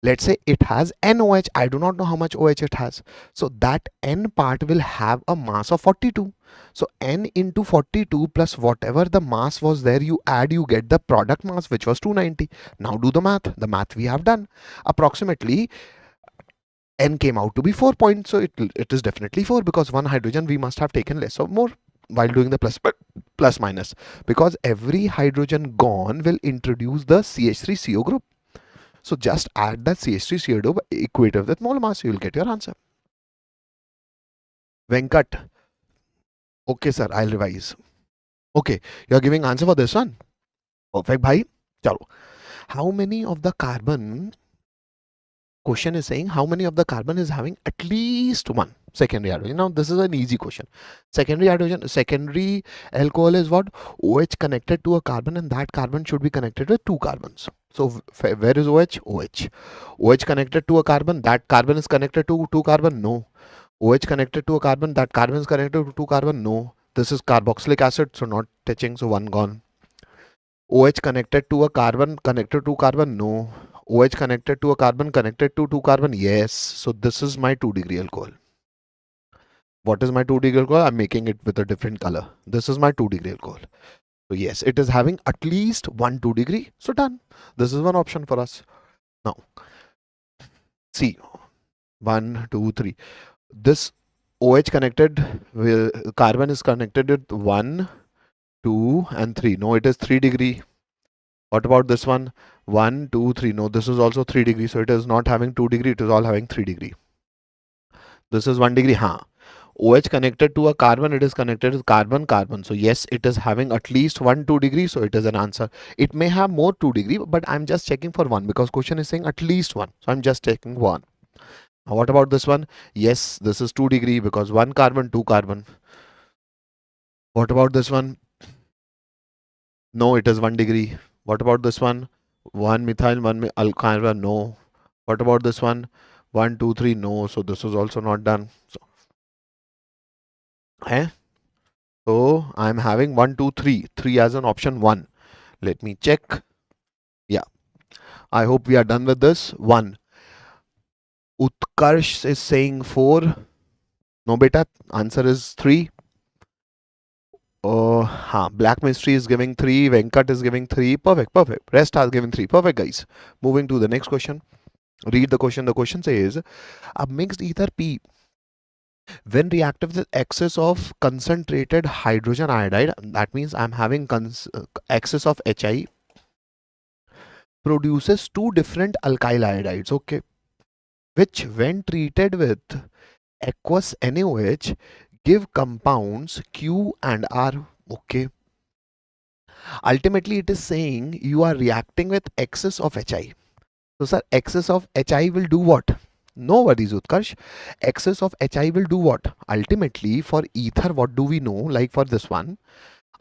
Let's say it has N OH. I do not know how much OH it has. So that N part will have a mass of 42. So N into 42 plus whatever the mass was there, you add, you get the product mass, which was 290. Now do the math. The math we have done. Approximately N came out to be 4 points. So it is definitely 4 because one hydrogen we must have taken less or more while doing the plus minus, because every hydrogen gone will introduce the CH3CO group. So just add that CH3CO group, equate it with mole mass, you will get your answer. Venkat. Okay, sir, I'll revise. Okay, you're giving answer for this one. Perfect, bhai. Chalo. How many of the carbon, question is saying how many of the carbon is having at least one secondary hydrogen. Now this is an easy question. Secondary hydrogen, secondary alcohol is what? OH connected to a carbon, and that carbon should be connected with two carbons. So where is OH? OH. OH connected to a carbon, that carbon is connected to two carbon? No. OH connected to a carbon, that carbon is connected to two carbon? No. This is carboxylic acid, so not touching, so one gone. OH connected to a carbon, connected to carbon? No. OH connected to a carbon, connected to two carbon? Yes. So this is my 2 degree alcohol. What is my 2 degree alcohol? I'm making it with a different color. This is my 2 degree alcohol. So yes, it is having at least 1 2 degree. So done. This is one option for us. Now, see, 1 2 3. This OH connected with carbon is connected with 1 2 and 3. No, it is 3 degree. What about this one? 1 2 3. No, this is also 3 degree. So it is not having 2 degree, it is all having 3 degree. This is 1 degree. Huh. OH connected to a carbon, it is connected to carbon, carbon. So yes, it is having at least 1 2 degree. So it is an answer. It may have more 2 degree, but I'm just checking for one because question is saying at least one. So I'm just taking one. Now what about this one? Yes, this is 2 degree because 1 carbon, 2 carbon. What about this one? No, it is 1 degree. What about this one? 1 methyl, 1 alkyl, no. What about this one? 1 2 3, no. So this is also not done. So I'm having 1 2 3, 3 as an option 1. Let me check. Yeah, I hope we are done with this. 1. Utkarsh is saying 4. No beta, answer is 3. Black Mystery is giving 3, Venkat is giving 3, perfect. Rest are giving 3, perfect guys. Moving to the next question. Read the question. The question says, a mixed ether P, when reactive with excess of concentrated hydrogen iodide, that means I'm having excess of HI, produces two different alkyl iodides, okay, which when treated with aqueous NaOH give compounds Q and R, okay. Ultimately, it is saying you are reacting with excess of HI. So, sir, excess of HI will do what? No worries, Utkarsh. Excess of HI will do what? Ultimately, for ether, what do we know? Like for this one,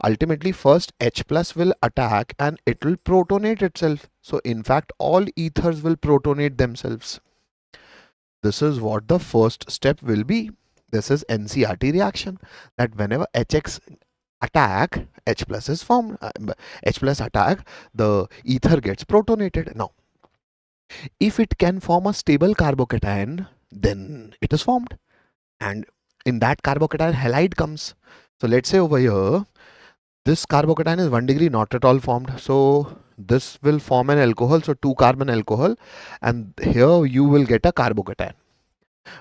ultimately, first H plus will attack and it will protonate itself. So, in fact, all ethers will protonate themselves. This is what the first step will be. This is NCRT reaction, that whenever HX attack, H plus is formed. H plus attack, the ether gets protonated. Now, if it can form a stable carbocation, then it is formed. And in that carbocation, halide comes. So let's say over here, this carbocation is 1 degree, not at all formed. So this will form an alcohol. So 2 carbon alcohol. And here you will get a carbocation.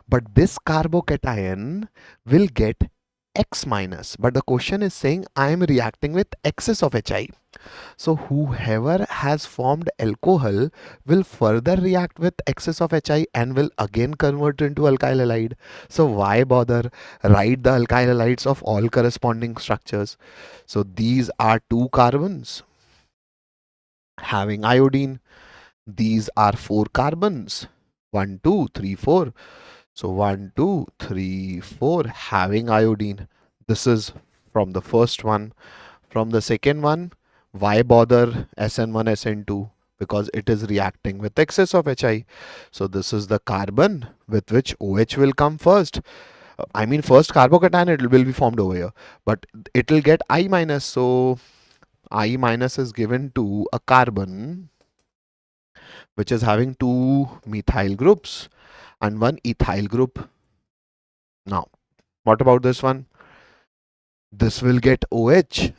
But this carbocation will get X minus. But the question is saying I am reacting with excess of HI. So whoever has formed alcohol will further react with excess of HI and will again convert into alkyl halide. So why bother? Write the alkyl halides of all corresponding structures. So these are 2 carbons having iodine. These are 4 carbons. 1, 2, 3, 4. So 1, 2, 3, 4 having iodine. This is from the first one. From the second one, why bother SN1, SN2? Because it is reacting with excess of HI. So this is the carbon with which OH will come first. I mean, first carbocation it will be formed over here, but it will get I minus. So I minus is given to a carbon which is having 2 methyl groups and 1 ethyl group. Now, what about this one? This will get OH,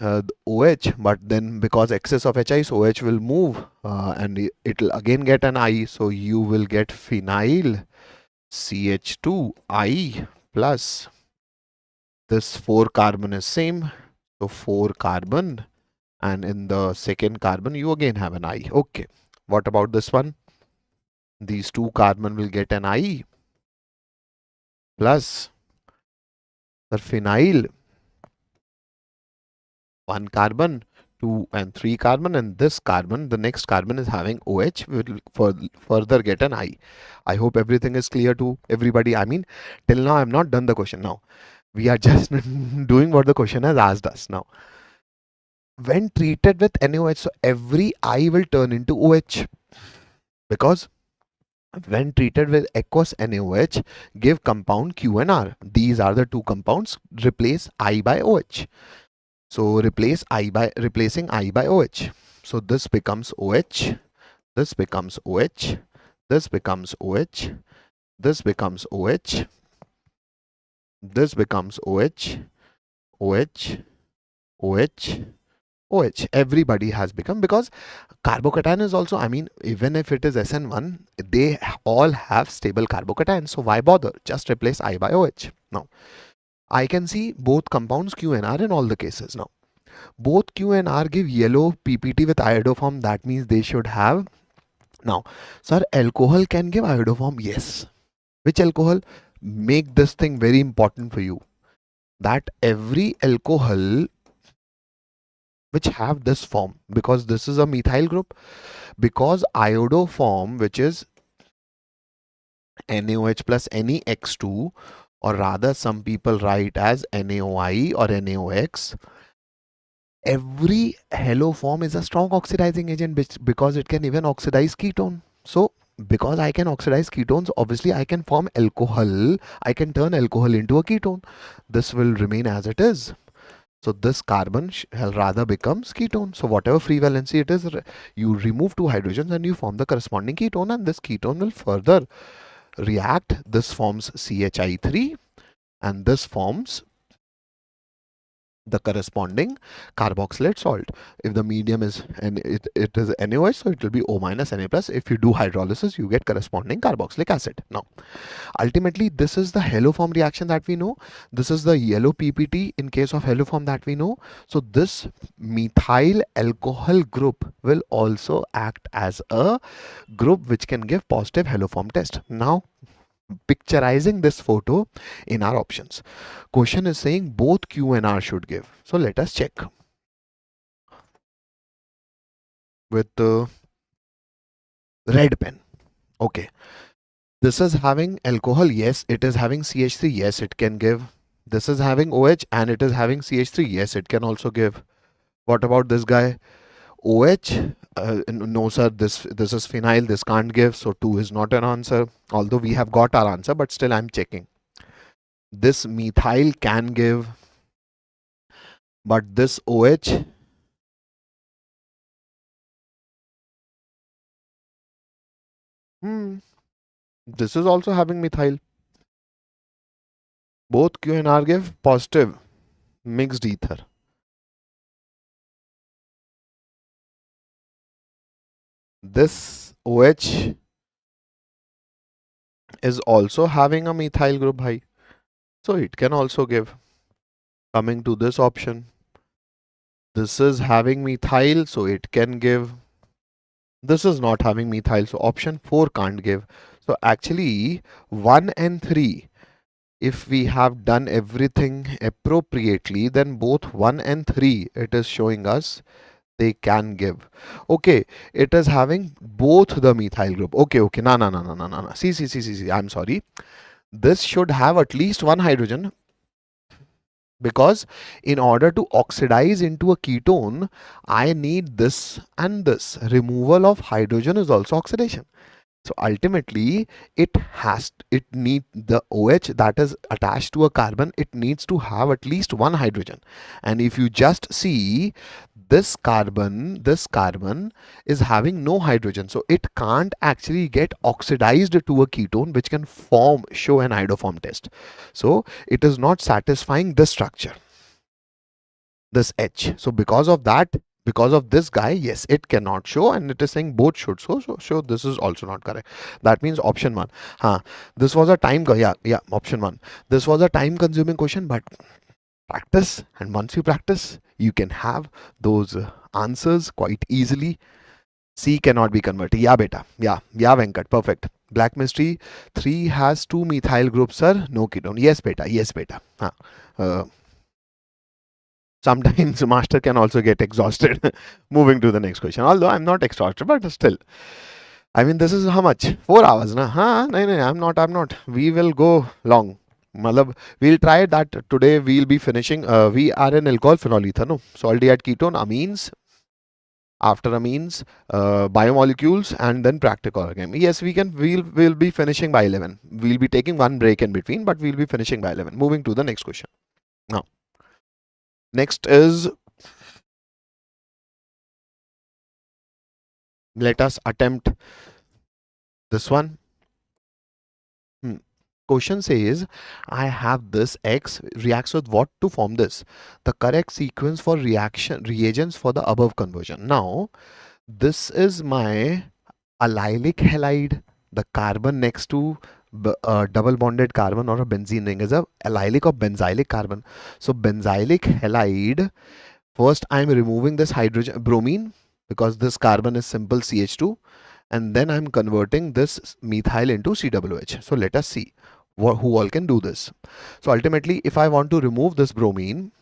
but then because excess of HI, so OH will move and it will again get an I. So you will get phenyl CH2I plus this 4 carbon is same. So 4 carbon, and in the second carbon you again have an I. Okay. What about this one? These 2 carbon will get an I plus the phenyl, 1 carbon, 2 and 3 carbon, and this carbon, the next carbon is having OH, will further get an I. I hope everything is clear to everybody. I mean, till now I'm not done the question. Now we are just doing what the question has asked us. Now, when treated with NaOH, so every I will turn into OH, because when treated with aqueous NaOH, give compound Q and R. These are the 2 compounds. Replace I by OH. So replacing I by OH. So this becomes OH, this becomes OH, this becomes OH, this becomes OH, this becomes OH, OH, OH, OH. Everybody has become, because carbocation is also, I mean, even if it is SN1, they all have stable carbocation. So why bother? Just replace I by OH. Now, I can see both compounds Q and R in all the cases. Now, both Q and R give yellow PPT with iodoform. That means they should have. Now, sir, alcohol can give iodoform. Yes. Which alcohol? Make this thing very important for you. That every alcohol which have this form, because this is a methyl group, because iodoform, which is NaOH plus NeX2, or rather some people write as NaOI or NaOX. Every halo form is a strong oxidizing agent, because it can even oxidize ketone. So because I can oxidize ketones, obviously I can form alcohol. I can turn alcohol into a ketone. This will remain as it is. So this carbon rather becomes ketone. So whatever free valency it is, you remove 2 hydrogens and you form the corresponding ketone, and this ketone will further react. This forms CHI3 and this forms the corresponding carboxylate salt. If the medium is and it is NaOH, so it will be O minus Na plus. If you do hydrolysis, you get corresponding carboxylic acid. Now, ultimately, this is the haloform reaction that we know. This is the yellow PPT in case of haloform that we know. So this methyl alcohol group will also act as a group which can give positive haloform test. Now, picturizing this photo in our options. Question is saying both Q and R should give. So let us check. With the red pen. Okay. This is having alcohol. Yes, it is having CH3. Yes, it can give. This is having OH and it is having CH3. Yes, it can also give. What about this guy? OH? No, sir. This is phenyl. This can't give. So 2 is not an answer. Although we have got our answer, but still I'm checking. This methyl can give, but this OH, this is also having methyl. Both Q and R give positive mixed ether. This OH is also having a methyl group high, so it can also give. Coming to this option, this is having methyl, so it can give. This is not having methyl, so option 4 can't give. So actually 1 and 3, if we have done everything appropriately, then both 1 and 3, it is showing us they can give. Okay, it is having both the methyl group. Okay, no. See, I'm sorry. This should have at least one hydrogen, because in order to oxidize into a ketone, I need this and this. Removal of hydrogen is also oxidation. So ultimately, it need the OH that is attached to a carbon, it needs to have at least one hydrogen. And if you just see this carbon is having no hydrogen, so it can't actually get oxidized to a ketone which can show an iodoform test. So it is not satisfying this structure, this H. So because of that, because of this guy, yes, it cannot show, and it is saying both should show. This is also not correct. That means option 1. This was a option 1. This was a time consuming question, but practice, and once you practice, you can have those answers quite easily. C cannot be converted. Yeah, beta. Yeah, Venkat. Perfect. Black mystery 3 has 2 methyl groups, sir. No ketone. Yes, beta. Sometimes master can also get exhausted. Moving to the next question. Although I'm not exhausted, but still. I mean, this is how much? 4 hours, na? I'm not. We will go long. We'll try that today. We'll be finishing. We are in alcohol phenol ether, no? So aldehyde ketone, amines. After amines, biomolecules, and then practical again. Yes, we'll be finishing by 11. We'll be taking one break in between, but we'll be finishing by 11. Moving to the next question. Now, next is, let us attempt this one. Question says, I have this X reacts with what to form this? The correct sequence for reagents for the above conversion. Now, this is my allylic halide. The carbon next to double bonded carbon or a benzene ring is a allylic or benzylic carbon. So benzylic halide, first I'm removing this hydrogen bromine, because this carbon is simple CH2, and then I'm converting this methyl into COOH. So let us see who all can do this. So ultimately, if I want to remove this bromine,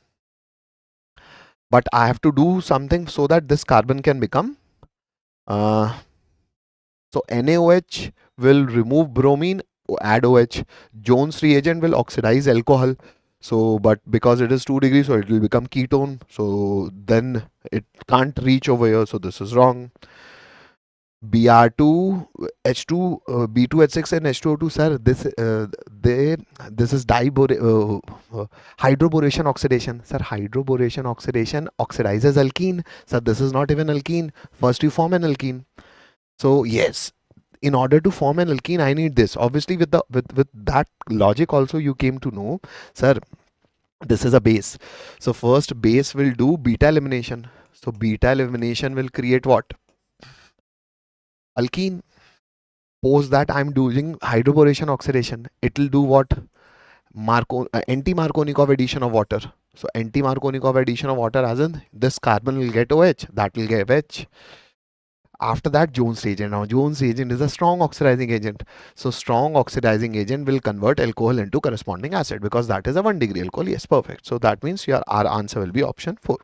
but I have to do something so that this carbon can become so NaOH will remove bromine, add OH. Jones reagent will oxidize alcohol. So, but because it is 2 degrees, so it will become ketone. So then it can't reach over here. So this is wrong. Br2, H2, B2H6 and H2O2, sir, this is hydroboration oxidation. Sir, hydroboration oxidation oxidizes alkene. Sir, this is not even alkene. First you form an alkene. So yes, in order to form an alkene, I need this. Obviously, with that logic also, you came to know, sir, This is a base. So first base will do beta elimination. So beta elimination will create what? Alkene. Post that I'm doing hydroboration oxidation. It will do what? Anti-Markovnikov addition of water. So anti-Markovnikov addition of water, as in this carbon will get OH, that will get H. After that, Jones reagent. Now Jones reagent is a strong oxidizing agent. So strong oxidizing agent will convert alcohol into corresponding acid, because that is a 1 degree alcohol. Yes, perfect. So that means our answer will be option 4.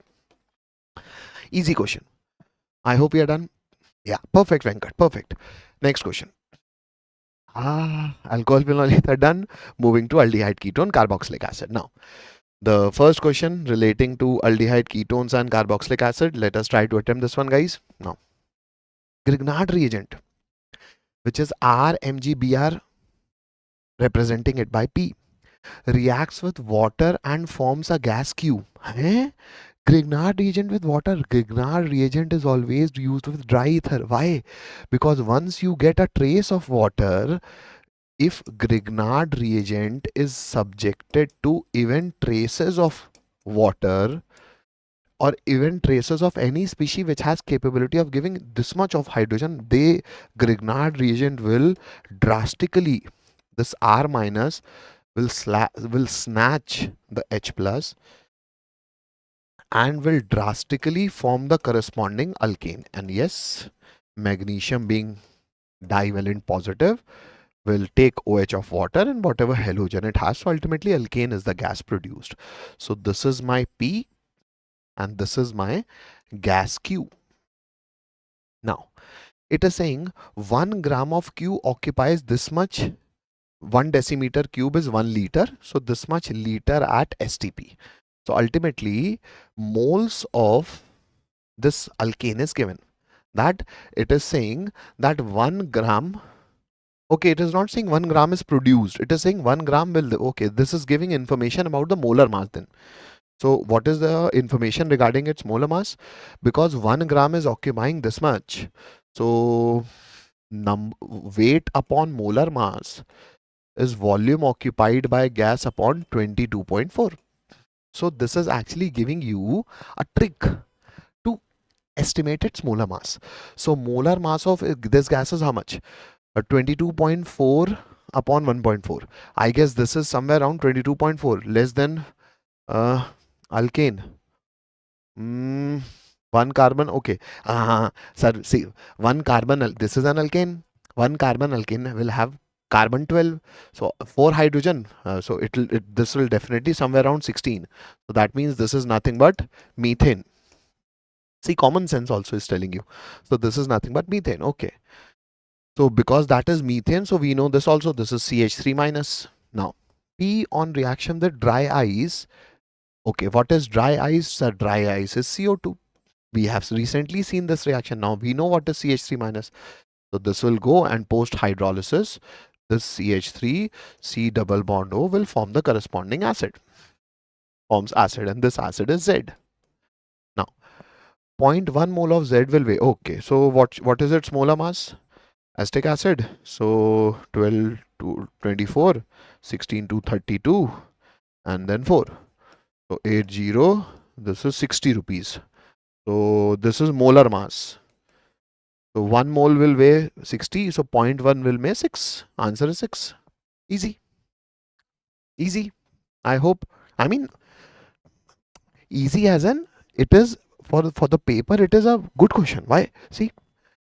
Easy question. I hope we are done. Yeah, perfect, Venkat. Perfect. Next question. Alcohol phenol ether done. Moving to aldehyde ketone carboxylic acid. Now, the first question relating to aldehyde ketones and carboxylic acid. Let us try to attempt this one, guys. Now, Grignard reagent, which is RMgBr, representing it by P, reacts with water and forms a gas Q. Grignard reagent with water. Grignard reagent is always used with dry ether. Why? Because once you get a trace of water, if Grignard reagent is subjected to even traces of water or even traces of any species which has capability of giving this much of hydrogen, Grignard reagent will drastically, this R minus will snatch the H plus and will drastically form the corresponding alkane. And yes, magnesium being divalent positive will take OH of water and whatever halogen it has. So ultimately alkane is the gas produced. So this is my P and this is my gas Q. Now it is saying 1 gram of Q occupies this much. 1 decimeter cube is 1 liter. So this much liter at STP. So ultimately moles of this alkane is given. That it is saying that 1 gram. Okay, it is not saying 1 gram is produced. It is saying 1 gram will. Okay, this is giving information about the molar mass then. So what is the information regarding its molar mass? Because 1 gram is occupying this much. So weight upon molar mass is volume occupied by gas upon 22.4. So this is actually giving you a trick to estimate its molar mass. So molar mass of this gas is how much? 22.4 upon 1.4. I guess this is somewhere around 22.4, less than alkane. 1 carbon, okay. Sir, see, 1 carbon, this is an alkane. 1 carbon alkane will have carbon 12. So 4 hydrogen. So this will definitely somewhere around 16. So that means this is nothing but methane. See, common sense also is telling you. So this is nothing but methane. Okay. So because that is methane, so we know this also. This is CH3 minus. Now, P on reaction with dry ice. Okay, what is dry ice? Dry ice is CO2. We have recently seen this reaction. Now we know what is CH3 minus. So this will go and post hydrolysis. This CH3, C double bond O will form the corresponding acid. Forms acid, and this acid is Z. Now, 0.1 mole of Z will weigh. Okay, so what is its molar mass? Acetic acid. So 12 to 24, 16 to 32, and then 4. So 80, this is 60 rupees. So this is molar mass. So 1 mole will weigh 60. So 0.1 will weigh 6. Answer is 6. Easy. Easy. I hope. I mean, easy as in it is for the paper. It is a good question. Why? See,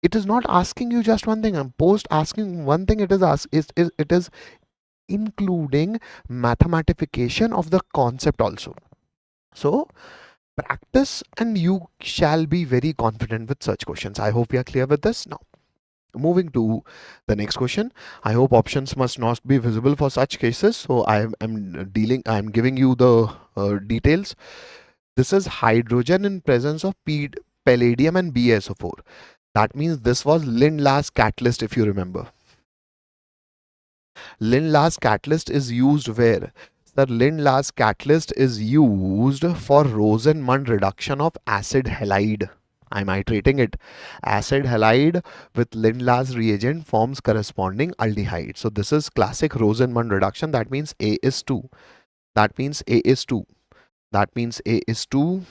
it is not asking you just one thing. I'm post asking one thing. It is including mathematification of the concept also. So practice and you shall be very confident with such questions. I hope you are clear with this. Now, moving to the next question. I hope options must not be visible for such cases. So I'm giving you the details. This is hydrogen in presence of palladium and BaSO4. That means this was Lindlar's catalyst, if you remember. Lindlar's catalyst is used where? The Lindlar's catalyst is used for Rosenmund reduction of acid halide. I'm iterating it. Acid halide with Lindlar's reagent forms corresponding aldehyde. So this is classic Rosenmund reduction. That means A is 2. That means A is 2. That means A is 2.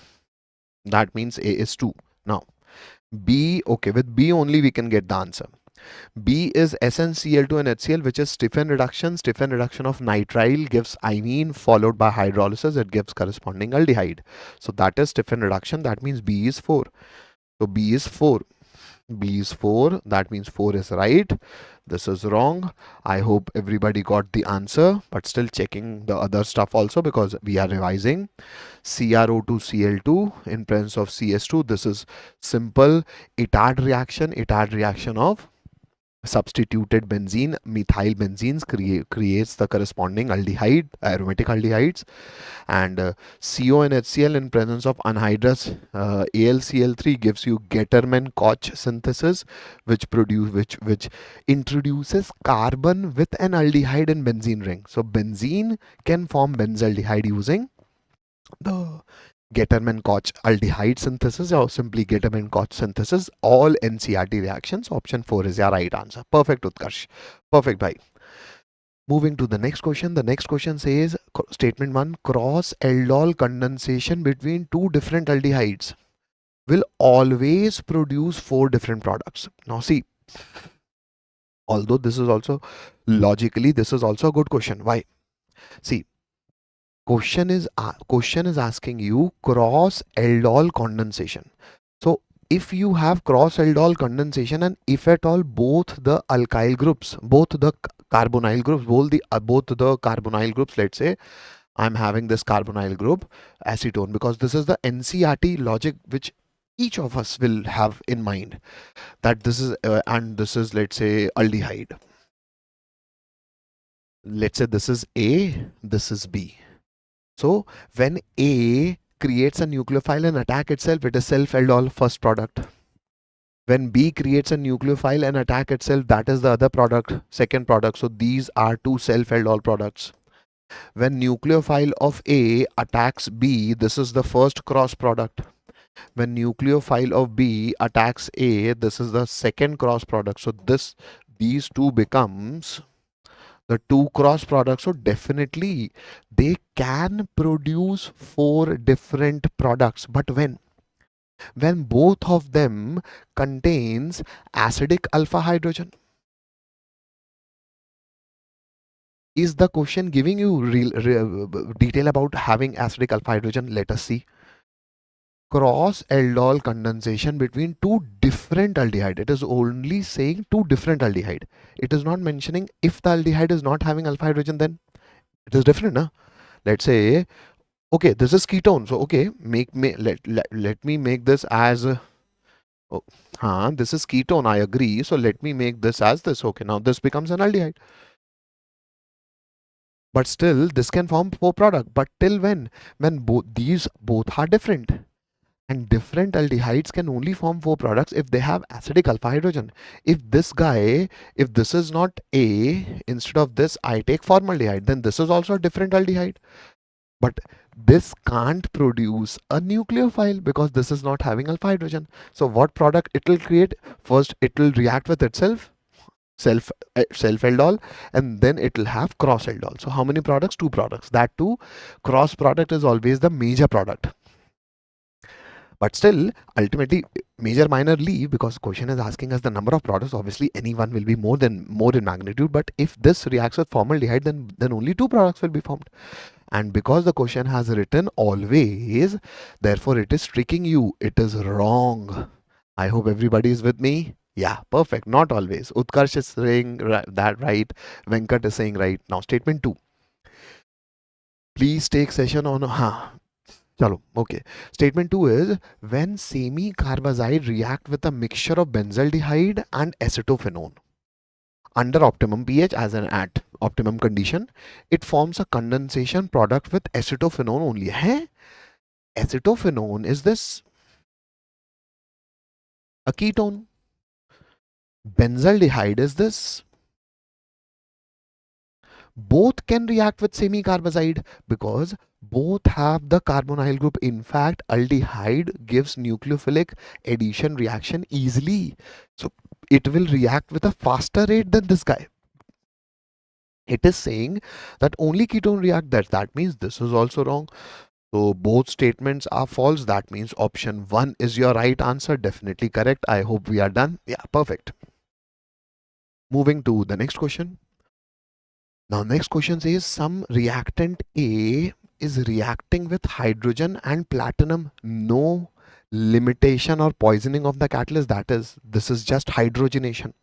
That means A is 2. Now, B, okay, with B only we can get the answer. B is SnCl2 and HCl, which is stiffen reduction. Stiffen reduction of nitrile gives imine, followed by hydrolysis. It gives corresponding aldehyde. So that is stiffen reduction. That means B is 4. So B is 4. B is 4. That means 4 is right. This is wrong. I hope everybody got the answer, but still checking the other stuff also because we are revising. CrO2Cl2 in presence of CS2. This is simple Itard reaction of substituted benzene, methyl benzenes creates the corresponding aldehyde, aromatic aldehydes, and CO and HCl in presence of anhydrous AlCl3 gives you Getterman-Koch synthesis, which introduces carbon with an aldehyde in benzene ring. So benzene can form benzaldehyde using the Getterman-Koch aldehyde synthesis or simply Getterman-Koch synthesis. All NCRT reactions. Option 4 is your right answer. Perfect, Utkarsh. Perfect, bhai. Moving to the next question. The next question says, statement 1, cross aldol condensation between two different aldehydes will always produce 4 different products. Now see, although this is also logically, this is also a good question. Why? See, question is asking you cross aldol condensation. So if you have cross aldol condensation and if at all both the alkyl groups, both the carbonyl groups, both the carbonyl groups, let's say I'm having this carbonyl group acetone, because this is the NCRT logic which each of us will have in mind, that this is and this is, let's say, aldehyde. Let's say this is A, this is B. So when A creates a nucleophile and attack itself, it is self-aldol first product. When B creates a nucleophile and attack itself, that is the other product, second product. So these are two self-aldol products. When nucleophile of A attacks B, this is the first cross product. When nucleophile of B attacks A, this is the second cross product. So these two becomes the two cross products. So definitely they can produce 4 different products. But when both of them contains acidic alpha hydrogen. Is the question giving you real detail about having acidic alpha hydrogen? Let us see. Cross aldol condensation between two different aldehyde. It is only saying two different aldehyde. It is not mentioning if the aldehyde is not having alpha hydrogen, then it is different, na? Let's say, okay, this is ketone. So okay, let me make this as this is ketone, I agree. So let me make this as this. Okay, now this becomes an aldehyde. But still, this can form 4 product. But till when? When these both are different. And different aldehydes can only form 4 products if they have acidic alpha hydrogen. If this is not A, instead of this I take formaldehyde, then this is also a different aldehyde. But this can't produce a nucleophile because this is not having alpha hydrogen. So what product it will create? First, it will react with itself, self-aldol, and then it will have cross-aldol. So how many products? 2 products. That too, cross product is always the major product. But still, ultimately, major minor leave, because question is asking us the number of products. Obviously, any one will be more in magnitude. But if this reacts with formaldehyde, then only 2 products will be formed. And because the question has written always, therefore it is tricking you. It is wrong. I hope everybody is with me. Yeah, perfect. Not always. Utkarsh is saying that right. Venkat is saying right. Now, statement 2. Please take session on. Chalo, okay. Statement 2 is, when semi-carbazide react with a mixture of benzaldehyde and acetophenone under optimum pH, as an at optimum condition, it forms a condensation product with acetophenone only. Acetophenone, is this a ketone? Benzaldehyde, is this? Both can react with semi-carbazide because both have the carbonyl group. In fact, aldehyde gives nucleophilic addition reaction easily. So it will react with a faster rate than this guy. It is saying that only ketone react. That means this is also wrong. So both statements are false. That means option 1 is your right answer. Definitely correct. I hope we are done. Yeah, perfect. Moving to the next question. Now, next question says some reactant A is reacting with hydrogen and platinum. No limitation or poisoning of the catalyst. This is just hydrogenation.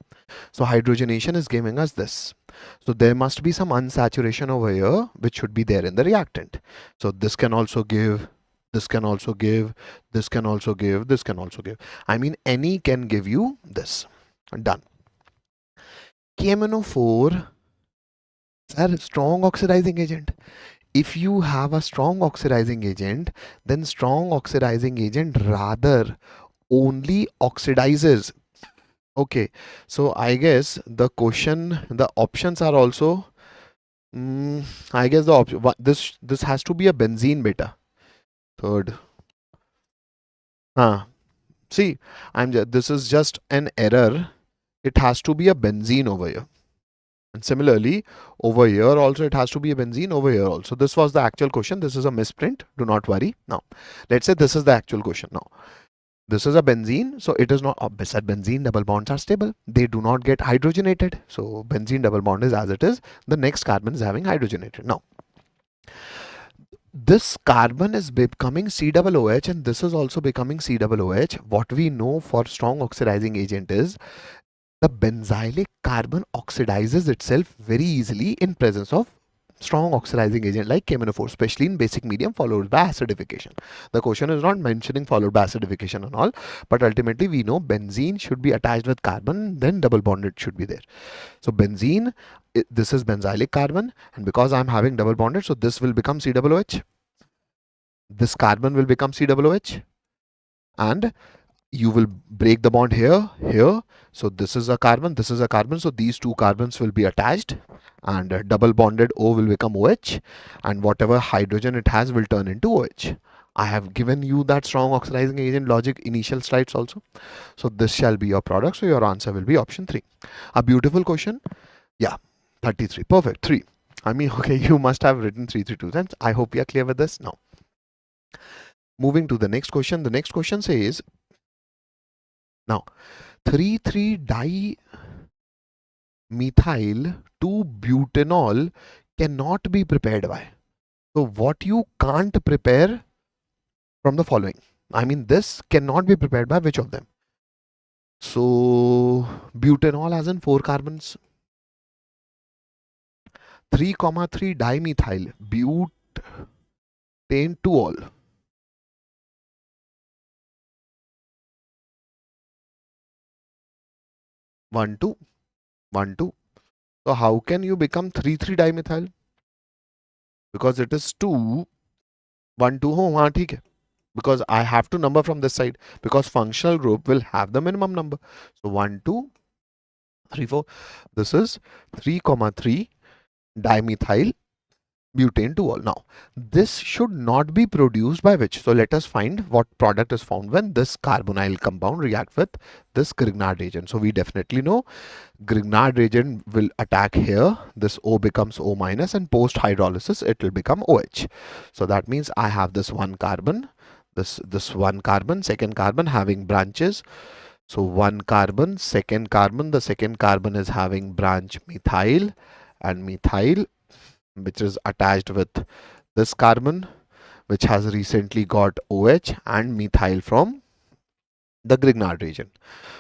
So hydrogenation is giving us this. So there must be some unsaturation over here, which should be there in the reactant. So this can also give, this can also give, this can also give, this can also give. I mean, any can give you this. Done. KMNO4 is a strong oxidizing agent. If you have a strong oxidizing agent, then strong oxidizing agent rather only oxidizes. Okay, so I guess the options are also, I guess this has to be a benzene beta. Third. See, this is just an error. It has to be a benzene over here. And similarly, over here also it has to be a benzene over here also. This was the actual question. This is a misprint. Do not worry. Now, let's say this is the actual question. Now, this is a benzene. So it is not, beside benzene, double bonds are stable. They do not get hydrogenated. So benzene double bond is as it is. The next carbon is having hydrogenated. Now, this carbon is becoming COOH and this is also becoming COOH. What we know for strong oxidizing agent is the benzylic carbon oxidizes itself very easily in presence of strong oxidizing agent like KMNO4, especially in basic medium followed by acidification. The question is not mentioning followed by acidification and all, but ultimately we know benzene should be attached with carbon, then double bonded should be there. So benzene, this is benzylic carbon, and because I'm having double bonded, so this will become COOH. This carbon will become COOH, and you will break the bond here. So this is a carbon, this is a carbon. So these two carbons will be attached and double bonded O will become OH, and whatever hydrogen it has will turn into OH. I have given you that strong oxidizing agent logic initial slides also. So this shall be your product. So your answer will be option 3. A beautiful question. Yeah, 33. Perfect. 3. I mean, okay, you must have written 3 2 times. I hope you are clear with this now. Moving to the next question. The next question says, now 3,3-dimethyl 2-butanol cannot be prepared by. So what you can't prepare from the following. I mean, this cannot be prepared by which of them? So butanol has in 4 carbons. 3,3-dimethyl butane 2-ol. 1 2 1 2. So how can you become 3,3-dimethyl? Because it is 2 1 2. Oh, ठीक है. Because I have to number from this side, because functional group will have the minimum number. So 1 2 3 4. This is 3,3 dimethyl butane 2-ol. Now, this should not be produced by which? So let us find what product is found when this carbonyl compound react with this Grignard reagent. So we definitely know Grignard reagent will attack here. This O becomes O minus, and post hydrolysis it will become OH. So that means I have this one carbon, this one carbon, second carbon having branches. So one carbon, second carbon, the second carbon is having branch methyl, and methyl which is attached with this carbon which has recently got OH and methyl from the Grignard reagent.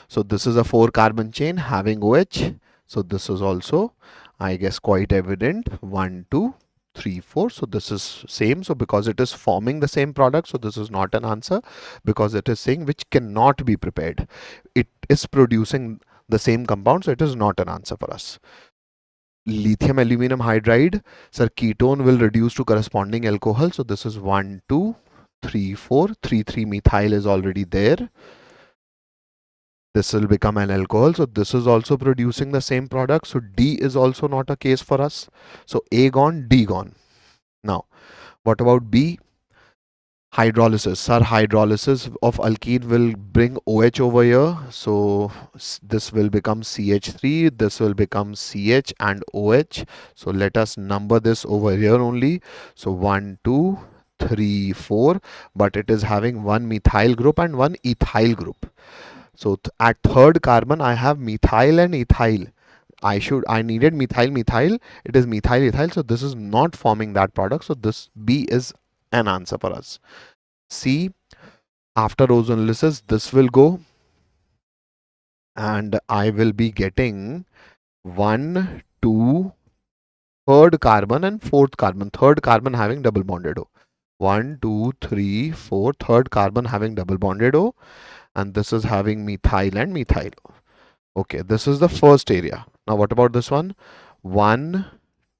So this is a 4 carbon chain having OH. So this is also, I guess, quite evident. 1 2 3 4. So this is same. So because it is forming the same product, so this is not an answer, because it is saying which cannot be prepared. It is producing the same compound, so it is not an answer for us. Lithium aluminum hydride, sir, ketone will reduce to corresponding alcohol. So this is 1 2 3 4. 3 3 methyl is already there. This will become an alcohol. So this is also producing the same product. So D is also not a case for us. So A gone, D gone. Now, what about B? Hydrolysis. Sir, hydrolysis of alkene will bring OH over here. So this will become CH3. This will become CH and OH. So let us number this over here only. So 1 2 3, 4, but it is having one methyl group and one ethyl group. So at third carbon, I have methyl and ethyl. I needed methyl, methyl. It is methyl, ethyl. So this is not forming that product. So this B is an answer for us. C, after ozonolysis, this will go, and I will be getting 1, 2, third carbon and fourth carbon. Third carbon having double bonded O. 1, 2, 3, 4. Third carbon having double bonded O, and this is having methyl and methyl. Okay, this is the first area. Now what about this one? 1,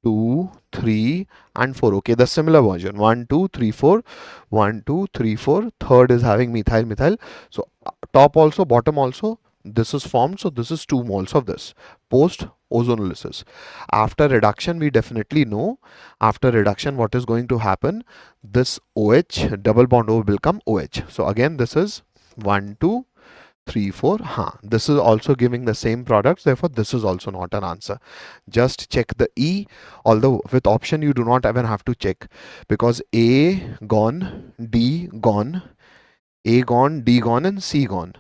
2, 3 and 4. Okay, the similar version. 1, 2, 3, 4. 1, 2, 3, 4. Third is having methyl, methyl. So top also, bottom also, this is formed. So this is 2 moles of this post ozonolysis. After reduction, we definitely know, after reduction what is going to happen. This OH, double bond O, will become OH. So again, this is 1, 2, 3, 4. This is also giving the same products, therefore this is also not an answer. Just check the E, although with option you do not even have to check, because A gone, D gone, A gone, D gone and C gone.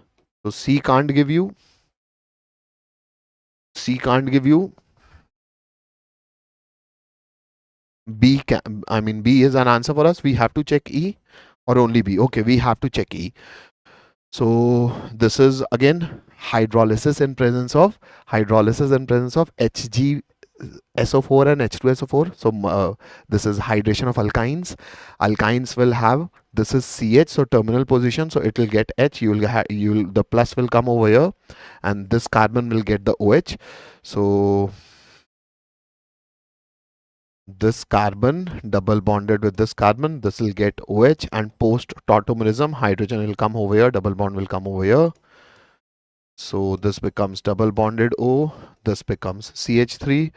So C can't give you, B can, I mean B is an answer for us. We have to check E or only B. Okay, we have to check E. So this is again hydrolysis in presence of HgSO4 and H2SO4. So this is hydration of alkynes. Alkynes will have, this is CH, so terminal position, so it will get H. The plus will come over here, and this carbon will get the OH. So this carbon double bonded with this carbon, this will get OH, and post tautomerism, hydrogen will come over here, double bond will come over here. So this becomes double bonded O, this becomes CH3.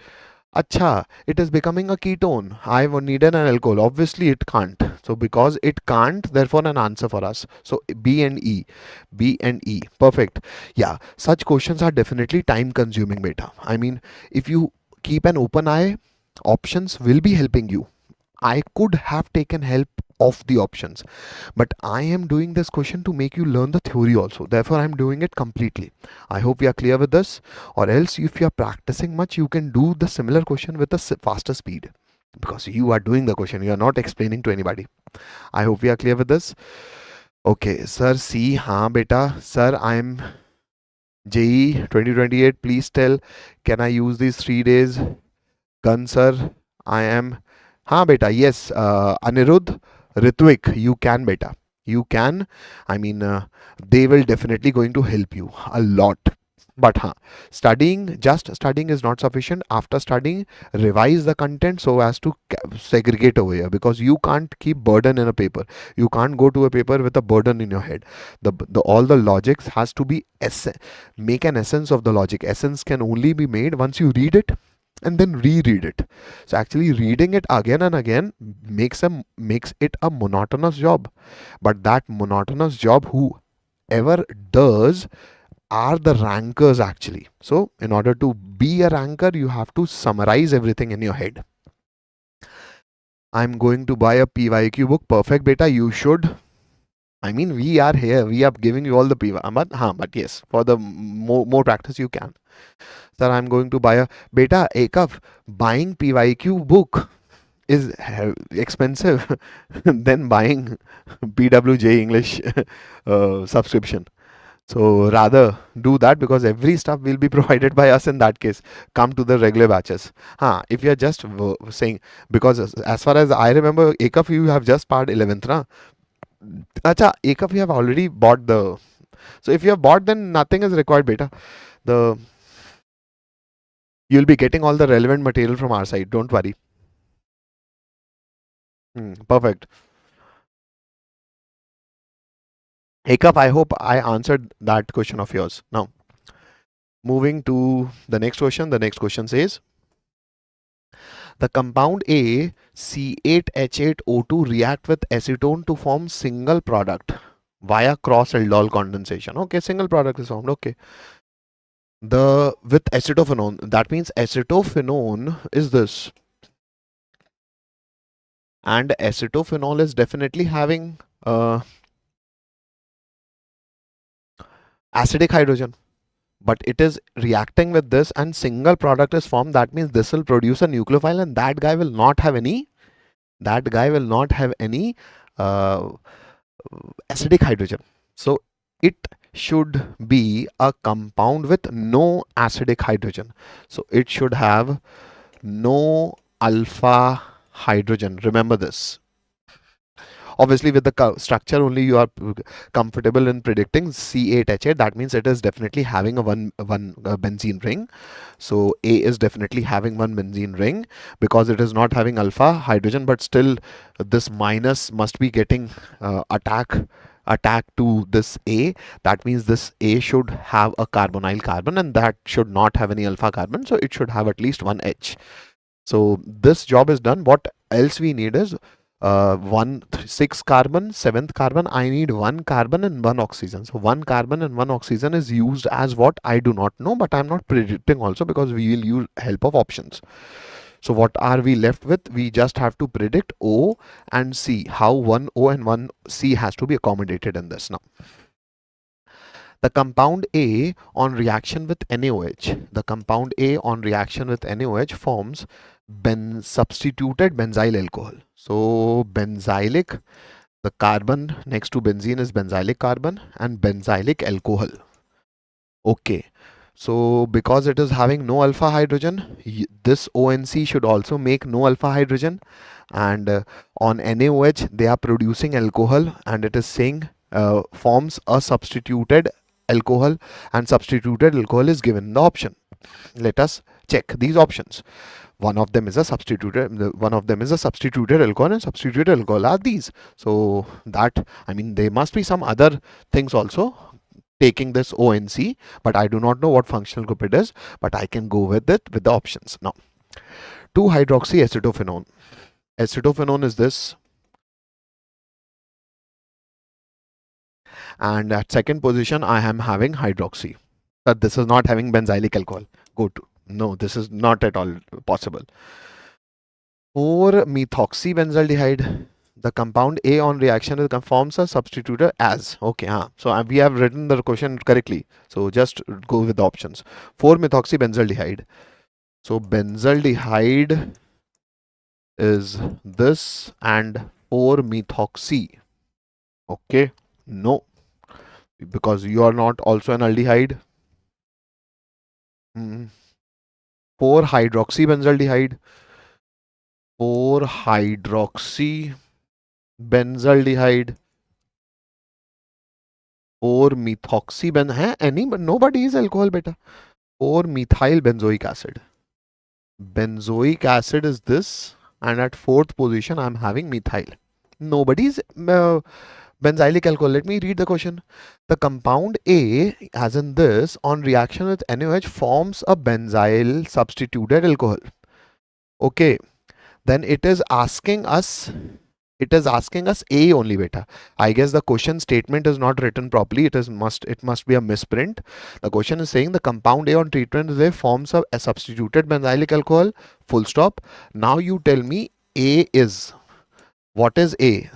Acha, it is becoming a ketone. I needed an alcohol. Obviously it can't. So because it can't, therefore an answer for us. So B and E. Perfect. Yeah, such questions are definitely time consuming, beta. I mean, if you keep an open eye, options will be helping you. I could have taken help of the options, but I am doing this question to make you learn the theory also. Therefore, I am doing it completely. I hope you are clear with this, or else if you are practicing much, you can do the similar question with a faster speed, because you are doing the question. You are not explaining to anybody. I hope we are clear with this. Okay, sir, C, haan beta, sir, I am JEE 2028. Please tell, can I use these 3 days? Gun, sir, I am. हाँ बेटा, yes, Anirudh, Ritvik, you can beta. You can. I mean, they will definitely going to help you a lot. But just studying is not sufficient. After studying, revise the content so as to segregate over here, because you can't keep burden in a paper. You can't go to a paper with a burden in your head. All the logics has to be make an essence of the logic. Essence can only be made once you read it and then reread it. So actually reading it again and again makes it a monotonous job. But that monotonous job, whoever does, are the rankers actually. So in order to be a ranker, you have to summarize everything in your head. I'm going to buy a PYQ book. Perfect, beta. You should. I mean, we are here. We are giving you all the PYQ. But yes, for the more practice you can. Sir, I'm going to buy a beta. Ekaf, buying PYQ book is expensive than buying PWJ English subscription. So rather do that, because every stuff will be provided by us in that case. Come to the regular batches. If you are just saying, because as far as I remember, Ekaf, you have just part 11th, na? Acha, Ekaf, you have already bought the. So if you have bought, then nothing is required, beta. You'll be getting all the relevant material from our side. Don't worry. Perfect. Hiccup, I hope I answered that question of yours. Now, moving to the next question. The next question says, the compound A C8H8O2 react with acetone to form single product via cross aldol condensation. Okay, single product is formed. Okay. With acetophenone, that means acetophenone is this. And acetophenol is definitely having acidic hydrogen, but it is reacting with this and single product is formed. That means this will produce a nucleophile, and that guy will not have any uh, acidic hydrogen. So it should be a compound with no acidic hydrogen. So it should have no alpha hydrogen. Remember this. Obviously, with the structure only you are comfortable in predicting C8H8. That means it is definitely having a one benzene ring. So A is definitely having one benzene ring because it is not having alpha hydrogen, but still this minus must be getting attack to this A. That means this A should have a carbonyl carbon, and that should not have any alpha carbon. So it should have at least one H. So this job is done. What else we need is 6 carbon, 7th carbon. I need 1 carbon and 1 oxygen. So 1 carbon and 1 oxygen is used as what? I do not know, but I'm not predicting also because we will use help of options. So what are we left with? We just have to predict O and C, how one O and one C has to be accommodated in this now. The compound A on reaction with NaOH, forms substituted benzyl alcohol. So benzylic, the carbon next to benzene is benzylic carbon and benzylic alcohol. Okay. So because it is having no alpha hydrogen, this ONC should also make no alpha hydrogen, and on NaOH they are producing alcohol, and it is saying forms a substituted alcohol, and substituted alcohol is given the option. Let us check these options. One of them is a substituted alcohol, and substituted alcohol are these. So that, I mean, there must be some other things also taking this ONC, but I do not know what functional group it is, but I can go with it with the options. Now, 2-hydroxyacetophenone. Acetophenone is this, and at second position I am having hydroxy. But this is not having benzylic alcohol. Go to, no, this is not at all possible. 4-methoxybenzaldehyde. The compound A on reaction forms a substitutor as. Okay, so we have written the question correctly. So just go with the options. 4-methoxybenzaldehyde. So benzaldehyde is this, and 4-methoxy. Okay, no, because you are not also an aldehyde. 4-hydroxybenzaldehyde. 4-hydroxybenzaldehyde. 4-methoxyben है any, but nobody is alcohol beta. 4-methyl benzoic acid. Benzoic acid is this, and at 4th position I'm having methyl. Nobody's benzylic alcohol. Let me read the question. The compound A, as in this, on reaction with NaOH forms a benzyl substituted alcohol. Okay, then it is asking us A only beta. I guess the question statement is not written properly. It must be a misprint. The question is saying the compound A on treatment with forms a substituted benzylic alcohol, full stop. Now you tell me A is, what is A?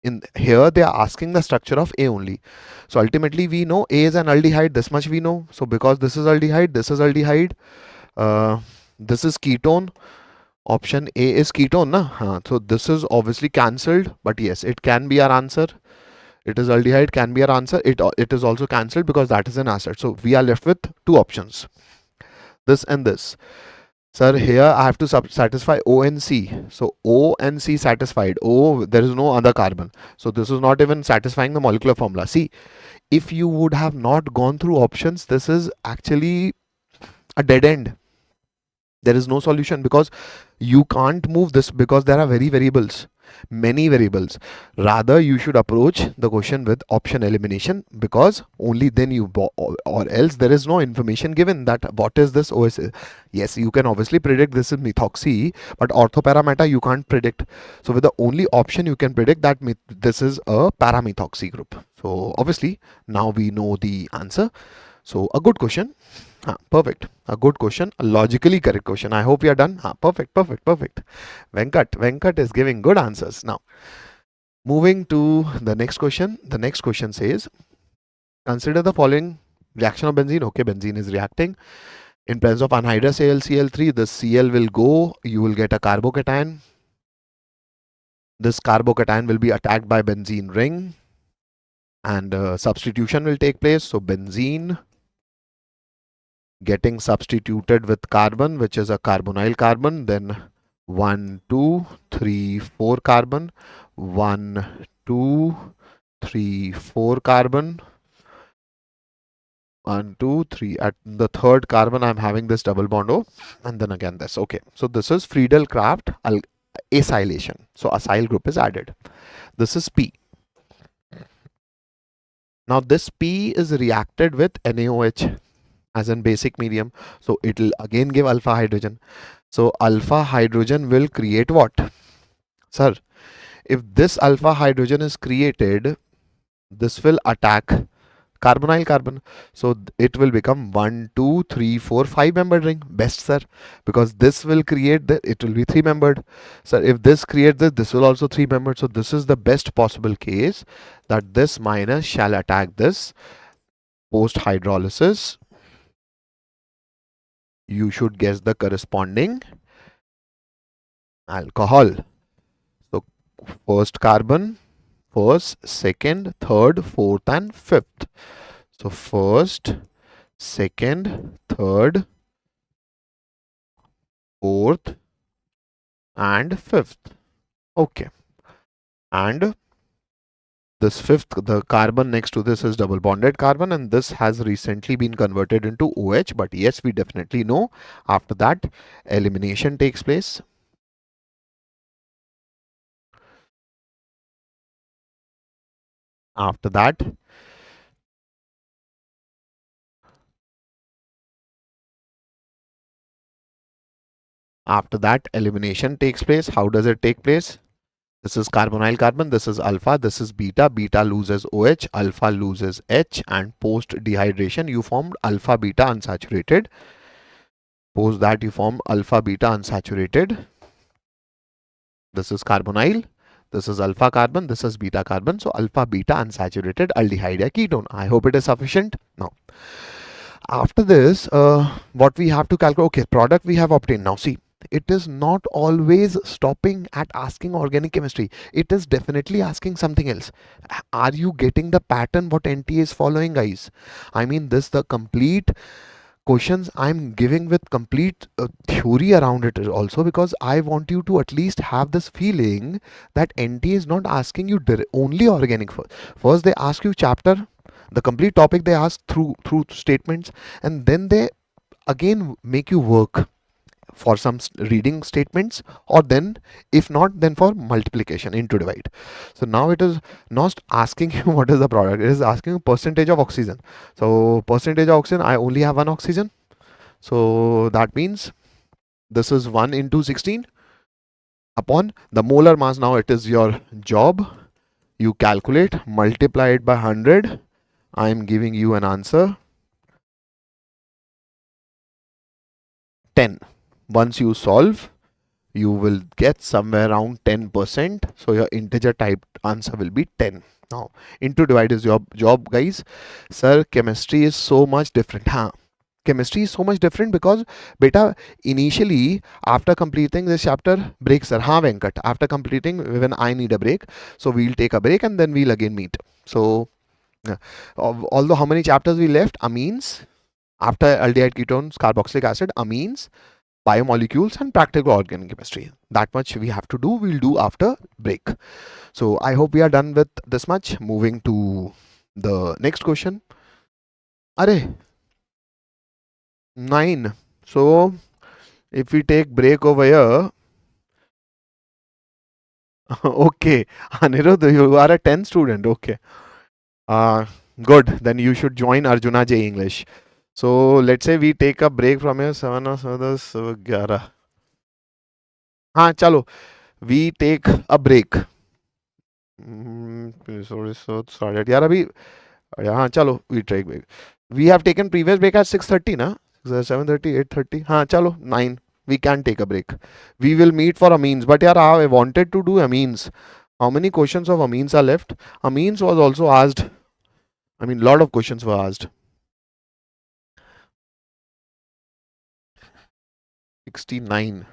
In here they are asking the structure of A only. So ultimately we know A is an aldehyde, this much we know. So because this is aldehyde, this is aldehyde, this is ketone. Option A is ketone, na? So this is obviously cancelled, but yes, it can be our answer. It is aldehyde, can be our answer. It is also cancelled because that is an acid. So we are left with two options, this and this. Sir, here I have to satisfy O and C. So O and C satisfied. O, there is no other carbon. So this is not even satisfying the molecular formula. See, if you would have not gone through options, this is actually a dead end. There is no solution because you can't move this because there are many variables. Rather, you should approach the question with option elimination, because only then you, or else there is no information given that what is this OS. Yes, you can obviously predict this is methoxy, but orthoparameta you can't predict. So with the only option you can predict that this is a paramethoxy group. So obviously now we know the answer. So a good question. Perfect. A good question. A logically correct question. I hope you are done. Perfect. Venkat is giving good answers. Now, moving to the next question. The next question says, consider the following reaction of benzene. Okay, benzene is reacting. In presence of anhydrous AlCl3, the Cl will go. You will get a carbocation. This carbocation will be attacked by benzene ring, and substitution will take place. So benzene getting substituted with carbon, which is a carbonyl carbon, then 1 2 3 4 carbon, 1 2 3 4 carbon, 1 2 3. At the third carbon I'm having this double bond O, and then again this. Okay, so this is Friedel-Crafts acylation. So acyl group is added. This is P. Now this P is reacted with NaOH as in basic medium, so it will again give alpha hydrogen. So alpha hydrogen will create what? Sir, if this alpha hydrogen is created, this will attack carbonyl carbon. So it will become 1 2 3 4 5 membered ring. Best, sir, because this will create it will be 3 membered. Sir, if this creates this will also 3 membered. So this is the best possible case that this minus shall attack this. Post hydrolysis, you should guess the corresponding alcohol. So first carbon, first, second, third, fourth, and fifth. So first, second, third, fourth, and fifth. Okay. And this fifth, the carbon next to this is double bonded carbon, and this has recently been converted into OH. But yes, we definitely know after that elimination takes place. After that, elimination takes place. How does it take place? This is carbonyl carbon, this is alpha, this is beta. Beta loses OH, alpha loses H, and post dehydration you formed alpha beta unsaturated. Post that you form alpha beta unsaturated. This is carbonyl, this is alpha carbon, this is beta carbon. So alpha beta unsaturated aldehyde or ketone. I hope it is sufficient. Now, after this, what we have to calculate? Okay, product we have obtained. Now see, it is not always stopping at asking organic chemistry. It is definitely asking something else. Are you getting the pattern what NTA is following, guys? I mean, this the complete questions I'm giving with complete theory around it also, because I want you to at least have this feeling that NTA is not asking you only organic first. First they ask you chapter, the complete topic they ask through statements, and then they again make you work for some reading statements, or then if not, then for multiplication into divide. So now it is not asking you what is the product, it is asking you percentage of oxygen. So percentage of oxygen, I only have one oxygen, so that means this is 1 into 16 upon the molar mass. Now it is your job, you calculate, multiply it by 100. I am giving you an answer 10. Once you solve, you will get somewhere around 10%. So your integer type answer will be 10. Now, into divide is your job, guys. Sir, chemistry is so much different. Chemistry is so much different because, beta, initially, after completing this chapter, break, sir. Venkat, after completing, when I need a break, so we'll take a break and then we'll again meet. So, although how many chapters we left? Amines, after aldehyde, ketones, carboxylic acid, amines, biomolecules, and practical organic chemistry. That much we have to do, we'll do after break. So I hope we are done with this much. Moving to the next question. Arey, 9. So if we take break over here, okay, Anirudh, you are a 10 student, okay. Good, then you should join Arjuna JEE English. So let's say we take a break from here, 7 or 11. Chalo, we take a break. Sorry, यार अभी, हाँ चलो, we take break. We have taken previous break at 6:30 ना. 7:30, 8:30. हाँ चलो 9. We can take a break. We will meet for amines. But यार I wanted to do amines. How many questions of amines are left? Amines was also asked. I mean, lot of questions were asked. 69,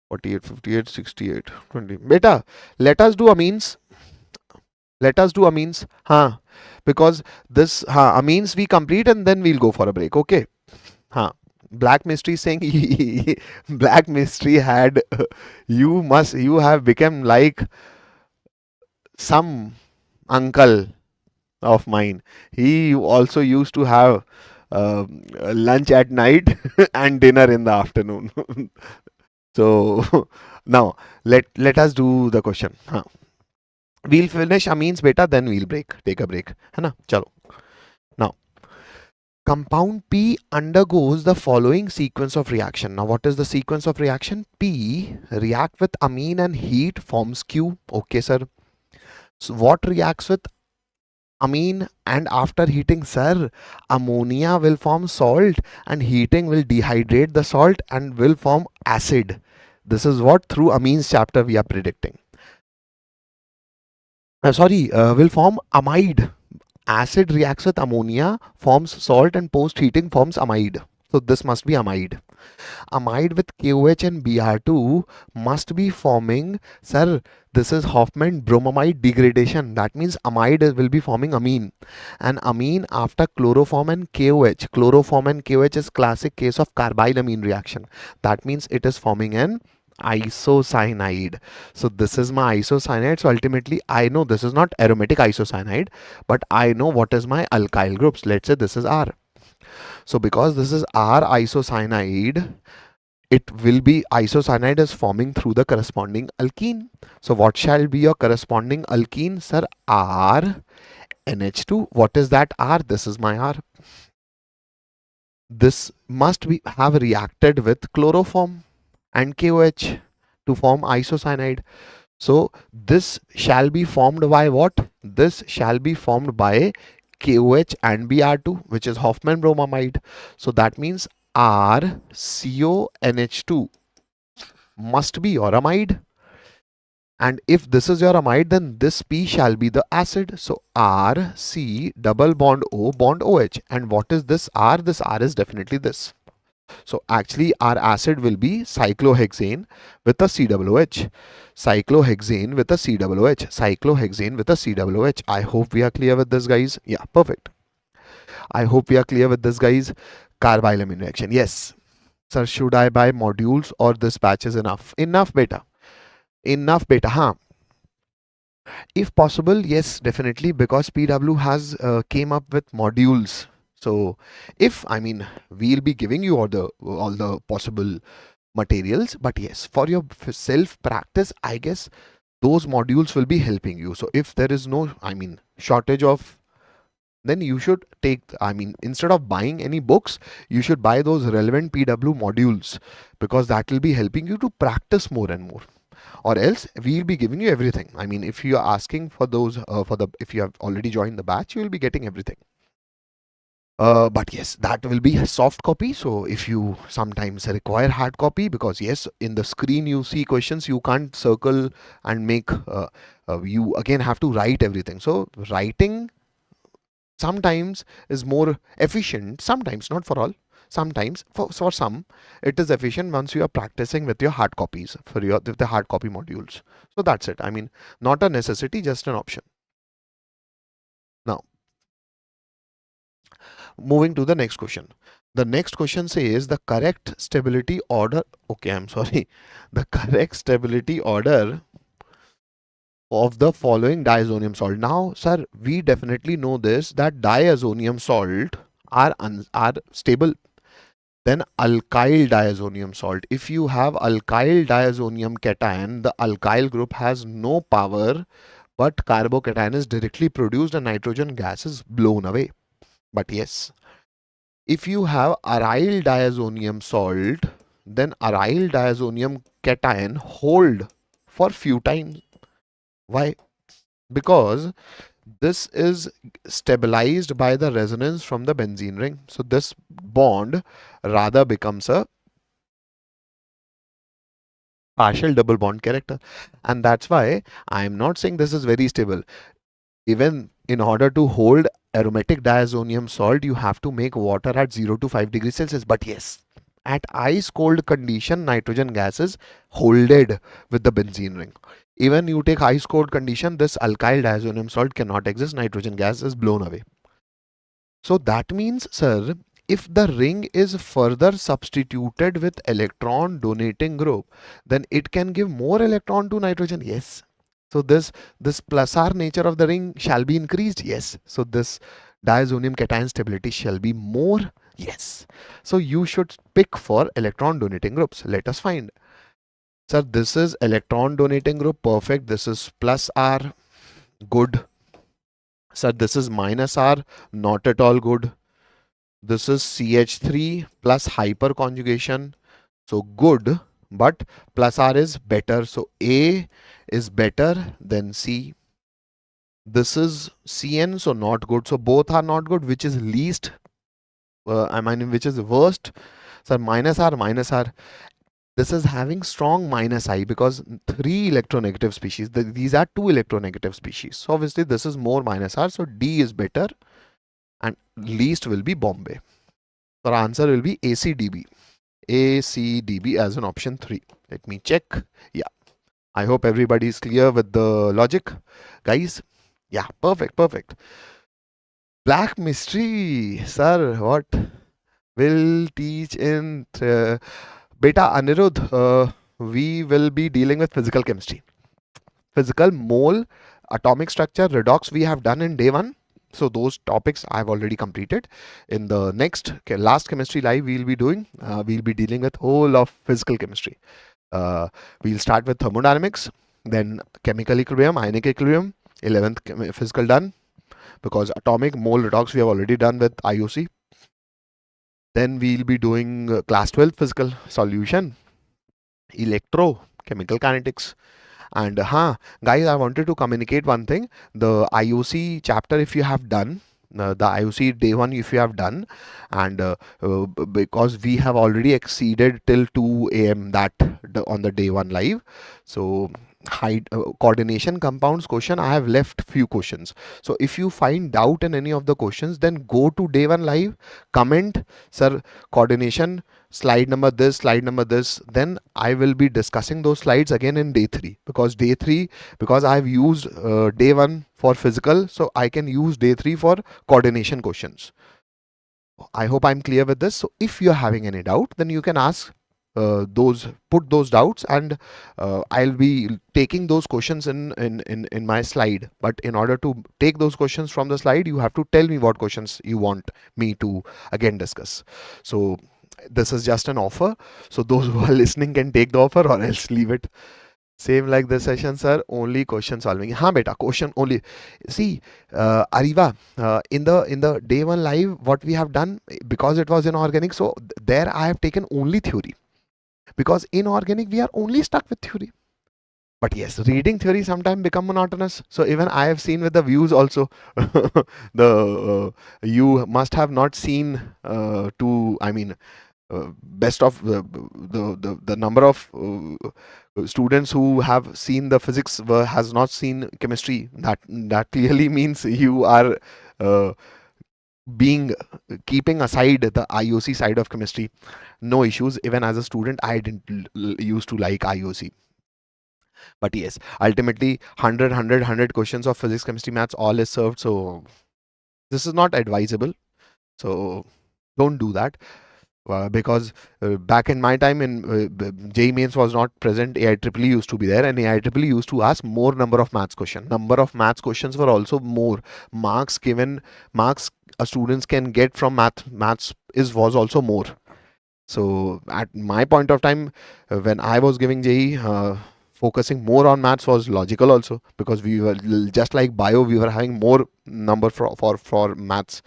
48, 58, 68, 20. Beta, let us do amines. Let us do amines. हाँ, because this हाँ amines we complete and then we'll go for a break. Okay. हाँ. Black Mystery saying Black Mystery had you have become like some uncle of mine. He also used to have lunch at night and dinner in the afternoon. So now let us do the question. Huh. We'll finish amines beta, then we'll break. Take a break. है ना? चलो. Now compound P undergoes the following sequence of reaction. Now what is the sequence of reaction? P react with amine and heat forms Q. Okay, sir. So what reacts with amine and after heating, sir? Ammonia will form salt and heating will dehydrate the salt and will form acid. This is what through amines chapter we are predicting. Will form amide. Acid reacts with ammonia, forms salt and post heating forms amide. So this must be amide. Amide with KOH and Br2 must be forming, sir, this is Hoffman bromamide degradation. That means amide will be forming amine. And amine after chloroform and KOH. Chloroform and KOH is classic case of carbylamine reaction. That means it is forming an isocyanide. So this is my isocyanide. So ultimately I know this is not aromatic isocyanide, but I know what is my alkyl groups. Let's say this is R. So because this is R isocyanide, it will be isocyanide is forming through the corresponding alkene. So what shall be your corresponding alkene, sir? R NH2. What is that R? This is my R. This must be have reacted with chloroform and KOH to form isocyanide. So this shall be formed by what? This shall be formed by KOH and Br2, which is Hoffman bromamide. So that means RCONH2 must be your amide. And if this is your amide, then this P shall be the acid. So RC double bond O bond OH. And what is this R? This R is definitely this. So actually our acid will be cyclohexane with a COOH. Cyclohexane with a COOH. Cyclohexane with a COOH. I hope we are clear with this, guys. Yeah, perfect. I hope we are clear with this, guys. Carbylamine reaction. Yes. Sir, should I buy modules or this batch is enough? Enough beta. Enough beta. Huh. If possible, yes, definitely, because PW has came up with modules. So if I mean we'll be giving you all the possible materials, but yes, for your self practice, I guess those modules will be helping you. So if there is no shortage of, then you should take, instead of buying any books, you should buy those relevant PW modules, because that will be helping you to practice more and more. Or else we'll be giving you everything. If you are asking for those if you have already joined the batch, you will be getting everything. But yes, that will be a soft copy. So if you sometimes require hard copy, because yes, in the screen you see questions, you can't circle and make, you again have to write everything. So writing sometimes is more efficient, sometimes, not for all. Sometimes for some it is efficient once you are practicing with your hard copies for the hard copy modules. So that's it. Not a necessity, just an option. Now moving to the next question. The next question says the correct stability order. Okay, I'm sorry. The correct stability order of the following diazonium salt. Now, sir, we definitely know this, that diazonium salt are stable. Then alkyl diazonium salt. If you have alkyl diazonium cation, the alkyl group has no power, but carbocation is directly produced and nitrogen gas is blown away. But yes, if you have aryl diazonium salt, then aryl diazonium cation hold for few times. Why? Because this is stabilized by the resonance from the benzene ring. So this bond rather becomes a partial double bond character. And that's why I'm not saying this is very stable. Even in order to hold aromatic diazonium salt, you have to make water at 0 to 5 degrees Celsius. But yes, at ice cold condition, nitrogen gas is holded with the benzene ring. Even you take ice cold condition, this alkyl diazonium salt cannot exist. Nitrogen gas is blown away. So that means, sir, if the ring is further substituted with electron donating group, then it can give more electron to nitrogen. Yes. So this plus R nature of the ring shall be increased. Yes. So this diazonium cation stability shall be more. Yes. So you should pick for electron donating groups. Let us find. Sir, this is electron donating group. Perfect. This is plus R. Good. Sir, this is minus R. Not at all good. This is CH3 plus hyperconjugation. So good, but plus R is better. So A is better than C. This is CN, so not good. So both are not good. Which is least? Which is worst? So minus R, minus R. This is having strong minus I because 3 electronegative species. These are 2 electronegative species. So obviously this is more minus R. So D is better and least will be Bombay. So our answer will be ACDB. ACDB as an option 3. Let me check. Yeah. I hope everybody is clear with the logic. Guys, yeah, perfect, perfect. Black mystery, sir, what? Will teach in... Beta Anirudh, we will be dealing with physical chemistry. Physical, mole, atomic structure, redox we have done in day 1. So those topics I've already completed. In the next last chemistry live we'll be doing, we'll be dealing with whole of physical chemistry. We'll start with thermodynamics, then chemical equilibrium, ionic equilibrium, 11th physical done, because atomic, mole, redox we have already done with IOC. Then we'll be doing class 12 physical solution, electro, chemical kinetics. And guys, I wanted to communicate one thing. The IOC chapter, if you have done, the IOC day 1 if you have done, and because we have already exceeded till 2 a.m. that on the day 1 live. So coordination compounds question, I have left few questions. So if you find doubt in any of the questions, then go to day 1 live, comment, sir, coordination, slide number this, slide number this. Then I will be discussing those slides again in day 3, because day 3, because I have used day 1 for physical, so I can use day 3 for coordination questions. I hope I'm clear with this. So if you're having any doubt, then you can ask put those doubts, and I'll be taking those questions in my slide. But in order to take those questions from the slide, you have to tell me what questions you want me to again discuss. So this is just an offer. So those who are listening can take the offer or else leave it. Same like this session, sir. Only question solving. Haan beta, question only. See, Ariva, in the day 1 live, what we have done, because it was inorganic, so there I have taken only theory. Because in organic we are only stuck with theory. But yes, reading theory sometimes become monotonous. So even I have seen with the views also. You must have not seen best of the number of students who have seen the physics has not seen chemistry. That clearly means you are keeping aside the IOC side of chemistry. No issues. Even as a student, I didn't used to like IOC. But yes, ultimately 100 questions of physics, chemistry, maths, all is served. So this is not advisable. So don't do that. Because back in my time in JEE Mains was not present, AIEEE used to be there, and AIEEE used to ask more number of maths questions. Number of maths questions were also more. Marks students can get from maths was also more. So at my point of time, when I was giving JEE, focusing more on maths was logical also, because we were just like bio, we were having more number for maths.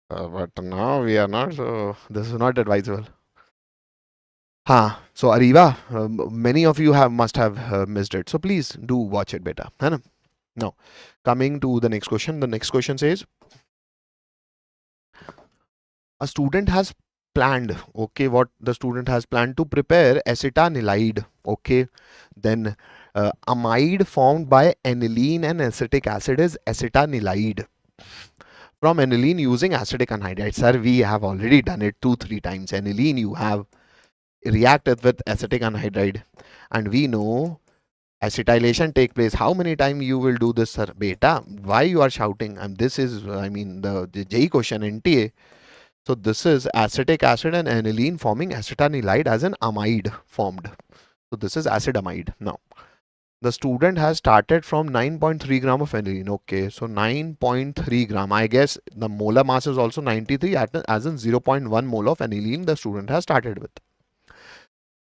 But now we are not, so this is not advisable. So Ariva, many of you must have missed it. So please do watch it, beta. है ना? Now, coming to the next question. The next question says, a student has planned, okay, what the student has planned to prepare acetanilide, okay, then amide formed by aniline and acetic acid is acetanilide from aniline using acetic anhydride. Sir, we have already done it 2-3 times. Aniline you have reacted with acetic anhydride, and we know acetylation take place. How many times you will do this, sir? Beta, why you are shouting? And this is, I mean, the JEE question, NTA. So this is acetic acid and aniline forming acetanilide as an amide formed. So this is acid amide. Now, the student has started from 9.3 gram of aniline. Okay, so 9.3 gram. I guess the molar mass is also 93, as in 0.1 mole of aniline the student has started with.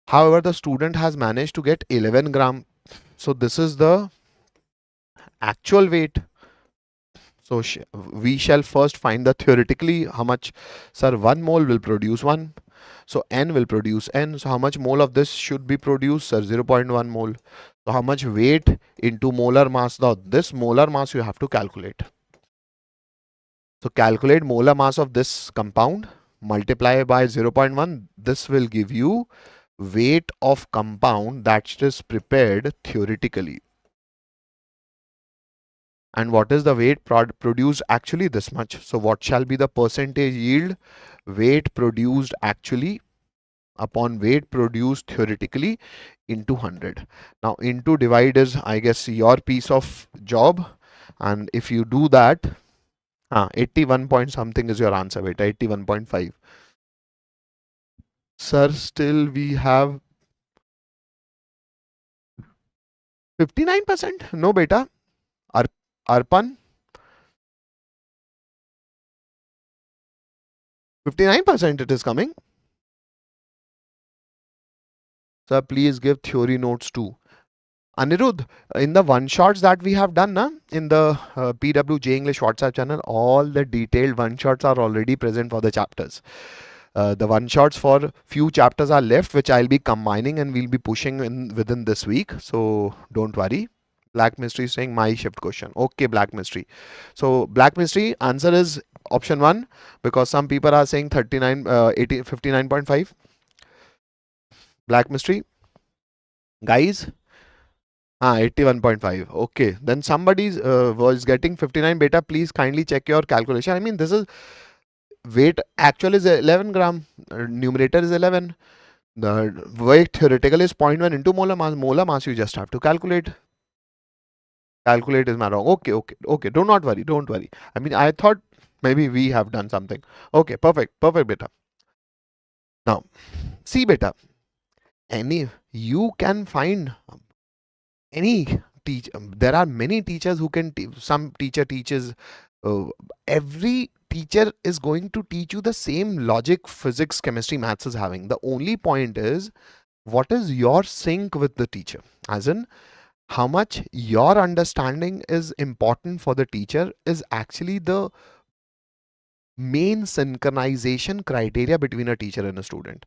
However, the student has managed to get 11 gram. So this is the actual weight. So we shall first find the theoretically how much, sir, 1 mole will produce 1. So N will produce N. So how much mole of this should be produced, sir? 0.1 mole. So how much weight into molar mass? Now this molar mass you have to calculate. So calculate molar mass of this compound, multiply by 0.1. This will give you weight of compound that is prepared theoretically. And what is the weight produced actually? This much. So what shall be the percentage yield? Weight produced actually upon weight produced theoretically into 100. Now into divide is, I guess, your piece of job. And if you do that, 81 point something is your answer, beta, 81.5. Sir, still we have 59%. No, beta. Arpan, 59% it is coming. Sir, please give theory notes too. Anirudh, in the one shots that we have done in the PWJ English WhatsApp channel, all the detailed one shots are already present for the chapters. The one shots for few chapters are left, which I'll be combining and we'll be pushing in within this week. So don't worry. Black Mystery is saying my shift question. Okay, Black Mystery. So Black Mystery answer is option 1, because some people are saying 39, 59.5. Black Mystery. Guys, 81.5. Okay, then somebody was getting 59 beta. Please kindly check your calculation. I mean, this is weight actual is 11 gram, numerator is 11. The weight theoretical is 0.1 into molar mass. Molar mass you just have to calculate. Calculate is my wrong. Okay. Do not worry. Don't worry. I mean, I thought maybe we have done something. Okay, perfect beta. Now, see beta. You can find any teach. There are many teachers who can. Some teacher teaches. Every teacher is going to teach you the same logic, physics, chemistry, maths is having. The only point is what is your sync with the teacher, as in how much your understanding is important for the teacher is actually the main synchronization criteria between a teacher and a student.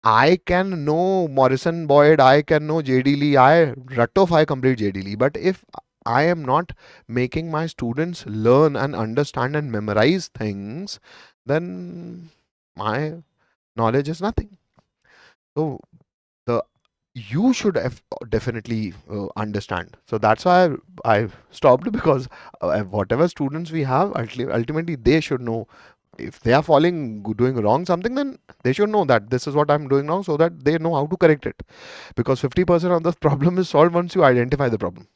I can know Morrison Boyd, I can know JD Lee, I ratify complete JD Lee, but if I am not making my students learn and understand and memorize things, then my knowledge is nothing. So the you should definitely understand. So that's why I stopped, because whatever students we have, ultimately they should know. If they are doing wrong something, then they should know that this is what I'm doing wrong, so that they know how to correct it. Because 50% of the problem is solved once you identify the problem.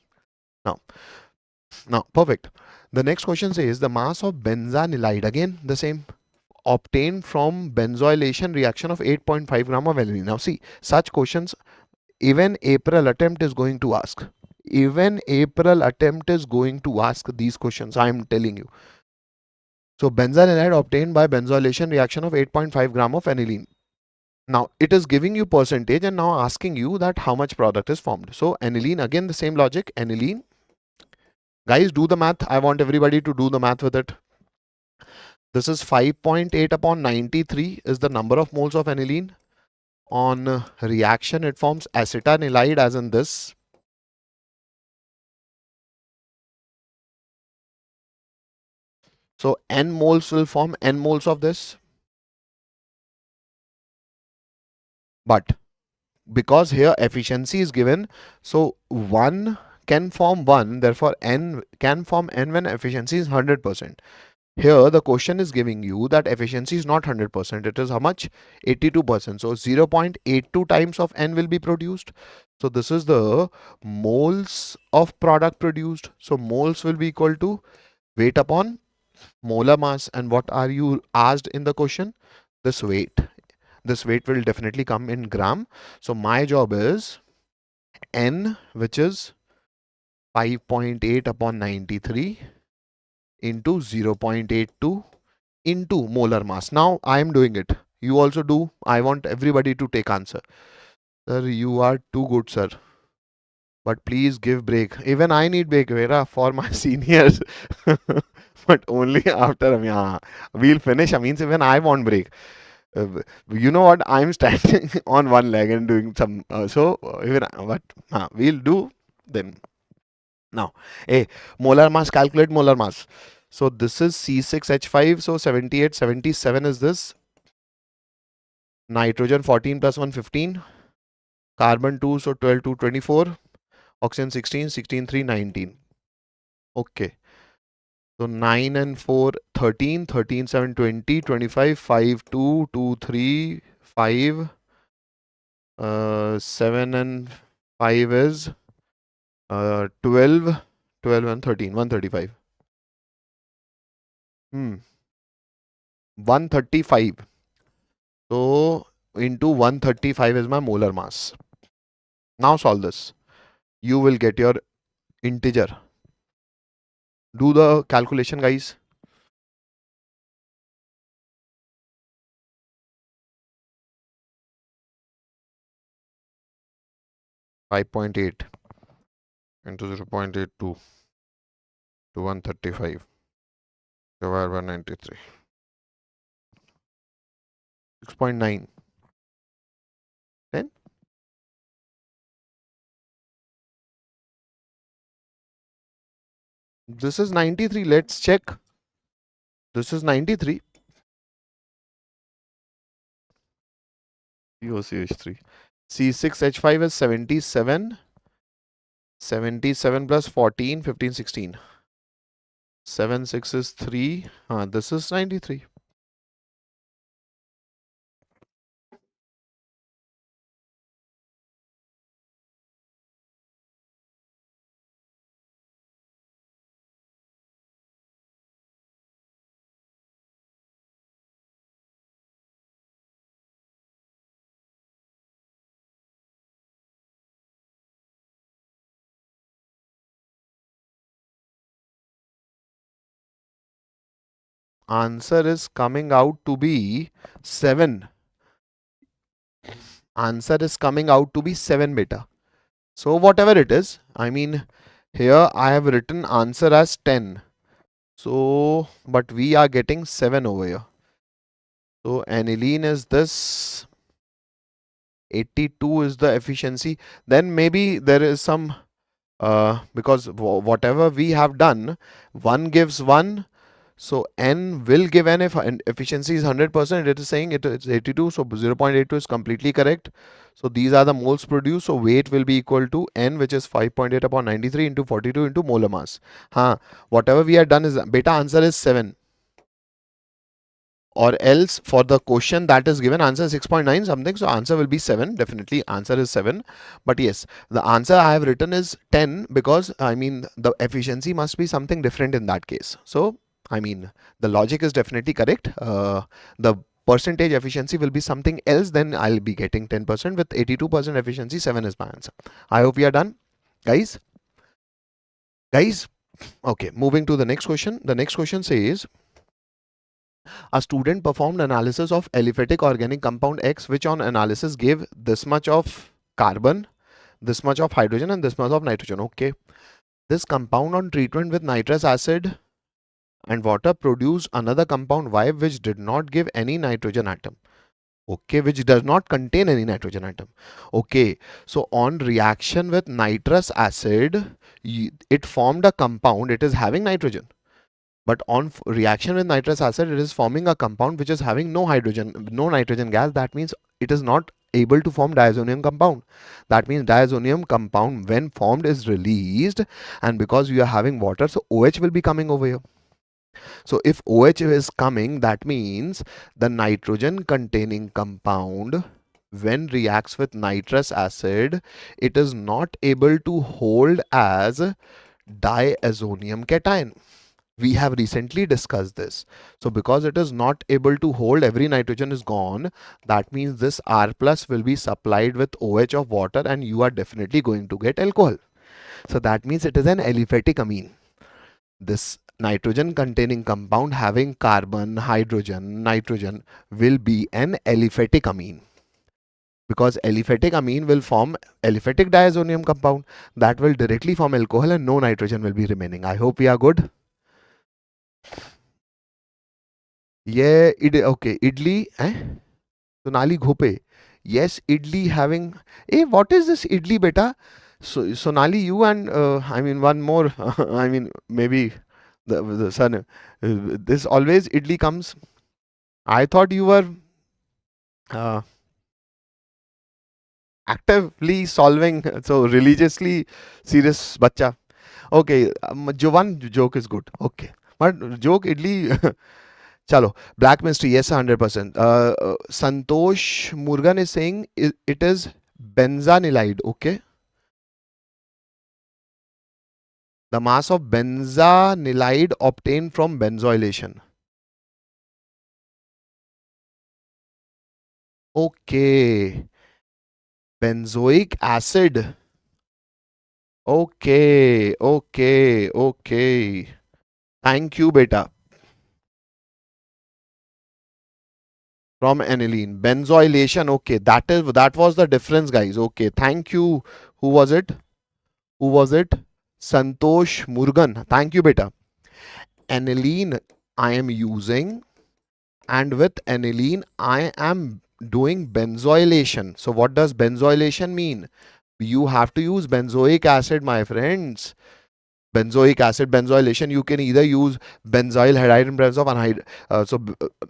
Now, perfect. The next question says the mass of benzanilide, again the same, obtained from benzoylation reaction of 8.5 gram of aniline. Now see, such questions even April attempt is going to ask. Even April attempt is going to ask these questions, I am telling you. So benzanilide obtained by benzoylation reaction of 8.5 gram of aniline. Now it is giving you percentage and now asking you that how much product is formed. So aniline, again the same logic, aniline. Guys, do the math. I want everybody to do the math with it. This is 5.8 upon 93 is the number of moles of aniline. On reaction, it forms acetanilide, as in this. So n moles will form n moles of this. But because here efficiency is given, so 1 can form 1, therefore n can form n when efficiency is 100%. Here the question is giving you that efficiency is not 100%, it is how much? 82%. So 0.82 times of n will be produced. So this is the moles of product produced. So moles will be equal to weight upon molar mass. And what are you asked in the question? This weight. This weight will definitely come in gram. So my job is n, which is 5.8 upon 93 into 0.82 into molar mass. Now I am doing it. You also do. I want everybody to take answer. Sir, you are too good, sir. But please give break. Even I need break, Vera, for my seniors. But only after, yeah, we'll finish. Means even I want break. You know what? I'm standing on one leg and doing some. Even but we'll do then. Now, hey, molar mass. Calculate molar mass. So this is C6H5. So 78, 77 is this. Nitrogen 14 plus 1, 15. Carbon 2, so 12, 2, 24. Oxygen 16, 16, 3, 19. Okay. So 9 and 4, 13. 13, 7, 20. 25, 5, 2, 2, 3, 5. 7 and 5 is 12. 12 and 13. 135. 135. So into 135 is my molar mass. Now solve this. You will get your integer. Do the calculation, guys. .8 into 0.82 to 135 divided by 93. 6.9. 10. This is 93. Let's check. This is 93. COCH3. C6H5 is 77. 77 plus 14, 15, 16. 7, 6 is 3. This is 93. Answer is coming out to be 7. Answer is coming out to be 7 beta. So whatever it is, I mean, here I have written answer as 10. So, but we are getting 7 over here. So aniline is this. 82 is the efficiency. Then maybe there is some, because whatever we have done, 1 gives 1. So n will give n if efficiency is 100%. It is saying it is 82. So 0.82 is completely correct. So these are the moles produced. So weight will be equal to n, which is 5.8 upon 93 into 42 into molar mass. Whatever we have done is beta answer is 7. Or else for the question that is given, answer is 6.9 something. So answer will be 7. Definitely answer is 7. But yes, the answer I have written is 10 because I mean the efficiency must be something different in that case. So I mean the logic is definitely correct. The percentage efficiency will be something else, then I'll be getting 10%. With 82% efficiency, 7 is my answer. I hope we are done, guys. Okay, moving to the next question. The next question says, a student performed analysis of aliphatic organic compound X, which on analysis gave this much of carbon, this much of hydrogen, and this much of nitrogen. Okay. This compound on treatment with nitrous acid and water produced another compound Y, which did not give any nitrogen atom. Okay, which does not contain any nitrogen atom. Okay, so on reaction with nitrous acid, it formed a compound, it is having nitrogen. But on reaction with nitrous acid, it is forming a compound which is having no hydrogen, no nitrogen gas. That means it is not able to form diazonium compound. That means diazonium compound when formed is released, and because we are having water, so OH will be coming over here. So if OH is coming, that means the nitrogen containing compound when reacts with nitrous acid, it is not able to hold as diazonium cation. We have recently discussed this. So because it is not able to hold, every nitrogen is gone. That means this R plus will be supplied with OH of water, and you are definitely going to get alcohol. So that means it is an aliphatic amine. This nitrogen containing compound having carbon, hydrogen, nitrogen will be an aliphatic amine. Because aliphatic amine will form aliphatic diazonium compound that will directly form alcohol, and no nitrogen will be remaining. I hope we are good. Yeah, okay, idli, Sonali Ghope. Yes, idli having. Hey, what is this idli, beta? So Sonali, you and I mean one more. I mean maybe the son. This always idli comes. I thought you were uh, actively solving, so religiously serious bacha. Okay, one joke is good. Okay, but joke idli. Chalo, black mystery, yes, 100%. Santosh Murugan is saying it is benzanilide, okay? The mass of benzanilide obtained from benzoylation. Okay. Benzoic acid. Okay, okay, okay. Thank you, beta. From aniline. Benzoylation, okay. That was the difference, guys. Okay, thank you. Who was it? Who was it? Santosh Murugan. Thank you, beta. Aniline I am using, and with aniline I am doing benzoylation. So what does benzoylation mean? You have to use benzoic acid, my friends. Benzoic acid, benzoylation, you can either use benzyl halide in presence of anhydride.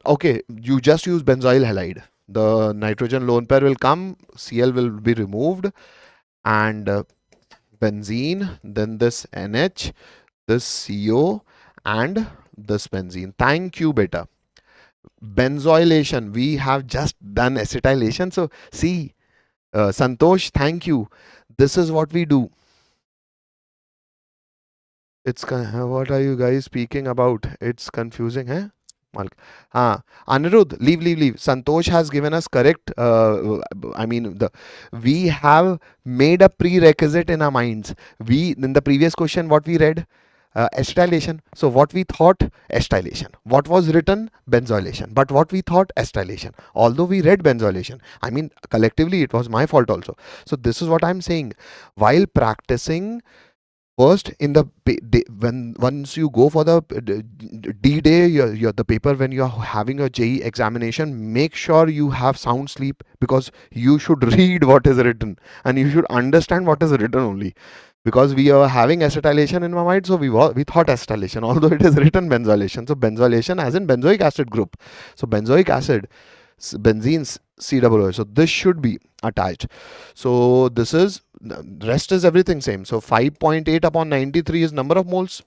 Okay, you just use benzyl halide. The nitrogen lone pair will come, Cl will be removed, and benzene, then this NH, this CO, and this benzene. Thank you, beta. Benzoylation, we have just done acetylation. So see, Santosh, thank you. This is what we do. It's what are you guys speaking about? It's confusing, eh? Anirudh, leave. Santosh has given us correct. I mean, we have made a prerequisite in our minds. We in the previous question, what we read, acetylation. So what we thought, acetylation. What was written, benzoylation. But what we thought, acetylation. Although we read benzoylation, I mean, collectively it was my fault also. So this is what I'm saying. While practicing, first in the when once you go for the D day, your the paper when you are having a JEE examination, make sure you have sound sleep, because you should read what is written and you should understand what is written only. Because we are having acetylation in my mind, so we thought acetylation, although it is written benzoylation. So benzoylation as in benzoic acid group. So benzoic acid, benzene, COO. So this should be attached. So this is, rest is everything same. So 5.8 upon 93 is number of moles.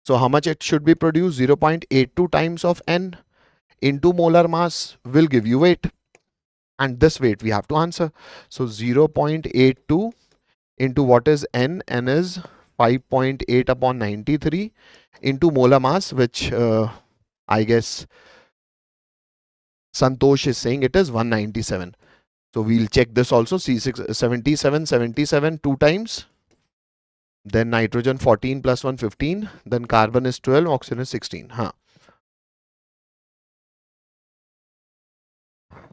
So how much it should be produced? 0.82 times of N into molar mass will give you weight. And this weight we have to answer. So 0.82 into what is N? N is 5.8 upon 93 into molar mass, which I guess Santosh is saying it is 197. So we'll check this also. C6 77 2 times. Then nitrogen 14 plus 1 15. Then carbon is 12, oxygen is 16.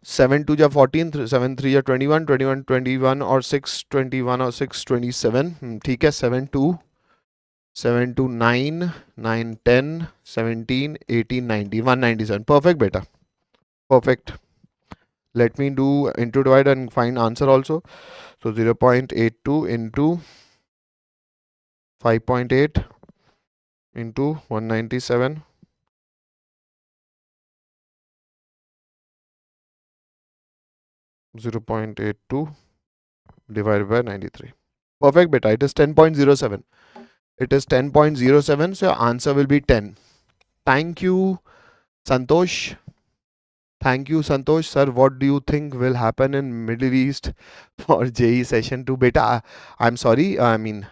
7 2 ja 14, 7 3 ja 21, 21 21 or 6 21 or 6 27. ठीक है 7 2 7 2 9 9 10 17 18 19 197. Perfect, beta. Perfect. Let me do into divide and find answer also. So 0.82 into 5.8 into 197 0.82 divided by 93. Perfect beta. It is 10.07. It is 10.07. So your answer will be 10. Thank you, Santosh. Thank you, Santosh. Sir, what do you think will happen in Middle East for JEE session 2 beta? I'm sorry. I mean,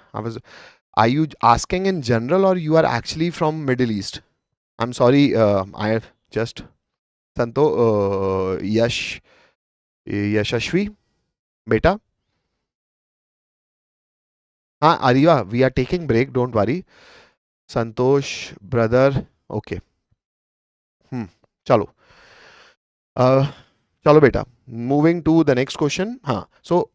are you asking in general or you are actually from Middle East? I'm sorry. I just Yashashvi beta. Ariva, we are taking break. Don't worry. Santosh, brother. Okay. Chalo. Uh, Chalo beta. Moving to the next question. So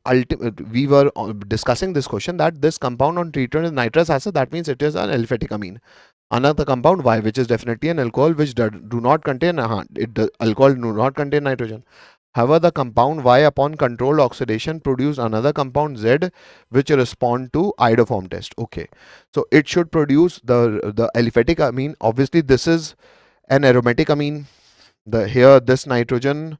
we were discussing this question that this compound on treatment with nitrous acid, that means it is an aliphatic amine. Another compound Y, which is definitely an alcohol which do not contain alcohol do not contain nitrogen. However, the compound Y upon controlled oxidation produce another compound Z which respond to iodoform test. Okay, so it should produce the aliphatic amine. Obviously, this is an aromatic amine. Here this nitrogen,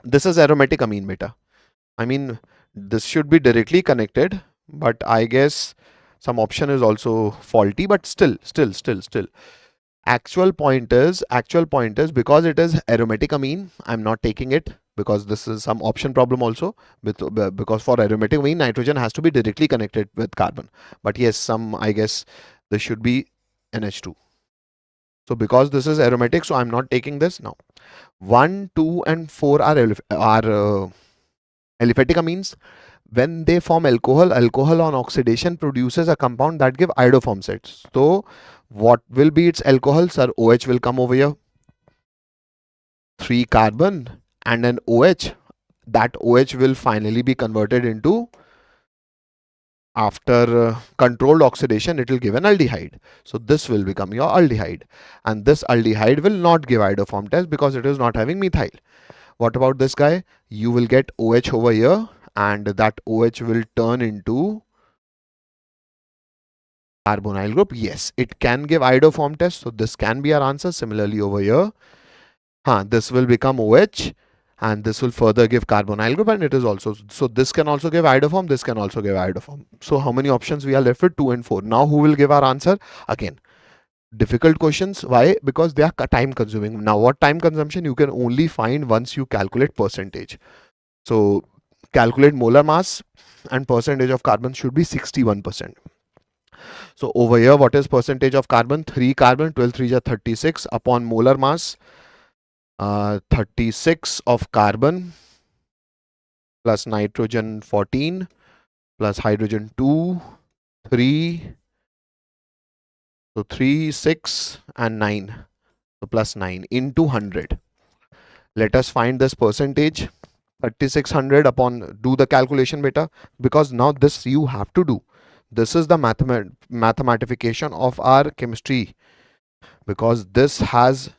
this is aromatic amine beta. I mean, this should be directly connected, but I guess some option is also faulty, but still. Actual point is because it is aromatic amine, I'm not taking it because this is some option problem also because for aromatic amine, nitrogen has to be directly connected with carbon. But yes, I guess this should be NH2. So because this is aromatic, so I'm not taking this now. 1, 2 and 4 are aliphatic amines. When they form alcohol on oxidation produces a compound that give iodoform sets. So what will be its alcohol, sir? OH will come over here. 3 carbon and an OH. That OH will finally be converted into, after controlled oxidation, it will give an aldehyde. So this will become your aldehyde. And this aldehyde will not give iodoform test because it is not having methyl. What about this guy? You will get OH over here and that OH will turn into carbonyl group. Yes, it can give iodoform test. So this can be our answer. Similarly over here, this will become OH and this will further give carbonyl group, and it is also, so this can also give iodoform, this can also give iodoform. So how many options we are left with? 2 and 4. Now who will give our answer? Again, difficult questions. Why? Because they are time consuming. Now what time consumption you can only find once you calculate percentage. So calculate molar mass and percentage of carbon should be 61%. So over here, what is percentage of carbon? 3 carbon, 12 3 are 36 upon molar mass, 36 of carbon plus nitrogen 14 plus hydrogen 2, 3, so 3, 6 and 9. So plus 9 into 100. Let us find this percentage. 3600 upon, do the calculation beta, because now this you have to do. This is the mathematification of our chemistry, because this has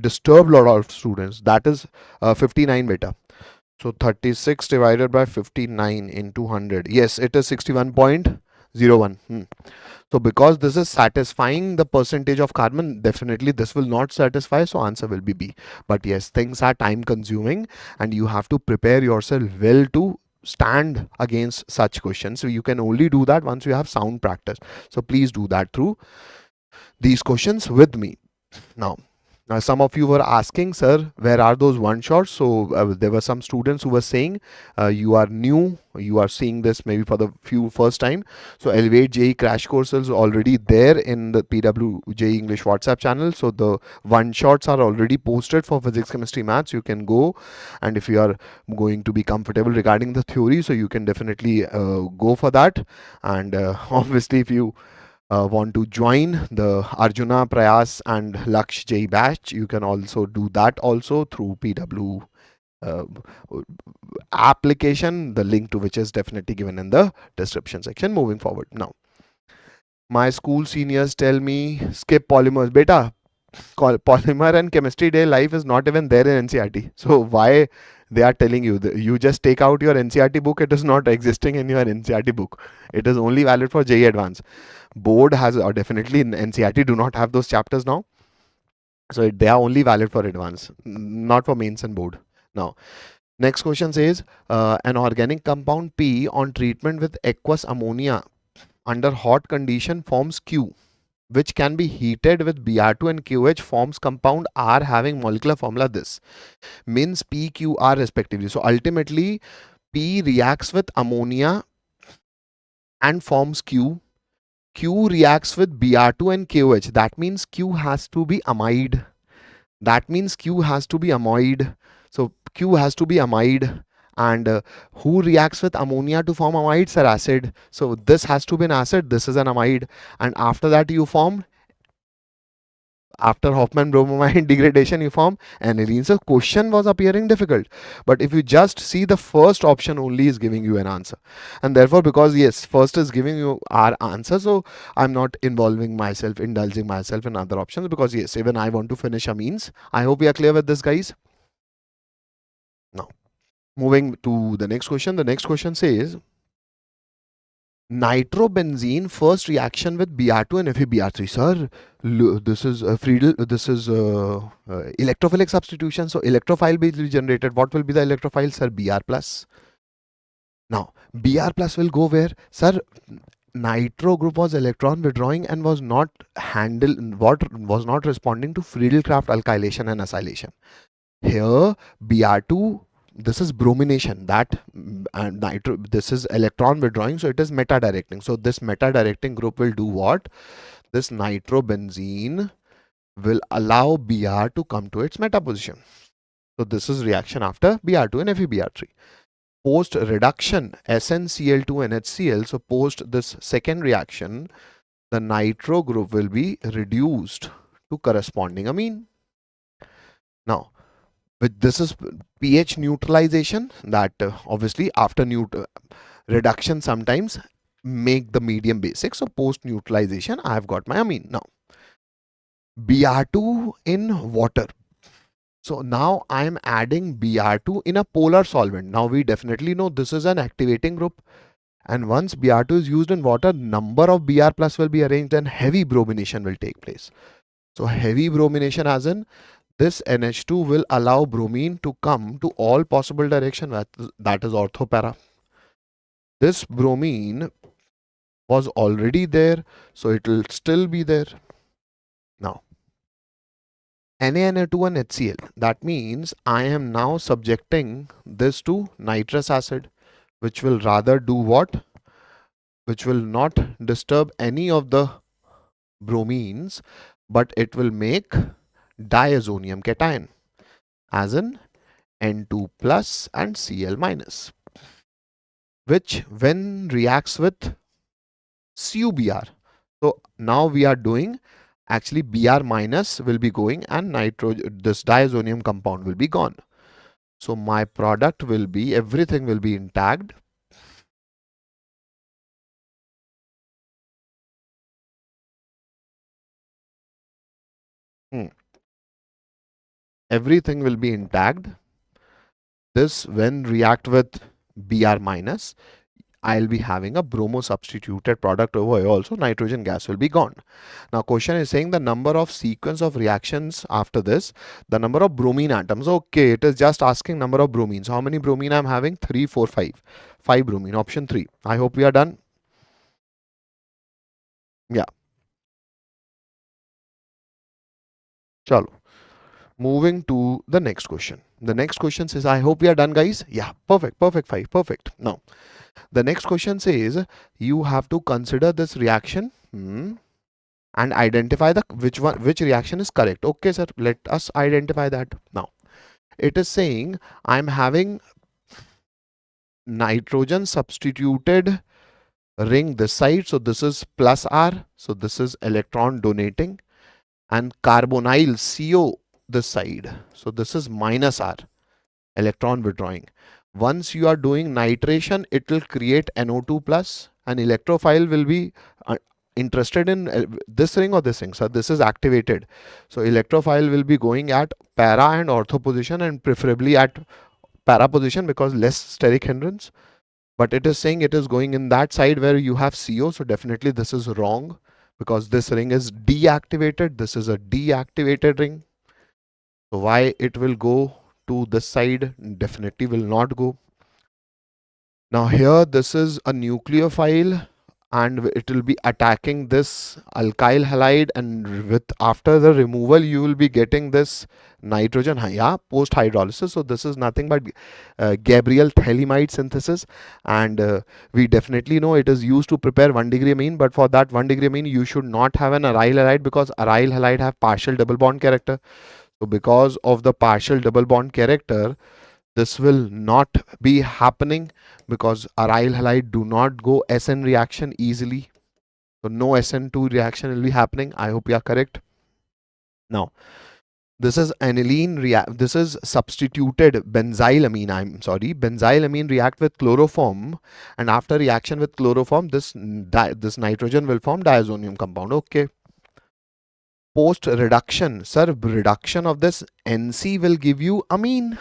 disturbed a lot of students. That is 59 beta. So 36 divided by 59 into 100. Yes, it is 61.01. So because this is satisfying the percentage of carbon, definitely this will not satisfy. So answer will be B. But yes, things are time consuming and you have to prepare yourself well to stand against such questions. So you can only do that once you have sound practice. So please do that through these questions with me. Now, some of you were asking, sir, where are those one shots? So there were some students who were saying you are new, you are seeing this maybe for the first time. So Elevate JEE crash course is already there in the PW JEE English WhatsApp channel. So the one shots are already posted for physics, chemistry, maths. You can go, and if you are going to be comfortable regarding the theory, so you can definitely go for that. And obviously, if you want to join the Arjuna, Prayas and Laksh JEE batch, you can also do that also through PW application, the link to which is definitely given in the description section. Moving forward now, my school seniors tell me skip polymers. Beta, polymer and chemistry day life is not even there in NCERT. So why They are telling you that you just take out your NCRT book. It is not existing in your NCRT book. It is only valid for JEE Advanced. Board has, or definitely in NCRT do not have those chapters now. So they are only valid for advanced, not for mains and board. Now, next question says, an organic compound P on treatment with aqueous ammonia under hot condition forms Q, which can be heated with Br2 and QH forms compound R having molecular formula this. Means PQR respectively. So ultimately, P reacts with ammonia and forms Q. Q reacts with Br2 and KOH. That means Q has to be amide. That means Q has to be amide. So Q has to be amide. And who reacts with ammonia to form amide? Sir, acid. So this has to be an acid. This is an amide. And after that you form, after Hoffman bromine degradation, you form aniline. So question was appearing difficult, but if you just see the first option only is giving you an answer, and therefore because yes, first is giving you our answer, so I'm not indulging myself in other options, because yes, even I want to finish amines. I hope we are clear with this, guys. Now moving to the next question. The next question says, nitrobenzene first reaction with Br2 and FeBr3. Sir, this is Friedel, this is electrophilic substitution. So electrophile will be generated. What will be the electrophile? Sir, Br plus. Now Br plus will go where? Sir, nitro group was electron withdrawing and was not responding to Friedel-Crafts alkylation and acylation. Here Br2, this is bromination, that and nitro, this is electron withdrawing, so it is meta directing. So this meta directing group will do what? This nitrobenzene will allow Br to come to its meta position. So this is reaction after Br2 and FeBr3. Post reduction SnCl2 and HCl, so post this second reaction, the nitro group will be reduced to corresponding amine. Now, but this is pH neutralization, that obviously after reduction sometimes make the medium basic. So post neutralization, I have got my amine. Now Br2 in water. So now I am adding Br2 in a polar solvent. Now we definitely know this is an activating group, and once Br2 is used in water, number of Br plus will be arranged and heavy bromination will take place. So heavy bromination as in this NH2 will allow bromine to come to all possible direction, that is orthopara. This bromine was already there, so it will still be there. Now NaNO2 and HCl, that means I am now subjecting this to nitrous acid, which will rather do what? Which will not disturb any of the bromines, but it will make diazonium cation, as in N2 plus and Cl minus, which when reacts with CuBr. So now we are doing, actually Br minus will be going and this diazonium compound will be gone. So my product will be, everything will be intact. Everything will be intact. This when react with Br minus, I'll be having a bromo substituted product over here also, nitrogen gas will be gone. Now question is saying the number of sequence of reactions after this, the number of bromine atoms. Okay, it is just asking number of bromines. How many bromine I'm having? 3, 4, 5. 5 bromine, option 3. I hope we are done. Yeah. Chalo. Moving to the next question. The next question says, I hope we are done, guys. Yeah, perfect, 5, perfect. Now, the next question says, you have to consider this reaction and identify which reaction is correct. Okay, sir, let us identify that. Now, it is saying I'm having nitrogen substituted ring this side. So this is plus R. So this is electron donating, and carbonyl CO this side. So this is minus R, electron withdrawing. Once you are doing nitration, it will create NO2 plus, and electrophile will be interested in this ring or this ring. So this is activated. So electrophile will be going at para and ortho position, and preferably at para position because less steric hindrance, but it is saying it is going in that side where you have CO. So definitely this is wrong because this ring is deactivated. This is a deactivated ring. So why it will go to this side? Definitely will not go. Now here this is a nucleophile and it will be attacking this alkyl halide, and with after the removal you will be getting this nitrogen, yeah, post hydrolysis. So this is nothing but Gabriel Thalamide synthesis, and we definitely know it is used to prepare 1-degree amine, but for that 1-degree amine you should not have an aryl halide because aryl halide have partial double bond character. So because of the partial double bond character, this will not be happening because aryl halide do not go SN reaction easily. So no SN2 reaction will be happening. I hope you are correct. Now, this is aniline react. This is substituted benzylamine. I'm sorry, benzylamine react with chloroform, and after reaction with chloroform, this nitrogen will form diazonium compound. Okay. Post reduction, sir, reduction of this NC will give you amine.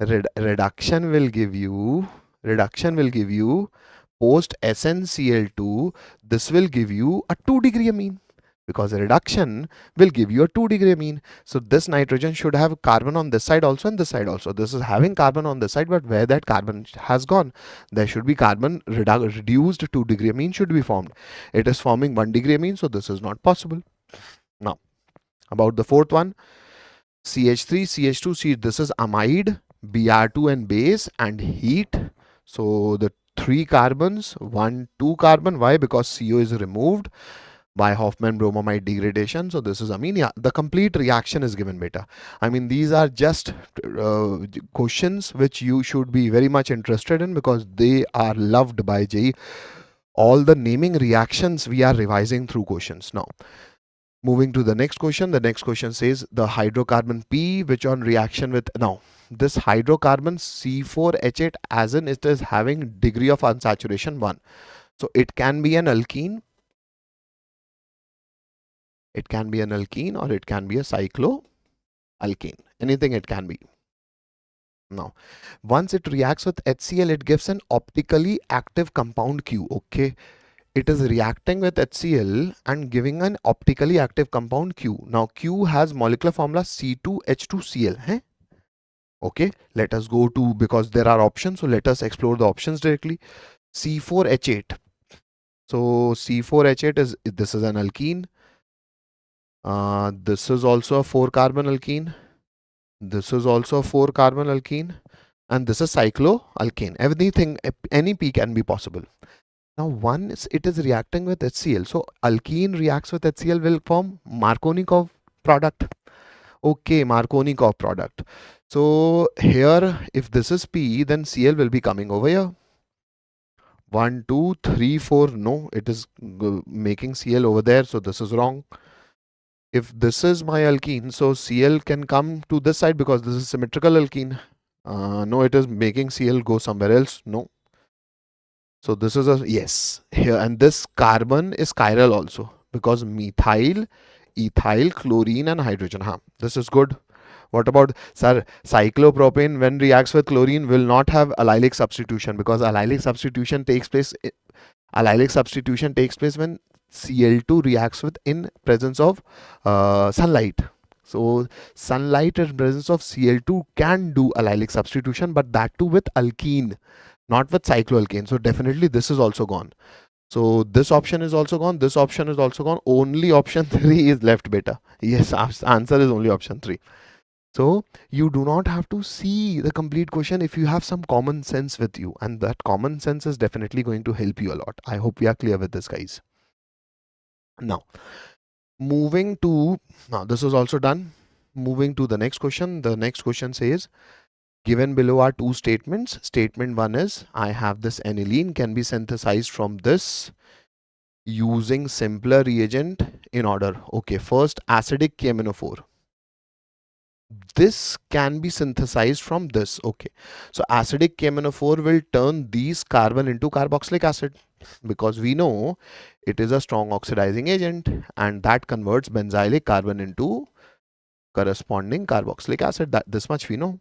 Reduction will give you post SnCl2. This will give you a 2-degree amine because reduction will give you a 2-degree amine. So this nitrogen should have carbon on this side also and this side also. This is having carbon on this side, but where that carbon has gone, there should be carbon reduced 2-degree amine should be formed. It is forming 1-degree amine, so this is not possible. Now, about the fourth one, CH3, CH2, see this is amide, Br2 and base and heat. So the 3 carbons, 1, 2 carbon. Why? Because CO is removed by Hofmann bromamide degradation. So this is amine. Yeah, the complete reaction is given beta. I mean, these are just questions which you should be very much interested in because they are loved by JEE. All the naming reactions we are revising through questions now. Moving to the next question. The next question says the hydrocarbon P which on reaction with, now this hydrocarbon C4H8 as in it is having degree of unsaturation 1. So it can be an alkene. It can be an alkene or it can be a cycloalkane. Anything it can be. Now, once it reacts with HCl, it gives an optically active compound Q. Okay. It is reacting with HCl and giving an optically active compound Q. Now Q has molecular formula C2H2Cl. Hey? Okay, let us go to, because there are options, so let us explore the options directly. C4H8. So C4H8 is, this is an alkene. This is also a 4-carbon alkene. This is also a 4-carbon alkene. And this is cycloalkane. Everything, any P can be possible. Now, once it is reacting with HCl, so alkene reacts with HCl will form Markovnikov product. Okay, Markovnikov product. So here, if this is P, then Cl will be coming over here. 1, 2, 3, 4. No, it is making Cl over there. So this is wrong. If this is my alkene, so Cl can come to this side because this is symmetrical alkene. No, it is making Cl go somewhere else. No. So this is a yes here, and this carbon is chiral also because methyl, ethyl, chlorine and hydrogen. This is good. What about, sir, cyclopropane when reacts with chlorine will not have allylic substitution because allylic substitution takes place when Cl2 reacts with in presence of sunlight. So sunlight in presence of Cl2 can do allylic substitution, but that too with alkene, not with cycloalkane. So definitely this is also gone. So this option is also gone. This option is also gone. Only option 3 is left beta. Yes, answer is only option 3. So you do not have to see the complete question if you have some common sense with you, and that common sense is definitely going to help you a lot. I hope we are clear with this, guys. Now, moving to, now this is also done. Moving to the next question. The next question says, given below are 2 statements. Statement 1 is, I have this aniline can be synthesized from this using simpler reagent in order. Okay, first acidic KMNO4. This can be synthesized from this. Okay, so acidic KMNO4 will turn these carbon into carboxylic acid because we know it is a strong oxidizing agent, and that converts benzylic carbon into corresponding carboxylic acid. That this much we know.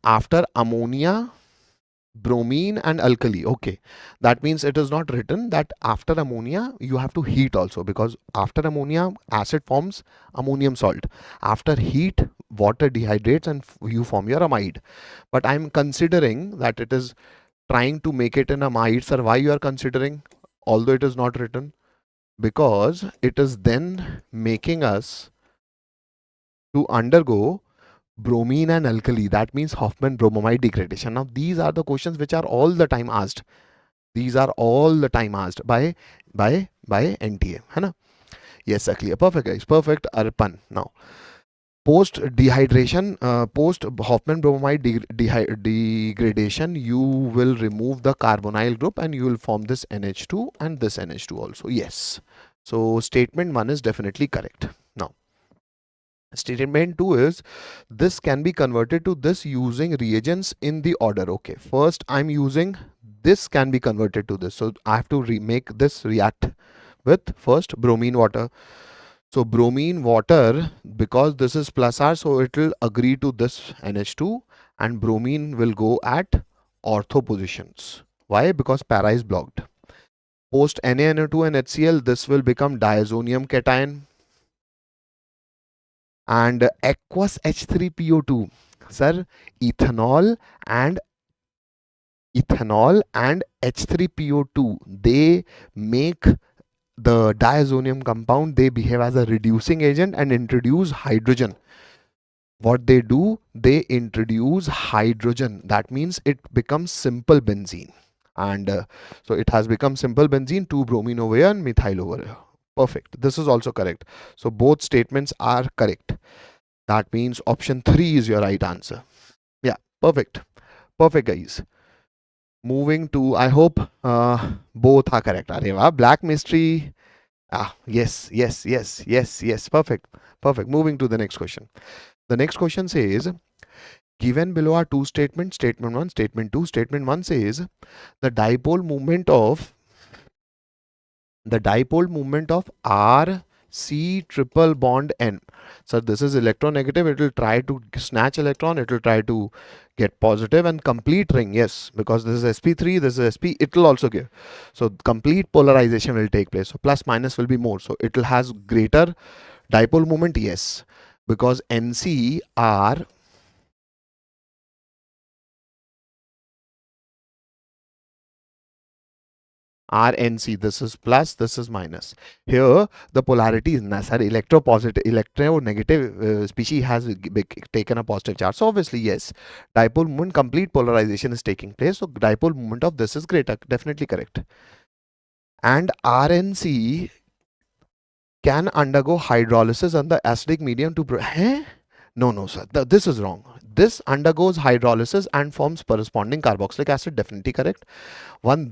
After ammonia, bromine and alkali. Okay, that means it is not written that after ammonia you have to heat also, because after ammonia acid forms ammonium salt. After heat, water dehydrates and you form your amide. But I'm considering that it is trying to make it an amide. Sir, why you are considering, although it is not written? Because it is then making us to undergo bromine and alkali. That means Hoffman bromamide degradation. Now these are the questions which are all the time asked. These are all the time asked by NTA, है ना? Yes, sir, clear. Perfect, guys. Perfect. Arpan. Now, post dehydration, post Hoffman bromamide degradation, you will remove the carbonyl group and you will form this NH2 and this NH2 also. Yes. So statement 1 is definitely correct. Now, statement 2 is this can be converted to this using reagents in the order. Okay, first I'm using this can be converted to this. So I have to make this react with first bromine water. So bromine water, because this is plus R, so it will agree to this NH2 and bromine will go at ortho positions. Why? Because para is blocked. Post NaNO2 and HCl, this will become diazonium cation and aqueous H3PO2. Sir, ethanol and H3PO2, they make the diazonium compound, they behave as a reducing agent and introduce hydrogen. What they do, they introduce hydrogen. That means it becomes simple benzene. And so it has become simple benzene, 2 bromine over here and methyl over here. Perfect. This is also correct. So both statements are correct. That means option 3 is your right answer. Yeah, perfect. Perfect, guys. Moving to, I hope both are correct. Black mystery. Yes. Perfect. Perfect. Moving to the next question. The next question says, given below are two statements, statement 1, statement 2. Statement 1 says the dipole moment of R C triple bond N. So this is electronegative. It will try to snatch electron. It will try to get positive and complete ring. Yes, because this is sp3, this is sp. It will also give. So complete polarization will take place. So plus minus will be more. So it will has greater dipole moment. Yes, because NC are RNC, this is plus, this is minus. Here the polarity is electropositive, electronegative species has taken a positive charge. So obviously yes, dipole moment, complete polarization is taking place. So dipole moment of this is greater, definitely correct. And RNC can undergo hydrolysis on the acidic medium to No, sir. This is wrong. This undergoes hydrolysis and forms corresponding carboxylic acid. Definitely correct. Once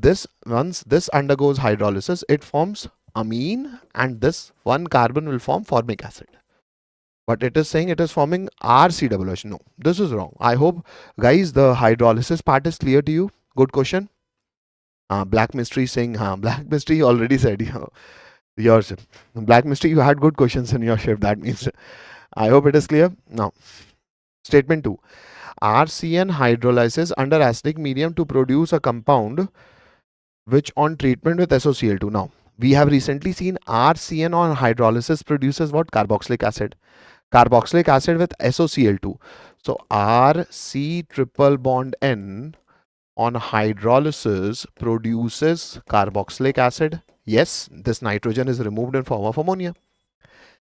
this undergoes hydrolysis, it forms amine, and this one carbon will form formic acid. But it is saying it is forming RCOOH. No, this is wrong. I hope, guys, the hydrolysis part is clear to you. Good question. Black mystery saying, Black mystery already said yours. Black mystery, you had good questions in your shift. That means I hope it is clear. Now, statement 2. RCN hydrolysis under acidic medium to produce a compound which on treatment with SOCl2. Now, we have recently seen RCN on hydrolysis produces what? Carboxylic acid. Carboxylic acid with SOCl2. So, RC triple bond N on hydrolysis produces carboxylic acid. Yes, this nitrogen is removed in form of ammonia.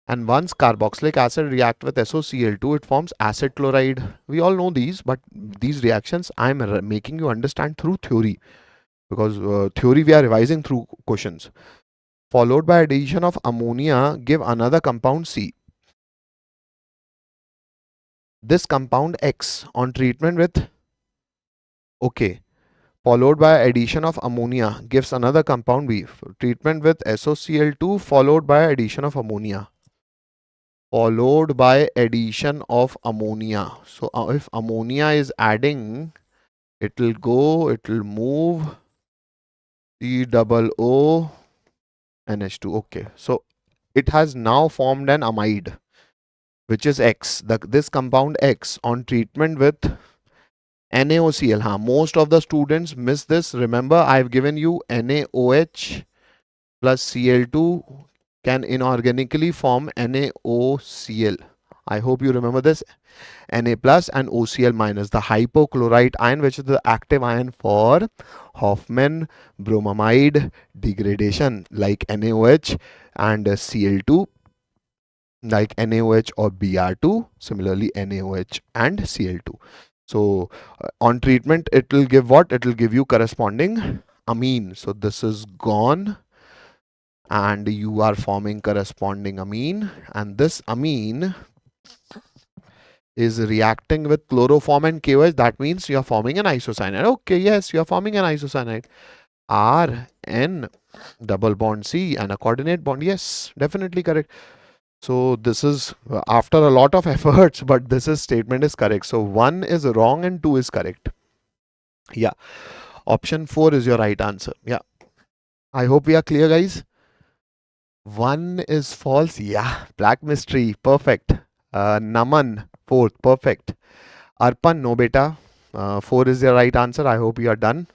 And once carboxylic acid react with SOCl2, it forms acid chloride. We all know these, but these reactions I am making you understand through theory, because theory we are revising through questions. Followed by addition of ammonia, give another compound C. This compound X on treatment with, okay, followed by addition of ammonia gives another compound B. Treatment with SOCl2 followed by addition of ammonia. Followed by addition of ammonia. So if ammonia is adding, it will move COO NH2. Okay, so it has now formed an amide. which is X, this compound X on treatment with NaOCl. Most of the students miss this. Remember, I've given you NaOH plus Cl2 can inorganically form NaOCl. I hope you remember this. Na plus and OCl minus, the hypochlorite ion, which is the active ion for Hoffman bromamide degradation, like NaOH and Cl2, like NaOH or Br2, similarly NaOH and Cl2. So on treatment, it will give what? It will give you corresponding amine. So this is gone and you are forming corresponding amine, and this amine is reacting with chloroform and KOH. That means you are forming an isocyanide. Okay, yes, you are forming an isocyanide. R, N, double bond C and a coordinate bond. Yes, definitely correct. So this is after a lot of efforts, but this statement is correct. So 1 is wrong and 2 is correct. Yeah, option 4 is your right answer. Yeah, I hope we are clear, guys. 1 is false. Yeah, black mystery. Perfect. Naman, 4th. Perfect. Arpan, no beta. 4 is the right answer. I hope you are done.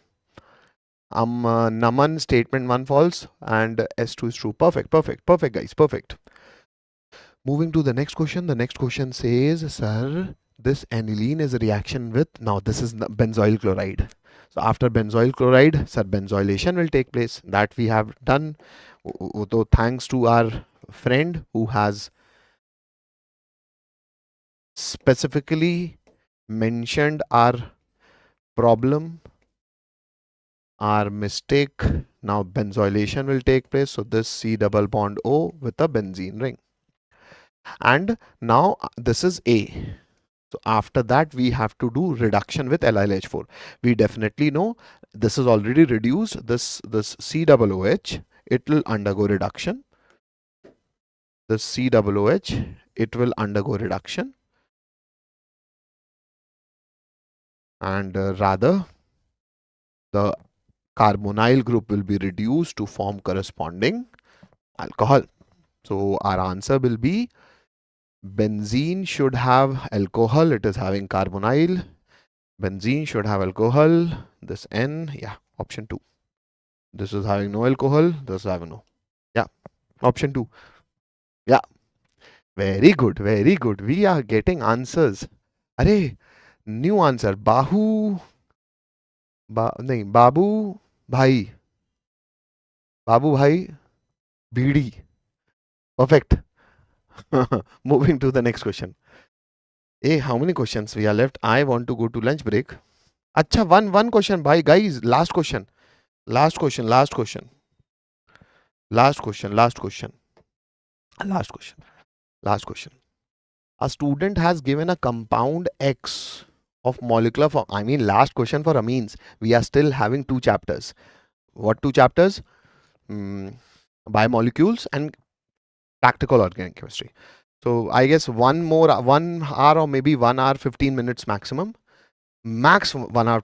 Naman, statement 1 false and S2 is true. Perfect, perfect, perfect, guys. Perfect. Moving to the next question. The next question says, sir, this aniline is a reaction with, now this is benzoyl chloride. So after benzoyl chloride, sir, benzylation will take place. That we have done. So thanks to our friend who has specifically mentioned our problem, our mistake. Now benzylation will take place. So this C double bond O with a benzene ring. And now this is A. So after that, we have to do reduction with LiLH4. We definitely know this is already reduced. This COOH, it will undergo reduction. This COOH, it will undergo reduction. And rather, the carbonyl group will be reduced to form corresponding alcohol. So our answer will be benzene should have alcohol. It is having carbonyl. Benzene should have alcohol. This N, yeah, option 2. This is having no alcohol. This is having no. Yeah, option 2. Yeah, very good, very good. We are getting answers. Arey, new answer. Babu Bhai. Babu Bhai BD. Perfect. Moving to the next question. Hey, how many questions we are left? I want to go to lunch break. Acha, one question. Bye, guys. Last question. Last question. Last question. Last question. Last question. Last question. Last question. A student has given a compound X of molecular form. I mean, last question for amines. We are still having 2 chapters. What 2 chapters? Biomolecules and practical organic chemistry. So I guess 1 hour or maybe 1 hour 15 minutes maximum. Max 1 hour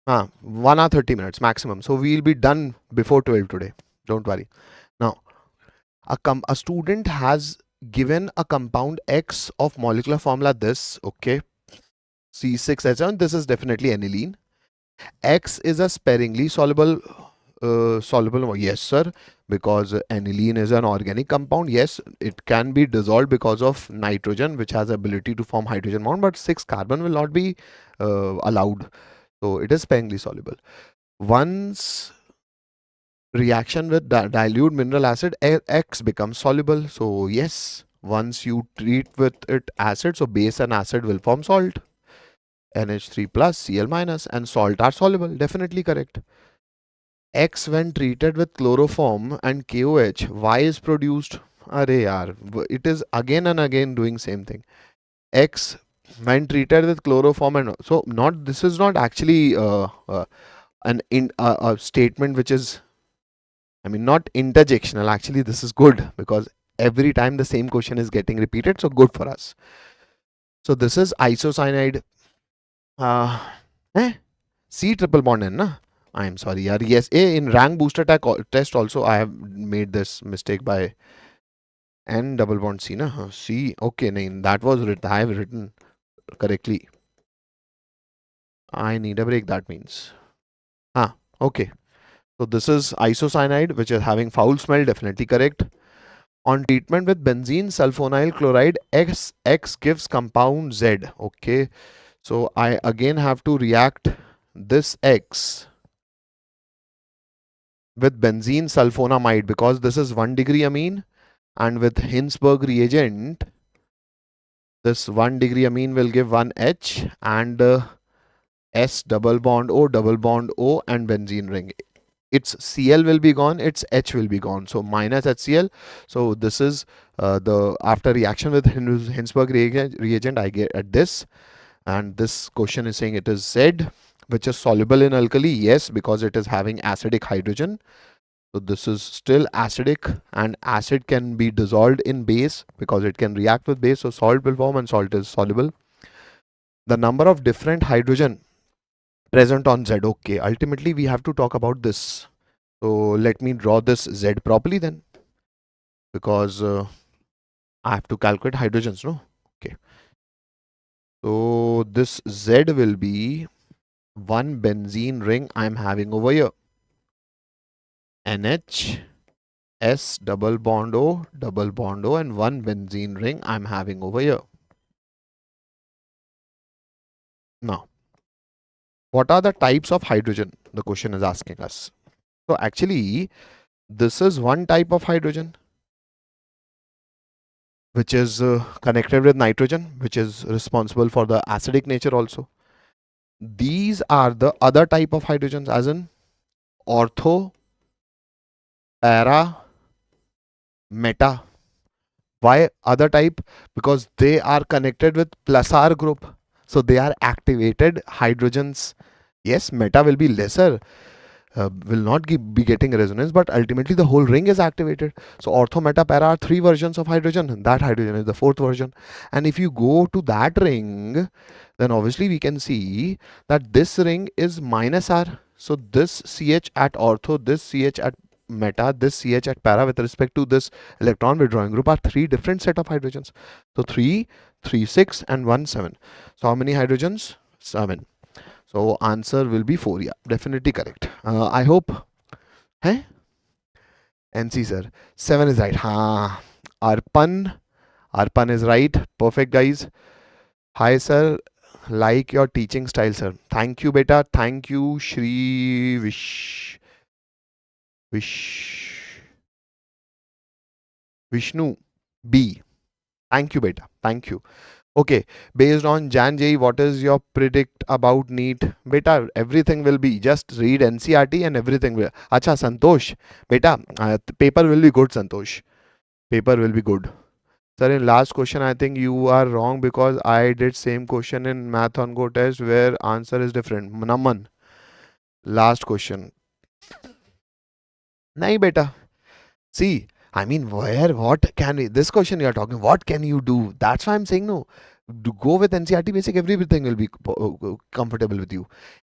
1 hour 30 minutes maximum. So we'll be done before 12 today. Don't worry. Now, a student has given a compound X of molecular formula this, okay, C6H7. This is definitely aniline. X is a sparingly soluble yes sir, because aniline is an organic compound. Yes, it can be dissolved because of nitrogen, which has ability to form hydrogen bond, but 6 carbon will not be allowed. So it is sparingly soluble. Once reaction with dilute mineral acid, X becomes soluble. So yes, once you treat with it acid, so base and acid will form salt. NH3 plus Cl minus and salt are soluble. Definitely correct. X when treated with chloroform and KOH, Y is produced. Arey yaar, it is again and again doing same thing. X when treated with chloroform and so not, this is not actually a statement which is, I mean, not interjectional. Actually, this is good because every time the same question is getting repeated. So good for us. So this is isocyanide. C triple bond N, na? I am sorry. Yaar. Yes, in rank booster test also I have made this mistake by N double bond C na? C. Okay, nahin, that was written. I have written correctly. I need a break, that means. Okay. So this is isocyanide, which is having foul smell, definitely correct. On treatment with benzene sulfonyl chloride, X gives compound Z. Okay. So I again have to react this X with benzene sulfonamide because this is 1 degree amine, and with Hinsberg reagent, this 1 degree amine will give 1 H and S double bond O and benzene ring. Its Cl will be gone, its H will be gone. So minus HCl. So this is the after reaction with Hinsberg reagent, I get at this. And this question is saying it is Z, which is soluble in alkali. Yes, because it is having acidic hydrogen. So this is still acidic, and acid can be dissolved in base because it can react with base. So salt will form and salt is soluble. The number of different hydrogen present on Z. Okay, ultimately we have to talk about this. So let me draw this Z properly then, because I have to calculate hydrogens, no? Okay. So this Z will be one benzene ring I'm having over here. NH, S double bond O, and one benzene ring I'm having over here. Now, what are the types of hydrogen? The question is asking us. So actually, this is one type of hydrogen which is connected with nitrogen, which is responsible for the acidic nature also. These are the other type of hydrogens, as in ortho, para, meta. Why other type? Because they are connected with plus R group. So they are activated hydrogens. Yes, meta will be lesser, will not be getting resonance, but ultimately the whole ring is activated. So ortho, meta, para are three versions of hydrogen. That hydrogen is the fourth version. And if you go to that ring, then obviously we can see that this ring is minus R. So this CH at ortho, this CH at meta, this CH at para with respect to this electron withdrawing group are three different set of hydrogens. So 3, 3, 6 and 1, 7. So how many hydrogens? 7. So answer will be 4. Yeah, definitely correct. I hope. Hey? NC sir. 7 is right. Arpan. Arpan is right. Perfect, guys. Hi sir. Like your teaching style, sir. Thank you, beta. Thank you, Shri Vishnu B. Thank you, beta. Thank you. Okay, based on Jan JEE, what is your predict about NEET? Beta, everything will be, just read NCRT and everything will. Acha, Santosh, beta, paper will be good, Santosh. Paper will be good. Sir, in last question, I think you are wrong because I did same question in Math on Go test where answer is different. Naman, last question. Nahi, beta. See, I mean, what can we, this question you are talking, what can you do? That's why I'm saying no. Go with NCRT basic, everything will be comfortable with you.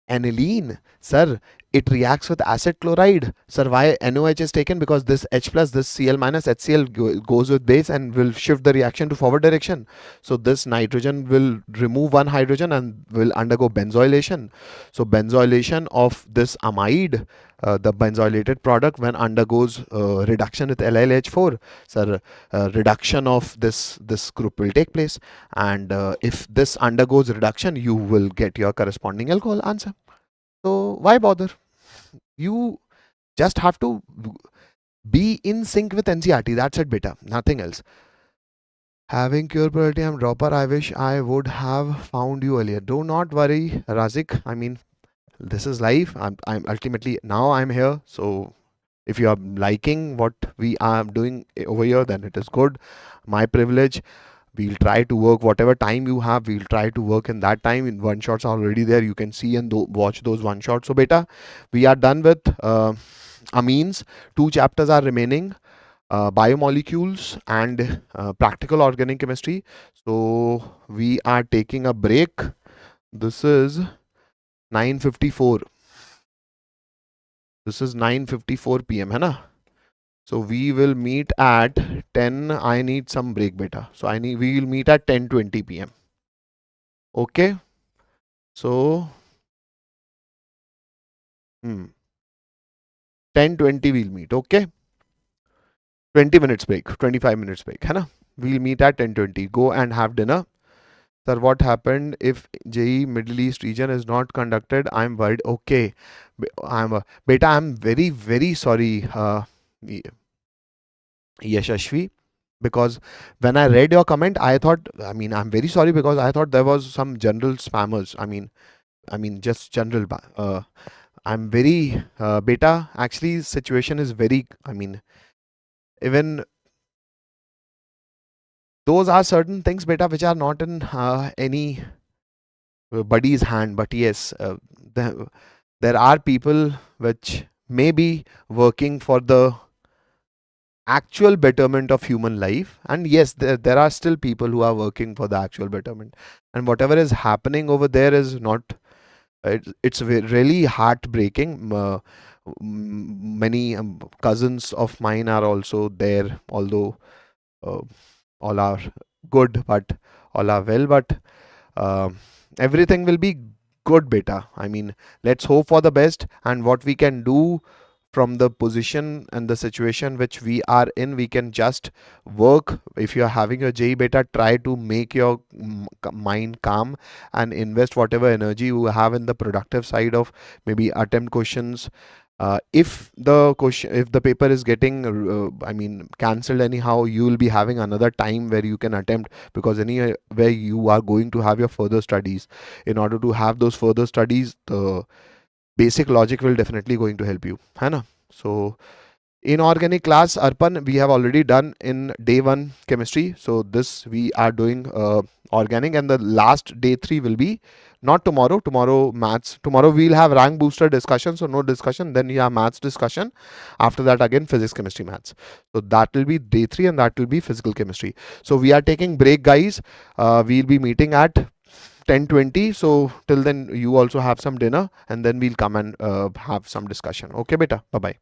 Aniline, sir, it reacts with acid chloride. Sir, why NOH is taken? Because this H plus, this Cl minus, HCl goes with base and will shift the reaction to forward direction. So this nitrogen will remove one hydrogen and will undergo benzylation. So benzylation of this amide, the benzoylated product, when undergoes reduction with LLH4, sir, reduction of this group will take place, and if this undergoes reduction, you will get your corresponding alcohol answer. So why bother? You just have to be in sync with NCRT. That's it, beta. Nothing else. Having cure priority, I'm dropper. I wish I would have found you earlier. Do not worry, Razik. I mean, this is life. I'm ultimately now I'm here. So if you are liking what we are doing over here, then it is good. My privilege. We'll try to work whatever time you have. We'll try to work in that time. In one shots are already there. You can see and watch those one shots. So beta, we are done with amines. 2 chapters are remaining. Biomolecules and practical organic chemistry. So we are taking a break. This is 9:54. This is 9:54 p.m. है ना? So we will meet at 10. I need some break beta. So we will meet at 10:20 p.m. Okay. So 10:20 we'll meet. Okay. 20 minutes break, 25 minutes break. है ना? We'll meet at 10:20. Go and have dinner. Sir, what happened if JEE Middle East region is not conducted? I'm worried. Okay. Beta, I'm very, very sorry, Yashashvi, because when I read your comment, I thought, I'm very sorry because I thought there was some general spammers. Just general. I'm very, beta, actually, situation is very, even those are certain things, beta, which are not in any buddy's hand. But yes, there are people which may be working for the actual betterment of human life, and yes, there are still people who are working for the actual betterment, and whatever is happening over there is not, it's really heartbreaking. Many cousins of mine are also there, although uh, all are good, but all are well, but um everything will be good, beta. Let's hope for the best, and what we can do from the position and the situation which we are in, we can just work. If you are having a JE beta, try to make your mind calm and invest whatever energy you have in the productive side of maybe attempt questions. If the paper is getting cancelled anyhow, you will be having another time where you can attempt, because anyway where you are going to have your further studies. In order to have those further studies, the basic logic will definitely going to help you, है ना? So inorganic class, Arpan, we have already done in day 1 chemistry. So this we are doing organic, and the last day 3 will be not tomorrow. Tomorrow maths. Tomorrow we'll have rank booster discussion, so no discussion. Then you have maths discussion. After that again physics, chemistry, maths. So that will be day 3, and that will be physical chemistry. So we are taking break, guys. We'll be meeting at 10:20. So till then you also have some dinner, and then we'll come and have some discussion. Okay, beta. Bye bye.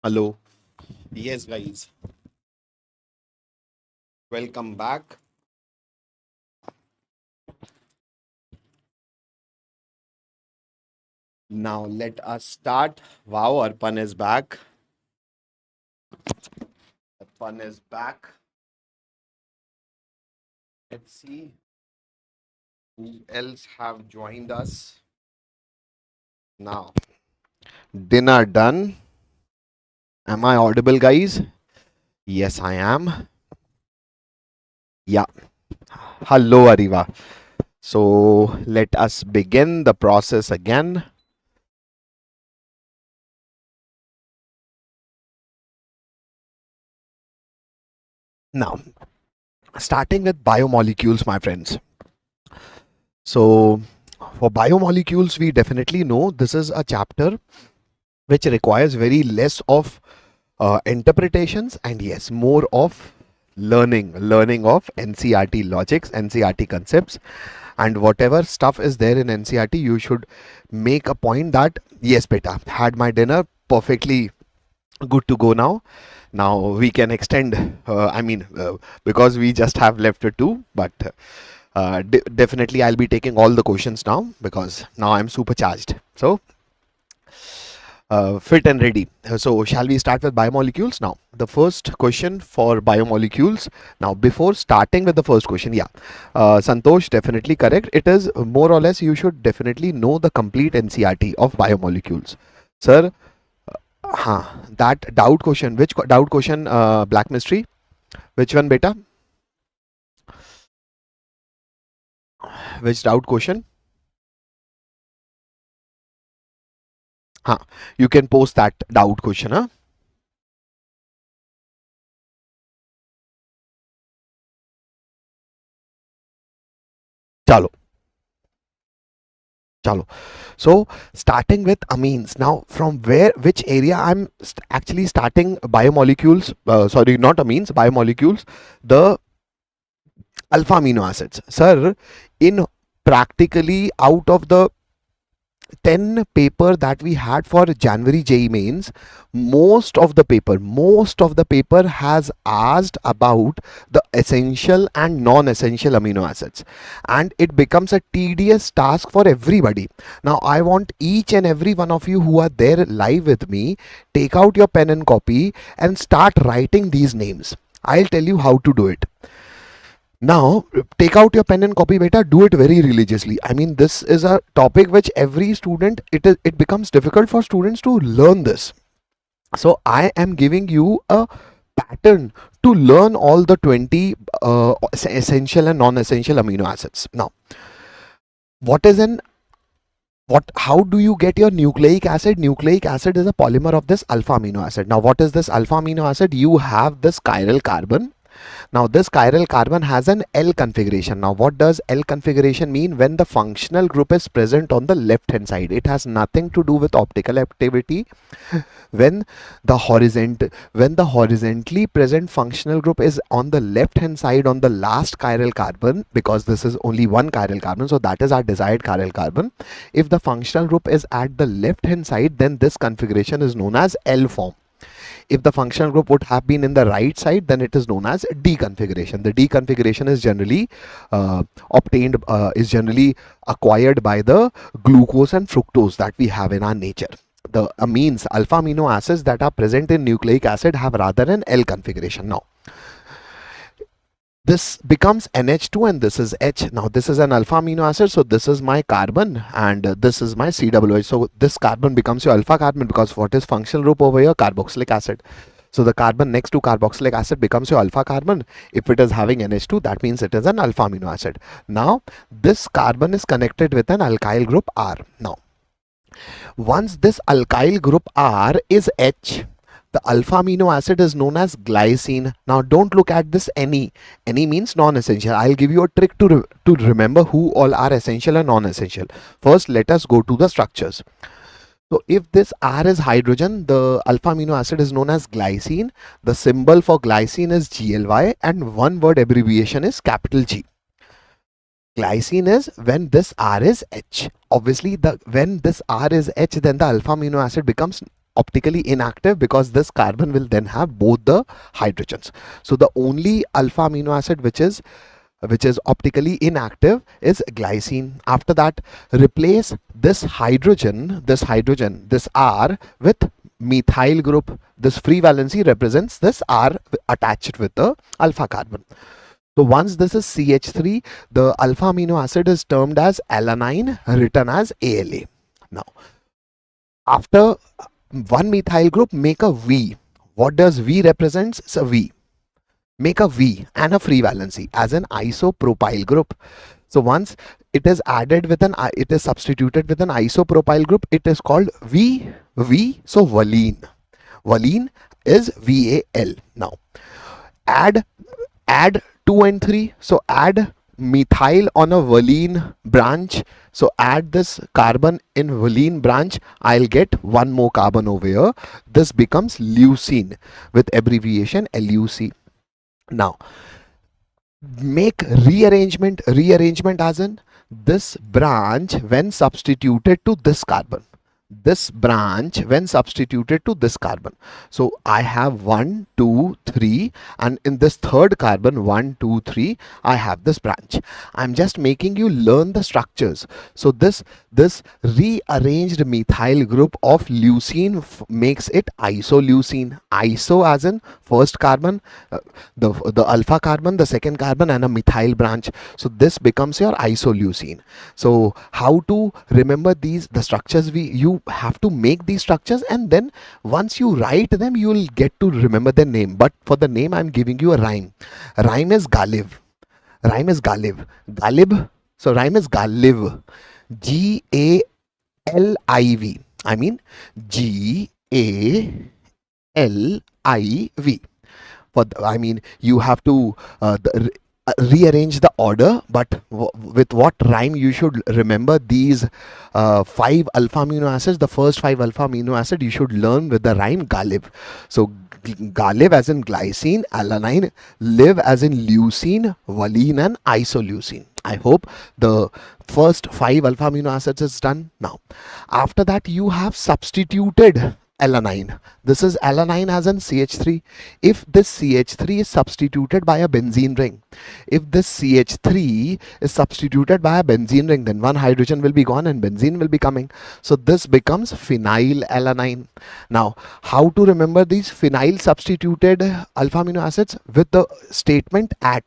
Hello. Yes, guys. Welcome back. Now let us start. Wow, Arpan is back. Arpan is back. Let's see who else have joined us. Now, dinner done. Am I audible, guys? Yes, I am. Yeah. Hello, Ariva. So let us begin the process again. Now, starting with biomolecules, my friends. So, for biomolecules, we definitely know this is a chapter which requires very less of interpretations and yes, more of learning of NCRT logics, NCRT concepts, and whatever stuff is there in NCRT, you should make a point that yes, beta, had my dinner, perfectly good to go now. Now we can extend. Because we just have left two, but definitely I'll be taking all the questions now because now I'm supercharged. So fit and ready. So shall we start with biomolecules now? The first question for biomolecules. Now before starting with the first question, yeah, Santosh, definitely correct. It is more or less you should definitely know the complete NCRT of biomolecules. Sir, that doubt question. Which doubt question? Black mystery. Which one, beta? Which doubt question? You can post that doubt question. Chalo. Chalo. So starting with amines. Now from which area I'm actually starting biomolecules, sorry, not amines, biomolecules, the alpha amino acids. Sir, in practically out of the 10 paper that we had for January JEE Mains, most of the paper has asked about the essential and non-essential amino acids, and it becomes a tedious task for everybody. Now I want each and every one of you who are there live with me, take out your pen and copy and start writing these names. I'll tell you how to do it. Now, take out your pen and copy, beta. Do it very religiously. I mean, this is a topic which every student, it becomes difficult for students to learn this. So I am giving you a pattern to learn all the 20 essential and non-essential amino acids. Now, how do you get your nucleic acid? Nucleic acid is a polymer of this alpha amino acid. Now, what is this alpha amino acid? You have this chiral carbon. Now this chiral carbon has an L configuration. Now what does L configuration mean? When the functional group is present on the left hand side, it has nothing to do with optical activity. When the horizontally present functional group is on the left hand side on the last chiral carbon, because this is only one chiral carbon, so that is our desired chiral carbon. If the functional group is at the left hand side, then this configuration is known as L form. If the functional group would have been in the right side, then it is known as D configuration. The D configuration is generally acquired by the glucose and fructose that we have in our nature. The amines, alpha amino acids that are present in nucleic acid have rather an L configuration. Now, this becomes NH2 and this is H. Now this is an alpha amino acid, so this is my carbon and this is my COH. So this carbon becomes your alpha carbon because what is functional group over here? Carboxylic acid. So the carbon next to carboxylic acid becomes your alpha carbon. If it is having NH2, that means it is an alpha amino acid. Now this carbon is connected with an alkyl group R. Now once this alkyl group R is H, the alpha amino acid is known as glycine. Now don't look at this any. Any means non-essential. I'll give you a trick to remember who all are essential and non-essential. First, let us go to the structures. So if this R is hydrogen, the alpha amino acid is known as glycine. The symbol for glycine is GLY and one word abbreviation is capital G. Glycine is when this R is H. Obviously, when this R is H, then the alpha amino acid becomes optically inactive because this carbon will then have both the hydrogens. So the only alpha amino acid which is optically inactive is glycine. After that, replace this hydrogen, this R with methyl group. This free valency represents this R attached with the alpha carbon. So once this is CH3, the alpha amino acid is termed as alanine, written as ALA. Now, after one methyl group, make a V. What does V represents? It's a V. Make a V and a free valency as an isopropyl group. So once it is added with it is substituted with an isopropyl group, it is called V. So valine. Valine is VAL. Now add 2 and 3. So add methyl on a valine branch. So add this carbon in valine branch. I'll get one more carbon over here. This becomes leucine with abbreviation LUC. Now make rearrangement as in this branch when substituted to this carbon. So I have 1, 2, 3, and in this third carbon 1, 2, 3, I have this branch. I'm just making you learn the structures. So this rearranged methyl group of leucine makes it isoleucine. Iso as in first carbon, the alpha carbon, the second carbon, and a methyl branch. So this becomes your isoleucine. So how to remember the structures? You have to make these structures, and then once you write them, you will get to remember the name. But for the name, I'm giving you a rhyme. Rhyme is Galib. So rhyme is Galib. GALIV. I mean GALIV. You have to rearrange the order, but with what rhyme you should remember these 5 alpha amino acids. The first 5 alpha amino acid you should learn with the rhyme Galib. So Galib as in glycine, alanine, live as in leucine, valine, and isoleucine. I hope the first 5 alpha amino acids is done. Now after that, you have substituted alanine. This is alanine as in CH3. If this CH3 is substituted by a benzene ring, then one hydrogen will be gone and benzene will be coming. So this becomes phenylalanine. Now how to remember these phenyl substituted alpha amino acids? With the statement at.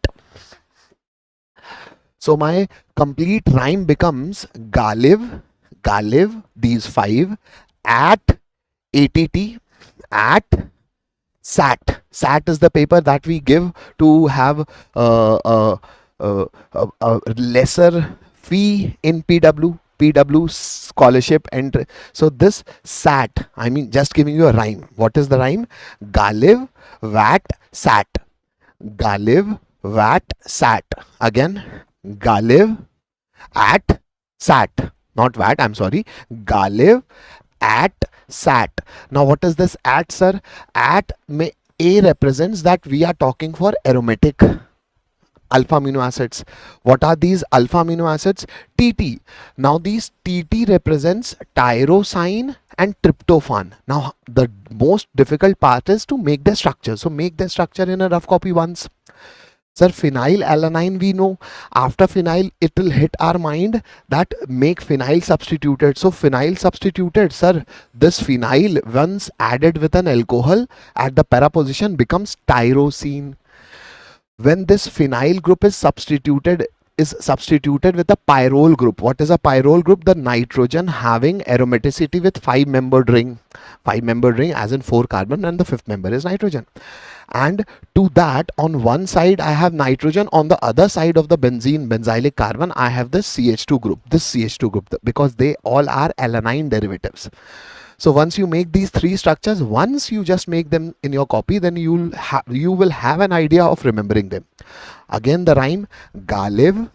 So my complete rhyme becomes Galib, these 5, at ATT, at SAT. SAT is the paper that we give to have a lesser fee in PW scholarship. And so this SAT, just giving you a rhyme. What is the rhyme? Galib, VAT, SAT. Galib, VAT, SAT. Again, Galib, at, SAT. Not VAT, I'm sorry. Galib, at, SAT. Now what is this at, sir? At A represents that we are talking for aromatic alpha amino acids. What are these alpha amino acids? TT. Now these TT represents tyrosine and tryptophan. Now the most difficult part is to make the structure. So make the structure in a rough copy once. Sir, phenylalanine we know. After phenyl, it will hit our mind that make phenyl substituted. So phenyl substituted, sir, this phenyl once added with an alcohol at the para position becomes tyrosine. When this phenyl group is substituted with a pyrrole group. What is a pyrrole group? The nitrogen having aromaticity with 5-membered ring. 5-membered ring as in 4 carbon, and the 5th member is nitrogen. And to that, on one side I have nitrogen, on the other side of the benzylic carbon I have this CH2 group, because they all are alanine derivatives. So once you make these 3 structures, once you just make them in your copy, then you will have an idea of remembering them. Again the rhyme, Galib,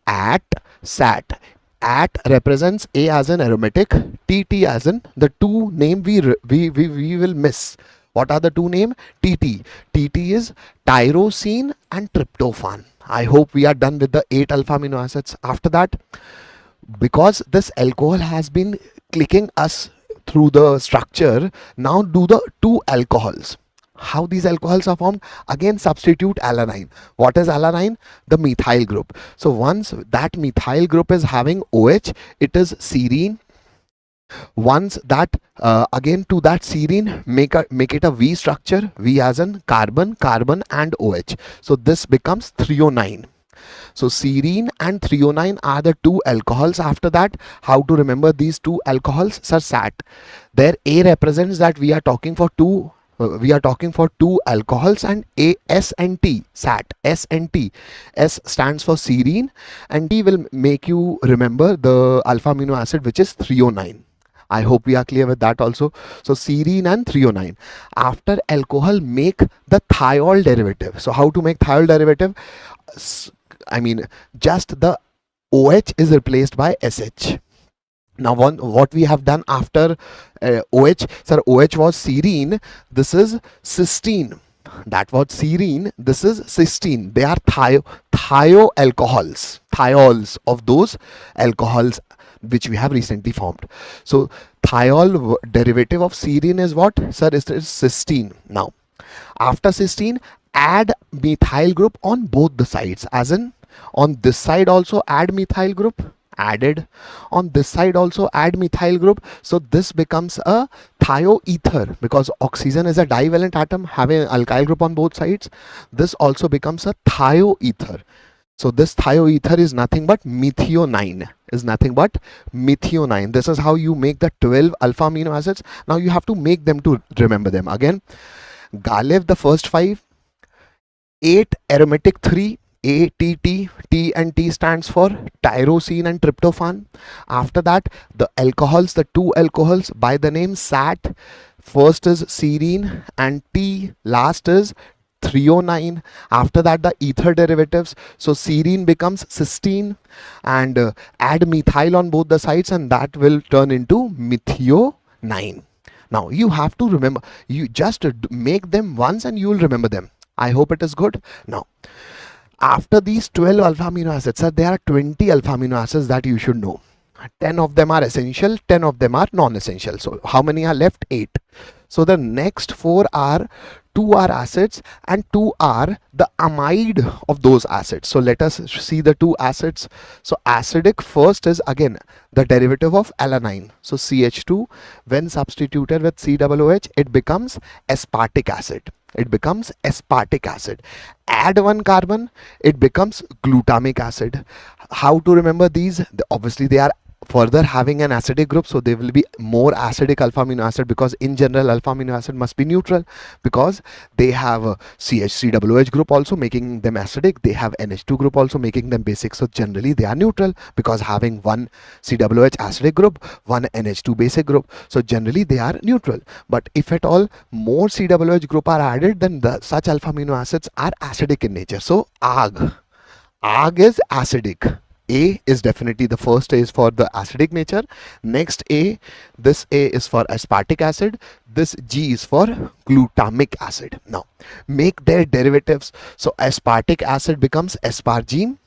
at, SAT. At represents A as an aromatic, TT as in the 2 name we will miss. What are the 2 names? TT. TT is tyrosine and tryptophan. I hope we are done with the 8 alpha amino acids. After that, because this alcohol has been clicking us through the structure. Now do the two alcohols. How these alcohols are formed? Again, substitute alanine. What is alanine? The methyl group. So once that methyl group is having OH, it is serine. Once that again to that serine, make it a V structure. V as in carbon, carbon and OH. So this becomes threonine. So serine and threonine are the two alcohols. After that, how to remember these two alcohols? Sir, SAT. There A represents that we are talking for two alcohols, and A, S and T, SAT, S and T. S stands for serine and T will make you remember the alpha amino acid, which is threonine. I hope we are clear with that also. So serine and threonine. After alcohol, make the thiol derivative. So how to make thiol derivative? I mean, just the OH is replaced by SH. Now what we have done after OH, sir, OH was serine, this is cysteine. That was serine, this is cysteine. They are thioalcohols, thiols of those alcohols which we have recently formed. So thiol derivative of serine is what? Sir, it is cysteine. Now after cysteine, add methyl group on both the sides, as in on this side also add methyl group, added, on this side also add methyl group. So this becomes a thioether, because oxygen is a divalent atom having an alkyl group on both sides. This also becomes a thioether. So this thioether is nothing but methionine, This is how you make the 12 alpha amino acids. Now you have to make them to remember them. Again, Galev the first 5, 8 aromatic 3, ATT, T and T stands for tyrosine and tryptophan. After that, the alcohols, the two alcohols by the name SAT. First is serine and T, last is threonine. After that, the ether derivatives. So serine becomes cysteine, and add methyl on both the sides, and that will turn into methionine. Now you have to remember, you just make them once and you will remember them. I hope it is good. Now, after these 12 alpha amino acids, sir, there are 20 alpha amino acids that you should know. 10 of them are essential, 10 of them are non-essential. So how many are left? 8. So the next 4 are 2 are acids and 2 are the amide of those acids. So let us see the 2 acids. So acidic first is again the derivative of alanine. So CH2, when substituted with COOH, it becomes aspartic acid. Add 1 carbon, it becomes glutamic acid. How to remember these? Obviously they are further having an acidic group, so they will be more acidic alpha amino acid, because in general alpha amino acid must be neutral, because they have a CH3OH group also making them acidic, they have NH2 group also making them basic. So generally they are neutral, because having one COOH acidic group, one NH2 basic group, so generally they are neutral. But if at all more COOH group are added, then such alpha amino acids are acidic in nature. So AG is acidic. A is definitely the first A is for the acidic nature. Next A, this A is for aspartic acid. This G is for glutamic acid. Now make their derivatives. So aspartic acid becomes aspargine.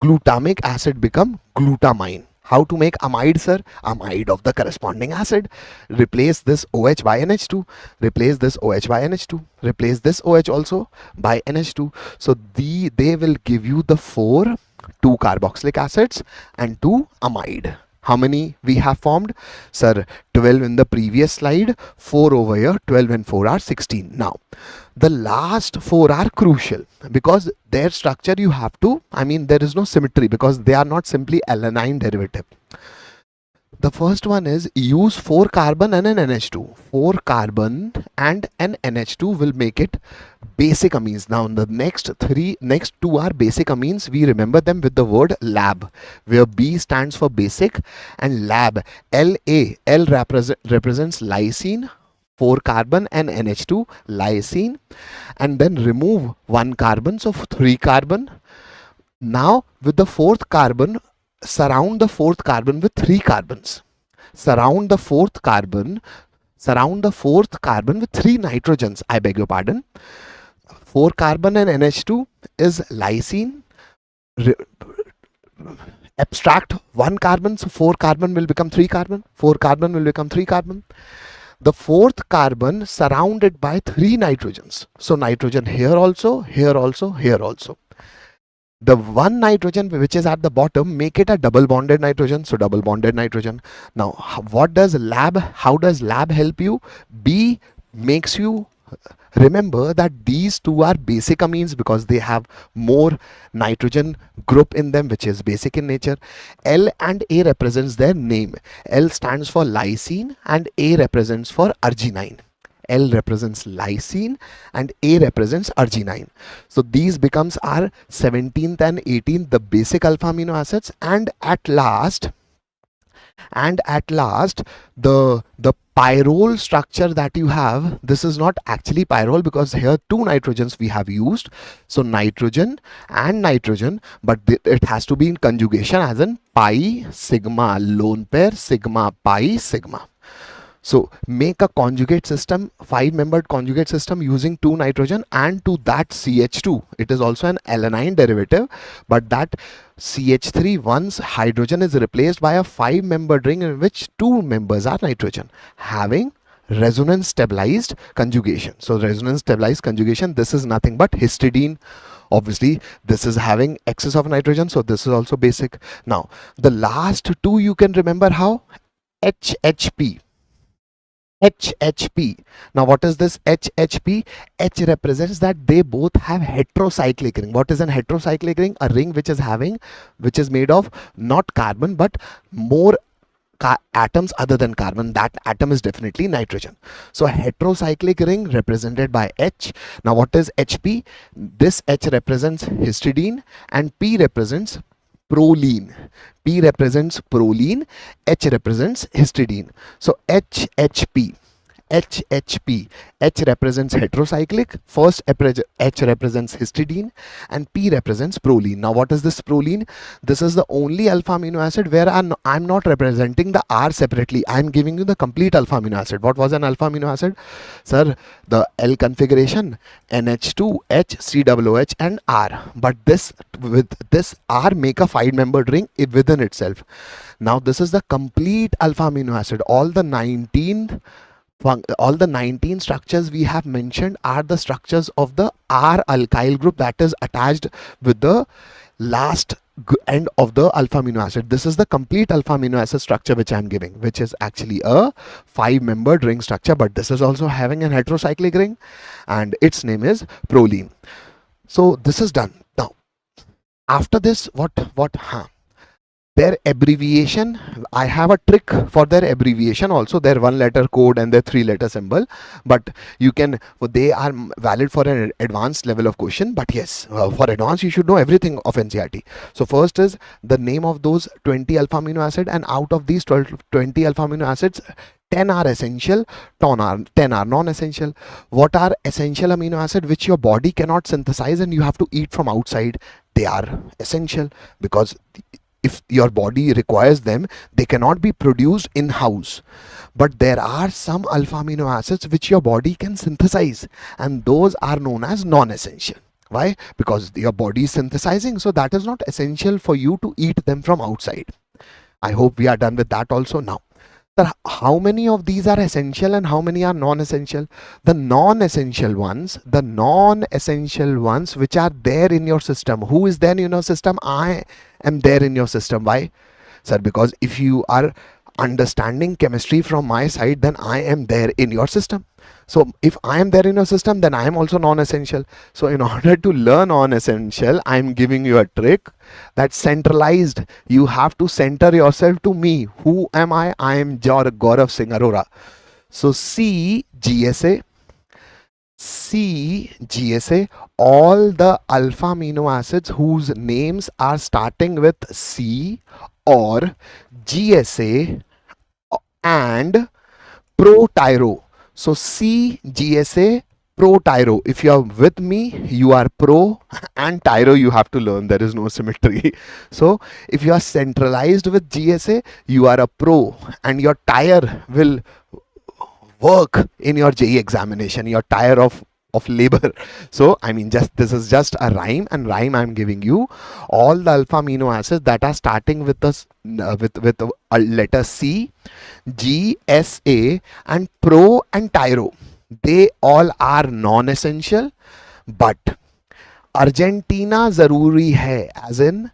Glutamic acid become glutamine. How to make amide, sir? Amide of the corresponding acid. Replace this OH by NH2. Replace this OH by NH2. Replace this OH also by NH2. So they will give you the 4 2 carboxylic acids and 2 amide. How many we have formed? Sir, 12 in the previous slide, 4 over here, 12 and 4 are 16. Now, the last 4 are crucial, because their structure you have to, there is no symmetry, because they are not simply alanine derivative. The first one is use 4 carbon and an NH2. 4 carbon and an NH2 will make it basic amines. Now the next 2 are basic amines. We remember them with the word lab, where B stands for basic and lab. L represents lysine. 4 carbon and NH2, lysine, and then remove 1 carbon, so 3 carbon. Now with the 4th carbon, surround the 4th carbon with 3 carbons. Surround the 4th carbon with 3 nitrogens. I beg your pardon. 4 carbon and NH2 is lysine. abstract one carbon, so 4 carbon will become 3 carbon, 4 carbon will become 3 carbon. The fourth carbon surrounded by 3 nitrogens. So nitrogen here also, here also, here also. The one nitrogen which is at the bottom, make it a double bonded nitrogen. So double bonded nitrogen. Now, what does lab, how does lab help you? B makes you remember that these two are basic amines because they have more nitrogen group in them, which is basic in nature. L and A represents their name. L stands for lysine and A represents for arginine. L represents lysine and A represents arginine. So these becomes our 17th and 18th, the basic alpha amino acids, and at last the pyrrole structure that you have, this is not actually pyrrole because here 2 nitrogens we have used. So nitrogen and nitrogen, but it has to be in conjugation as in pi sigma lone pair sigma pi sigma. So make a conjugate system, 5-membered conjugate system using 2 nitrogen, and to that CH2. It is also an alanine derivative, but that CH3, once hydrogen is replaced by a 5-membered ring in which 2 members are nitrogen, having resonance stabilized conjugation. So resonance stabilized conjugation, this is nothing but histidine. Obviously this is having excess of nitrogen, so this is also basic. Now the last two you can remember how? HHP. HHP. Now what is this HHP? H represents that they both have heterocyclic ring. What is an heterocyclic ring? A ring which is made of not carbon but more atoms other than carbon. That atom is definitely nitrogen. So heterocyclic ring represented by H. Now what is HP? This H represents histidine and P represents proline. P represents proline, H represents histidine. So HHP. HHP. H represents heterocyclic, first H represents histidine and P represents proline. Now what is this proline? This is the only alpha amino acid where I'm not representing the R separately. I'm giving you the complete alpha amino acid. What was an alpha amino acid? Sir, the L configuration, NH2, H, COOH and R. But this, with this R, make a 5-membered ring within itself. Now this is the complete alpha amino acid. All the 19 structures we have mentioned are the structures of the R alkyl group that is attached with the last end of the alpha amino acid. This is the complete alpha amino acid structure which I am giving, which is actually a 5-membered ring structure, but this is also having an heterocyclic ring and its name is proline. So this is done. Now after this, their abbreviation, I have a trick for their abbreviation also, their 1-letter code and their 3-letter symbol, but you can, they are valid for an advanced level of question, but yes, for advanced you should know everything of NCERT. So first is the name of those 20 alpha amino acid, and out of these 20 alpha amino acids, 10 are essential, 10 are non-essential. What are essential amino acid which your body cannot synthesize and you have to eat from outside? They are essential because if your body requires them, they cannot be produced in-house. But there are some alpha amino acids which your body can synthesize, and those are known as non-essential. Why? Because your body is synthesizing, so that is not essential for you to eat them from outside. I hope we are done with that also now. How many of these are essential and how many are non-essential? The non-essential ones which are there in your system. Who is there in your system? I am there in your system. Why? Sir, because if you are understanding chemistry from my side, then I am there in your system. So if I am there in your system, then I am also non-essential. So in order to learn non-essential, I am giving you a trick that's centralized. You have to center yourself to me. Who am I? I am Gaurav Singh Arora. So CGSA, all the alpha amino acids whose names are starting with C or GSA and pro-tyro. So CGSA, pro-tyro. If you are with me, you are pro, and tyro you have to learn. There is no symmetry. So if you are centralized with GSA, you are a pro, and your tire will work in your JEE examination. Your tire of of labor. So I mean, just this is just a rhyme, and rhyme I'm giving you. All the alpha amino acids that are starting with this with a letter C, G, S, A, and pro and tyro, they all are non-essential, but Argentina zaruri hai, as in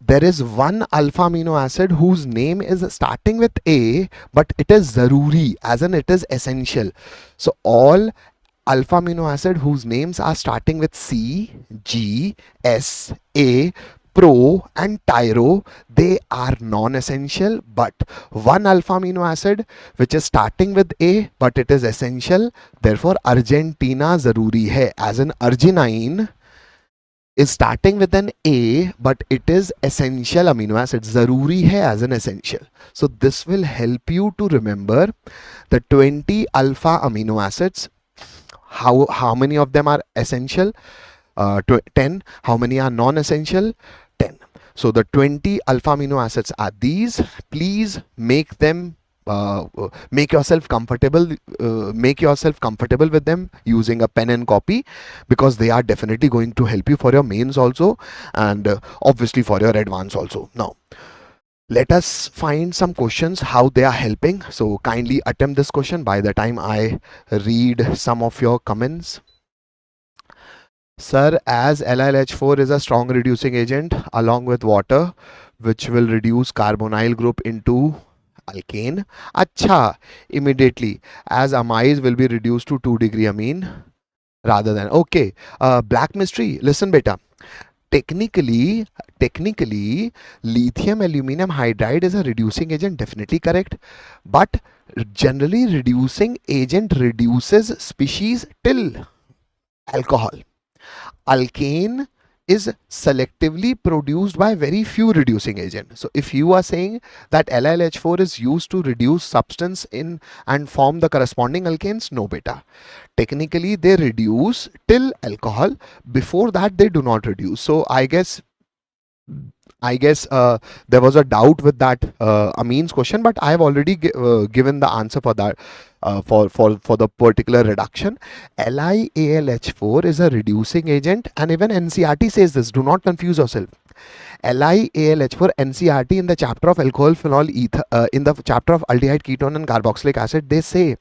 there is one alpha amino acid whose name is starting with A, but it is zaruri, as in it is essential. So all alpha amino acid whose names are starting with C, G, S, A, pro and tyro, they are non-essential, but one alpha amino acid which is starting with A but it is essential, therefore Argentina zaruri hai, as in arginine is starting with an A but it is essential amino acid. Zaruri hai as an essential. So this will help you to remember the 20 alpha amino acids. How many of them are essential? 10. How many are non-essential? 10. So the 20 alpha amino acids are these. Please make them make yourself comfortable with them using a pen and copy, because they are definitely going to help you for your mains also, and obviously for your advance also. Now let us find some questions how they are helping. So kindly attempt this question by the time I read some of your comments. Sir, as LiLH4 is a strong reducing agent along with water, which will reduce carbonyl group into alkane. Acha, immediately, as amines will be reduced to 2-degree amine rather than, okay. Black mystery, listen beta. Technically, lithium aluminum hydride is a reducing agent, definitely correct. But generally, reducing agent reduces species till alcohol. Alkane is selectively produced by very few reducing agent. So if you are saying that LiLH4 is used to reduce substance in and form the corresponding alkanes, no beta. Technically they reduce till alcohol. Before that they do not reduce. So I guess there was a doubt with that amines question, but I have already given the answer for that. For the particular reduction, LiAlH4 is a reducing agent, and even NCERT says this. Do not confuse yourself. LiAlH4, NCERT in the chapter of alcohol, phenol, ether, in the chapter of aldehyde, ketone, and carboxylic acid, they say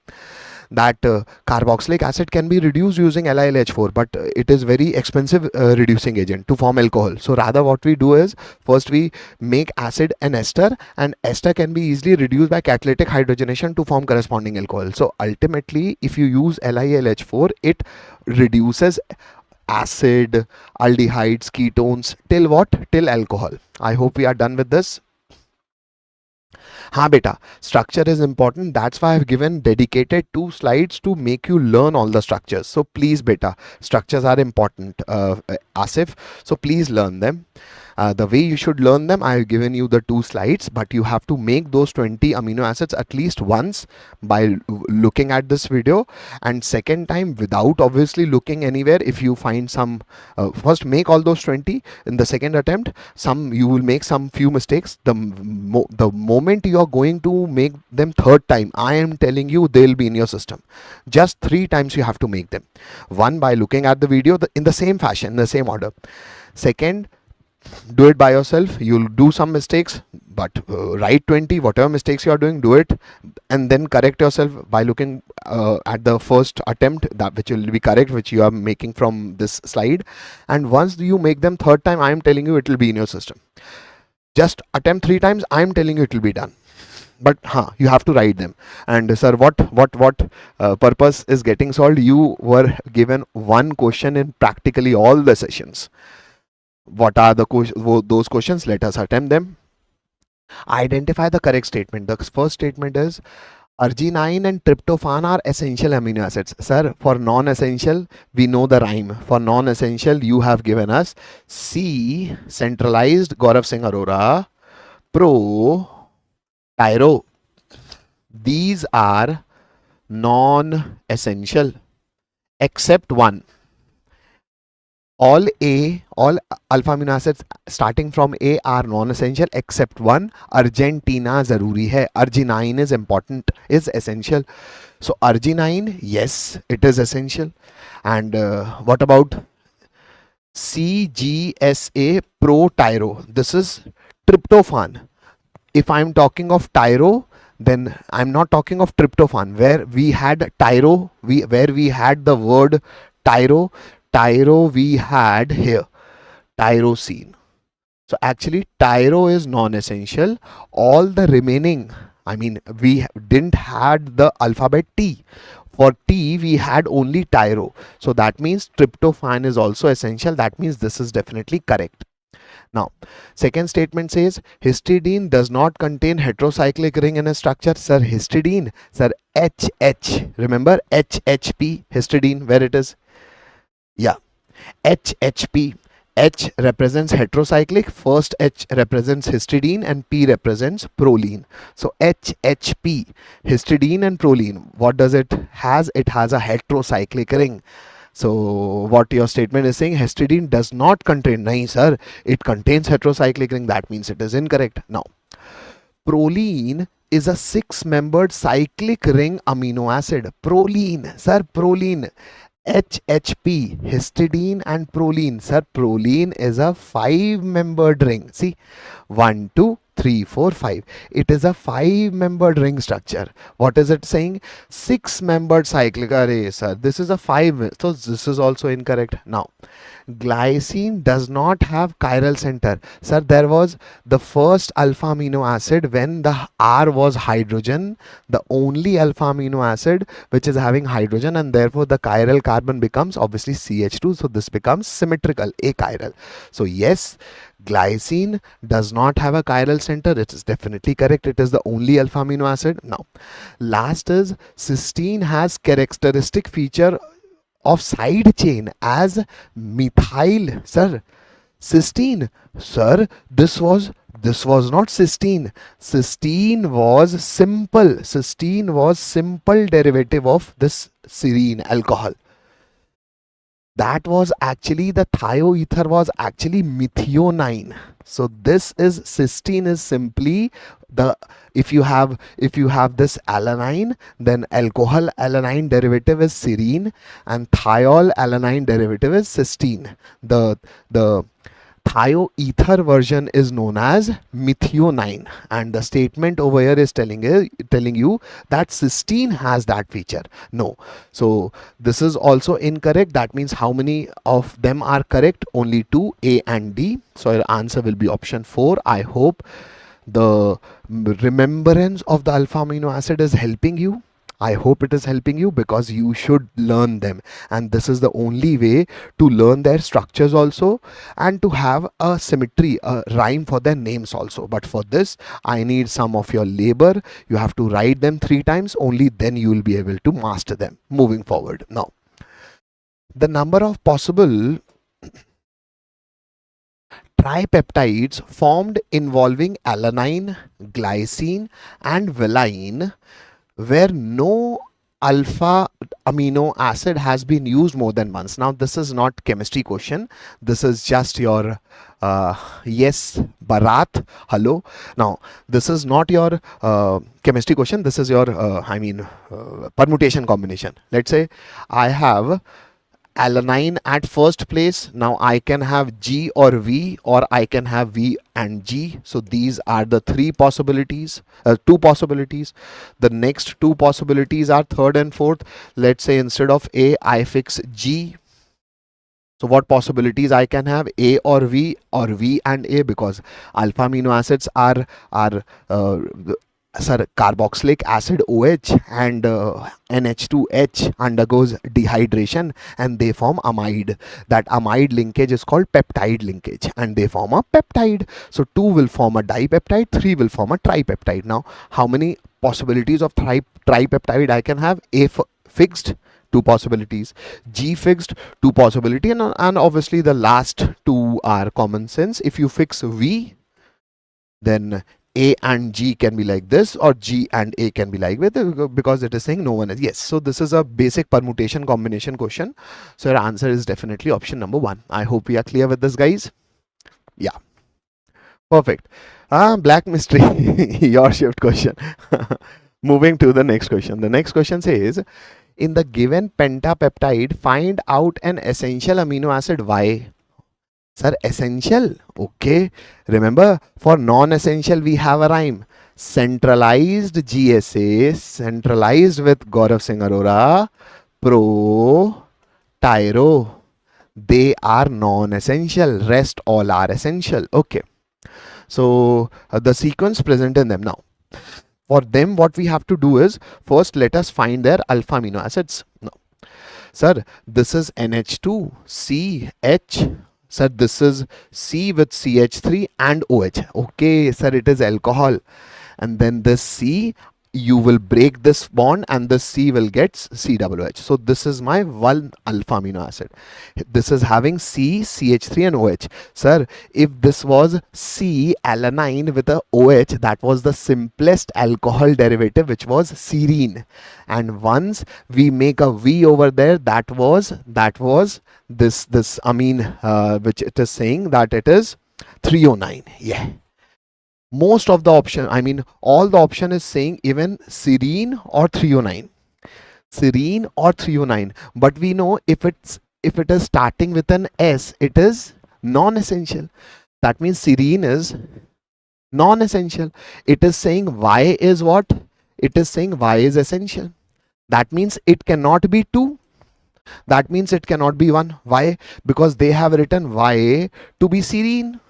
that carboxylic acid can be reduced using LiLH4, but it is very expensive reducing agent to form alcohol. So rather what we do is, first we make acid an ester, and ester can be easily reduced by catalytic hydrogenation to form corresponding alcohol. So ultimately, if you use LiLH4, it reduces acid, aldehydes, ketones till what? Till alcohol. I hope we are done with this. Ha beta, structure is important. That's why I've given dedicated 2 slides to make you learn all the structures. So please beta, structures are important, Asif. So please learn them. The way you should learn them, I have given you the 2 slides, but you have to make those 20 amino acids at least once by looking at this video, and second time without obviously looking anywhere. If you find some, first make all those 20. In the second attempt, you will make some few mistakes. The moment you are going to make them third time, I am telling you they'll be in your system. Just 3 times you have to make them. One, by looking at the video in the same fashion, in the same order. Second, do it by yourself. You'll do some mistakes, but write 20, whatever mistakes you are doing, do it, and then correct yourself by looking at the first attempt, that which will be correct, which you are making from this slide. And once you make them third time, I am telling you it will be in your system. Just attempt 3 times, I am telling you it will be done. But you have to write them. And sir, what purpose is getting solved? You were given one question in practically all the sessions. What are those questions? Let us attempt them. Identify the correct statement. The first statement is, arginine and tryptophan are essential amino acids. Sir, for non-essential, we know the rhyme. For non-essential, you have given us C, centralized Gaurav Singh Arora, pro, tyro. These are non-essential except one. All alpha amino acids starting from A are non-essential except one. Argentina zaruri hai. Arginine is important, is essential. So arginine, yes, it is essential. And what about CGSA pro-tyro? This is tryptophan. If I'm talking of tyro, then I'm not talking of tryptophan. Where we had tyro, where we had the word tyro, we had here tyrosine. So actually tyro is non-essential. All the remaining, I mean, we didn't had the alphabet T. For T we had only tyro. So that means tryptophan is also essential. That means this is definitely correct. Now, second statement says histidine does not contain heterocyclic ring in a structure. Sir, histidine, sir, HH. Remember HHP, histidine, where it is? Yeah, HHP. H represents heterocyclic, first H represents histidine and P represents proline. So HHP, histidine and proline, what does it has? It has a heterocyclic ring. So what your statement is saying, histidine does not contain, nahi sir, it contains heterocyclic ring, that means it is incorrect. Now, proline is a 6-membered cyclic ring amino acid. Proline, sir, proline. HHP, histidine and proline. Sir, proline is a 5-membered ring. See, 1, 2, 3, 4, 5. It is a 5-membered ring structure. What is it saying? 6-membered cyclic array, sir. This is a 5. So this is also incorrect. Now, glycine does not have chiral center. Sir, there was the first alpha amino acid when the R was hydrogen, the only alpha amino acid which is having hydrogen, and therefore the chiral carbon becomes obviously CH2. So this becomes symmetrical, achiral. So yes, glycine does not have a chiral center. It is definitely correct. It is the only alpha amino acid. Now, last is cysteine has characteristic feature of side chain as methyl. Sir, cysteine, sir, this was not cysteine. Cysteine was simple derivative of this serine alcohol. That was actually, the thioether was actually methionine. So this is cysteine is simply the, if you have this alanine, then alcohol alanine derivative is serine and thiol alanine derivative is cysteine. The thioether version is known as methionine, and the statement over here is telling you that cysteine has that feature. No. So this is also incorrect. That means how many of them are correct? Only 2, A and D. So your answer will be option 4. I hope the remembrance of the alpha amino acid is helping you. I hope it is helping you, because you should learn them, and this is the only way to learn their structures also, and to have a symmetry, a rhyme for their names also. But for this I need some of your labor. You have to write them 3 times, only then you will be able to master them moving forward. Now, the number of possible tripeptides formed involving alanine, glycine and valine where no alpha amino acid has been used more than once. Now this is not chemistry question, this is just your yes Bharat, hello. Now this is not your chemistry question, this is your permutation combination. Let's say I have alanine at first place. Now I can have G or V, or I can have V and G. So these are the 3 possibilities, 2 possibilities. The next 2 possibilities are third and fourth. Let's say instead of A I fix G. So what possibilities I can have? A or V and A, because alpha amino acids are carboxylic acid OH and NH2H undergoes dehydration and they form amide. That amide linkage is called peptide linkage and they form a peptide. So 2 will form a dipeptide, 3 will form a tripeptide. Now how many possibilities of tripeptide I can have? A fixed, 2 possibilities, G fixed, 2 possibility, and obviously the last 2 are common sense. If you fix V, then A and G can be like this, or G and A can be like with, because it is saying no one is. Yes, so this is a basic permutation combination question. So your answer is definitely option number 1. I hope we are clear with this, guys. Yeah, perfect. Black mystery, your shift question. Moving to the next question. The next question says, in the given pentapeptide, find out an essential amino acid. Why? Sir, essential. Okay. Remember, for non-essential, we have a rhyme. Centralized GSA, centralized with Gaurav Singh Arora, pro, tyro. They are non-essential. Rest all are essential. Okay. So, the sequence present in them now. For them, what we have to do is, first let us find their alpha amino acids. Now, sir, this is NH2, CH. Sir, this is C with CH3 and OH. Okay, sir, it is alcohol. And then this C, you will break this bond and the C will get COH. So this is my one alpha amino acid. This is having C, CH3 and OH. Sir, if this was C alanine with a OH, that was the simplest alcohol derivative, which was serine. And once we make a V over there, that was this amine, which it is saying that it is 309. Yeah. Most of the option, I mean all the option is saying even serine or 309. Serine or 309. But we know if it is starting with an S, it is non-essential. That means serine is non-essential. It is saying Y is what? It is saying Y is essential. That means it cannot be 2. That means it cannot be 1. Why? Because they have written Y to be serine.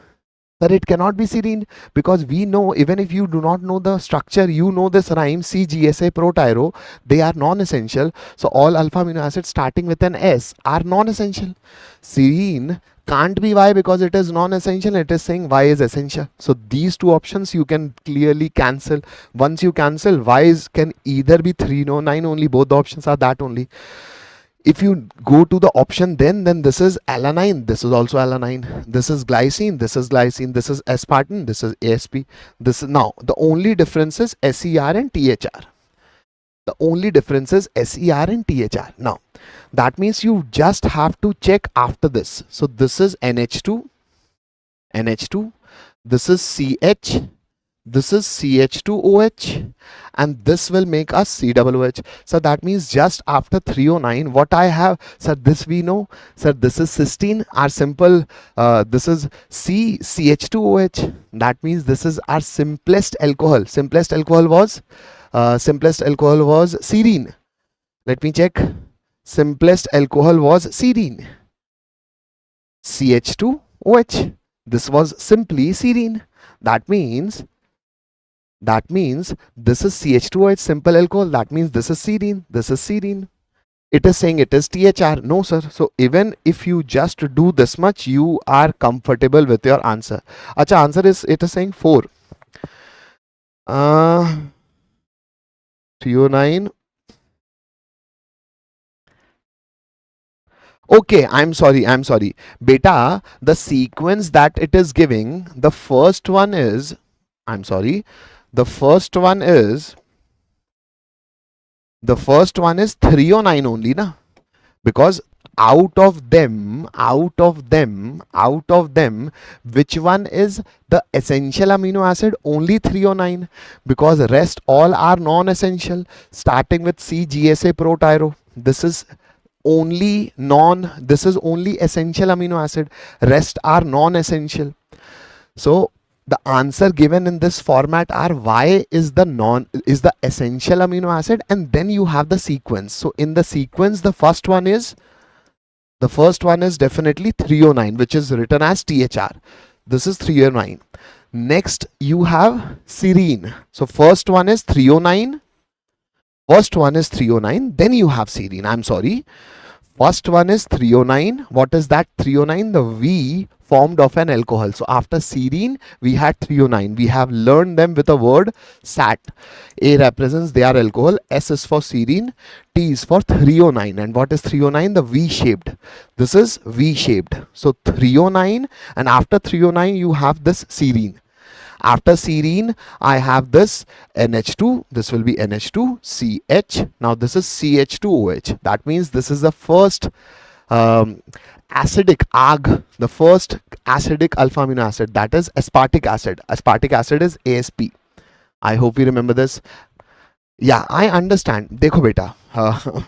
That it cannot be serine, because we know, even if you do not know the structure, you know this rhyme CGSA protyro, they are non-essential. So all alpha amino acids starting with an S are non-essential. Serine can't be Y because it is non-essential. It is saying Y is essential. So these two options you can clearly cancel. Once you cancel, Y's can either be 309 only. Both the options are that only. If you go to the option, then this is alanine, this is also alanine, this is glycine, this is glycine, this is aspartame, this is ASP. This is now the only difference is SER and THR. The only difference is SER and THR. Now that means you just have to check after this. So this is NH2, this is CH, this is CH2OH, and this will make us COOH. So that means just after 309, what I have, sir, this we know, sir, this is cysteine, our simple, this is CH2OH. That means this is our simplest alcohol. Simplest alcohol was serine. Let me check. Simplest alcohol was serine. CH2OH. This was simply serine. That means this is CH2OH, simple alcohol. That means this is serine. This is serine. It is saying it is THR. No, sir. So even if you just do this much, you are comfortable with your answer. Acha, answer is, it is saying 4. 309. Okay, I'm sorry. Beta, the sequence that it is giving, the first one is, the first one is 309 only, na? Because out of them, which one is the essential amino acid? Only 309, because rest all are non-essential, starting with CGSA protyro. This is only essential amino acid. Rest are non-essential. So the answer given in this format are Y is the essential amino acid, and then you have the sequence. So in the sequence, the first one is definitely 309, which is written as THR. This is 309. Next you have serine. So first one is 309. Then you have serine. I'm sorry. First one is 309. What is that 309? The V formed of an alcohol. So after serine, we had 309. We have learned them with a word SAT. A represents their alcohol. S is for serine. T is for 309. And what is 309? The V-shaped. This is V-shaped. So 309, and after 309, you have this serine. After serine, I have this NH2. This will be NH2, CH. Now this is CH2OH. That means this is the first acidic AG, the first acidic alpha amino acid, that is aspartic acid. Aspartic acid is ASP. I hope you remember this. Yeah, I understand. Dekho beta,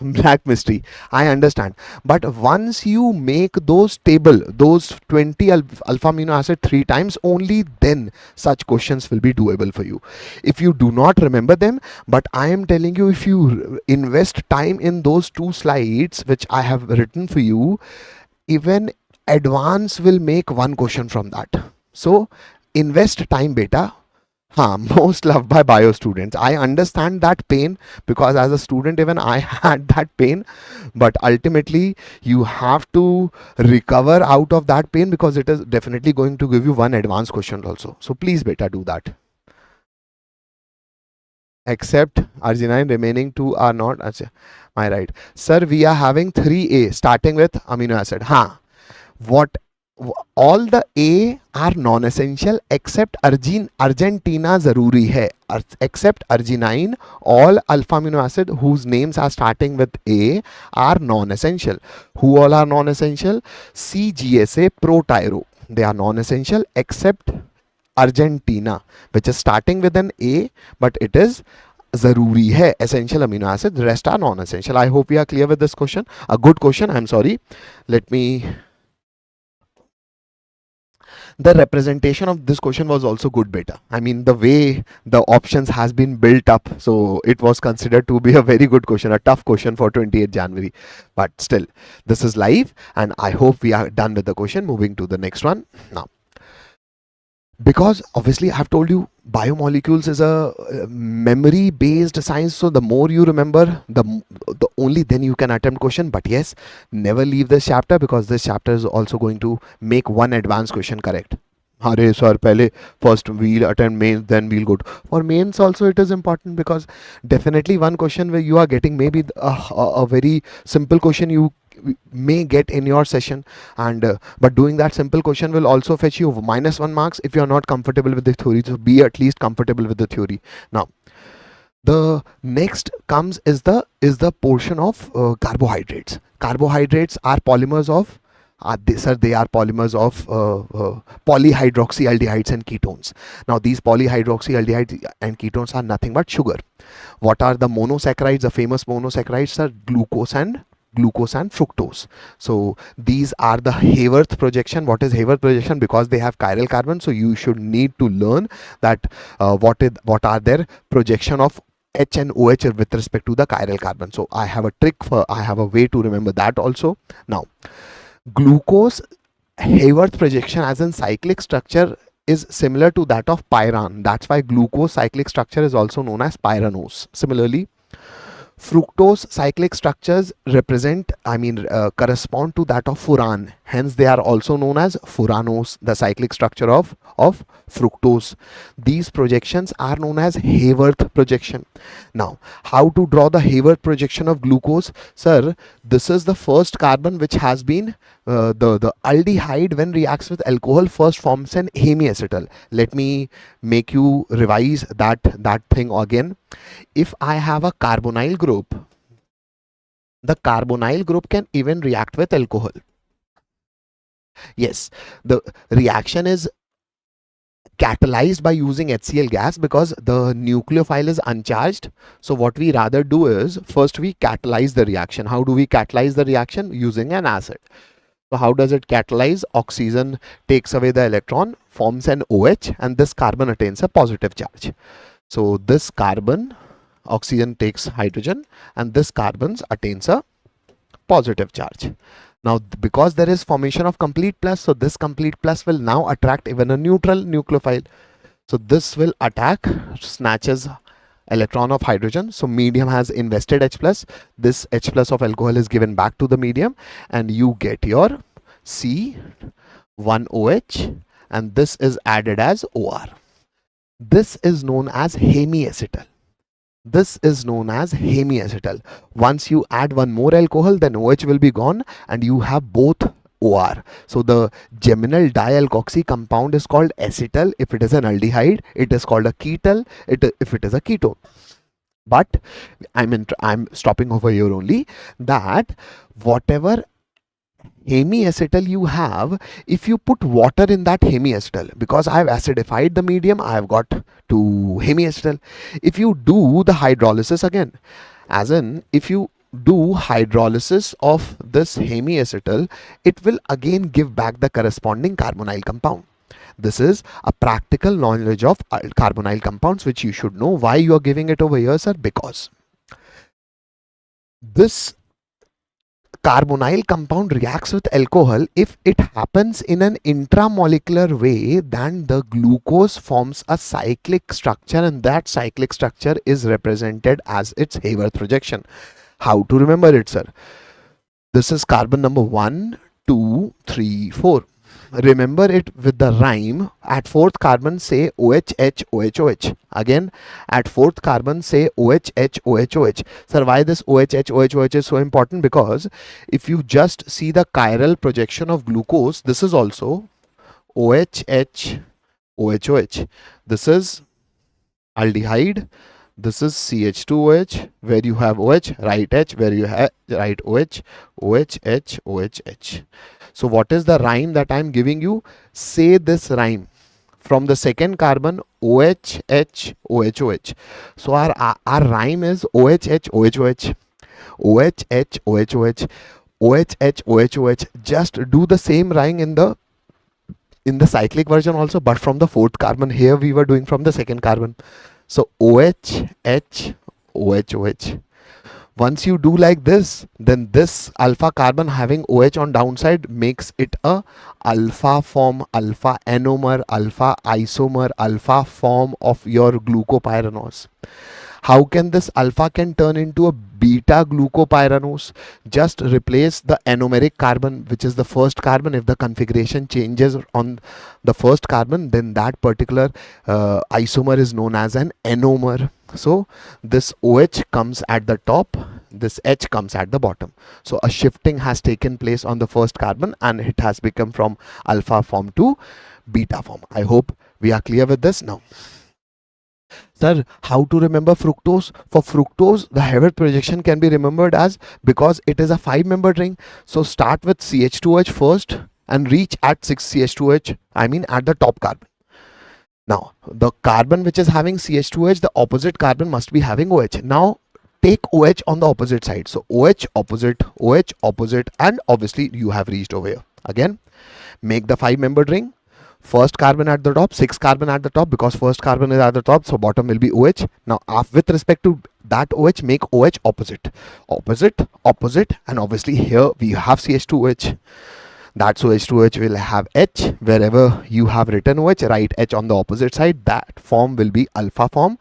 black mystery. I understand. But once you make those table, those 20 alpha amino acid 3 times, only then such questions will be doable for you. If you do not remember them, but I am telling you, if you invest time in those 2 slides which I have written for you, even advance will make one question from that. So invest time, beta. Most loved by bio students. I understand that pain, because as a student even I had that pain, but ultimately you have to recover out of that pain, because it is definitely going to give you one advanced question also. So please beta do that. Except arginine, remaining 2 are not. Achha, my right. Sir, we are having 3A starting with amino acid. What all the A are non-essential except Argentina zaruri hai. Except arginine, all alpha amino acid whose names are starting with A are non-essential. Who all are non-essential? CGSA protyro. They are non-essential except Argentina, which is starting with an A, but it is zaruri hai, essential amino acid. The rest are non-essential. I hope we are clear with this question. A good question. I'm sorry. Let me. The representation of this question was also good, beta. I mean, the way the options has been built up, so it was considered to be a very good question, a tough question for 28th January. But still, this is live, and I hope we are done with the question. Moving to the next one now. Because obviously I've told you biomolecules is a memory based science, so the more you remember, the only then you can attempt question. But yes, never leave this chapter, because this chapter is also going to make one advanced question correct. Hare sir, pehle first we'll attempt mains, then we'll go to. For mains also it is important, because definitely one question where you are getting maybe a very simple question you may get in your session, and but doing that simple question will also fetch you -1 marks if you are not comfortable with the theory. So be at least comfortable with the theory. Now the next comes is the portion of carbohydrates. Carbohydrates are polymers of they are polymers of polyhydroxyaldehydes and ketones. Now these polyhydroxyaldehydes and ketones are nothing but sugar. What are the monosaccharides? The famous monosaccharides are glucose and fructose. So these are the Haworth projection. What is Haworth projection? Because they have chiral carbon, so you should need to learn that what are their projection of H and OH with respect to the chiral carbon. So I have a way to remember that also. Now glucose Haworth projection as in cyclic structure is similar to that of pyran. That's why glucose cyclic structure is also known as pyranose. Similarly, fructose cyclic structures correspond to that of furan. Hence, they are also known as furanose, the cyclic structure of fructose. These projections are known as Haworth projection. Now, how to draw the Haworth projection of glucose? Sir, this is the first carbon which has been the aldehyde when reacts with alcohol first forms an hemiacetal. Let me make you revise that thing again. If I have a carbonyl group, the carbonyl group can even react with alcohol. Yes, the reaction is catalyzed by using HCl gas because the nucleophile is uncharged. So what we rather do is first we catalyze the reaction. How do we catalyze the reaction? Using an acid. So how does it catalyze? Oxygen takes away the electron, forms an OH, and this carbon attains a positive charge. So this carbon, oxygen takes hydrogen, and this carbon attains a positive charge. Now because there is formation of complete plus, so this complete plus will now attract even a neutral nucleophile. So this will attack, snatches electron of hydrogen. So medium has invested H plus. This H plus of alcohol is given back to the medium, and you get your C1OH, and this is added as OR. This is known as hemiacetal. This is known as hemiacetal. Once you add one more alcohol, then OH will be gone and you have both OR. So the geminal dialkoxy compound is called acetal if it is an aldehyde. It is called a ketal if it is a ketone. But I'm stopping over here only, that whatever hemiacetal you have, if you put water in that hemiacetal, because I have acidified the medium, I have got to hemiacetal. If you do the hydrolysis again, as in if you do hydrolysis of this hemiacetal, it will again give back the corresponding carbonyl compound. This is a practical knowledge of carbonyl compounds which you should know. Why you are giving it over here, sir? Because this carbonyl compound reacts with alcohol. If it happens in an intramolecular way, then the glucose forms a cyclic structure, and that cyclic structure is represented as its Haworth projection. How to remember it, sir? This is carbon number 1, 2, 3, 4. Remember it with the rhyme. At fourth carbon say OHH OHOH. Again at fourth carbon say OHH OHOH. Sir, why this OHH OHOH is so important? Because if you just see the chiral projection of glucose, this is also OHH OHOH. This is aldehyde. This is CH2OH, where you have OH, write H, where you have write OH, OHH, OHH. So what is the rhyme that I am giving you? Say this rhyme. From the second carbon, OHH, OHOH. So our rhyme is OHH, OHOH, OHH, OHOH, OHH, OHOH. Just do the same rhyme in the cyclic version also, but from the fourth carbon. Here we were doing from the second carbon. So OHH, OHOH. Once you do like this, then this alpha carbon having OH on downside makes it a alpha form, alpha enomer, alpha isomer, alpha form of your glucopyranose. How can this alpha can turn into a beta glucopyranose? Just replace the anomeric carbon, which is the first carbon. If the configuration changes on the first carbon, then that particular isomer is known as an enomer. So this OH comes at the top, this H comes at the bottom. So a shifting has taken place on the first carbon and it has become from alpha form to beta form. I hope we are clear with this now. Sir, how to remember fructose? For fructose, the Haworth projection can be remembered as, because it is a 5-membered ring. So start with CH2H first and reach at 6 CH2H, I mean at the top carbon. Now, the carbon which is having CH2H, the opposite carbon must be having OH. Now, take OH on the opposite side. So OH opposite, and obviously you have reached over here. Again, make the 5-membered ring. First carbon at the top, 6 carbon at the top, because first carbon is at the top, so bottom will be OH. Now, with respect to that OH, make OH opposite, and obviously here we have CH2OH. That OH2OH will have H. Wherever you have written OH, write H on the opposite side. That form will be alpha form.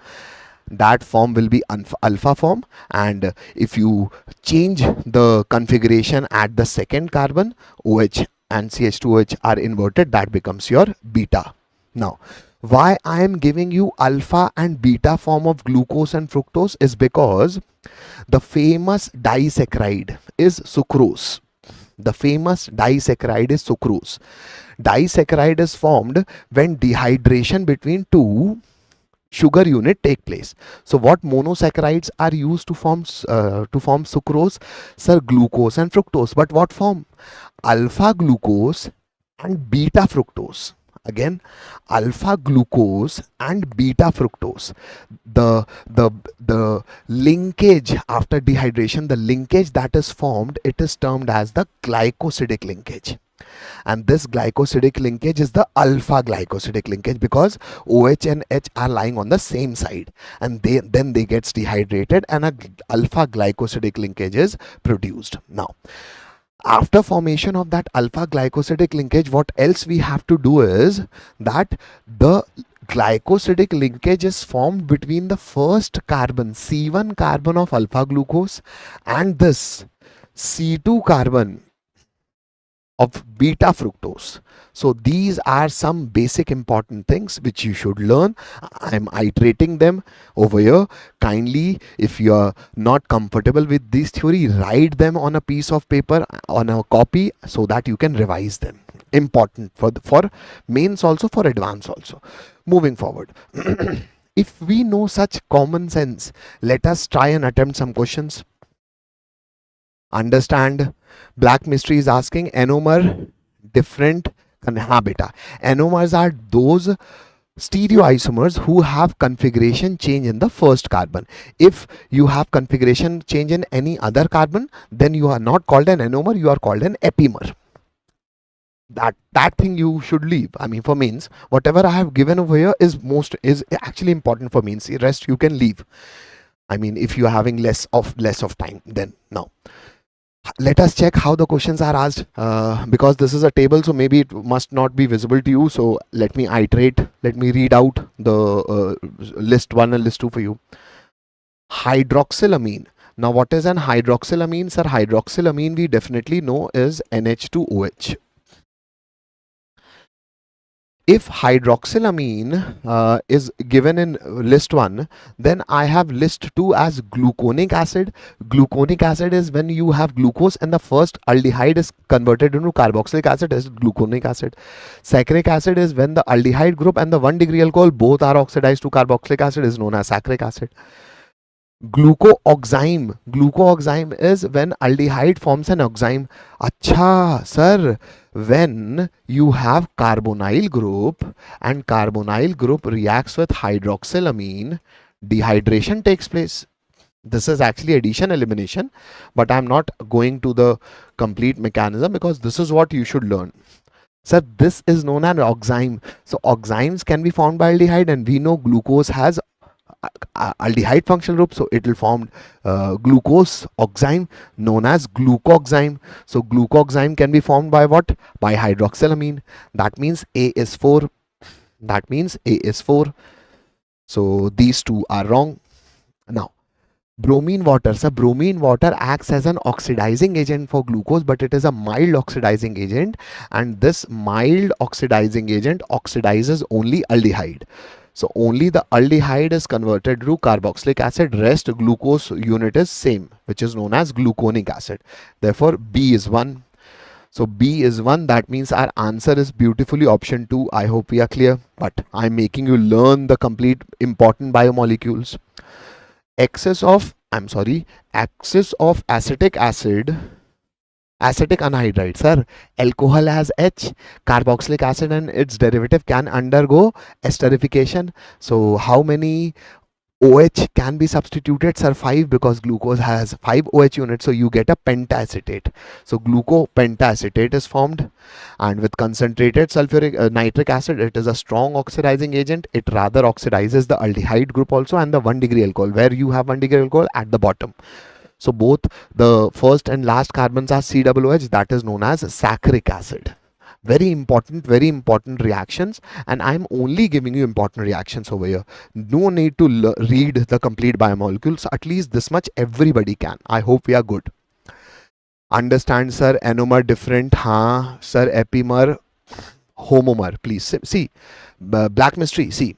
That form will be alpha form. And if you change the configuration at the second carbon, OH and CH2OH are inverted, that becomes your beta. Now, why I am giving you alpha and beta form of glucose and fructose is because the famous disaccharide is sucrose. The famous disaccharide is sucrose. Disaccharide is formed when dehydration between two sugar unit take place. So what monosaccharides are used to form sucrose? Sir, glucose and fructose. But what form? Alpha glucose and beta fructose. Again, alpha glucose and beta fructose. The linkage after dehydration, the linkage that is formed, it is termed as the glycosidic linkage. And this glycosidic linkage is the alpha glycosidic linkage, because OH and H are lying on the same side, and then they gets dehydrated and a alpha glycosidic linkage is produced. Now, after formation of that alpha glycosidic linkage, what else we have to do is that the glycosidic linkage is formed between the first carbon, C1 carbon of alpha glucose, and this C2 carbon of beta fructose. So these are some basic important things which you should learn. I'm iterating them over here. Kindly, if you are not comfortable with this theory, write them on a piece of paper, on a copy, so that you can revise them. Important for mains also, for advance also. Moving forward. If we know such common sense, let us try and attempt some questions. Understand, black mystery is asking enomer different. हाँ बेटा, enomers are those Stereoisomers who have configuration change in the first carbon. If you have configuration change in any other carbon, then you are not called an anomer, you are called an epimer. That thing you should leave. I mean, for means whatever I have given over here is actually important for means. The rest you can leave. I mean, if you are having less of time, then now let us check how the questions are asked, because this is a table, so maybe it must not be visible to you. So let me iterate. Let me read out the list 1 and list 2 for you. Hydroxylamine. Now, what is an hydroxylamine, sir? Hydroxylamine we definitely know is NH2OH. If hydroxylamine is given in list 1, then I have list 2 as gluconic acid. Gluconic acid is when you have glucose and the first aldehyde is converted into carboxylic acid, is gluconic acid. Saccharic acid is when the aldehyde group and the 1-degree alcohol both are oxidized to carboxylic acid, is known as saccharic acid. Glucooxime. Glucooxime is when aldehyde forms an oxime. Acha, sir. When you have carbonyl group and carbonyl group reacts with hydroxylamine, dehydration takes place. This is actually addition elimination, but I'm not going to the complete mechanism because this is what you should learn. Sir, this is known as oxime. So oximes can be formed by aldehyde, and we know glucose has aldehyde functional group, so it will form glucose oxime known as glucoxime. So glucoxime can be formed by what? By hydroxylamine. That means A is 4. That means A is 4. So these two are wrong. Now bromine water. So bromine water acts as an oxidizing agent for glucose, but it is a mild oxidizing agent, and this mild oxidizing agent oxidizes only aldehyde. So only the aldehyde is converted to carboxylic acid, rest glucose unit is same, which is known as gluconic acid. Therefore B is 1. So B is 1. That means our answer is beautifully option 2. I hope we are clear, but I'm making you learn the complete important biomolecules. Excess of acetic acid, acetic anhydride, sir. Alcohol has H, carboxylic acid and its derivative can undergo esterification. So how many OH can be substituted, sir? 5, because glucose has 5 OH units, so you get a pentaacetate. So glucopentaacetate is formed, and with concentrated sulfuric nitric acid, it is a strong oxidizing agent. It rather oxidizes the aldehyde group also and the 1-degree alcohol, where you have 1-degree alcohol at the bottom. So both the first and last carbons are COOH, that is known as saccharic acid. Very important reactions, and I'm only giving you important reactions over here. No need to read the complete biomolecules. At least this much everybody can. I hope we are good. Understand, sir? Anomer different. Haan, sir. Epimer, homomer. Please see. Black mystery. See.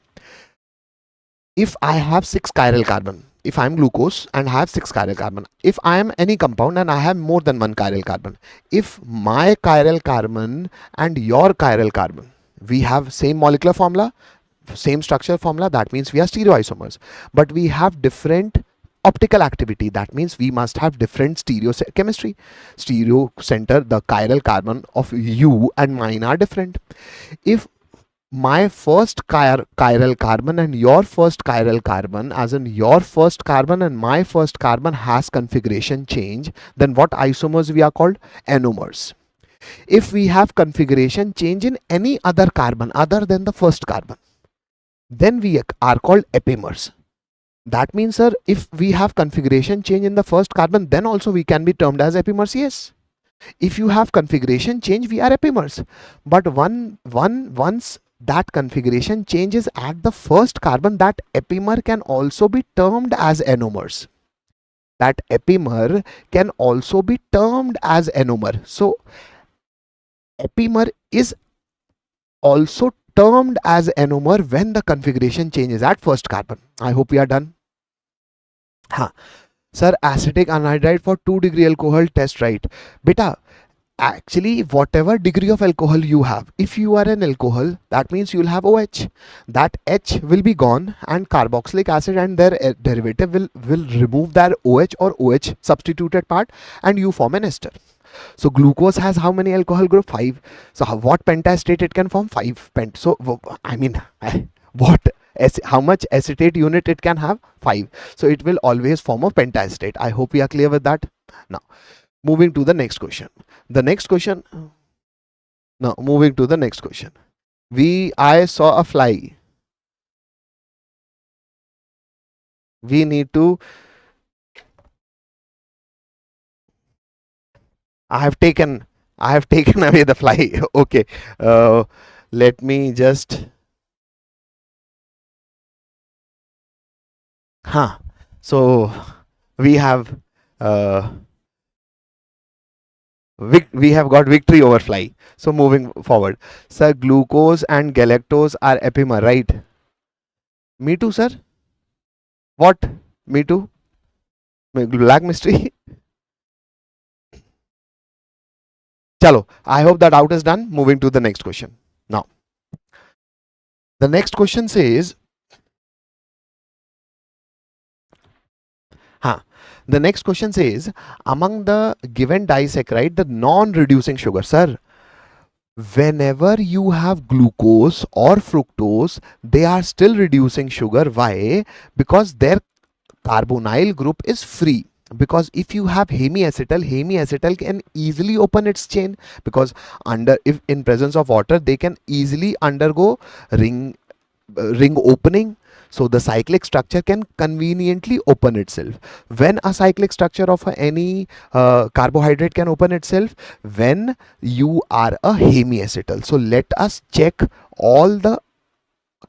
If I have 6 chiral carbon, if I am glucose and have 6 chiral carbon, if I am any compound and I have more than 1 chiral carbon, if my chiral carbon and your chiral carbon, we have same molecular formula, same structure formula, that means we are stereoisomers, but we have different optical activity. That means we must have different stereochemistry. Stereo center, the chiral carbon of you and mine are different. If my first chiral carbon and your first chiral carbon, as in your first carbon and my first carbon, has configuration change, then what isomers we are called? Anomers. If we have configuration change in any other carbon other than the first carbon, then we are called epimers. That means, sir, if we have configuration change in the first carbon, then also we can be termed as epimers. Yes. If you have configuration change, we are epimers. But once that configuration changes at the first carbon, that epimer can also be termed as anomers. That epimer can also be termed as anomer. So epimer is also termed as anomer when the configuration changes at first carbon. I hope we are done. Sir, acetic anhydride for 2-degree alcohol test, right? Beta, actually whatever degree of alcohol you have, if you are an alcohol, that means you will have OH. That H will be gone and carboxylic acid and their derivative will remove their OH or OH substituted part and you form an ester. So glucose has how many alcohol group? 5. So what pentastate it can form? 5 pent. So I mean, what how much acetate unit it can have? 5. So it will always form a pentacetate. I hope we are clear with that. Now moving to the next question. The next question. Now moving to the next question. I saw a fly. We need to, I have taken away the fly. Okay. Let me just, so we have we have got victory over fly. So moving forward, sir, glucose and galactose are epimer, right? Me too, sir. What? Me too. Black mystery. Chalo, I hope that doubt is done. Moving to the next question. Now, the next question says, the next question says, among the given disaccharide, the non-reducing sugar, sir, whenever you have glucose or fructose, they are still reducing sugar. Why? Because their carbonyl group is free. Because if you have hemiacetal can easily open its chain, because if in presence of water they can easily undergo ring opening. So the cyclic structure can conveniently open itself. When a cyclic structure of any carbohydrate can open itself? When you are a hemiacetal. So let us check all the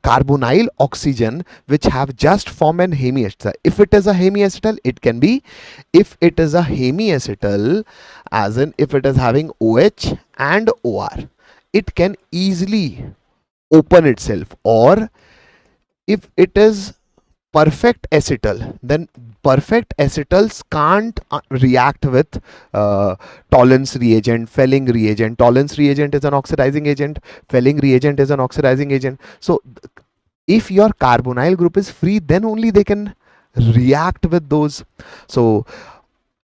carbonyl oxygen which have just formed an hemiacetal. If it is a hemiacetal, it can be. If it is a hemiacetal, as in if it is having OH and OR, it can easily open itself. Or if it is perfect acetal, then perfect acetals can't react with Tollens reagent, Felling reagent. Tollens reagent is an oxidizing agent, Felling reagent is an oxidizing agent. So if your carbonyl group is free, then only they can react with those. So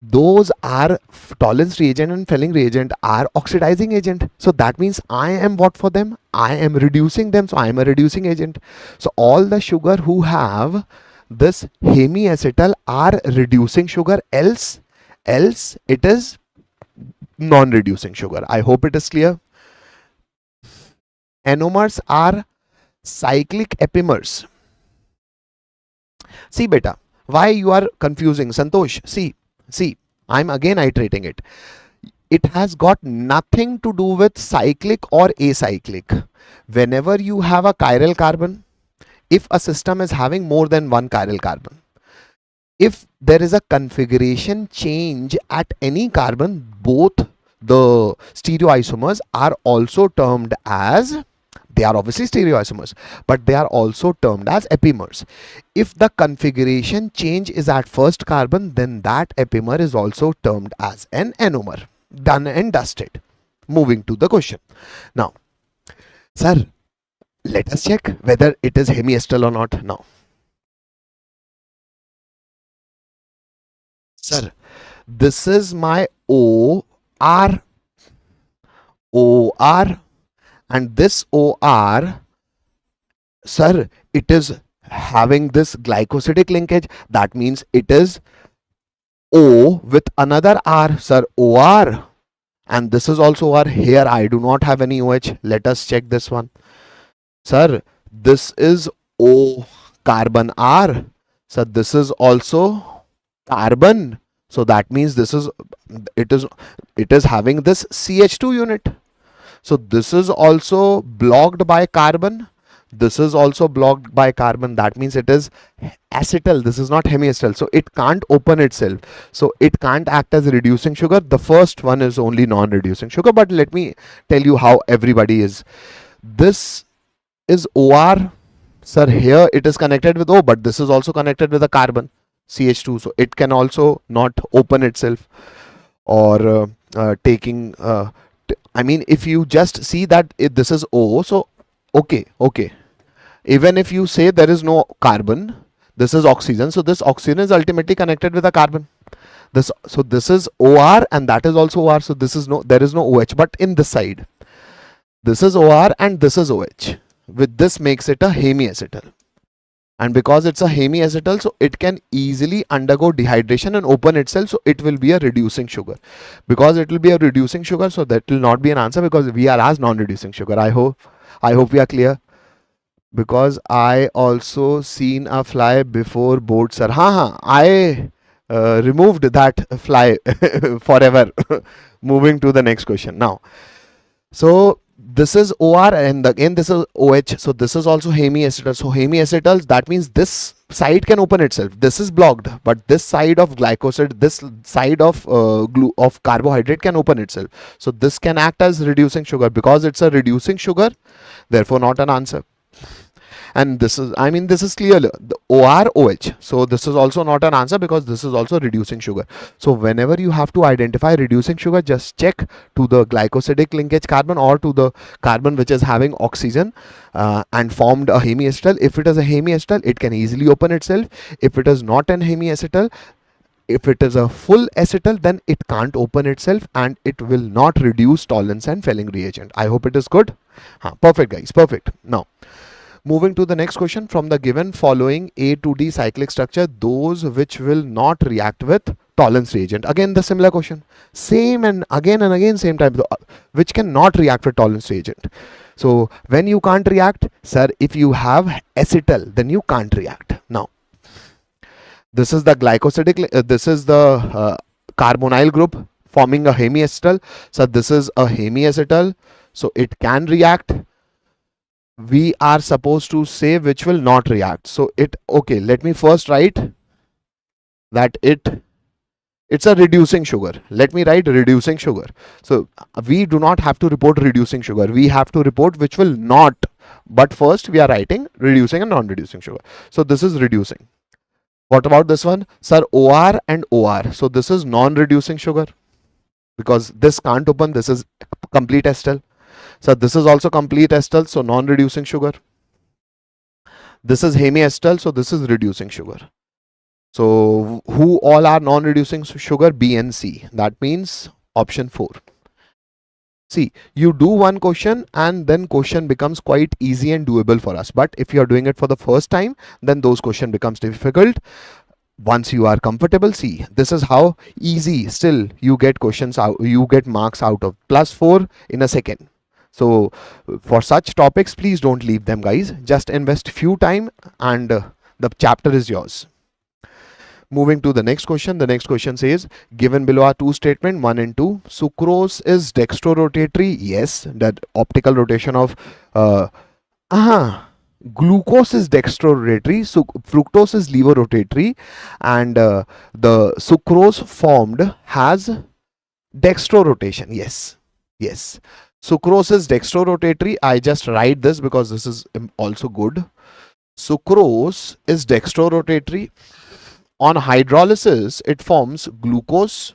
those are Tollens reagent and Felling reagent are oxidizing agent. So that means I am what for them? I am reducing them. So I am a reducing agent. So all the sugar who have this hemiacetal are reducing sugar, else it is non-reducing sugar. I hope it is clear. Anomers are cyclic epimers. See beta, why you are confusing? Santosh, see, I'm again iterating it. It has got nothing to do with cyclic or acyclic. Whenever you have a chiral carbon, if a system is having more than one chiral carbon, if there is a configuration change at any carbon, both the stereoisomers are also termed as, they are obviously stereoisomers, but they are also termed as epimers. If the configuration change is at first carbon, then that epimer is also termed as an anomer. Done and dusted. Moving to the question. Now, sir, let us check whether it is hemiacetal or not now. Sir, this is my OR, and this OR, sir, it is having this glycosidic linkage. That means it is O with another R, sir, OR. And this is also OR. Here I do not have any OH. Let us check this one. Sir, this is O carbon R. Sir, this is also carbon. So that means this is, it is having this CH2 unit. So this is also blocked by carbon. This is also blocked by carbon. That means it is acetal. This is not hemiacetal. So it can't open itself. So it can't act as reducing sugar. The first one is only non-reducing sugar. But let me tell you how everybody is. This is OR. Sir, here it is connected with O, but this is also connected with a carbon, CH2. So it can also not open itself. Or taking... I mean, if you just see that this is O, so okay. Even if you say there is no carbon, this is oxygen. So this oxygen is ultimately connected with a carbon. So this is OR and that is also OR. So there is no OH. But in this side, this is OR and this is OH. with this makes it a hemiacetal. And because it's a hemiacetal, so it can easily undergo dehydration and open itself, so it will be a reducing sugar. Because it will be a reducing sugar, so that will not be an answer, because we are as non-reducing sugar. I hope we are clear. Because I also seen a fly before boat, sir. I removed that fly forever. Moving to the next question now. So this is OR, and again this is OH. So this is also hemiacetal. So hemiacetals, that means this side can open itself. This is blocked, but this side of glycoside, this side of carbohydrate can open itself. So this can act as reducing sugar. Because it's a reducing sugar, therefore not an answer. And this is, I mean, this is clear, the OR OH. So this is also not an answer, because this is also reducing sugar. So whenever you have to identify reducing sugar, just check to the glycosidic linkage carbon or to the carbon which is having oxygen and formed a hemiacetal. If it is a hemiacetal, it can easily open itself. If it is not an hemiacetal, if it is a full acetal, then it can't open itself and it will not reduce tolerance and Fehling reagent. I hope it is good. Perfect guys, perfect. Now moving to the next question, from the given following A to D cyclic structure, those which will not react with tolerance reagent. Again the similar question, same and again same time, which cannot react with tolerance reagent. So when you can't react, sir, if you have acetal, then you can't react. Now this is the glycosidic, this is the carbonyl group forming a hemiacetal. So this is a hemiacetal, so it can react. We are supposed to say which will not react. So it, okay, let me first write that it's a reducing sugar. Let me write reducing sugar. So we do not have to report reducing sugar, we have to report which will not. But first we are writing reducing and non-reducing sugar. So this is reducing. What about this one, sir? OR and OR. So this is non-reducing sugar, because this can't open, this is complete acetal. So this is also complete acetal, so non-reducing sugar. This is hemiacetal, so this is reducing sugar. So who all are non-reducing sugar? B and C. That means option 4. See, you do one question and then question becomes quite easy and doable for us. But if you are doing it for the first time, then those question becomes difficult. Once you are comfortable, see, this is how easy still you get questions out, you get marks out of +4 in a second. So for such topics, please don't leave them guys, just invest few time and the chapter is yours. Moving to the next question. The next question says, given below are two statements, 1 and 2. Sucrose is dextrorotatory. Yes, that optical rotation of glucose is dextrorotatory, so fructose is levorotatory, and the sucrose formed has dextrorotation. Yes, yes. Sucrose is dextrorotatory. I just write this because this is also good. Sucrose is dextrorotatory. On hydrolysis, it forms glucose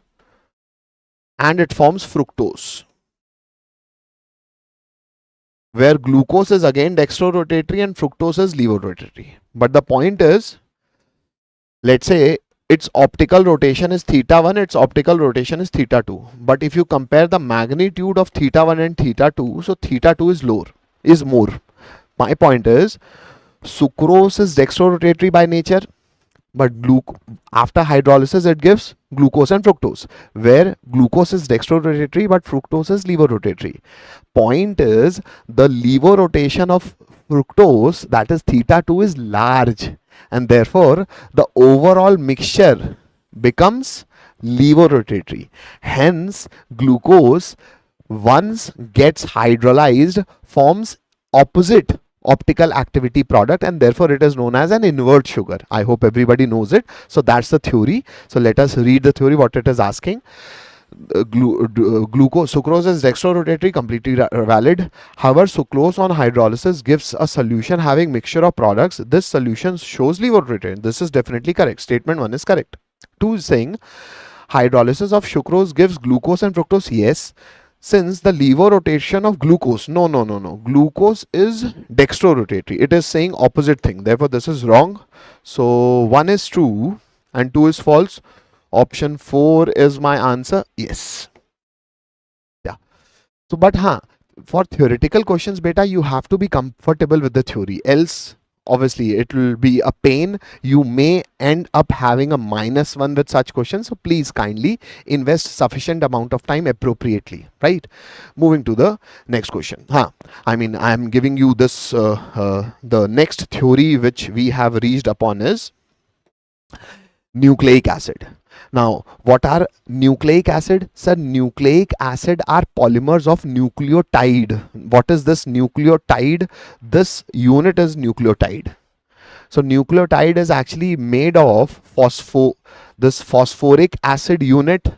and it forms fructose, where glucose is again dextrorotatory and fructose is levorotatory. But the point is, let's say its optical rotation is θ1, its optical rotation is θ2. But if you compare the magnitude of θ1 and θ2, so θ2 is lower, is more. My point is, sucrose is dextrorotatory by nature, but after hydrolysis it gives glucose and fructose, where glucose is dextrorotatory but fructose is levorotatory. Point is, the levorrotation of fructose, that is θ2, is large, and therefore the overall mixture becomes levorotatory. Hence glucose, once gets hydrolyzed, forms opposite optical activity product, and therefore it is known as an invert sugar. I hope everybody knows it. So that's the theory. So let us read the theory, what it is asking. Sucrose is dextrorotatory, completely valid. However, sucrose on hydrolysis gives a solution having mixture of products. This solution shows levorotatory. This is definitely correct. Statement 1 is correct. 2 is saying hydrolysis of sucrose gives glucose and fructose. Yes, since the levorrotation of glucose, no, glucose is dextrorotatory. It is saying opposite thing, therefore this is wrong. So 1 is true and 2 is false. Option 4 is my answer. Yes. Yeah. So but for theoretical questions, beta, you have to be comfortable with the theory, else obviously it will be a pain. You may end up having a -1 with such questions, so please kindly invest sufficient amount of time appropriately, right? Moving to the next question. I mean, I am giving you this the next theory which we have reached upon is nucleic acid. Now, what are nucleic acid? Sir, nucleic acid are polymers of nucleotide. What is this nucleotide? This unit is nucleotide. So nucleotide is actually made of this phosphoric acid unit.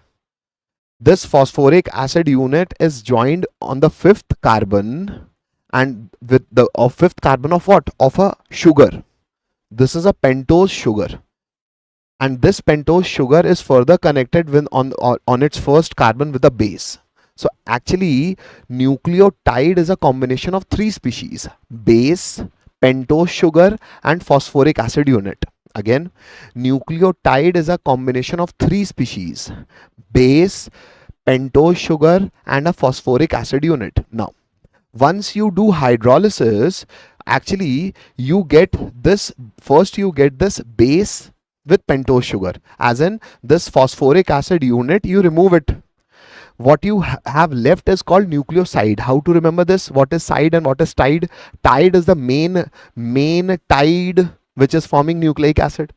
This phosphoric acid unit is joined on the fifth carbon, and with the fifth carbon of what? Of a sugar. This is a pentose sugar. And this pentose sugar is further connected with on its first carbon with a base. So actually nucleotide is a combination of three species: base, pentose sugar, and phosphoric acid unit. Again, nucleotide is a combination of three species: base, pentose sugar, and a phosphoric acid unit. Now, once you do hydrolysis, actually you get this, first you get this base with pentose sugar, as in this phosphoric acid unit, you remove it. What you have left is called nucleoside. How to remember this? What is side and what is tide? Tide is the main tide which is forming nucleic acid.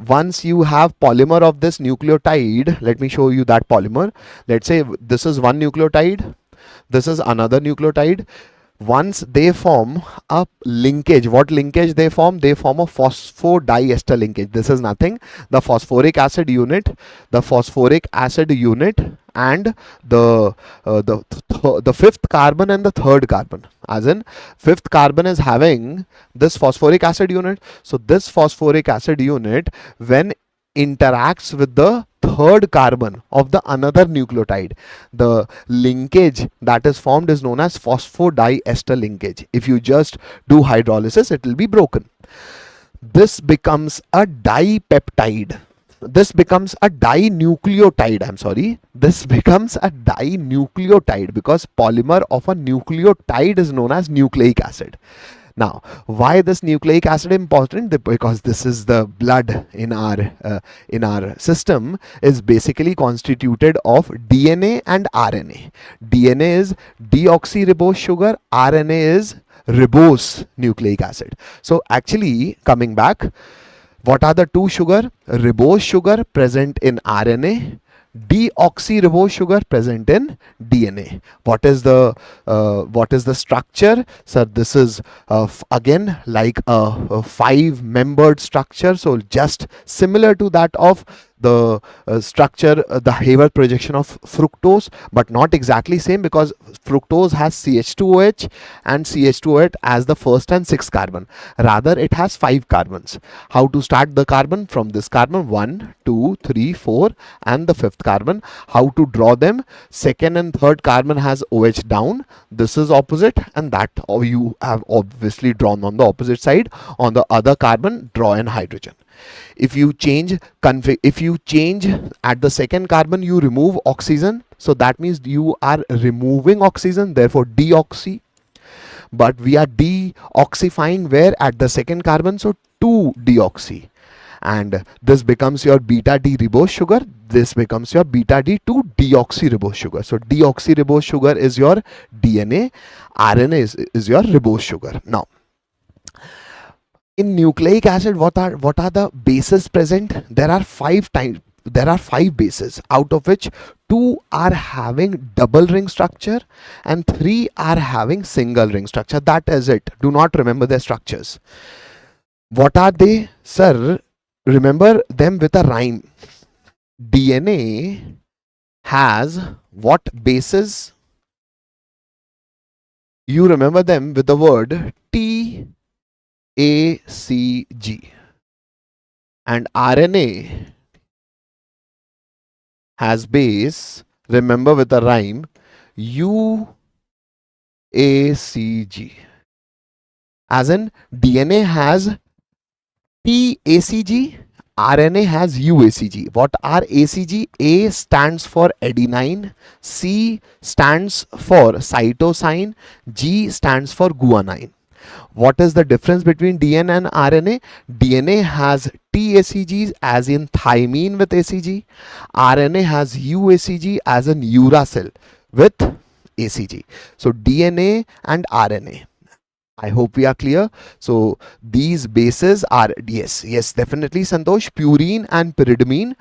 Once you have polymer of this nucleotide, let me show you that polymer. Let's say this is one nucleotide, this is another nucleotide. Once they form a linkage, what linkage they form? They form a phosphodiester linkage. This is nothing, the phosphoric acid unit, and the fifth carbon and the third carbon. As in, fifth carbon is having this phosphoric acid unit. So this phosphoric acid unit, when interacts with the third carbon of the another nucleotide, the linkage that is formed is known as phosphodiester linkage. If you just do hydrolysis, it will be broken. This becomes a dipeptide. This becomes a dinucleotide. I'm sorry. This becomes a dinucleotide because polymer of a nucleotide is known as nucleic acid. Now, why this nucleic acid important? Because this is the blood in our system is basically constituted of DNA and RNA. DNA is deoxyribose sugar, RNA is ribose nucleic acid. So actually, coming back, what are the two sugar? Ribose sugar present in RNA, deoxyribose sugar present in DNA. What is the structure? So this is again like a five-membered structure. So just similar to that of the structure, the Hayward projection of fructose, but not exactly same, because fructose has CH2OH and CH2OH as the first and sixth carbon. Rather, it has 5 carbons. How to start the carbon? From this carbon, 1, 2, 3, 4, and the fifth carbon. How to draw them? Second and third carbon has OH down. This is opposite, and that you have obviously drawn on the opposite side. On the other carbon, draw an hydrogen. If you change at the second carbon, you remove oxygen. So that means you are removing oxygen, therefore deoxy. But we are deoxyfying where? At the second carbon, so 2-deoxy. And this becomes your beta D ribose sugar. This becomes your beta D 2-deoxyribose sugar. So deoxyribose sugar is your DNA, RNA is your ribose sugar. Now, in nucleic acid, what are the bases present? There are 5 bases, out of which 2 are having double ring structure and 3 are having single ring structure. That is it. Do not remember their structures. What are they? Sir, remember them with a rhyme. DNA has what bases? You remember them with the word T ACG, and RNA has base, remember with a rhyme, UACG. As in, DNA has TACG RNA has UACG. What are ACG? A stands for adenine, C stands for cytosine, G stands for guanine. What is the difference between DNA and RNA? DNA has TACGs as in thymine with ACG. RNA has UACG as in uracil with ACG. So DNA and RNA. I hope we are clear. So these bases are, yes, definitely Santosh, purine and pyrimidine,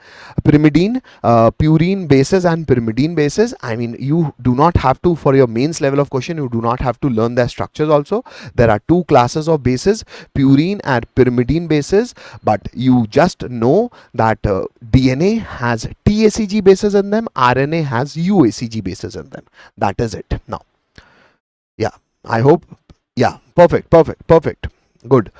purine bases and pyrimidine bases. I mean, you do not have to, for your mains level of question, you do not have to learn their structures also. There are two classes of bases, purine and pyrimidine bases, but you just know that DNA has TACG bases in them, RNA has UACG bases in them. That is it. Now, yeah, I hope. Yeah, perfect. Good.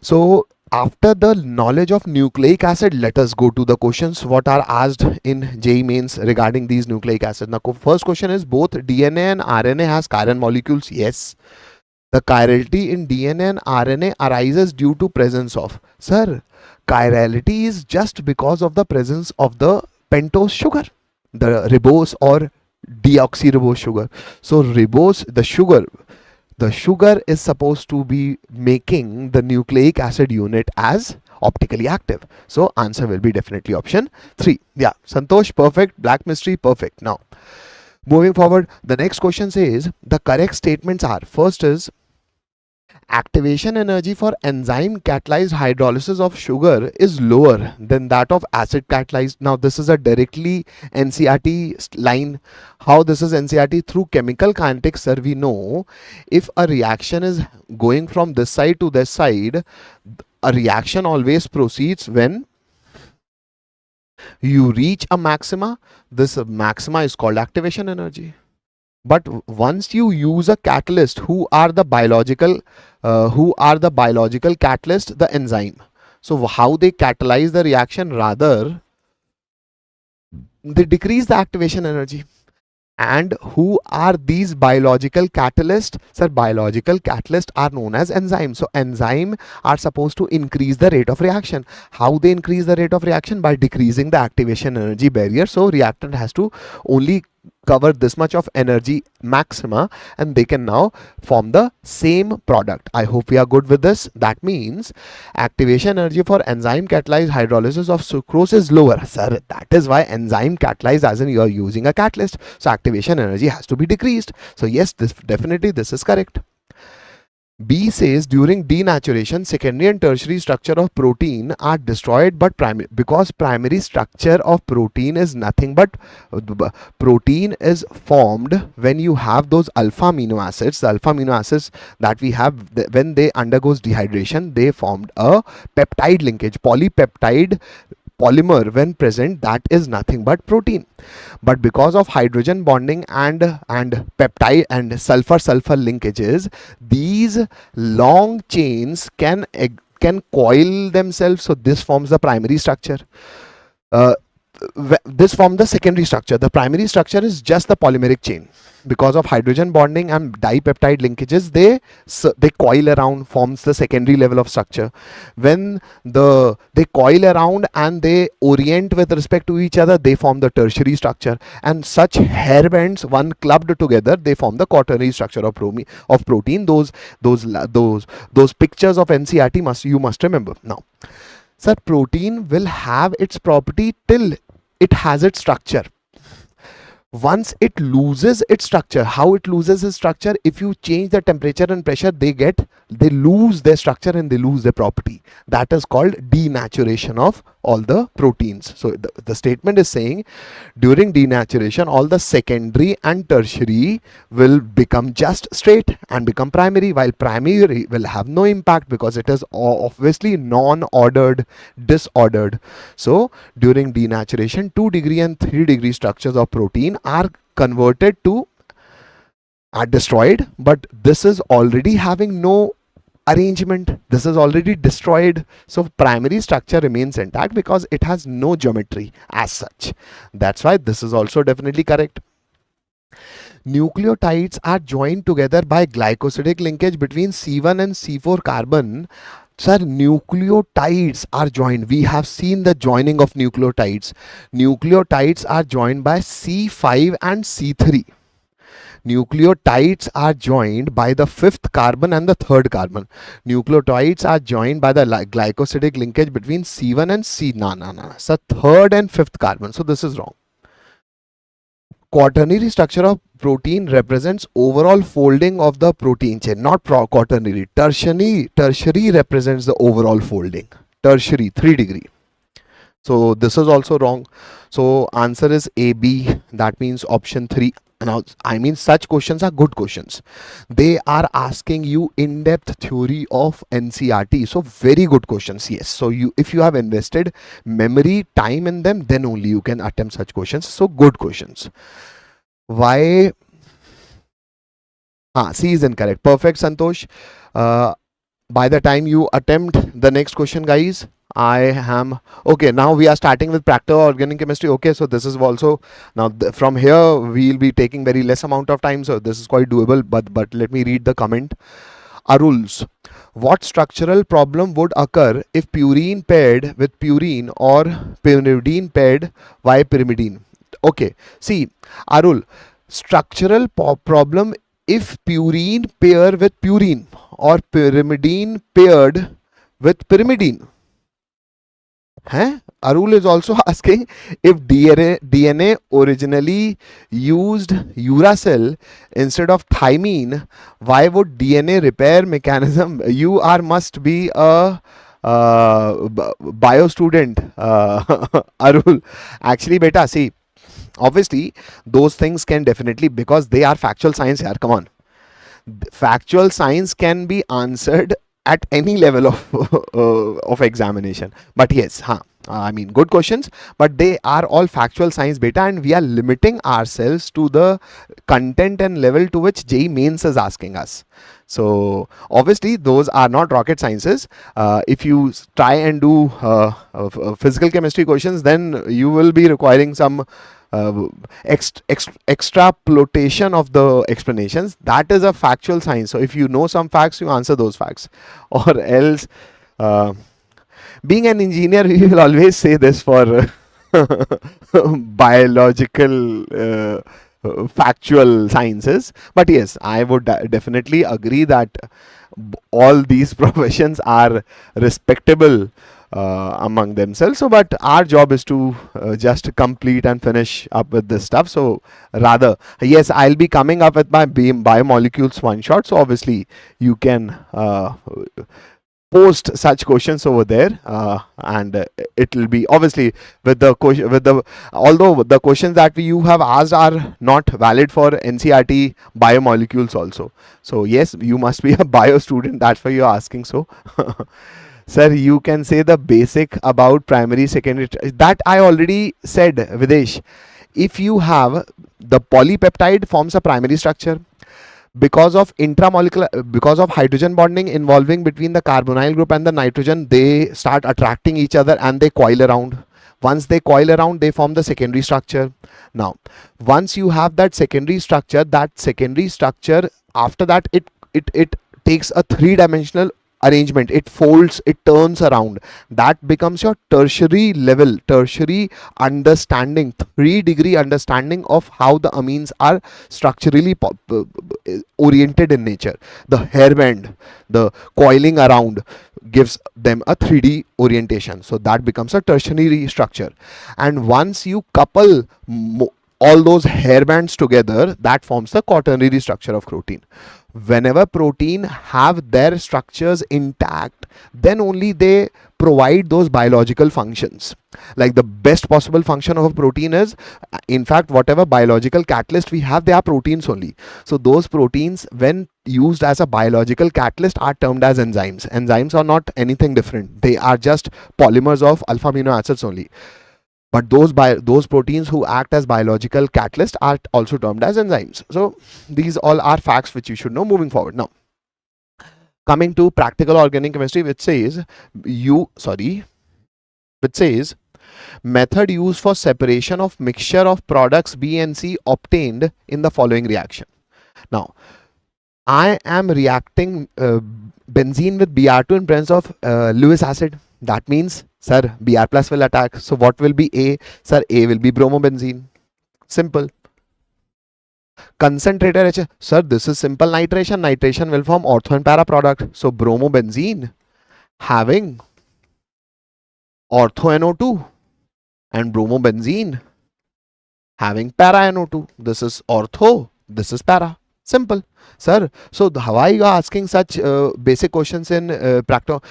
So after the knowledge of nucleic acid, let us go to the questions what are asked in JEE Mains regarding these nucleic acids. Now, first question is, both DNA and RNA has chiral molecules? Yes. The chirality in DNA and RNA arises due to presence of. Sir, chirality is just because of the presence of the pentose sugar, the ribose or deoxyribose sugar. So ribose, the sugar is supposed to be making the nucleic acid unit as optically active. So answer will be definitely option 3. Yeah, Santosh, perfect. Black mystery, perfect. Now, moving forward, the next question says the correct statements are, first is, activation energy for enzyme catalyzed hydrolysis of sugar is lower than that of acid catalyzed. Now this is a directly NCERT line. How this is NCERT? Through chemical kinetics, sir, we know if a reaction is going from this side to this side, a reaction always proceeds when you reach a maxima. This maxima is called activation energy. But once you use a catalyst, who are the biological catalyst? The enzyme. So how they catalyze the reaction? Rather, they decrease the activation energy. And who are these biological catalysts? Sir, biological catalysts are known as enzymes. So enzyme are supposed to increase the rate of reaction. How they increase the rate of reaction? By decreasing the activation energy barrier. So reactant has to only cover this much of energy maxima, and they can now form the same product. I hope we are good with this. That means activation energy for enzyme catalyzed hydrolysis of sucrose is lower. Sir, that is why enzyme catalyzed, as in you are using a catalyst. So activation energy has to be decreased. So yes, this is correct. B says during denaturation, secondary and tertiary structure of protein are destroyed, but because primary structure of protein is nothing but protein is formed when you have those alpha amino acids. The alpha amino acids that we have, when they undergoes dehydration, they formed a peptide linkage, polypeptide polymer. When present, that is nothing but protein. But because of hydrogen bonding and peptide and sulfur linkages, these long chains can coil themselves. So this forms the primary structure. This forms the secondary structure. The primary structure is just the polymeric chain. Because of hydrogen bonding and dipeptide linkages, they coil around, forms the secondary level of structure. When they coil around and they orient with respect to each other, they form the tertiary structure. And such hair bands, one clubbed together, they form the quaternary structure of protein. Those pictures of NCERT you must remember. Now, sir, protein will have its property till it has its structure. Once it loses its structure, how it loses its structure? If you change the temperature and pressure, they lose their structure and they lose their property. That is called denaturation of all the proteins. So the statement is saying during denaturation, all the secondary and tertiary will become just straight and become primary, while primary will have no impact because it is obviously non-ordered, disordered. So during denaturation, 2 degree and 3 degree structures of protein are destroyed, but this is already having no arrangement. This is already destroyed. So primary structure remains intact because it has no geometry as such. That's why this is also definitely correct. Nucleotides are joined together by glycosidic linkage between C1 and C4 carbon Sir, nucleotides are joined. We have seen the joining of nucleotides. Nucleotides are joined by C5 and C3. Nucleotides are joined by the fifth carbon and the third carbon. Nucleotides are joined by the glycosidic linkage between C1 and C. No. So third and fifth carbon. So this is wrong. Quaternary structure of protein represents overall folding of the protein chain, not quaternary. Tertiary represents the overall folding. Tertiary, 3 degree. So this is also wrong. So answer is AB. That means option 3. Now, I mean, such questions are good questions. They are asking you in-depth theory of NCERT. So very good questions. Yes. So if you have invested memory time in them, then only you can attempt such questions. So good questions. Why? C is incorrect. Perfect, Santosh. By the time you attempt the next question, guys, I am okay. Now we are starting with practical organic chemistry. Okay, so this is also now from here we'll be taking very less amount of time, so this is quite doable. But let me read the comment. Aryl, what structural problem would occur if purine paired with purine or pyrimidine paired by pyrimidine? Okay, see, Aryl, structural problem if purine pair with purine or pyrimidine paired with pyrimidine. Aryl is also asking if DNA originally used uracil instead of thymine, why would DNA repair mechanism? You must be a bio student, Aryl. Actually, beta, see, obviously those things can definitely, because they are factual science. Come on, factual science can be answered at any level of examination. But yes, I mean, good questions, but they are all factual science, beta, and we are limiting ourselves to the content and level to which JEE Mains is asking us. So obviously those are not rocket sciences. If you try and do physical chemistry questions, then you will be requiring some extrapolation of the explanations. That is a factual science. So if you know some facts, you answer those facts, or else being an engineer, we will always say this for biological factual sciences. But yes, I would definitely agree that all these professions are respectable among themselves. So but our job is to just complete and finish up with this stuff. So rather, yes, I'll be coming up with my biomolecules one shot. So obviously you can post such questions over there, and it will be obviously with the question, although the questions that you have asked are not valid for NCERT biomolecules also. So yes, you must be a bio student, that's why you're asking. So sir, you can say the basic about primary, secondary. That I already said, Videsh. If you have the polypeptide forms a primary structure, because of because of hydrogen bonding involving between the carbonyl group and the nitrogen, they start attracting each other and they coil around. Once they coil around, they form the secondary structure. Now, once you have that secondary structure, after that, it takes a three-dimensional arrangement. It folds, it turns around. That becomes your tertiary level, tertiary understanding, 3-degree understanding of how the amines are structurally oriented in nature. The hairband, the coiling around gives them a 3D orientation. So that becomes a tertiary structure. And once you couple all those hairbands together, that forms the quaternary structure of protein. Whenever protein have their structures intact, then only they provide those biological functions. Like the best possible function of a protein is, in fact, whatever biological catalyst we have, they are proteins only. So those proteins, when used as a biological catalyst, are termed as enzymes. Enzymes are not anything different. They are just polymers of alpha amino acids only. But those proteins who act as biological catalysts are also termed as enzymes. So these all are facts which you should know moving forward. Now, coming to practical organic chemistry, which says method used for separation of mixture of products B and C obtained in the following reaction. Now, I am reacting benzene with Br2 in presence of Lewis acid. That means, sir, Br plus will attack. So what will be A? Sir, A will be bromobenzene. Simple. Concentrator H. Sir, this is simple nitration. Nitration will form ortho and para product. So bromobenzene having ortho NO2 and bromobenzene having para NO2. This is ortho, this is para. Simple. Sir, so how are you asking such basic questions in practical?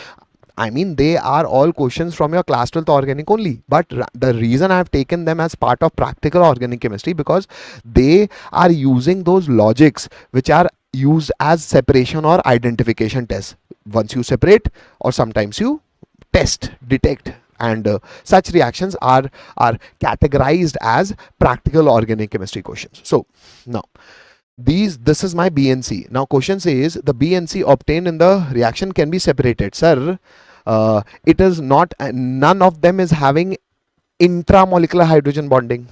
I mean, they are all questions from your class 12th organic only. But the reason I have taken them as part of practical organic chemistry, because they are using those logics which are used as separation or identification tests. Once you separate, or sometimes you test, detect, and such reactions are categorized as practical organic chemistry questions. So now this is my BNC. Now question says the BNC obtained in the reaction can be separated. Sir, it is not, none of them is having intramolecular hydrogen bonding.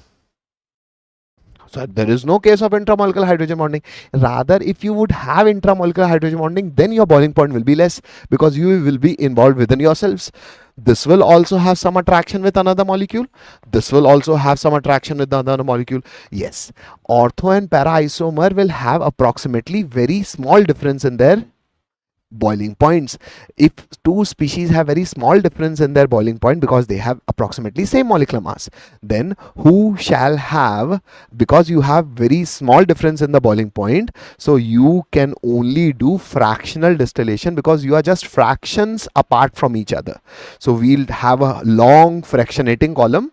So there is no case of intramolecular hydrogen bonding. Rather, if you would have intramolecular hydrogen bonding, then your boiling point will be less, because you will be involved within yourselves. This will also have some attraction with another molecule. This will also have some attraction with another molecule. Yes, ortho and para isomer will have approximately very small difference in their boiling points. If two species have very small difference in their boiling point because they have approximately same molecular mass, then who shall have, because you have very small difference in the boiling point, so you can only do fractional distillation because you are just fractions apart from each other. So we'll have a long fractionating column.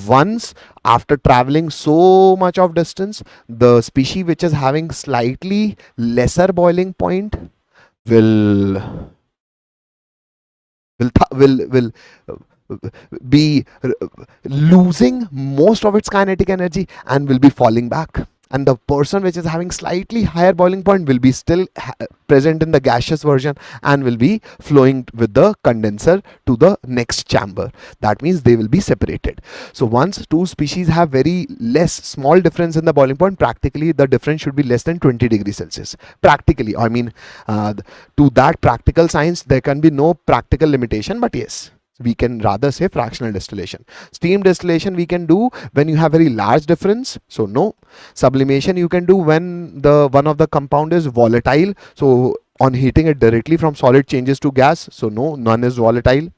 Once after traveling so much of distance, the species which is having slightly lesser boiling point will be losing most of its kinetic energy and will be falling back, and the person which is having slightly higher boiling point will be still present in the gaseous version and will be flowing with the condenser to the next chamber. That means they will be separated. So once two species have very less small difference in the boiling point, practically the difference should be less than 20 degrees Celsius. Practically, I mean, to that practical science there can be no practical limitation, but yes, we can rather say fractional distillation. Steam distillation we can do when you have very large difference, so no. Sublimation you can do when the one of the compound is volatile, so on heating it directly from solid changes to gas, so no, none is volatile.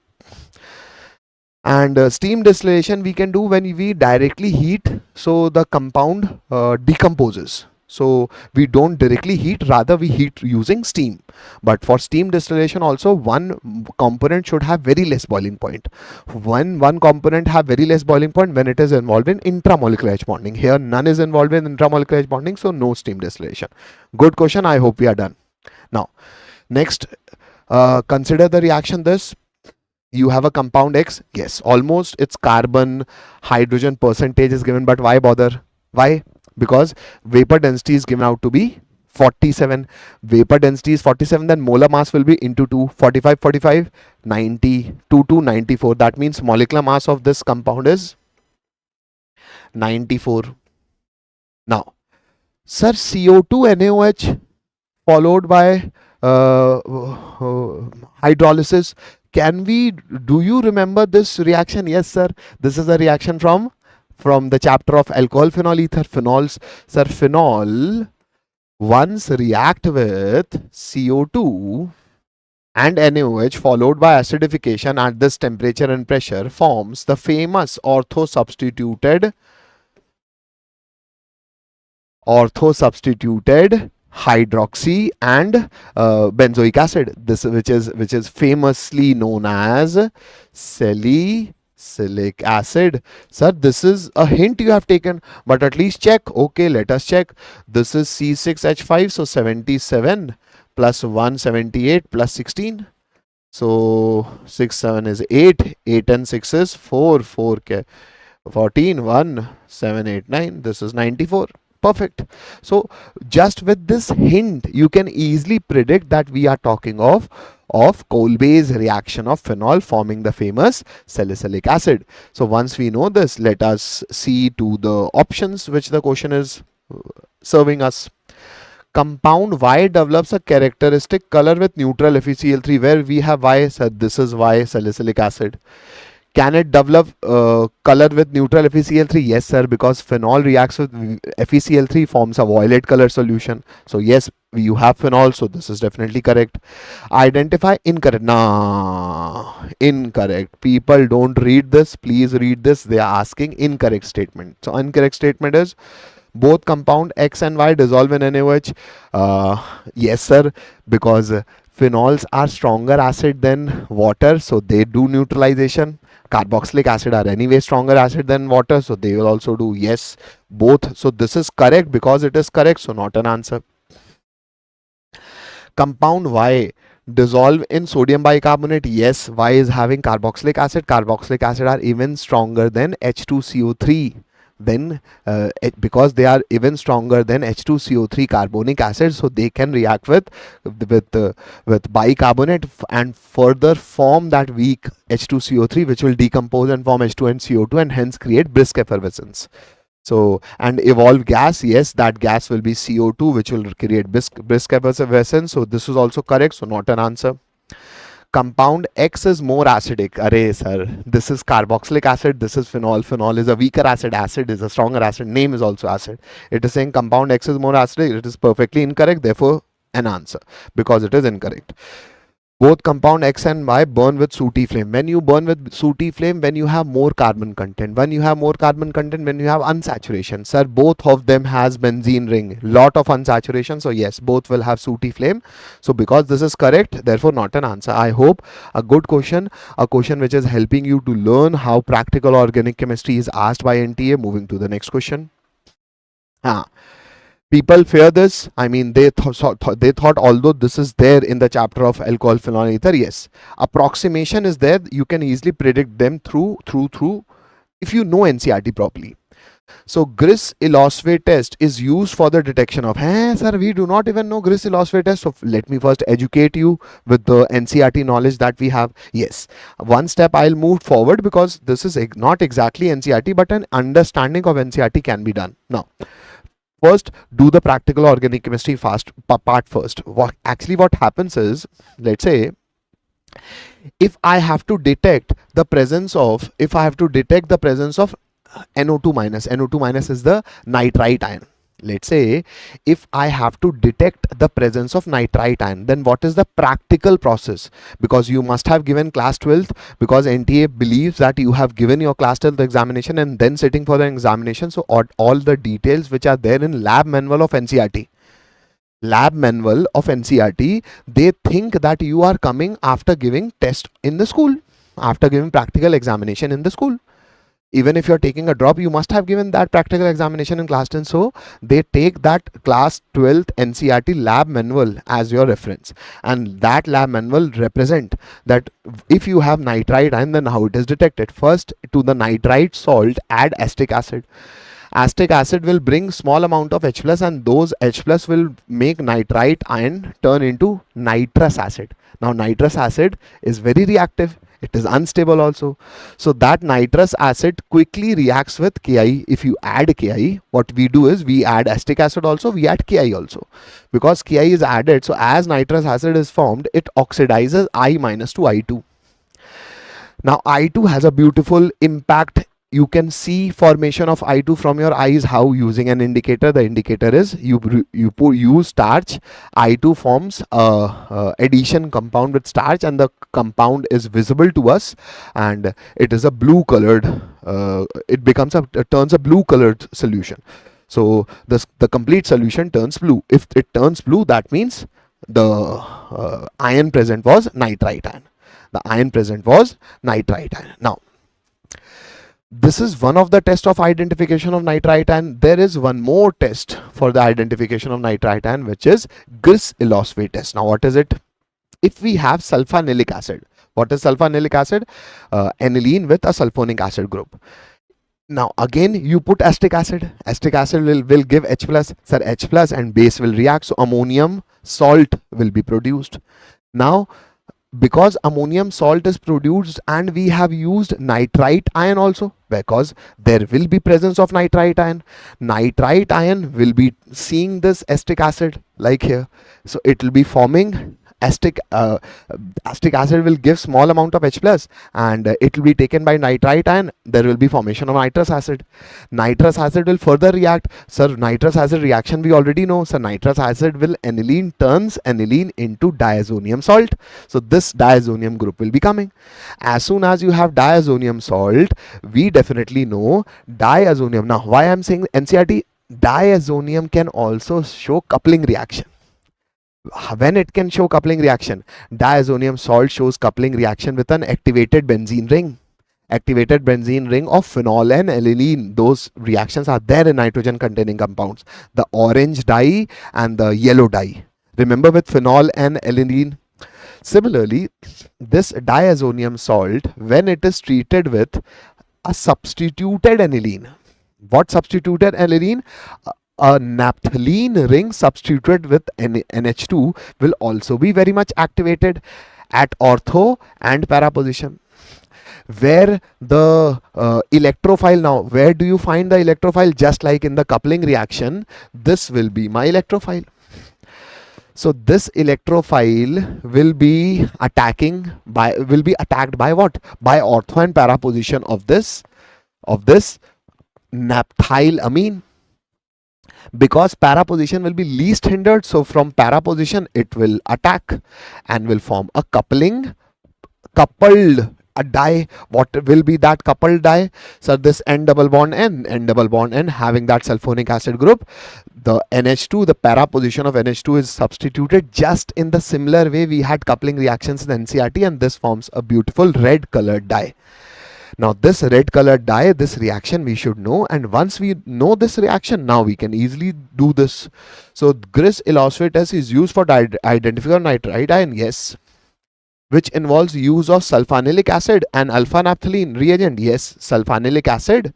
And steam distillation we can do when we directly heat, so the compound decomposes. So we don't directly heat, rather we heat using steam. But for steam distillation also, one component should have very less boiling point. When one component have very less boiling point, when it is involved in intramolecular H bonding. Here none is involved in intramolecular H bonding, so no steam distillation. Good question, I hope we are done. Now next, consider the reaction this. You have a compound X, yes, almost its carbon hydrogen percentage is given, but why bother? Why? Because vapor density is given out to be 47. Vapor density is 47, then molar mass will be into 2, 45, 45, 90, 2 to 94. That means molecular mass of this compound is 94. Now, sir, CO2 NaOH followed by hydrolysis. Do you remember this reaction? Yes, sir. This is a reaction from the chapter of alcohol, phenol, ether, phenols. Sir, phenol once react with CO2 and NaOH followed by acidification at this temperature and pressure forms the famous ortho-substituted hydroxy and benzoic acid, this which is famously known as salicylic acid. Sir, this is a hint you have taken, but at least check. Okay, let us check. This is C6H5, so 77 plus 178 plus 16. So 6, 7 is 8, 8 and 6 is 4, 4 14, 1, 7, 8, 9. This is 94. Perfect. So just with this hint, you can easily predict that we are talking of Kolbe's reaction of phenol forming the famous salicylic acid. So once we know this, let us see to the options which the question is serving us. Compound Y develops a characteristic color with neutral FeCl3. Where we have Y, so this is Y, salicylic acid. Can it develop color with neutral FeCl3? Yes, sir, because phenol reacts with FeCl3, forms a violet color solution. So yes, you have phenol, so this is definitely correct. Identify incorrect. Nah, incorrect. People don't read this. Please read this. They are asking incorrect statement. So incorrect statement is both compound X and Y dissolve in NaOH. Yes, sir, because phenols are stronger acid than water, so they do neutralization. Carboxylic acid are anyway stronger acid than water, so they will also do. Yes, both. So this is correct because it is correct, so not an answer. Compound Y dissolve in sodium bicarbonate. Yes, Y is having carboxylic acid. Carboxylic acid are even stronger than H2CO3. Then because they are even stronger than H2CO3 carbonic acid, so they can react with bicarbonate and further form that weak H2CO3, which will decompose and form H2 and CO2 and hence create brisk effervescence. So, and evolve gas, yes, that gas will be CO2, which will create brisk effervescence. So this is also correct, so not an answer. Compound X is more acidic. Array, sir, this is carboxylic acid, this is phenol. Phenol is a weaker acid, acid is a stronger acid, name is also acid. It is saying compound X is more acidic. It is perfectly incorrect, therefore an answer, because it is incorrect. Both compound X and Y burn with sooty flame. When you burn with sooty flame, when you have more carbon content. When you have more carbon content, when you have unsaturation. Sir, both of them has benzene ring. Lot of unsaturation. So yes, both will have sooty flame. So because this is correct, therefore not an answer. I hope a good question, a question which is helping you to learn how practical organic chemistry is asked by NTA. Moving to the next question. People fear this. I mean, they thought although this is there in the chapter of alcohol, phenol, ether, yes, approximation is there. You can easily predict them through if you know NCERT properly. So Gris-Ilosve test is used for the detection of. Hey, sir, we do not even know Gris-Ilosve test. So let me first educate you with the NCERT knowledge that we have. Yes, one step I'll move forward because this is not exactly NCERT, but an understanding of NCERT can be done. Now, first, do the practical organic chemistry part first. What happens is, let's say, if I have to detect the presence of NO2 minus. NO2 minus is the nitrite ion. Let's say if I have to detect the presence of nitrite ion, then what is the practical process? Because you must have given class 12th, because NTA believes that you have given your class 12th examination and then sitting for the examination. So all the details which are there in lab manual of NCERT, they think that you are coming after giving test in the school, after giving practical examination in the school. Even if you're taking a drop, you must have given that practical examination in class 10. So they take that class 12th NCERT lab manual as your reference. And that lab manual represent that if you have nitrite ion, then how it is detected. First, to the nitrite salt, add acetic acid. Acetic acid will bring small amount of H plus, and those H plus will make nitrite ion turn into nitrous acid. Now nitrous acid is very reactive. It is unstable also. So that nitrous acid quickly reacts with Ki. If you add Ki, what we do is we add acetic acid also, we add Ki also. Because Ki is added, so as nitrous acid is formed, it oxidizes I minus to I2. Now I2 has a beautiful impact. You can see formation of I2 from your eyes. How? Using an indicator. The indicator is use starch. I2 forms addition compound with starch, and the compound is visible to us, and it is a blue colored. It turns a blue colored solution. So the complete solution turns blue. If it turns blue, that means the ion present was nitrite ion. The ion present was nitrite ion. Now, this is one of the tests of identification of nitrite ion. There is one more test for the identification of nitrite ion, which is Gris-Ilosve test. Now, what is it? If we have sulfonilic acid, what is sulfonilic acid? Aniline with a sulfonic acid group. Now, again, you put acetic acid. Acetic acid will give H plus. Sir, H plus and base will react. So, ammonium salt will be produced. Now, because ammonium salt is produced and we have used nitrite ion also, because there will be presence of nitrite ion. Nitrite ion will be seeing this acetic acid like here, so it will be forming acetic acid will give small amount of H plus, and it will be taken by nitrite ion. There will be formation of nitrous acid. Nitrous acid will further react. Sir, nitrous acid reaction we already know. So nitrous acid will aniline turns aniline into diazonium salt. So this diazonium group will be coming. As soon as you have diazonium salt, we definitely know diazonium. Now why I'm saying NCRT, diazonium can also show coupling reaction. When it can show coupling reaction, diazonium salt shows coupling reaction with an activated benzene ring. Activated benzene ring of phenol and aniline. Those reactions are there in nitrogen containing compounds. The orange dye and the yellow dye. Remember with phenol and aniline. Similarly, this diazonium salt, when it is treated with a substituted aniline. What substituted aniline? A naphthalene ring substituted with NH2 will also be very much activated at ortho and para position. Where the electrophile, now where do you find the electrophile? Just like in the coupling reaction, this will be my electrophile. So this electrophile will be attacked by what? By ortho and para position of this naphthylamine. Because para position will be least hindered, so from para position it will attack and will form a coupled a dye. What will be that coupled dye? So this N double bond N having that sulfonic acid group. The NH2, the para position of NH2 is substituted just in the similar way we had coupling reactions in NCRT, and this forms a beautiful red colored dye. Now this red colored dye, this reaction we should know, and once we know this reaction, now we can easily do this. So Gris illustratus is used for identifying nitrite ion, yes. Which involves use of sulfonilic acid and alpha naphthalene reagent, yes. Sulfonilic acid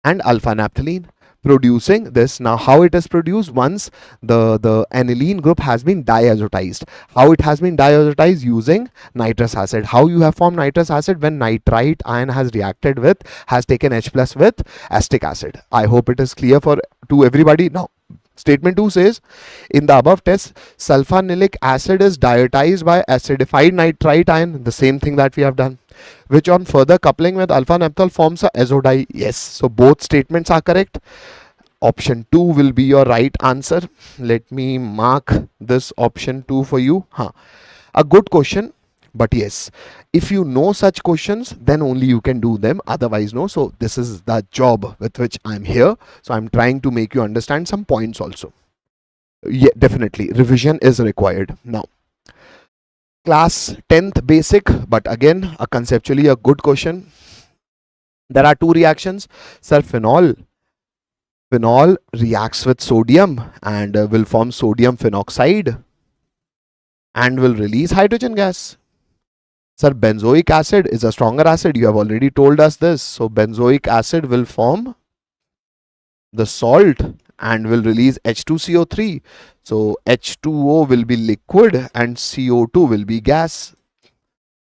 and alpha naphthalene producing this. Now how it is produced? Once the aniline group has been diazotized. How it has been diazotized? Using nitrous acid. How you have formed nitrous acid? When nitrite ion has reacted with, has taken H plus with acetic acid. I hope it is clear to everybody. Now statement 2 says, in the above test, sulfonilic acid is diazotized by acidified nitrite ion, the same thing that we have done, which on further coupling with alpha naphthol forms a azo dye. Yes, so both statements are correct. Option 2 will be your right answer. Let me mark this option 2 for you. A good question, but yes, if you know such questions, then only you can do them, otherwise no. So this is the job with which I'm here. So I'm trying to make you understand some points also. Yeah, definitely revision is required. Now class 10th basic, but again conceptually a good question. There are two reactions. Sir, phenol reacts with sodium and will form sodium phenoxide and will release hydrogen gas. Sir, benzoic acid is a stronger acid. You have already told us this. So benzoic acid will form the salt and will release H2CO3. So H2O will be liquid and CO2 will be gas.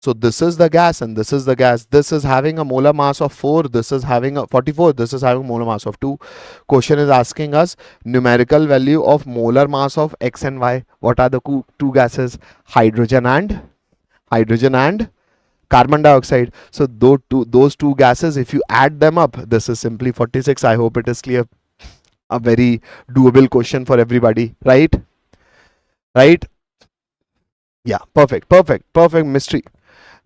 So this is the gas and this is the gas. This is having a molar mass of 4. This is having a 44. This is having a molar mass of 2. Question is asking us numerical value of molar mass of X and Y. What are the two gases? Hydrogen and carbon dioxide. So those two gases, if you add them up, this is simply 46. I hope it is clear. A very doable question for everybody, right? Yeah, perfect mystery.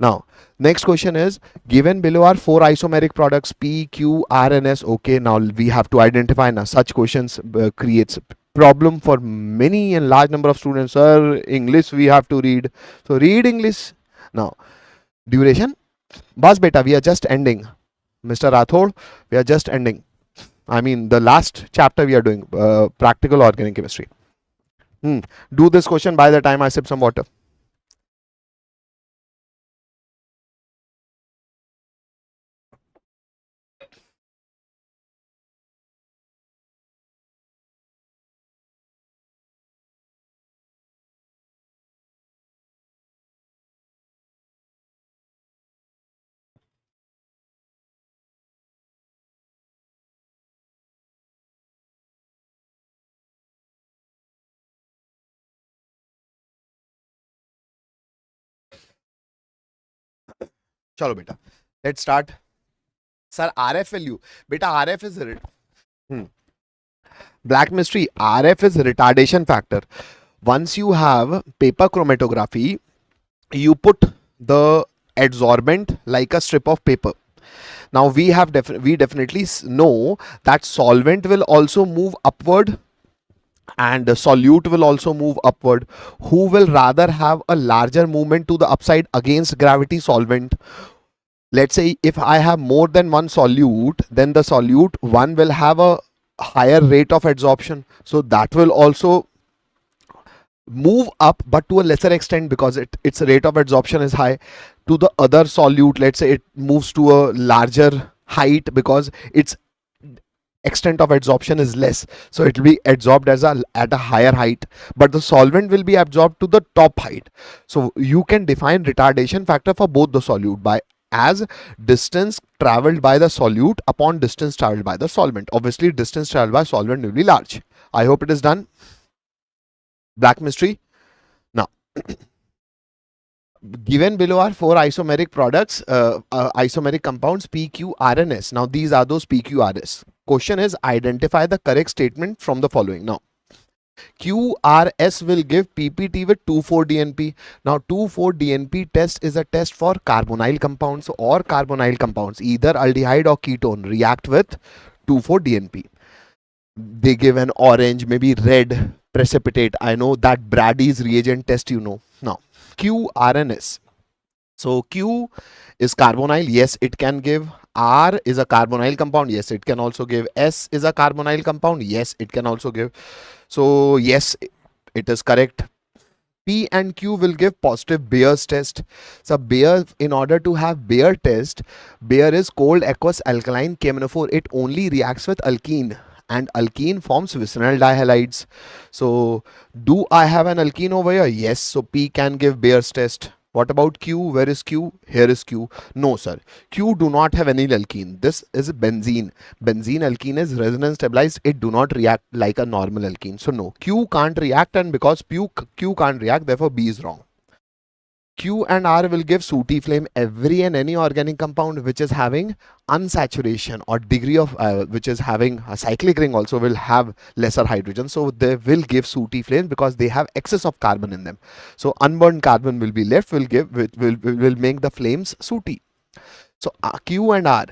Now next question is, given below are 4 isomeric products P, Q, R and S. Okay, now we have to identify. Now such questions creates problem for many and large number of students. Sir, English we have to read, so read English. Now duration, bas beta, we are just ending. Mr. Rathod, we are just ending. I mean the last chapter we are doing, practical organic chemistry. Do this question by the time I sip some water. चलो बेटा, let's start. Sir, RF value. Beta, RF is black mystery. RF is retardation factor. Once you have paper chromatography, you put the adsorbent like a strip of paper. Now we definitely know that solvent will also move upward and the solute will also move upward. Who will rather have a larger movement to the upside against gravity? Solvent. Let's say if I have more than one solute, then the solute one will have a higher rate of adsorption. So that will also move up, but to a lesser extent because its rate of adsorption is high. To the other solute, let's say it moves to a larger height because its extent of adsorption is less, so it will be absorbed at a higher height, but the solvent will be absorbed to the top height. So you can define retardation factor for both the solute by as distance traveled by the solute upon distance traveled by the solvent. Obviously distance traveled by solvent will be large. I hope it is done. Black mystery. Now given below are four isomeric products, isomeric compounds P, Q, R and S. Now these are those P, Q, R, S. Question is identify the correct statement from the following. Now QRS will give PPT with 2,4-DNP. Now 2,4-DNP test is a test for carbonyl compounds or carbonyl compounds, either aldehyde or ketone react with 2,4-DNP. They give an orange, maybe red precipitate. I know that Brady's reagent test, you know. Now QRNS. So Q is carbonyl. Yes, it can give. R is a carbonyl compound. Yes, it can also give. S is a carbonyl compound. Yes, it can also give. So yes, it is correct. P and Q will give positive Bayer's test. So Bayer, in order to have Bayer test, Bayer is cold aqueous alkaline cheminophore. It only reacts with alkene, and alkene forms vicinal dihalides. So do I have an alkene over here? Yes. So P can give Bayer's test. What about Q? Where is Q? Here is Q. No, sir. Q do not have any alkene. This is benzene. Benzene alkene is resonance stabilized. It do not react like a normal alkene. So no, Q can't react, and because Q can't react, therefore B is wrong. Q and R will give sooty flame. Every and any organic compound which is having unsaturation or degree of which is having a cyclic ring also will have lesser hydrogen, so they will give sooty flame because they have excess of carbon in them. So unburned carbon will be left, will make the flames sooty. So Q and R,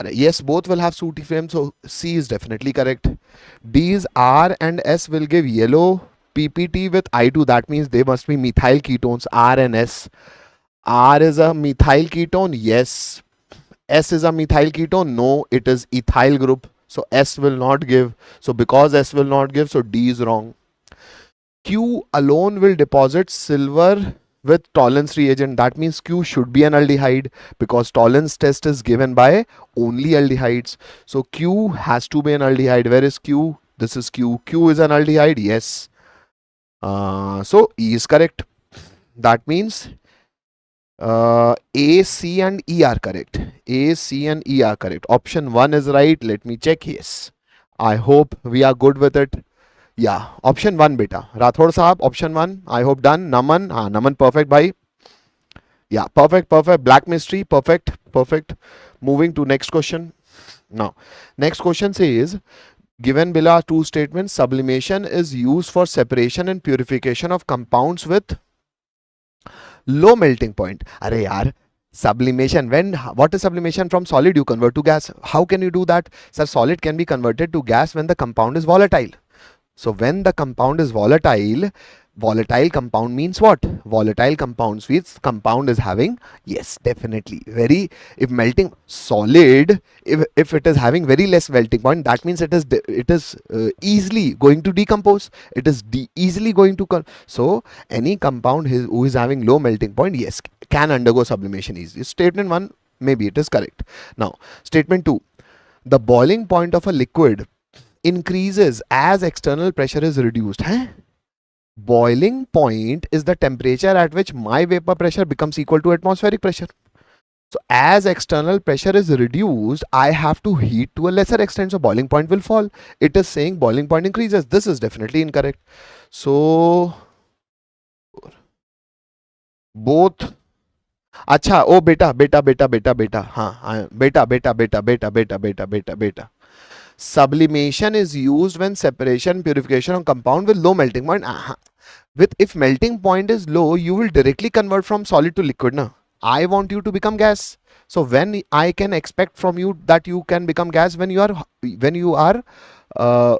yes, both will have sooty flame, so C is definitely correct. D's R and S will give yellow PPT with I2. That means they must be methyl ketones. R and S. R is a methyl ketone. Yes. S is a methyl ketone. No, it is ethyl group. So S will not give. So because S will not give, so D is wrong. Q alone will deposit silver with tolerance reagent. That means Q should be an aldehyde because tolerance test is given by only aldehydes. So Q has to be an aldehyde. Where is Q? This is Q. Q is an aldehyde. Yes. So E is correct. That means A, C and E are correct. A, C and E are correct. Option 1 is right. Let me check. Yes. I hope we are good with it. Yeah. Option 1 beta. Rathod Sahab, option 1. I hope done. Naman. Naman, perfect bhai. Yeah, perfect. Black mystery, perfect. Moving to next question. Now, next question says, given below are two statements, sublimation is used for separation and purification of compounds with low melting point. Arey yaar, sublimation, what is sublimation? From solid you convert to gas. How can you do that? Sir, solid can be converted to gas when the compound is volatile. So when the compound is volatile compound means what? Volatile compounds means compound is having, yes, definitely if melting solid, if it is having very less melting point, that means it is easily going to decompose. It is easily going to so any compound who is having low melting point, yes, can undergo sublimation easily. Statement 1, maybe it is correct. Now statement 2, the boiling point of a liquid increases as external pressure is reduced. Boiling point is the temperature at which my vapor pressure becomes equal to atmospheric pressure. So as external pressure is reduced, I have to heat to a lesser extent, so boiling point will fall. It is saying boiling point increases. This is definitely incorrect. So both अच्छा ओ बेटा बेटा बेटा बेटा बेटा हाँ बेटा बेटा बेटा बेटा बेटा बेटा बेटा बेटा sublimation is used when separation purification of compound with low melting point. With if melting point is low, you will directly convert from solid to liquid na. I want you to become gas, so when I can expect from you that you can become gas when you are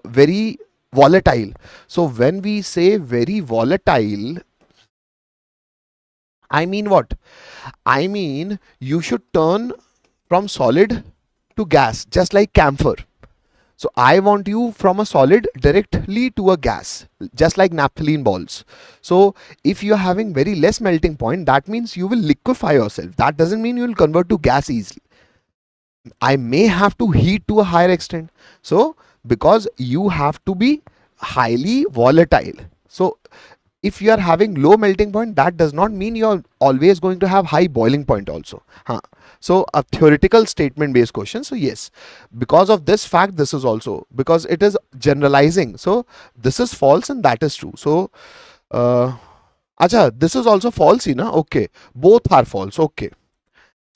very volatile. So when we say very volatile, I mean what? I mean you should turn from solid to gas just like camphor. So I want you from a solid directly to a gas, just like naphthalene balls. So if you are having very less melting point, that means you will liquefy yourself. That doesn't mean you will convert to gas easily. I may have to heat to a higher extent. So because you have to be highly volatile. So if you are having low melting point, that does not mean you are always going to have high boiling point also. So a theoretical statement based question. So yes, because of this fact, this is also, because it is generalizing. So this is false and that is true. So acha, this is also false, na? Okay, both are false. Okay.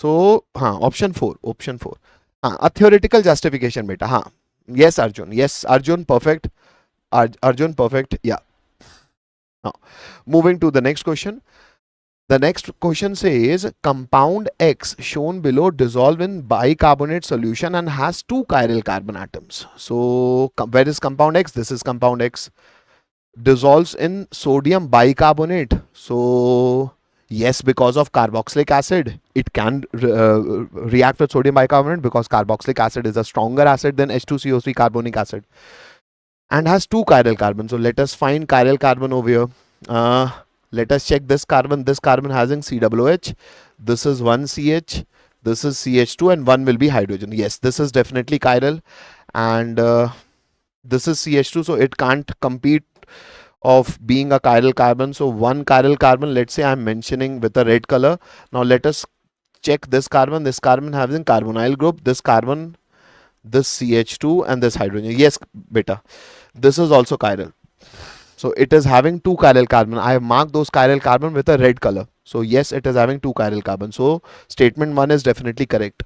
So option 4, option 4. A theoretical justification beta. Yes Arjun, yes Arjun, perfect. Arjun, perfect. Yeah. Now moving to the next question. The next question says compound X shown below dissolve in bicarbonate solution and has 2 chiral carbon atoms. So where is compound X? This is compound X. Dissolves in sodium bicarbonate. So yes, because of carboxylic acid, it can react with sodium bicarbonate because carboxylic acid is a stronger acid than H2CO3 carbonic acid and has 2 chiral carbons. So let us find chiral carbon over here. Let us check this carbon. This carbon having COOH. This is 1 CH. This is CH2 and 1 will be hydrogen. Yes, this is definitely chiral and this is CH2. So it can't compete of being a chiral carbon. So 1 chiral carbon, let's say I'm mentioning with a red color. Now let us check this carbon. This carbon having carbonyl group. This carbon, this CH2 and this hydrogen. Yes, beta. This is also chiral. So it is having 2 chiral carbon. I have marked those chiral carbon with a red color. So yes, it is having 2 chiral carbon. So statement 1 is definitely correct.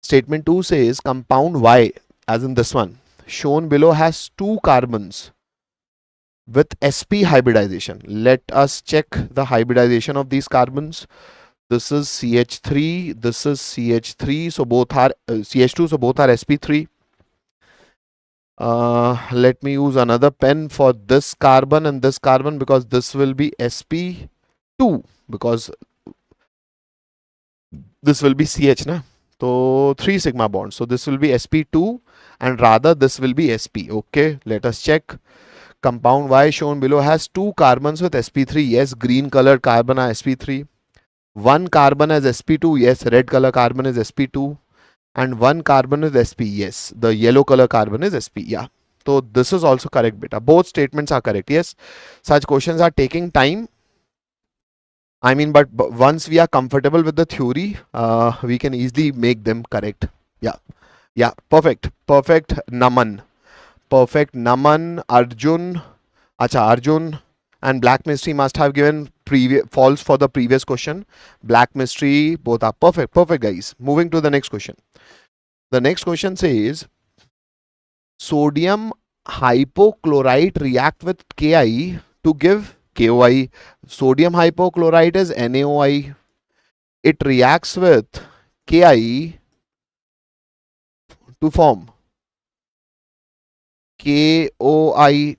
Statement 2 says compound Y, as in this one, shown below has 2 carbons with sp hybridization. Let us check the hybridization of these carbons. This is CH3, this is CH3. So both are CH2, so both are sp3. Let me use another pen for this carbon and this carbon because this will be sp2 because this will be CH na. So 3 sigma bonds. So this will be sp2 and rather this will be sp. Okay, let us check. Compound Y shown below has 2 carbons with sp3. Yes, green colored carbon are sp3. 1 carbon as sp2. Yes, red color carbon is sp2. And 1 carbon is sp. Yes, the yellow color carbon is sp. Yeah. So this is also correct beta. Both statements are correct. Yes, such questions are taking time. I mean, but once we are comfortable with the theory, we can easily make them correct. Yeah. Yeah. Perfect. Perfect. Naman. Perfect. Naman. Arjun. Acha, Arjun and Black Mystery must have given false for the previous question. Black Mystery, both are perfect. Perfect, guys. Moving to the next question. The next question says sodium hypochlorite react with Ki to give KOI. Sodium hypochlorite is NaOI. It reacts with Ki to form KOI.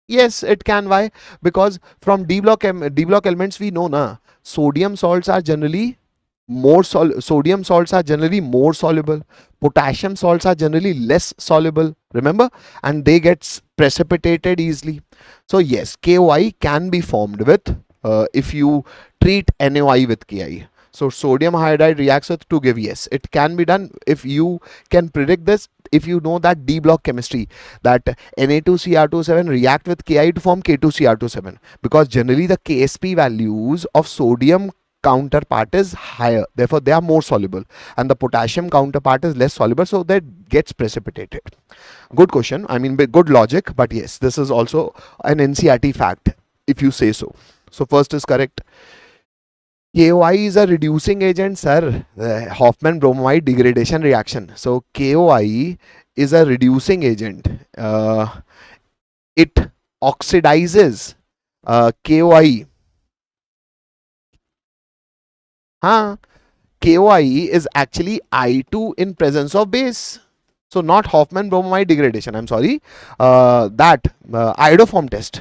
Yes, it can. Why? Because from D block elements we know na sodium salts are generally sodium salts are generally more soluble. Potassium salts are generally less soluble. Remember, and they get precipitated easily. So yes, KOI can be formed with if you treat NaOI with Ki. So sodium iodide reacts with to give. Yes, it can be done if you can predict this. If you know that D block chemistry, that Na2Cr27 react with Ki to form K2Cr27, because generally the Ksp values of sodium counterpart is higher, therefore they are more soluble, and the potassium counterpart is less soluble, so that gets precipitated. Good question. I mean, good logic, but yes, this is also an NCERT fact if you say so. So first is correct. KOI is a reducing agent, sir. Hoffman bromide degradation reaction. So KOI is a reducing agent. It oxidizes KOI. Huh? KOI is actually I2 in presence of base. So not Hoffman bromide degradation. I'm sorry. That iodoform test.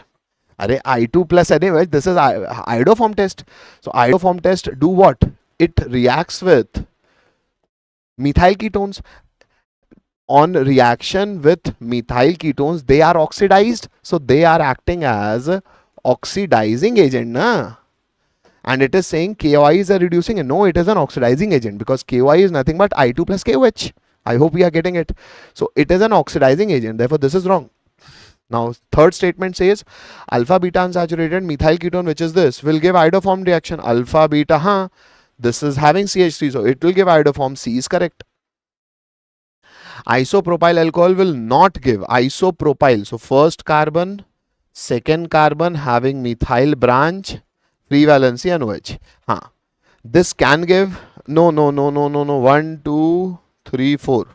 Array I2 plus NaOH. This is iodoform test. So iodoform test do what? It reacts with methyl ketones. On reaction with methyl ketones, they are oxidized. So they are acting as oxidizing agent. Na? And it is saying KOI is a reducing agent. No, it is an oxidizing agent because KOI is nothing but I2 plus KOH. I hope we are getting it. So it is an oxidizing agent. Therefore, this is wrong. Now, third statement says alpha beta unsaturated methyl ketone, which is this, will give iodoform reaction. Alpha beta, this is having CH3, so it will give iodoform. C is correct. Isopropyl alcohol will not give isopropyl. So first carbon, second carbon having methyl branch, free valency and OH. This can give no. 1, 2, 3, 4.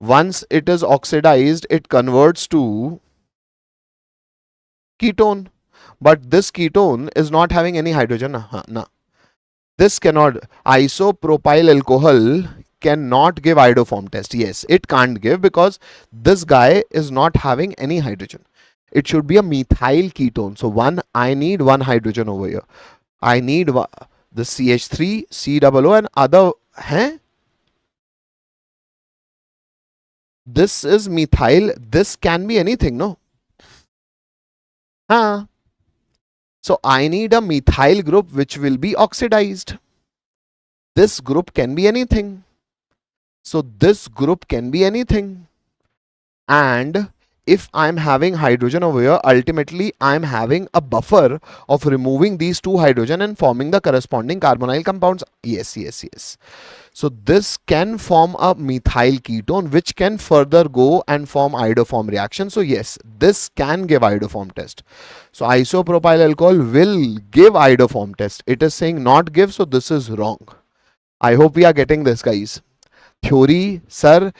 Once it is oxidized, it converts to ketone. But this ketone is not having any hydrogen. No. This cannot. Isopropyl alcohol cannot give iodoform test. Yes, it can't give because this guy is not having any hydrogen. It should be a methyl ketone. So I need one hydrogen over here. I need the CH3, COO and other. This is methyl. This can be anything, no? So I need a methyl group which will be oxidized. This group can be anything. So this group can be anything. And if I'm having hydrogen over here, ultimately I'm having a buffer of removing these two hydrogen and forming the corresponding carbonyl compounds. Yes. So this can form a methyl ketone which can further go and form iodoform reaction. So yes, this can give iodoform test. So isopropyl alcohol will give iodoform test. It is saying not give, so this is wrong. I hope we are getting this, guys. Theory, sir,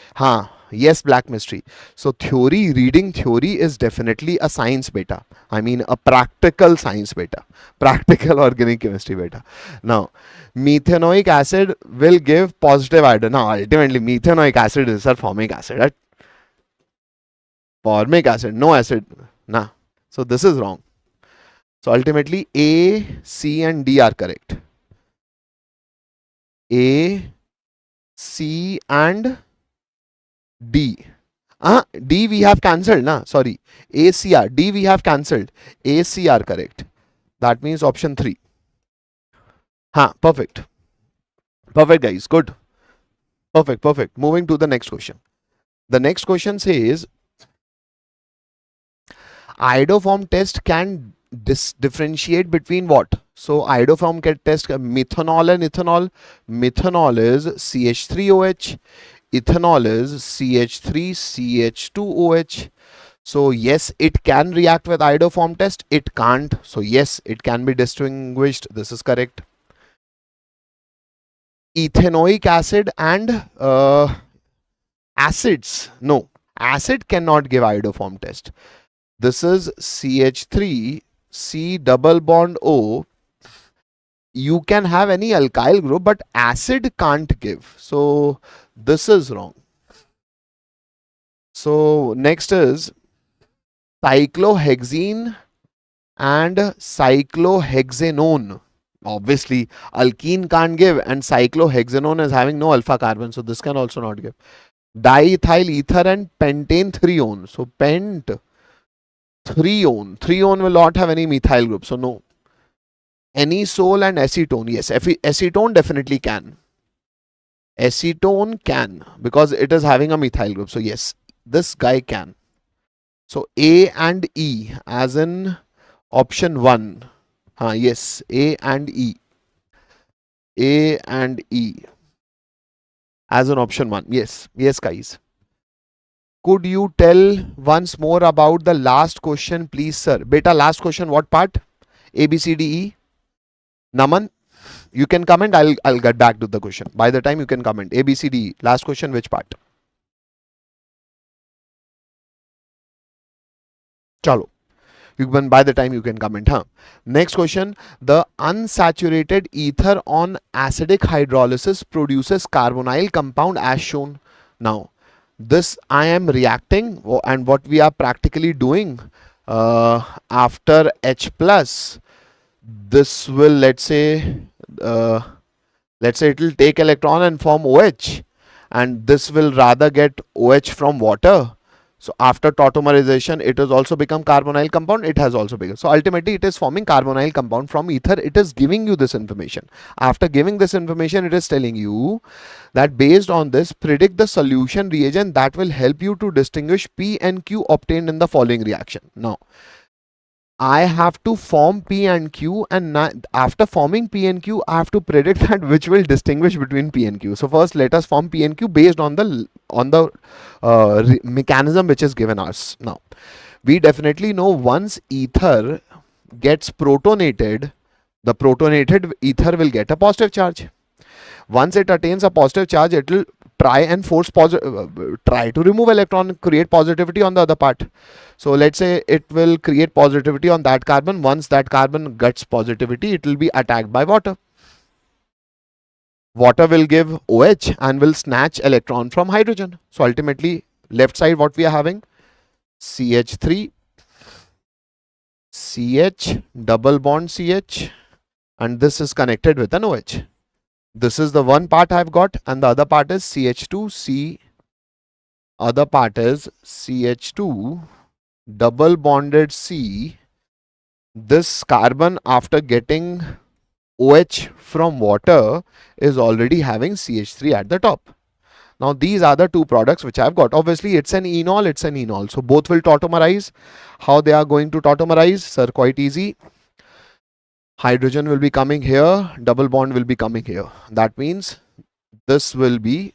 yes, black mystery. So theory, reading theory is definitely a science beta. I mean a practical science beta. Practical organic chemistry beta. Now, methanoic acid will give positive iodine. Now, ultimately, methanoic acid is a formic acid. Right? Formic acid, no acid. Nah. So this is wrong. So ultimately, A, C and D are correct. A, C and D. D we have cancelled, na? Sorry. ACR. D we have cancelled. ACR correct. That means option 3. Perfect. Perfect, guys. Good. Perfect. Moving to the next question. The next question says iodoform test can differentiate between what? So iodoform can test methanol and ethanol. Methanol is CH3OH. Ethanol is CH3CH2OH. So yes, it can react with iodoform test. It can't. So yes, it can be distinguished. This is correct. Ethanoic acid and acids. No, acid cannot give iodoform test. This is CH3 C double bond O. You can have any alkyl group, but acid can't give. So this is wrong. So next is cyclohexene and cyclohexanone. Obviously, alkene can't give, and cyclohexanone is having no alpha carbon, so this can also not give. Diethyl ether and pentane 3-one. So pent 3-one. 3-one will not have any methyl group, so no. Anisole and acetone. Yes, acetone definitely can. Acetone can because it is having a methyl group. So yes, this guy can. So A and E as in option 1. Yes, A and E. A and E as an option 1. Yes, guys. Could you tell once more about the last question, please, sir? Beta, last question, what part? A, B, C, D, E? Naman, you can comment. I'll get back to the question. By the time you can comment. A, B, C, D. Last question, which part? Chalo. By the time you can comment. Huh? Next question. The unsaturated ether on acidic hydrolysis produces carbonyl compound as shown. Now, this I am reacting, and what we are practically doing after H plus, this will, uh, let's say it will take electron and form OH, and this will rather get OH from water. So after tautomerization, it has also become carbonyl compound. It has also become. So ultimately, it is forming carbonyl compound from ether. It is giving you this information. After giving this information, it is telling you that based on this, predict the solution reagent that will help you to distinguish P and Q obtained in the following reaction. Now, I have to form P and Q, and after forming P and Q, I have to predict that which will distinguish between P and Q. So first, let us form P and Q based on the mechanism which is given us. Now, we definitely know once ether gets protonated, the protonated ether will get a positive charge. Once it attains a positive charge, it will try and try to remove electron, create positivity on the other part. So let's say it will create positivity on that carbon. Once that carbon gets positivity, it will be attacked by water. Water will give OH and will snatch electron from hydrogen. So ultimately, left side what we are having, CH3, CH, double bond CH, and this is connected with an OH. This is the one part I've got, and the other part is CH2, other part is CH2, double bonded C. This carbon, after getting OH from water, is already having CH3 at the top. Now these are the two products which I've got. Obviously it's an enol, so both will tautomerize. How they are going to tautomerize? Sir, quite easy. Hydrogen will be coming here, double bond will be coming here. That means this will be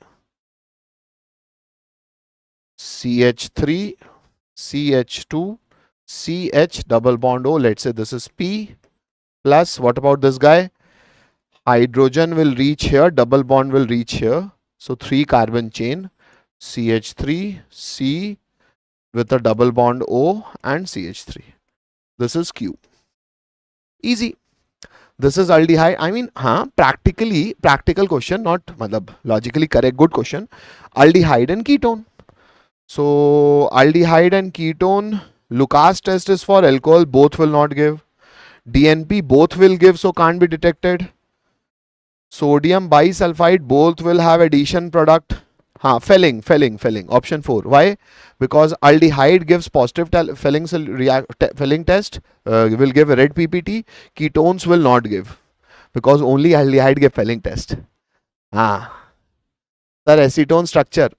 CH3, CH2, CH double bond O. Let's say this is P plus, what about this guy? Hydrogen will reach here, double bond will reach here. So 3 carbon chain, CH3, C with a double bond O and CH3. This is Q. Easy. This is aldehyde. I mean, practical question, not logically correct, good question. Aldehyde and ketone. So aldehyde and ketone, Lucas test is for alcohol, both will not give. DNP, both will give, so can't be detected. Sodium bisulfite, both will have addition product. Felling. Option 4. Why? Because aldehyde gives positive Felling test, will give a red PPT. Ketones will not give, because only aldehyde give Felling test. Sir, acetone structure.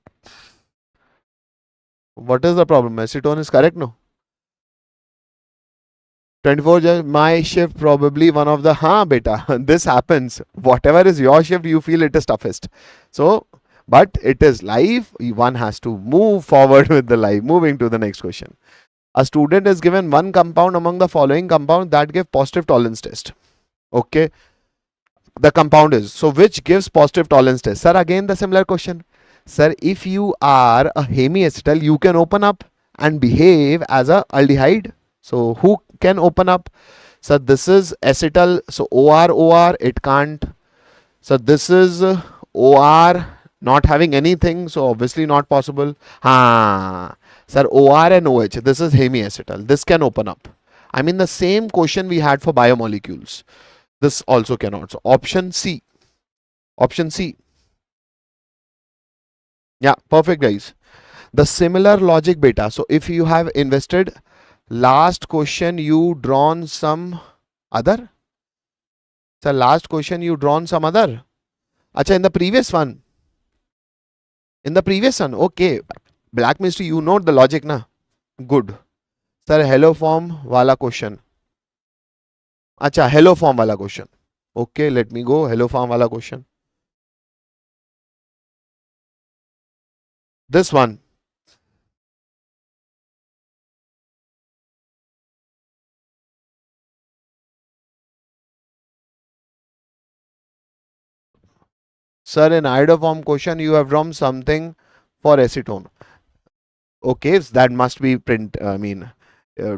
What is the problem? Acetone is correct, no? 24, my shift probably one of the, beta, this happens. Whatever is your shift, you feel it is toughest. So, but it is live. One has to move forward with the life. Moving to the next question. A student is given one compound among the following compounds that give positive tolerance test. Okay. The compound is, so which gives positive tolerance test? Sir, again the similar question. Sir, if you are a hemiacetal, you can open up and behave as a aldehyde. So who can open up? So this is acetal. So OR, it can't. So this is OR not having anything. So obviously not possible. Sir, OR and OH. This is hemiacetal. This can open up. I mean the same question we had for biomolecules. This also cannot. So option C. Option C. Yeah, perfect guys. The similar logic beta. So if you have invested, last question you drawn some other. So last question you drawn some other. Acha, in the previous one. In the previous one. Okay. Black mystery, you know the logic na. Good. Sir, hello form wala question. Acha, hello form wala question. Okay, let me go. Hello form wala question. This one. Sir, in iodoform question, you have drawn something for acetone. Okay, so that must be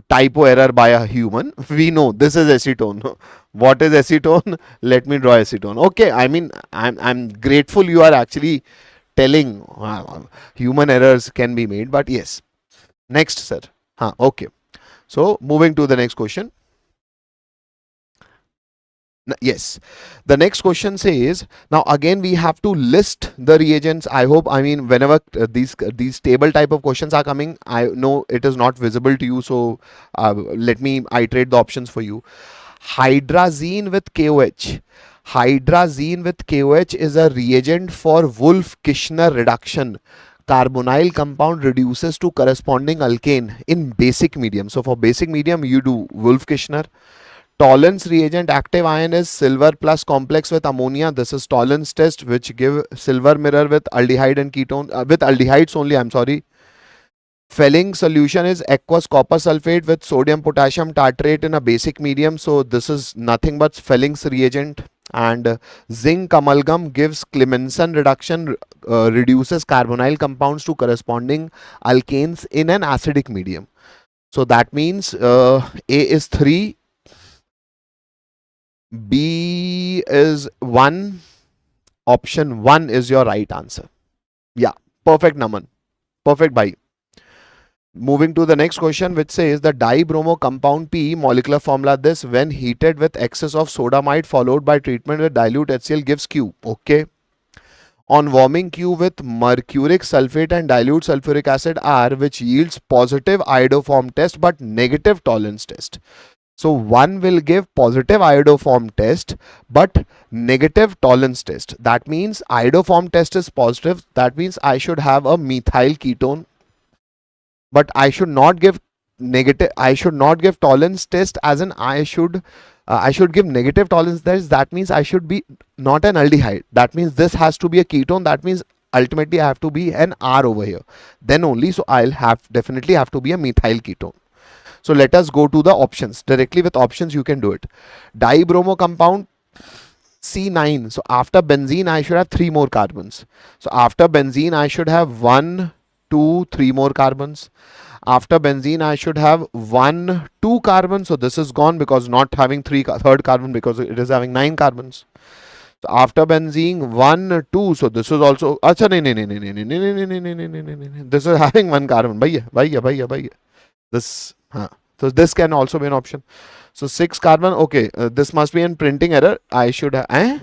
typo error by a human. We know this is acetone. What is acetone? Let me draw acetone. Okay, I mean, I'm grateful you are actually telling human errors can be made, but yes. Next, sir. Okay. So, moving to the next question. Yes, the next question says, now again we have to list the reagents. I hope, I mean, whenever these table type of questions are coming, I know it is not visible to you, so let me iterate the options for you. Hydrazine with KOH. Hydrazine with KOH is a reagent for Wolff-Kishner reduction. Carbonyl compound reduces to corresponding alkane in basic medium. So for basic medium, you do Wolff-Kishner. Tollens reagent active ion is silver plus complex with ammonia. This is Tollens test, which give silver mirror with aldehyde and ketone, with aldehydes only, I'm sorry. Felling solution is aqueous copper sulfate with sodium potassium tartrate in a basic medium. So this is nothing but Felling's reagent. And zinc amalgam gives Clemenson reduction, reduces carbonyl compounds to corresponding alkanes in an acidic medium. So that means A is 3, B is 1. Option 1 is your right answer. Yeah, perfect, Naman. Perfect, bhai. Moving to the next question, which says the dibromo compound P molecular formula this when heated with excess of sodamide followed by treatment with dilute HCl gives Q. Okay. On warming Q with mercuric sulfate and dilute sulfuric acid R, which yields positive iodoform test but negative tolerance test. So one will give positive iodoform test but negative tolerance test. That means iodoform test is positive. That means I should have a methyl ketone, but I should not give negative. I should not give tolerance test as an I should give negative tolerance test. That means I should be not an aldehyde. That means this has to be a ketone. That means ultimately I have to be an R over here. Then only, so I'll definitely have to be a methyl ketone. So let us go to the options. Directly with options you can do it. Dibromo compound C9. So after benzene I should have 3 more carbons. So after benzene I should have 1, 2, 3 more carbons. After benzene I should have 1, 2 carbons. So this is gone because not having third carbon because it is having 9 carbons. So after benzene 1, 2. So this is also this is having 1 carbon. Bhaiya. This so this can also be an option. So 6 carbon. Okay, this must be in printing error. I should have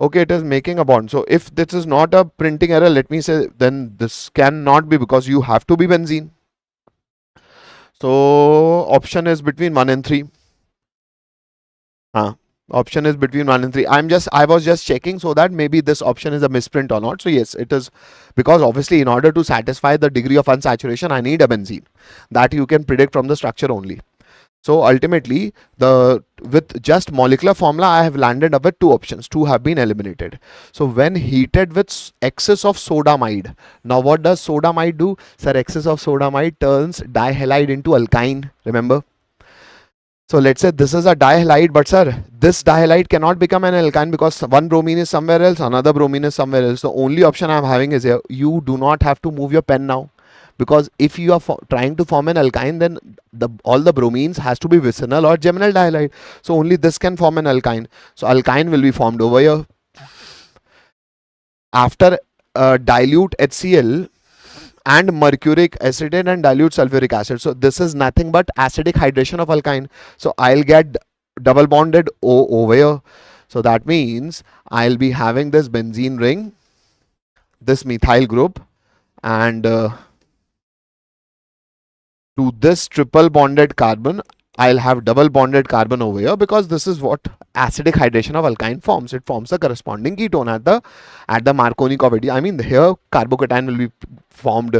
okay, it is making a bond. So if this is not a printing error, let me say then this cannot be because you have to be benzene. So option is between 1 and 3. Option is between 1 and 3. I was just checking so that maybe this option is a misprint or not. So yes, it is, because obviously in order to satisfy the degree of unsaturation, I need a benzene that you can predict from the structure only. So ultimately, with just molecular formula, I have landed up with 2 options. 2 have been eliminated. So when heated with excess of sodamide, now what does sodamide do? Sir, excess of sodamide turns dihalide into alkyne. Remember? So let's say this is a dihalide, but sir, this dihalide cannot become an alkyne because one bromine is somewhere else, another bromine is somewhere else. The only option I'm having is here. You do not have to move your pen now, because if you are trying to form an alkyne, then all the bromines has to be vicinal or geminal dihalide. So only this can form an alkyne. So alkyne will be formed over here. After dilute HCl and mercuric acetate and dilute sulfuric acid. So this is nothing but acidic hydration of alkyne. So I'll get double bonded O over here. So that means I'll be having this benzene ring, this methyl group, and to this triple bonded carbon, I'll have double bonded carbon over here, because this is what acidic hydration of alkyne forms. It forms the corresponding ketone at the Marconi covalent. I mean, here carbocation will be formed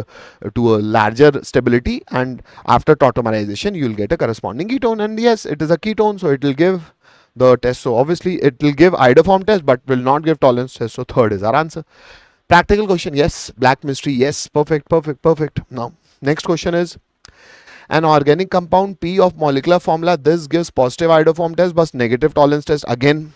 to a larger stability, and after tautomerization you will get a corresponding ketone, and yes, it is a ketone, so it will give the test. So obviously it will give iodoform test but will not give tolerance test. So third is our answer. Practical question, yes. Black mystery, yes. Perfect. Now next question is, an organic compound P of molecular formula this gives positive iodoform test but negative tolerance test. Again,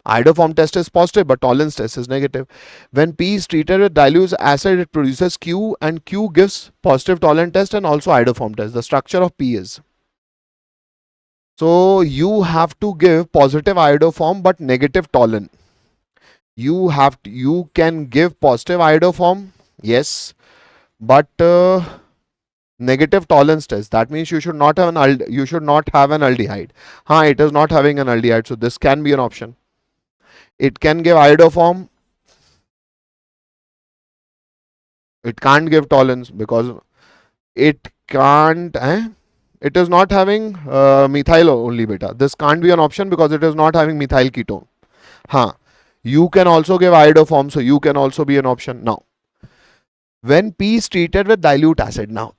Iodoform test is positive, but tolerance test is negative. When P is treated with dilute acid, it produces Q, and Q gives positive tolerant test and also iodoform test. The structure of P is. So you have to give positive iodoform but negative tolerant. You can give positive iodoform, yes, but negative tolerance test. That means you should not have an aldehyde. It is not having an aldehyde, so this can be an option. It can give iodoform. It can't give tolerance because it can't. It is not having methyl only, beta. This can't be an option because it is not having methyl ketone. You can also give iodoform, so you can also be an option. Now, when P is treated with dilute acid, now,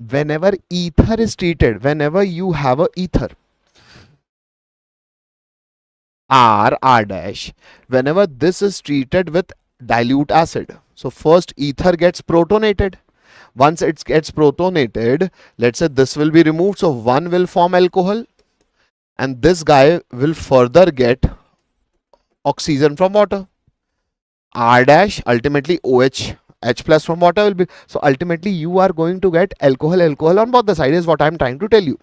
whenever ether is treated, whenever you have a ether, R dash, whenever this is treated with dilute acid, so first ether gets protonated. Once it gets protonated, let's say this will be removed, so one will form alcohol and this guy will further get oxygen from water. R dash, ultimately OH, H plus from water will be, so ultimately you are going to get alcohol on both the sides is what I am trying to tell you.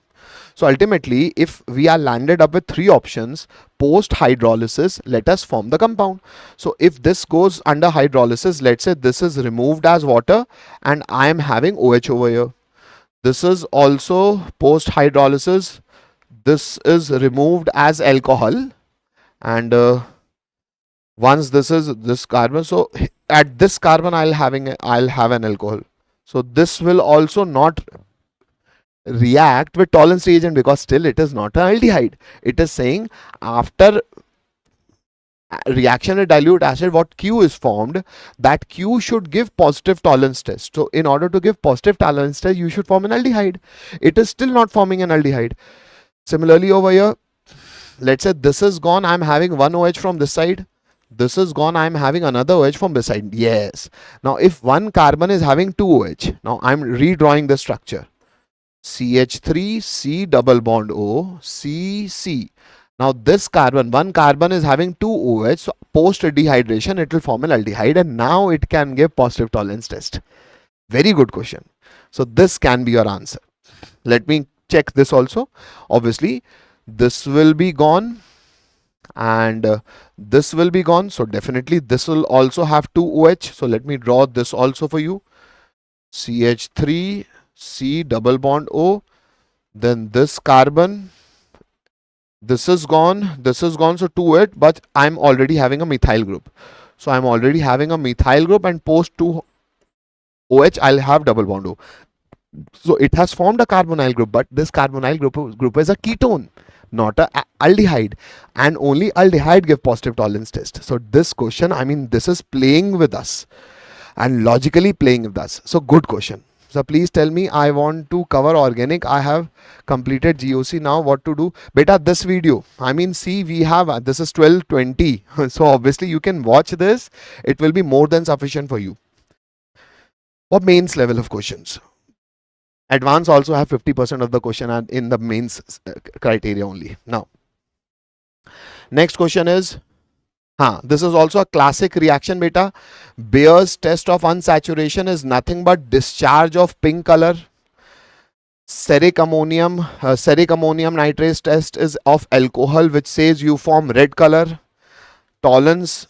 So ultimately, if we are landed up with three options, post hydrolysis, let us form the compound. So if this goes under hydrolysis, let's say this is removed as water and I am having OH over here. This is also post hydrolysis. This is removed as alcohol, and once this is this carbon, so at this carbon I'll have an alcohol. So this will also not react with tolerance reagent because still it is not an aldehyde. It is saying after reaction with dilute acid, what Q is formed, that Q should give positive tolerance test. So in order to give positive tolerance test, you should form an aldehyde. It is still not forming an aldehyde. Similarly over here, let's say this is gone, I'm having one OH from this side. This is gone, I'm having another OH from this side. Yes. Now if one carbon is having two OH, now I'm redrawing the structure. CH3, C double bond O, C, C. Now this carbon, one carbon is having two OH, so post dehydration it will form an aldehyde and now it can give positive tolerance test. Very good question. So this can be your answer. Let me check this also. Obviously this will be gone and this will be gone. So definitely this will also have two OH. So let me draw this also for you. CH3, C double bond O. Then this carbon, this is gone, so 2 but I'm already having a methyl group. So I'm already having a methyl group and post 2 OH, I'll have double bond O. So it has formed a carbonyl group, but this carbonyl group is a ketone, not a aldehyde, and only aldehyde give positive tolerance test. So this question, I mean, this is playing with us and logically playing with us. So good question. So please tell me, I want to cover organic. I have completed GOC. Now what to do? Beta, this video, I mean, see, we have, this is 12:20. So obviously you can watch this. It will be more than sufficient for you. For mains level of questions. Advanced also have 50% of the question are in the mains criteria only. Now, next question is, this is also a classic reaction, beta. Bayer's test of unsaturation is nothing but discharge of pink color. Steric ammonium nitrate test is of alcohol, which says you form red color. Tolerance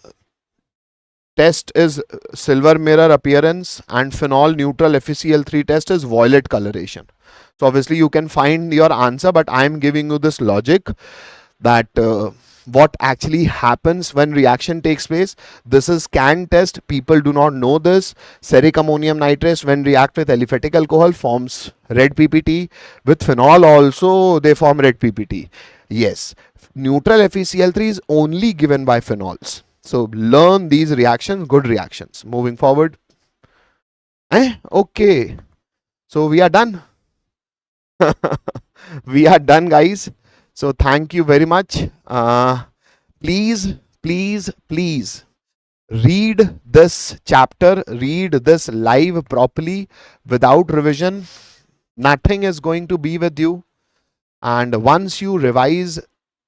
test is silver mirror appearance, and phenol neutral FeCl3 test is violet coloration. So obviously you can find your answer, but I am giving you this logic that what actually happens when reaction takes place. This is CAN test. People do not know this. Steric ammonium nitrate, when react with aliphatic alcohol, forms red PPT. With phenol also they form red PPT. Yes, neutral FeCl3 is only given by phenols. So learn these reactions, good reactions. Moving forward. Okay. So we are done. We are done, guys. So thank you very much. Please read this chapter, read this live properly without revision. Nothing is going to be with you. And once you revise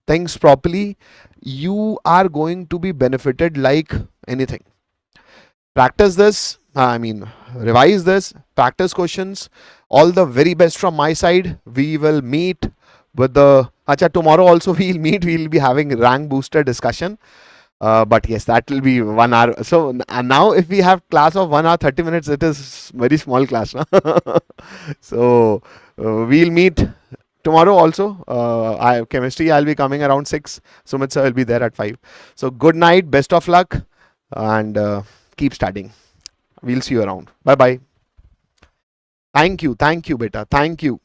things properly, you are going to be benefited like anything. Practice this, revise this, practice questions. All the very best from my side. We will meet with the Acha, tomorrow also we'll meet. We'll be having rank booster discussion. But yes, that will be 1 hour. So now if we have class of 1 hour 30 minutes, it is very small class. No? So we'll meet tomorrow also. Chemistry, I'll be coming around 6. Sumit sir will be there at 5. So good night, best of luck, and keep studying. We'll see you around. Bye bye. Thank you, beta. Thank you.